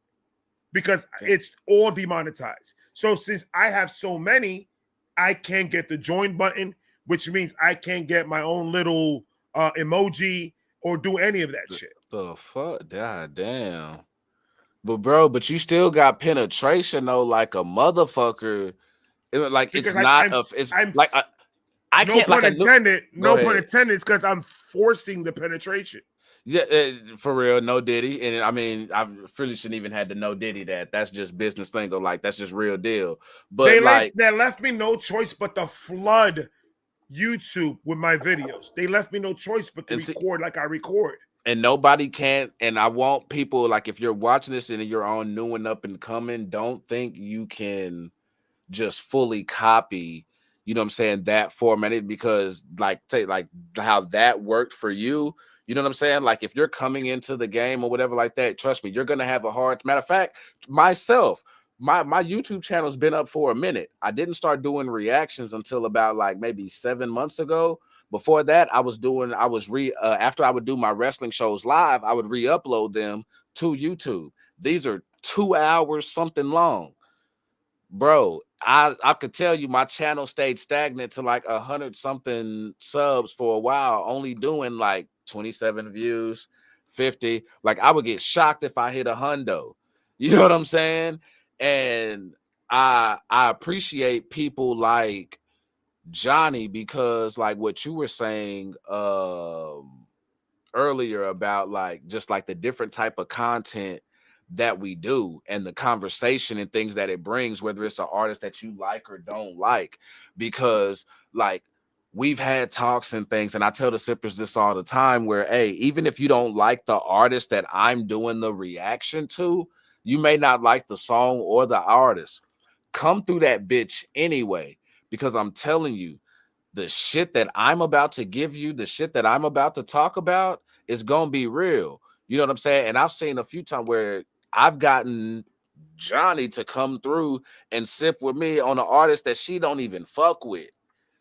Because it's all demonetized. So since I have so many, I can't get the join button, which means I can't get my own little emoji or do any of that shit. The fuck? God damn. But bro, but you still got penetration though, like a motherfucker. Like Because it's not a. It's like I no can't pun like intended. No ahead. pun intended. It's because I'm forcing the penetration. Yeah, for real, no Diddy, and I mean, I really shouldn't even had to know Diddy that. That's just business lingo, like that's just real deal. But they left me no choice but to flood YouTube with my videos. They left me no choice but to record like I record. And nobody can. And I want people, like, if you're watching this and you're on new and up and coming, don't think you can just fully copy, you know what I'm saying, that formatted, because like how that worked for you. You know what I'm saying? Like if you're coming into the game or whatever like that, trust me, you're gonna have a hard. Matter of fact, myself, my YouTube channel's been up for a minute. I didn't start doing reactions until about like maybe 7 months ago. Before that, after I would do my wrestling shows live, I would re-upload them to YouTube. These are 2 hours something long. Bro, I could tell you my channel stayed stagnant to like 100 something subs for a while, only doing like 27 views, 50. Like I would get shocked if I hit a hundo. You know what I'm saying? And I appreciate people like Johnny, because like what you were saying earlier about like just like the different type of content that we do and the conversation and things that it brings, whether it's an artist that you like or don't like, because like we've had talks and things, and I tell the sippers this all the time, where hey, even if you don't like the artist that I'm doing the reaction to, you may not like the song or the artist, come through that bitch anyway, because I'm telling you, the shit that I'm about to give you, the shit that I'm about to talk about is gonna be real. You know what I'm saying? And I've seen a few times where I've gotten Johnny to come through and sip with me on an artist that she don't even fuck with.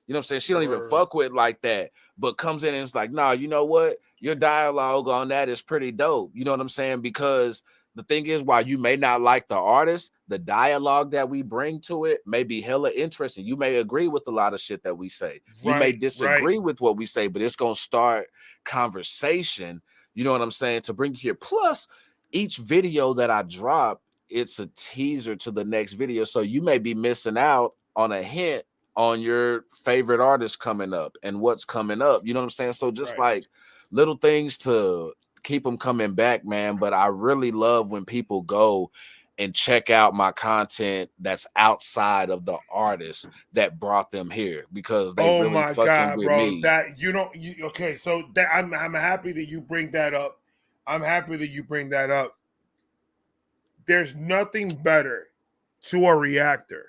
You know what I'm saying? She don't even fuck with like that, but comes in and it's like, nah, you know what? Your dialogue on that is pretty dope. You know what I'm saying? Because the thing is, while you may not like the artist, the dialogue that we bring to it may be hella interesting. You may agree with a lot of shit that we say. You may disagree with what we say, but it's going to start conversation. You know what I'm saying? To bring you here. Plus, each video that I drop, it's a teaser to the next video. So you may be missing out on a hint on your favorite artist coming up and what's coming up. You know what I'm saying? So just like little things to keep them coming back, man. But I really love when people go and check out my content that's outside of the artist that brought them here, because they really fucking with me. That okay, so that I'm happy that you bring that up. I'm happy that you bring that up. There's nothing better to a reactor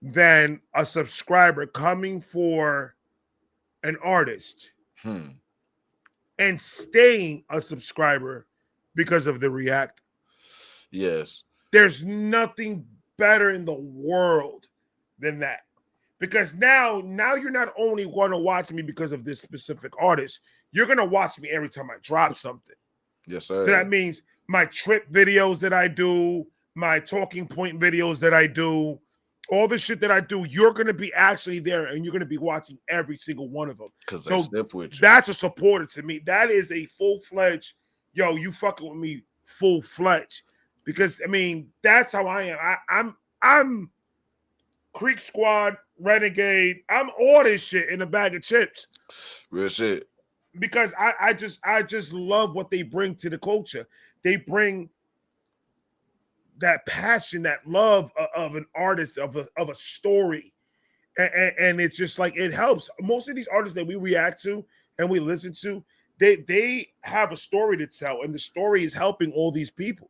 than a subscriber coming for an artist and staying a subscriber because of the react. Yes. There's nothing better in the world than that. Because now you're not only going to watch me because of this specific artist, you're going to watch me every time I drop something. Yes, sir. So that means my trip videos that I do, my talking point videos that I do, all the shit that I do, you're going to be actually there and you're going to be watching every single one of them. Because they step with you. That's a supporter to me. That is a full-fledged, yo, you fucking with me full-fledged. Because, I mean, that's how I am. I'm Creek Squad, Renegade. I'm all this shit in a bag of chips. Real shit. Because I just love what they bring to the culture. They bring that passion, that love of an artist, of a story, and it's just like it helps. Most of these artists that we react to and we listen to, they have a story to tell, and the story is helping all these people.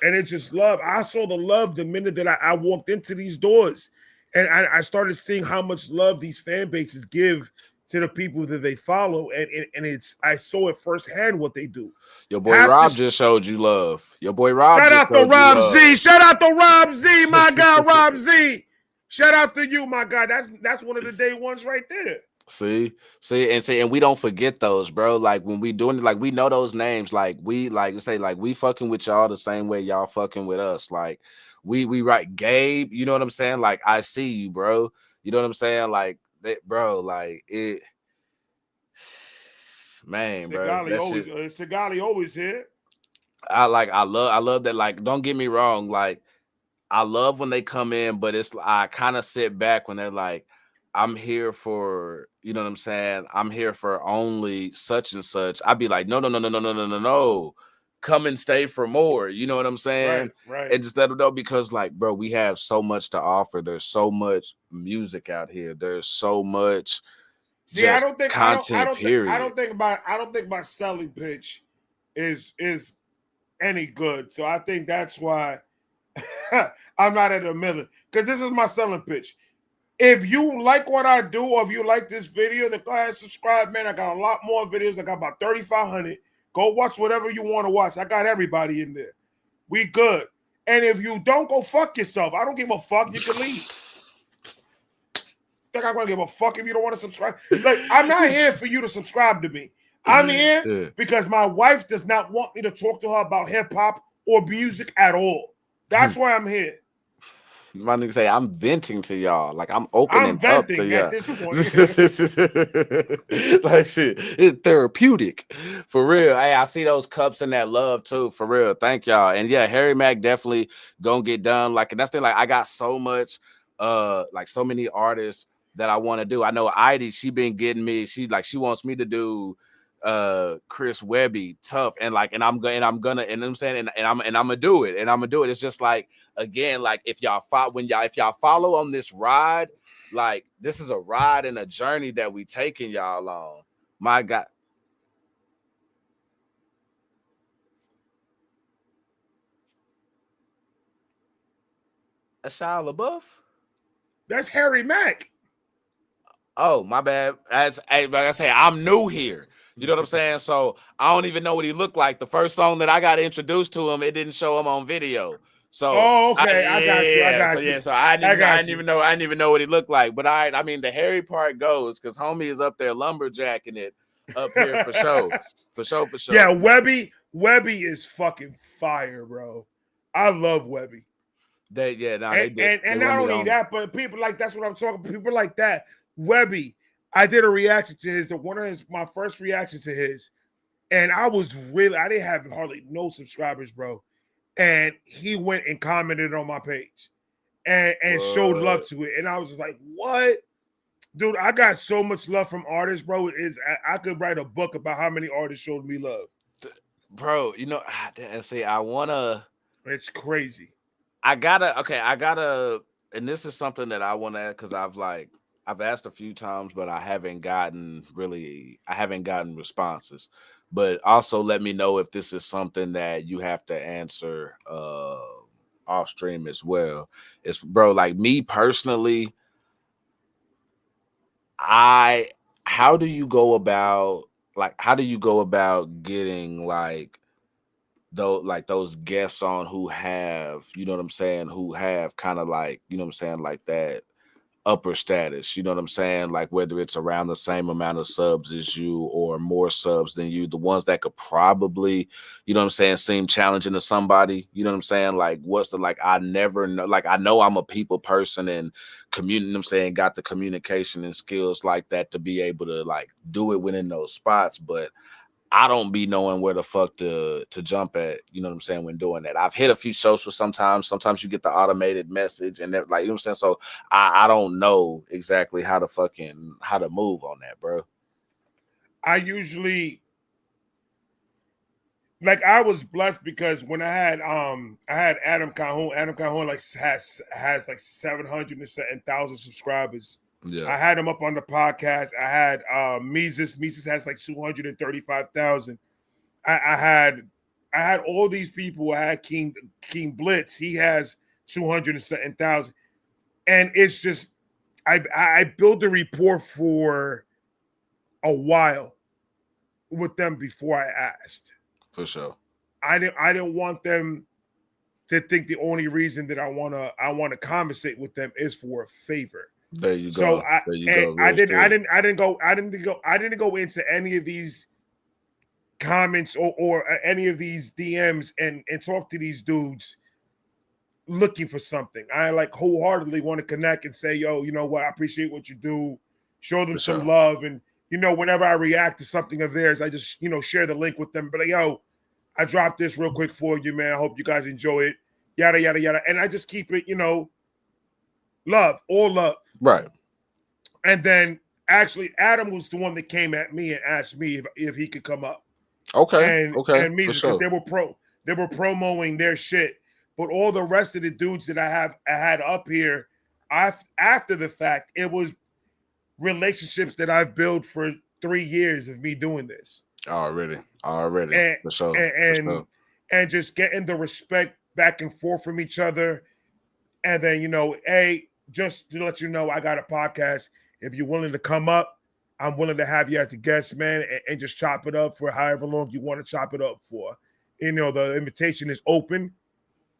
And it's just love. I saw the love the minute that I walked into these doors, and I started seeing how much love these fan bases give to the people that they follow, and I saw it firsthand what they do. Your boy Rob just showed you love. Your boy Rob. Shout out to Rob Z. Shout out to Rob Z, my guy Rob Z. Shout out to you, my guy. That's one of the day ones right there. See, and we don't forget those, bro. Like when we doing it, like we know those names. Like we like say, like we fucking with y'all the same way y'all fucking with us. Like we write Gabe, you know what I'm saying? Like, I see you, bro. You know what I'm saying? Like that, bro, like it, man, bro. That shit. Sigali always here. I love that. Like, don't get me wrong, like I love when they come in, but it's I kind of sit back when they're like, I'm here for, you know what I'm saying? I'm here for only such and such. I'd be like, no, no, no, no, no, no, no, no, no. Come and stay for more. You know what I'm saying? Right. And just let them know, because like, bro, we have so much to offer. There's so much music out here. There's so much content, period. I don't think my selling pitch is any good. So I think that's why I'm not at a million, because this is my selling pitch. If you like what I do, or if you like this video, then go ahead and subscribe, man. I got a lot more videos. I got about 3,500. Go watch whatever you want to watch. I got everybody in there. We good. And if you don't, go fuck yourself. I don't give a fuck. You can leave. Think I'm gonna give a fuck if you don't want to subscribe? Like, I'm not here for you to subscribe to me. I'm here because my wife does not want me to talk to her about hip hop or music at all. That's why I'm here. My nigga say I'm venting to y'all, like I'm opening up to y'all at this point. Like shit, it's therapeutic for real. Hey, I see those cups and that love too, for real. Thank y'all. And yeah, Harry Mack definitely gonna get done. Like, and that's the thing. Like, I got so much, like so many artists that I want to do. I know Heidi, she been getting me. She wants me to do Chris Webby, Tough, and like, and I'm gonna, and I'm saying, and I'm gonna do it, It's just like, again, like if y'all follow on this ride, like this is a ride and a journey that we taking y'all on. My God. A Shia LaBeouf? That's Harry Mack. Oh, my bad. Like I say, I'm new here. You know what I'm saying? So I don't even know what he looked like. The first song that I got introduced to him, it didn't show him on video. So okay, I got you. So I didn't even know what he looked like. But I mean, the hairy part goes because homie is up there lumberjacking it up here for sure. For sure. Yeah, Webby is fucking fire, bro. I love Webby. They did. And not only that, but people like, that's what I'm talking. People like that. Webby, I did a reaction to his. My first reaction to his, and I didn't have hardly no subscribers, bro. And he went and commented on my page, and showed love to it. And I was just like, what, dude? I got so much love from artists, bro. I could write a book about how many artists showed me love, bro. You know, see, I wanna. It's crazy. I gotta, and this is something that I want to add, because I've asked a few times, but I haven't gotten responses. But also let me know if this is something that you have to answer off stream as well. It's, bro, like me personally, how do you go about getting like those guests on who have, you know what I'm saying, who have kind of like, you know what I'm saying, like that upper status, you know what I'm saying, like whether it's around the same amount of subs as you or more subs than you, the ones that could probably, you know what I'm saying, seem challenging to somebody, you know what I'm saying, like what's the, like, I never know, like I know I'm a people person and you know what I'm saying, got the communication and skills like that to be able to like do it within those spots, but I don't be knowing where the fuck to jump at, you know what I'm saying, when doing that. I've hit a few socials sometimes you get the automated message and that, like, you know what I'm saying? So I don't know exactly how to move on that, bro. I usually, like, I was blessed because when I had Adam Calhoun like has like 700,000 subscribers. Yeah, I had him up on the podcast. I had Mises has like 235,000. I had all these people. I had King Blitz. He has 207,000. And it's just, I built a rapport for a while with them before I asked. for sure. I didn't want them to think the only reason that I wanna conversate with them is for a favor. There you so go. I didn't go into any of these comments or any of these DMs and talk to these dudes looking for something. I like wholeheartedly want to connect and say, yo, you know what? I appreciate what you do. Show them some love. And, you know, whenever I react to something of theirs, I just, you know, share the link with them. But yo, I dropped this real quick for you, man. I hope you guys enjoy it. Yada, yada, yada. And I just keep it, you know, love, all love. Right. And then actually Adam was the one that came at me and asked me if he could come up. Okay. And me, because they were promoting their shit. But all the rest of the dudes that I had up here, after the fact, it was relationships that I've built for 3 years of me doing this. Already. And, for sure. And just getting the respect back and forth from each other. And then, you know, just to let you know, I got a podcast. If you're willing to come up, I'm willing to have you as a guest, man, and just chop it up for however long you want to chop it up for. You know, the invitation is open.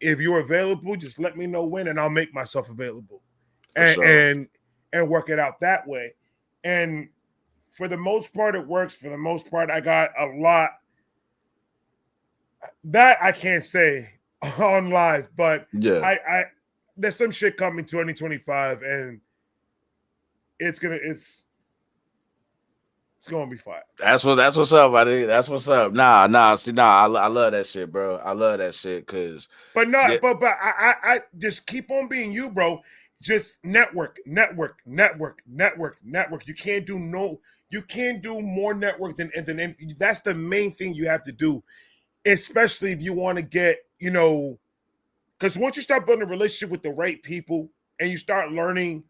If you're available, just let me know when, and I'll make myself available, and work it out that way. And for the most part, it works. For the most part, I got a lot that I can't say on live, but yeah, I there's some shit coming 2025, and it's gonna be fire. That's what's up, buddy. That's what's up. I love that shit, bro. I love that shit, cause but I just keep on being you, bro. Just network. You can't do more network than anything. That's the main thing you have to do, especially if you want to get, you know, because once you start building a relationship with the right people and you start learning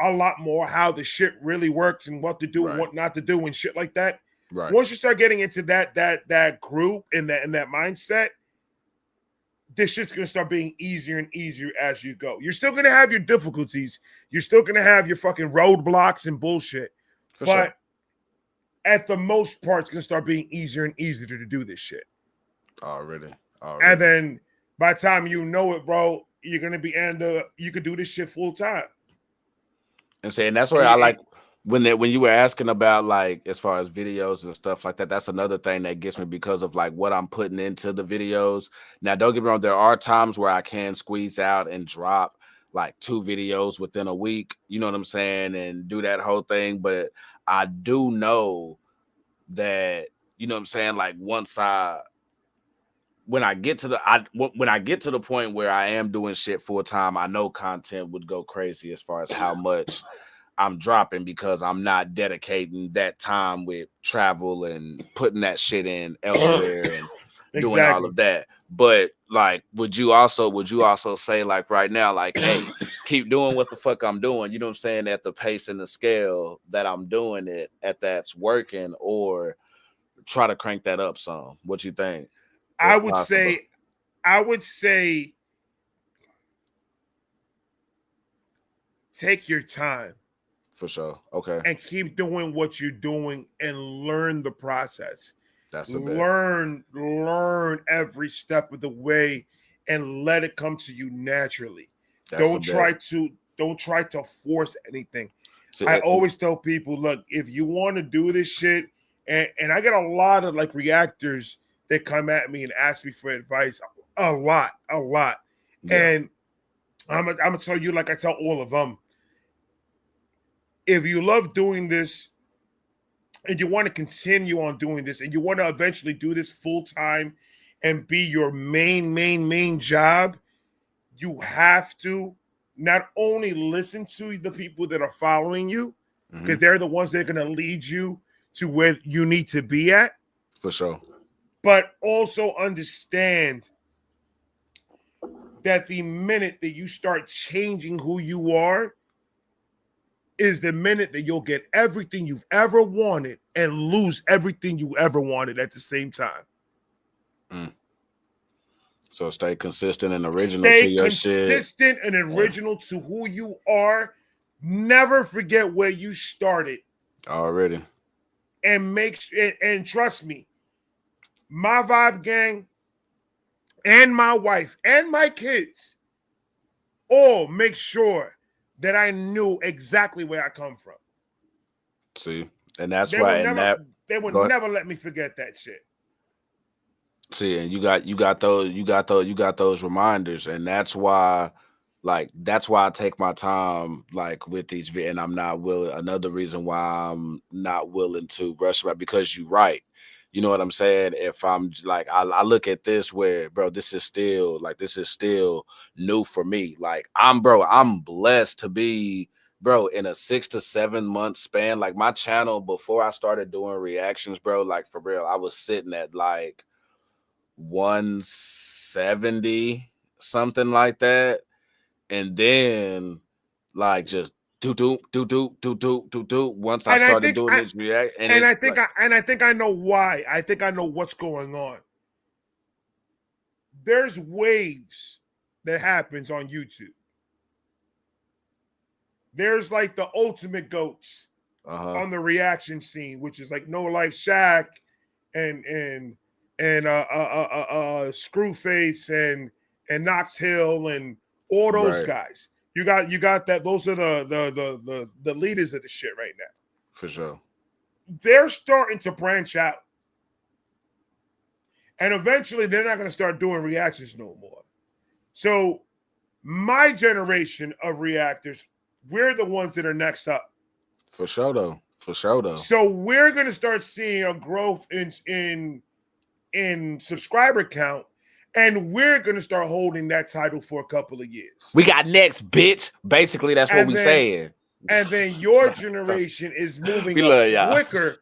a lot more how the shit really works and what to do and what not to do and shit like that. Right. Once you start getting into that group and that mindset, this shit's gonna start being easier and easier as you go. You're still gonna have your difficulties. You're still gonna have your fucking roadblocks and bullshit. But at the most part, it's gonna start being easier and easier to do this shit. Already. And then by the time you know it, bro, you're gonna be you could do this shit full time. And that's where I like when you were asking about, like, as far as videos and stuff like that. That's another thing that gets me because of like what I'm putting into the videos. Now, don't get me wrong, there are times where I can squeeze out and drop like 2 videos within a week, you know what I'm saying, and do that whole thing. But I do know that, you know what I'm saying, like when I get to the point where I am doing shit full time, I know content would go crazy as far as how much I'm dropping, because I'm not dedicating that time with travel and putting that shit in elsewhere and doing all of that. But like, would you also say, like, right now, like, hey, keep doing what the fuck I'm doing, you know what I'm saying, at the pace and the scale that I'm doing it at, that's working, or try to crank that up some? What you think? I would say take your time. For sure. Okay. And keep doing what you're doing and learn the process. That's a bit. Learn every step of the way and let it come to you naturally. Don't try to force anything. I always tell people, look, if you want to do this shit, and I get a lot of like reactors that come at me and ask me for advice, a lot. Yeah. And I'm gonna tell you, like I tell all of them, if you love doing this and you want to continue on doing this and you want to eventually do this full time and be your main job, you have to not only listen to the people that are following you, because they're the ones that are going to lead you to where you need to be at. For sure. But also understand that the minute that you start changing who you are is the minute that you'll get everything you've ever wanted and lose everything you ever wanted at the same time. So stay consistent and original to your shit. Stay consistent and original to who you are. Never forget where you started. Already. And trust me, my Vibe gang and my wife and my kids all make sure that I knew exactly where I come from. See, and that's why they would never let me forget that shit. See, and you got those reminders, and that's why I take my time like with these and I'm not willing. Another reason why I'm not willing to rush about, because you're right. You know what I'm saying? If I'm like, I look at this where, bro, this is still new for me. Like I'm blessed to be, bro, in a 6 to 7 month span. Like my channel before I started doing reactions, bro, like for real, I was sitting at like 170, something like that. And then like just do once I And I started think doing this react, and I it's think like, I think I know why. I think I know what's going on. There's waves that happens on YouTube. There's like the ultimate goats on the reaction scene, which is like No Life Shaq and Screwface and Knox Hill and all those right, guys. You got that. Those are the leaders of the shit right now. for sure. They're starting to branch out, and eventually they're not going to start doing reactions no more. So my generation of reactors, we're the ones that are next up. For sure though. So we're going to start seeing a growth in subscriber count, and we're going to start holding that title for a couple of years. We got next, bitch. Basically, that's what we saying. And then your generation is moving up quicker.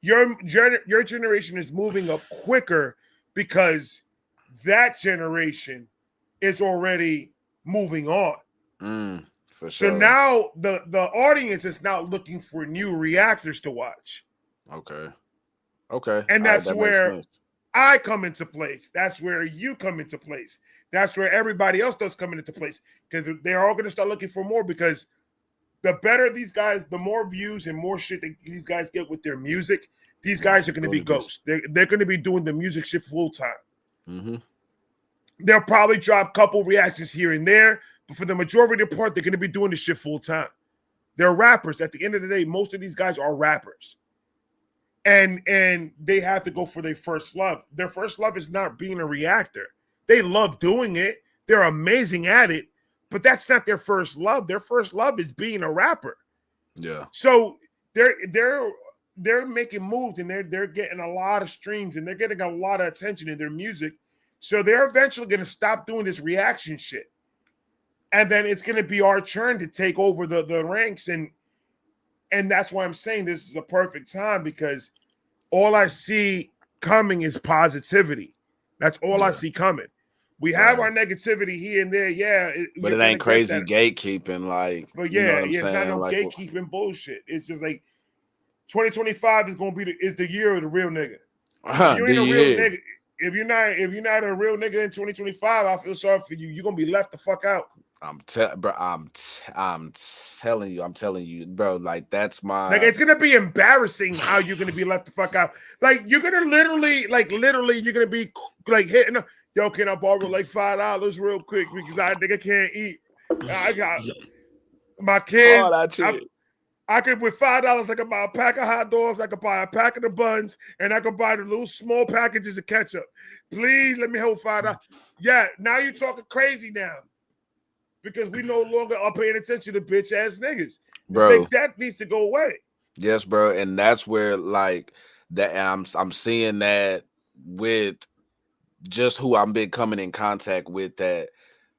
Your generation is moving up quicker because that generation is already moving on. For sure. So now the audience is now looking for new reactors to watch. Okay. And that's where I come into place. That's where you come into place. That's where everybody else does come into place, because they're all going to start looking for more, because the better these guys, the more views and more shit that these guys get with their music, these guys are going to be ghosts. They're going to be doing the music shit full time. They'll probably drop a couple reactions here and there, but for the majority of the part, they're going to be doing this shit full time. They're rappers. At the end of the day, most of these guys are rappers. And they have to go for their first love. Their first love is not being a reactor. They love doing it. They're amazing at it, but that's not their first love. Their first love is being a rapper. Yeah. So they're making moves, and they're getting a lot of streams, and they're getting a lot of attention in their music. So they're eventually going to stop doing this reaction shit. And then it's going to be our turn to take over the ranks. And that's why I'm saying this is a perfect time, because all I see coming is positivity. That's all I see coming. We have our negativity here and there, but it ain't crazy gatekeeping, like. But yeah, you know what I'm it's saying? not no like, gatekeeping bullshit. It's just like 2025 is gonna be the year of the real nigga. If you ain't a real nigga, if you're not a real nigga in 2025, I feel sorry for you. You're gonna be left the fuck out. I'm telling you, bro. Like that's my. Like it's gonna be embarrassing how you're gonna be left the fuck out. Like you're gonna literally, you're gonna be like hitting. Yo, can I borrow like $5 real quick, because I think I can't eat. I got my kids. I could, with $5, I could buy a pack of hot dogs, I could buy a pack of the buns, and I could buy the little small packages of ketchup. Please let me hold $5. Yeah, now you're talking crazy now, because we no longer are paying attention to bitch ass niggas. Bro, like, that needs to go away. Yes, bro, and that's where like that. And I'm seeing that with just who I'm been coming in contact with, that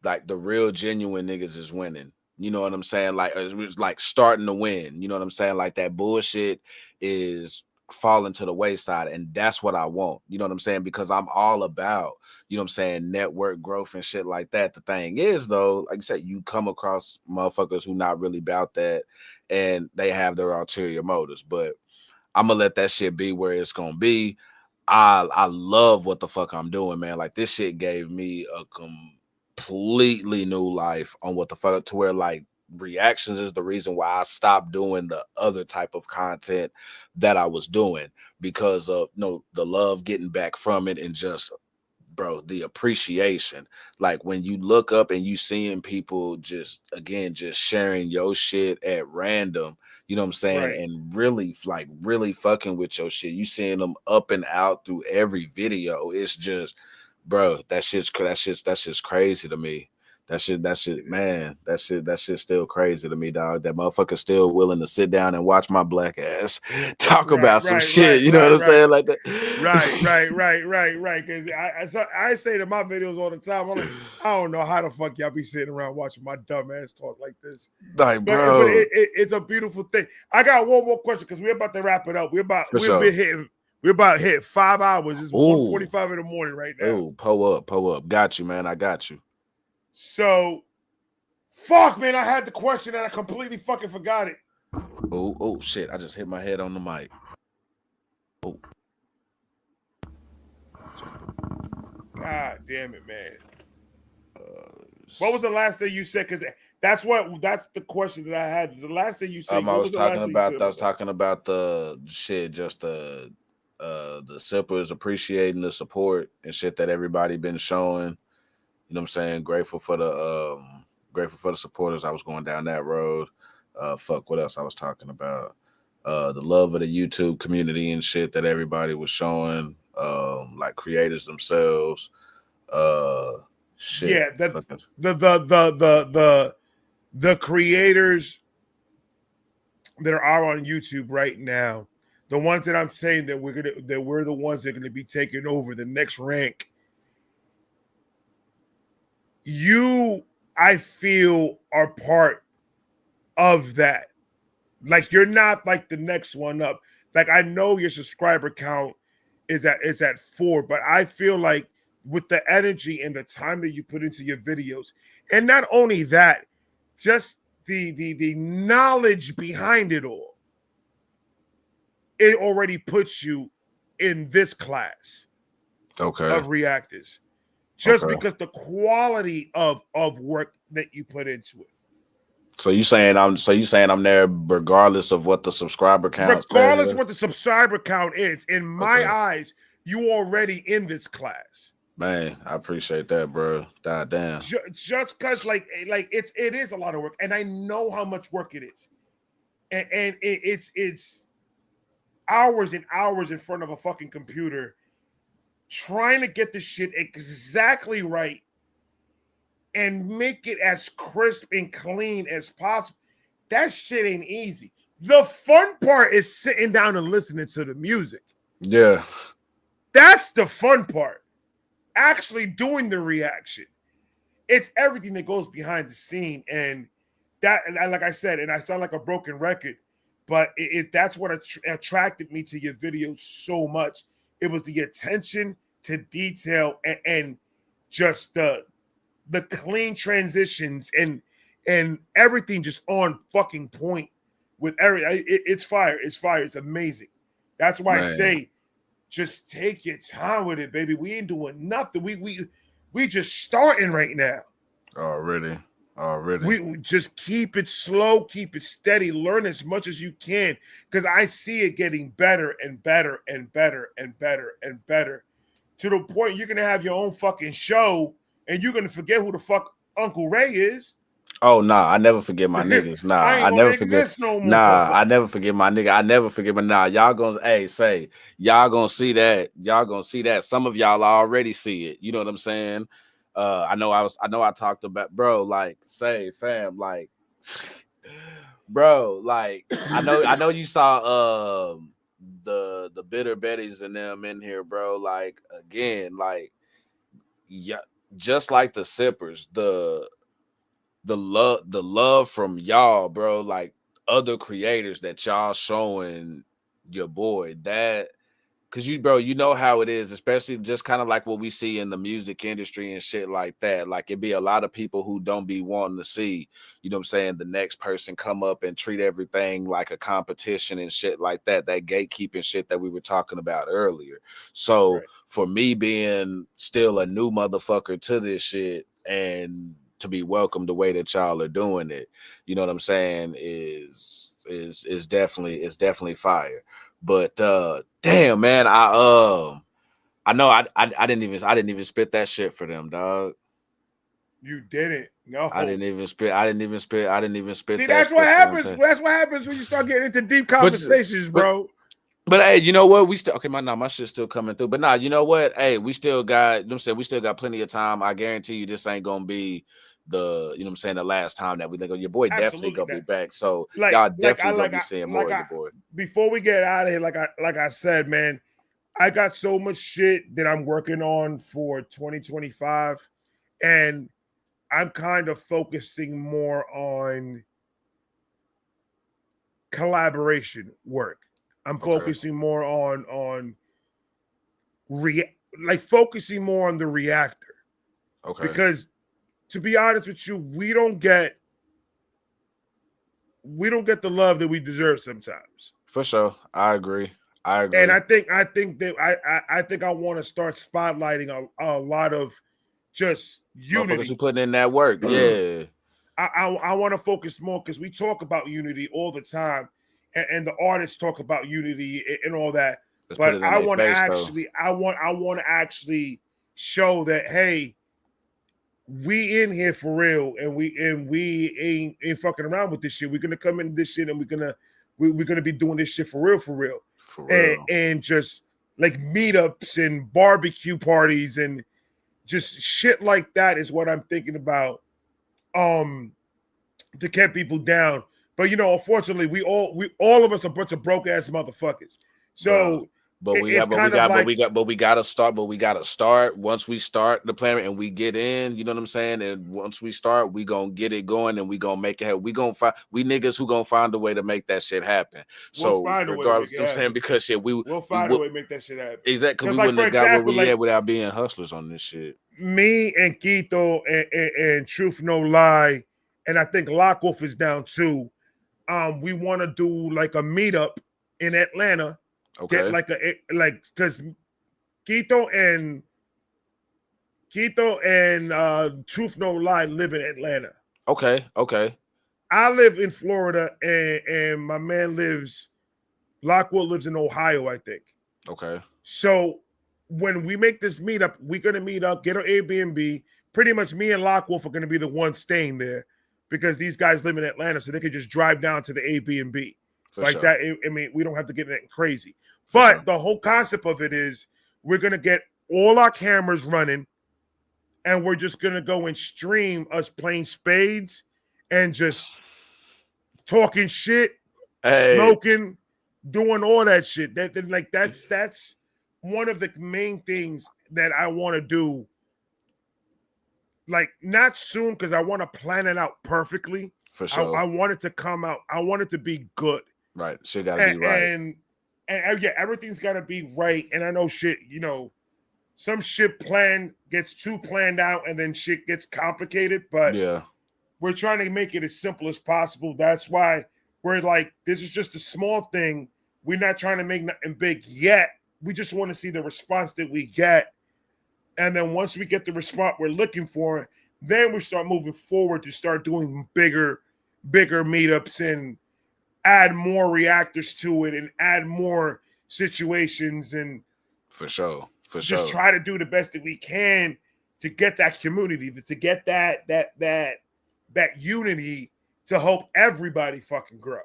like the real genuine niggas is winning. You know what I'm saying? Like it's like starting to win. You know what I'm saying? Like that bullshit is falling to the wayside, and that's what I want. You know what I'm saying? Because I'm all about, you know what I'm saying, network growth and shit like that. The thing is though, like I said, you come across motherfuckers who not really about that, and they have their ulterior motives. But I'm gonna let that shit be where it's gonna be. I love what the fuck I'm doing, man. Like this shit gave me a completely new life on what the fuck, to where like reactions is the reason why I stopped doing the other type of content that I was doing, because of the love getting back from it, and just bro, the appreciation. Like when you look up and you seeing people just sharing your shit at random, you know what I'm saying? Right. And really fucking with your shit. You seeing them up and out through every video. It's just, bro, that's just crazy to me. That shit, man, that shit's still crazy to me, dog. That motherfucker still willing to sit down and watch my black ass talk about some shit. You know what I'm saying? Like that. Right. Because I say to my videos all the time, I'm like, I don't know how the fuck y'all be sitting around watching my dumb ass talk like this. Like, but it's a beautiful thing. I got one more question because we're about to wrap it up. We're about hitting 5 hours. It's 1:45 in the morning right now. Oh, pull up. Got you, man. I got you. So, fuck, man, I had the question and I completely fucking forgot it. Oh, shit. I just hit my head on the mic. Oh. God damn it, man. What was the last thing you said? Because that's the question that I had. The last thing you said. I was talking about the shit, just the sippers appreciating the support and shit that everybody been showing. You know what I'm saying? Grateful for the supporters. I was going down that road. What else I was talking about? The love of the YouTube community and shit that everybody was showing, like creators themselves. Shit. Yeah, the creators that are on YouTube right now, the ones that I'm saying that we're the ones that are gonna be taking over the next rank. You, I feel, are part of that. Like you're not like the next one up. Like I know your subscriber count is at 4, but I feel like with the energy and the time that you put into your videos, and not only that, just the knowledge behind it all, it already puts you in this class of reactors. Just because the quality of work that you put into it. So you saying I'm there regardless of what the subscriber count. Regardless of what the subscriber count is, in my eyes, you already in this class. Man, I appreciate that, bro. God damn. Just because like it is a lot of work, and I know how much work it is, and it's hours and hours in front of a fucking computer, trying to get the shit exactly right and make it as crisp and clean as possible. That shit ain't easy. The fun part is sitting down and listening to the music. Yeah. That's the fun part. Actually doing the reaction. It's everything that goes behind the scene. And like I said, and I sound like a broken record, but that's what attracted me to your videos so much. It was the attention to detail and just the clean transitions and everything just on fucking point with it's fire. It's amazing. That's why I say just take your time with it, baby. We ain't doing nothing. We just starting right now. Already. We just keep it slow, keep it steady, learn as much as you can, because I see it getting better and better and better and better and better to the point you're gonna have your own fucking show and you're gonna forget who the fuck Uncle Ray is. Oh nah, I never forget my niggas. Nah, I never forget. No more. Nah, I never forget my nigga. I never forget. But nah, y'all gonna y'all gonna see that. Y'all gonna see that. Some of y'all already see it. You know what I'm saying? I know I talked about, bro, like fam, like bro, like I know you saw the bitter Betties and them in here, bro. Like again, like yeah, just like the sippers, the love from y'all, bro, like other creators that y'all showing your boy that. Cause you know how it is, especially just kind of like what we see in the music industry and shit like that. Like it be a lot of people who don't be wanting to see, you know what I'm saying, the next person come up and treat everything like a competition and shit like that. That gatekeeping shit that we were talking about earlier. So for me being still a new motherfucker to this shit and to be welcomed the way that y'all are doing it, you know what I'm saying, is definitely fire. But damn, man, I know. I didn't even spit that shit for them, dog. You didn't. No, I didn't even spit. See, that that's what shit happens. for them. That's what happens when you start getting into deep conversations, bro. But hey, you know what? We still my shit's still coming through. But nah, you know what? Hey, we still got we still got plenty of time. I guarantee you this ain't gonna be the the last time that we think your boy definitely gonna be back. So y'all definitely gonna be seeing more of your boy. Before we get out of here, like I said, man, I got so much shit that I'm working on for 2025, and I'm kind of focusing more on collaboration work. I'm focusing more on focusing more on the reactor. Okay. Because to be honest with you, we don't get the love that we deserve sometimes. For sure. I agree. And I think that I want to start spotlighting a lot of just unity. Motherfuckers who putting in that work. Yeah. I want to focus more because we talk about unity all the time, and the artists talk about unity and all that. But I want to actually show that, hey, we in here for real, and we ain't fucking around with this shit. We're gonna come into this shit, and we're gonna be doing this shit for real. And just like meetups and barbecue parties and just shit like that is what I'm thinking about. To keep people down, but unfortunately, we all of us are a bunch of broke ass motherfuckers. So, but we gotta start. Once we start the plan and we get in, you know what I'm saying. And once we start, we gonna get it going, and we gonna make it happen. We niggas who gonna find a way to make that shit happen. So regardless, you know what I'm saying, because shit, we'll find a way to make that shit happen. Exactly, we wouldn't have got where we at without being hustlers on this shit. Me and Quito and Truth No Lie. And I think Lockwolf is down too. We want to do like a meetup in Atlanta. Okay. Get because Quito and Truth No Lie live in Atlanta. Okay. I live in Florida, and my man Lockwolf lives in Ohio, I think. Okay. So when we make this meetup, we're gonna meet up, get an Airbnb. Pretty much me and Lockwolf are gonna be the ones staying there, because these guys live in Atlanta, so they could just drive down to the Airbnb. That. I mean, we don't have to get that crazy. But the whole concept of it is we're going to get all our cameras running, and we're just going to go and stream us playing spades and just talking shit, smoking, doing all that shit. That's one of the main things that I want to do. Like, not soon, because I want to plan it out perfectly. For sure. I want it to come out. I want it to be good. Right. Shit got to be right. And yeah, everything's got to be right. And I know shit, some shit gets too planned out, and then shit gets complicated. But yeah, we're trying to make it as simple as possible. That's why we're like, this is just a small thing. We're not trying to make nothing big yet. We just want to see the response that we get. And then once we get the response we're looking for, then we start moving forward to start doing bigger meetups and add more reactors to it and add more situations. And for sure, just try to do the best that we can to get that community, to get that unity to help everybody fucking grow.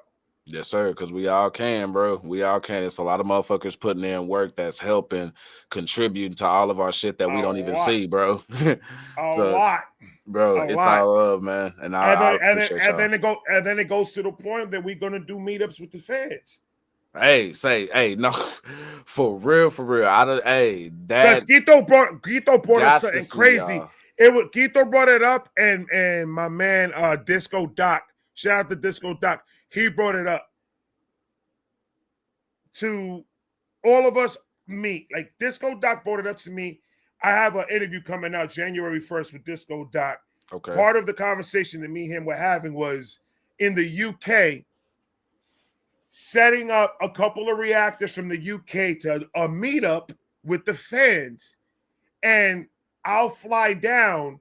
Yes, sir. Because we all can, bro. We all can. It's a lot of motherfuckers putting in work that's helping, contributing to all of our shit that we don't even see, bro. A lot, bro. It's all love, man. And then it goes to the point that we're gonna do meetups with the fans. Hey, no, for real. Because Quito brought up something crazy. Quito brought it up, and my man Disco Doc, shout out to Disco Doc. He brought it up to all of us meet. Like, Disco Doc brought it up to me. I have an interview coming out January 1st with Disco Doc. Okay. Part of the conversation that me and him were having was in the UK, setting up a couple of reactors from the UK to a meetup with the fans. And I'll fly down,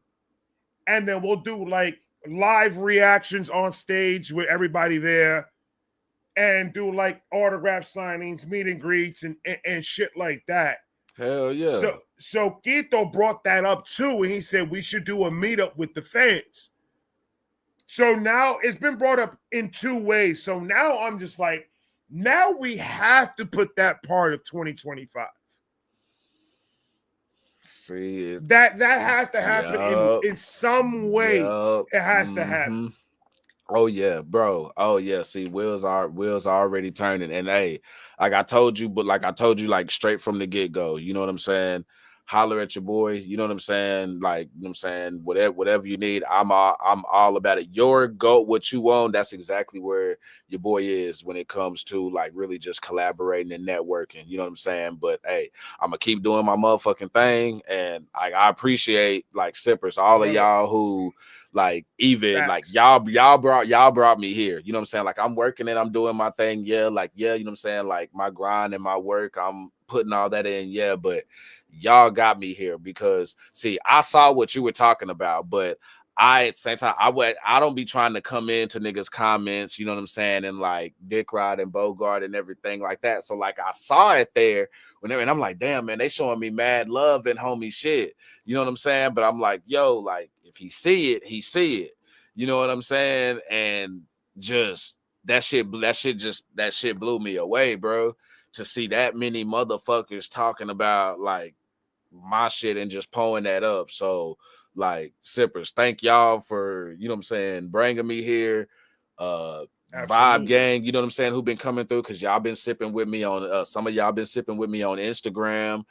and then we'll do like live reactions on stage with everybody there, and do like autograph signings, meet and greets, and shit like that. Hell yeah. So Quito brought that up too, and he said we should do a meetup with the fans. So now it's been brought up in two ways. So now I'm just like, now we have to put that part of 2025. See, that has to happen in some way. It has to happen. Oh yeah, bro. Oh yeah. See, wheels are already turning. And hey, like I told you, like straight from the get-go, you know what I'm saying? Holler at your boy, you know what I'm saying? Like, you know what I'm saying? Whatever you need, I'm all about it. Your goal, what you want, that's exactly where your boy is when it comes to like really just collaborating and networking. You know what I'm saying? But hey, I'm gonna keep doing my motherfucking thing, and I appreciate like sippers, all of y'all who like even like y'all brought me here. You know what I'm saying? Like I'm working and I'm doing my thing. Yeah, like you know what I'm saying? Like my grind and my work, I'm putting all that in. Yeah, but y'all got me here because see, I saw what you were talking about, but at the same time, I don't be trying to come into niggas' comments, you know what I'm saying, and like dick ride and Bogart and everything like that. So like I saw it there whenever, and I'm like, damn man, they showing me mad love and homie shit. You know what I'm saying? But I'm like, yo, like if he see it, he see it. You know what I'm saying? And just that shit blew me away, bro. To see that many motherfuckers talking about like my shit and just pulling that up. So like thank y'all for, you know what I'm saying, bringing me here. Vibe gang, you know what I'm saying, who been coming through, because y'all been sipping with me on some of y'all been sipping with me on Instagram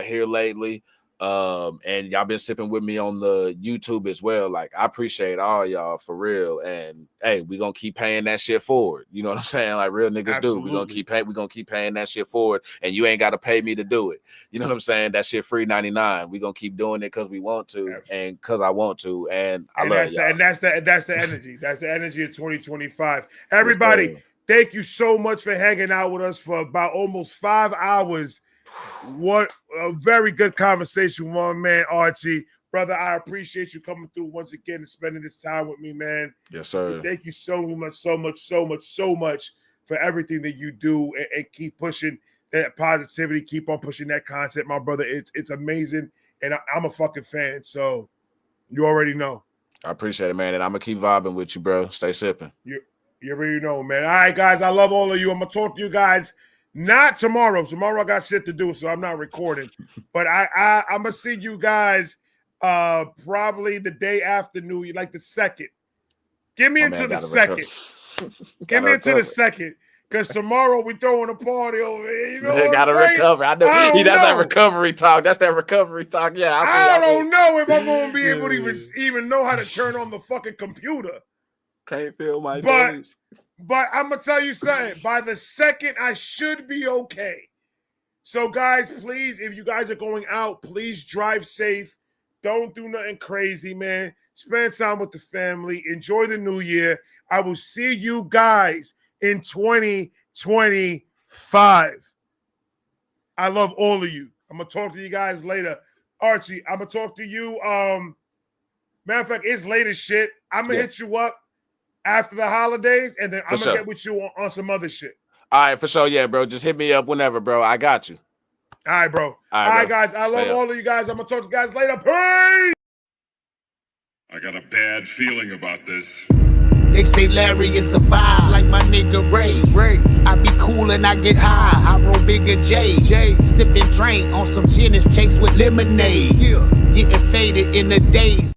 here lately. And y'all been sipping with me on the YouTube as well. Like I appreciate all y'all for real. And hey, we gonna keep paying that shit forward. You know what I'm saying? Like real niggas do. We gonna keep paying that shit forward. And you ain't gotta pay me to do it. You know what I'm saying? That shit free 99. We gonna keep doing it because we want to and because I want to. And I love y'all. And that's the energy. That's the energy of 2025. Everybody, thank you so much for hanging out with us for about almost 5 hours. What a very good conversation with my man Archie. Brother, I appreciate you coming through once again and spending this time with me, man. Yes, sir. And thank you so much for everything that you do, and keep pushing that positivity, keep on pushing that concept, my brother. It's amazing, and I'm a fucking fan, so you already know. I appreciate it, man, and I'm gonna keep vibing with you, bro. Stay sipping. You already know, man. All right, guys, I love all of you. I'm gonna talk to you guys not tomorrow. Tomorrow I got shit to do, so I'm not recording. But I'm gonna see you guys probably the day after New Year, like the 2nd. Give me into the 2nd. Give me into the 2nd. Because tomorrow we throwing a party over here. You know what gotta I'm saying? recover. I know. That's that recovery talk. That's that recovery talk. Yeah. I don't know if I'm gonna be able to even know how to turn on the fucking computer. Can't feel my days. But I'm going to tell you something. By the 2nd, I should be okay. So, guys, please, if you guys are going out, please drive safe. Don't do nothing crazy, man. Spend time with the family. Enjoy the new year. I will see you guys in 2025. I love all of you. I'm going to talk to you guys later. Archie, I'm going to talk to you. Matter of fact, it's late as shit. I'm going to hit you up after the holidays, and then I'm going to get with you on some other shit. All right, for sure. Yeah, bro. Just hit me up whenever, bro. I got you. All right, bro. All right, guys. I love all of you guys. I'm going to talk to you guys later. Peace! I got a bad feeling about this. They say Larry is a vibe, like my nigga Ray. I be cool and I get high. I roll bigger J. Sipping drink on some gin and chase with lemonade. Getting faded in the days.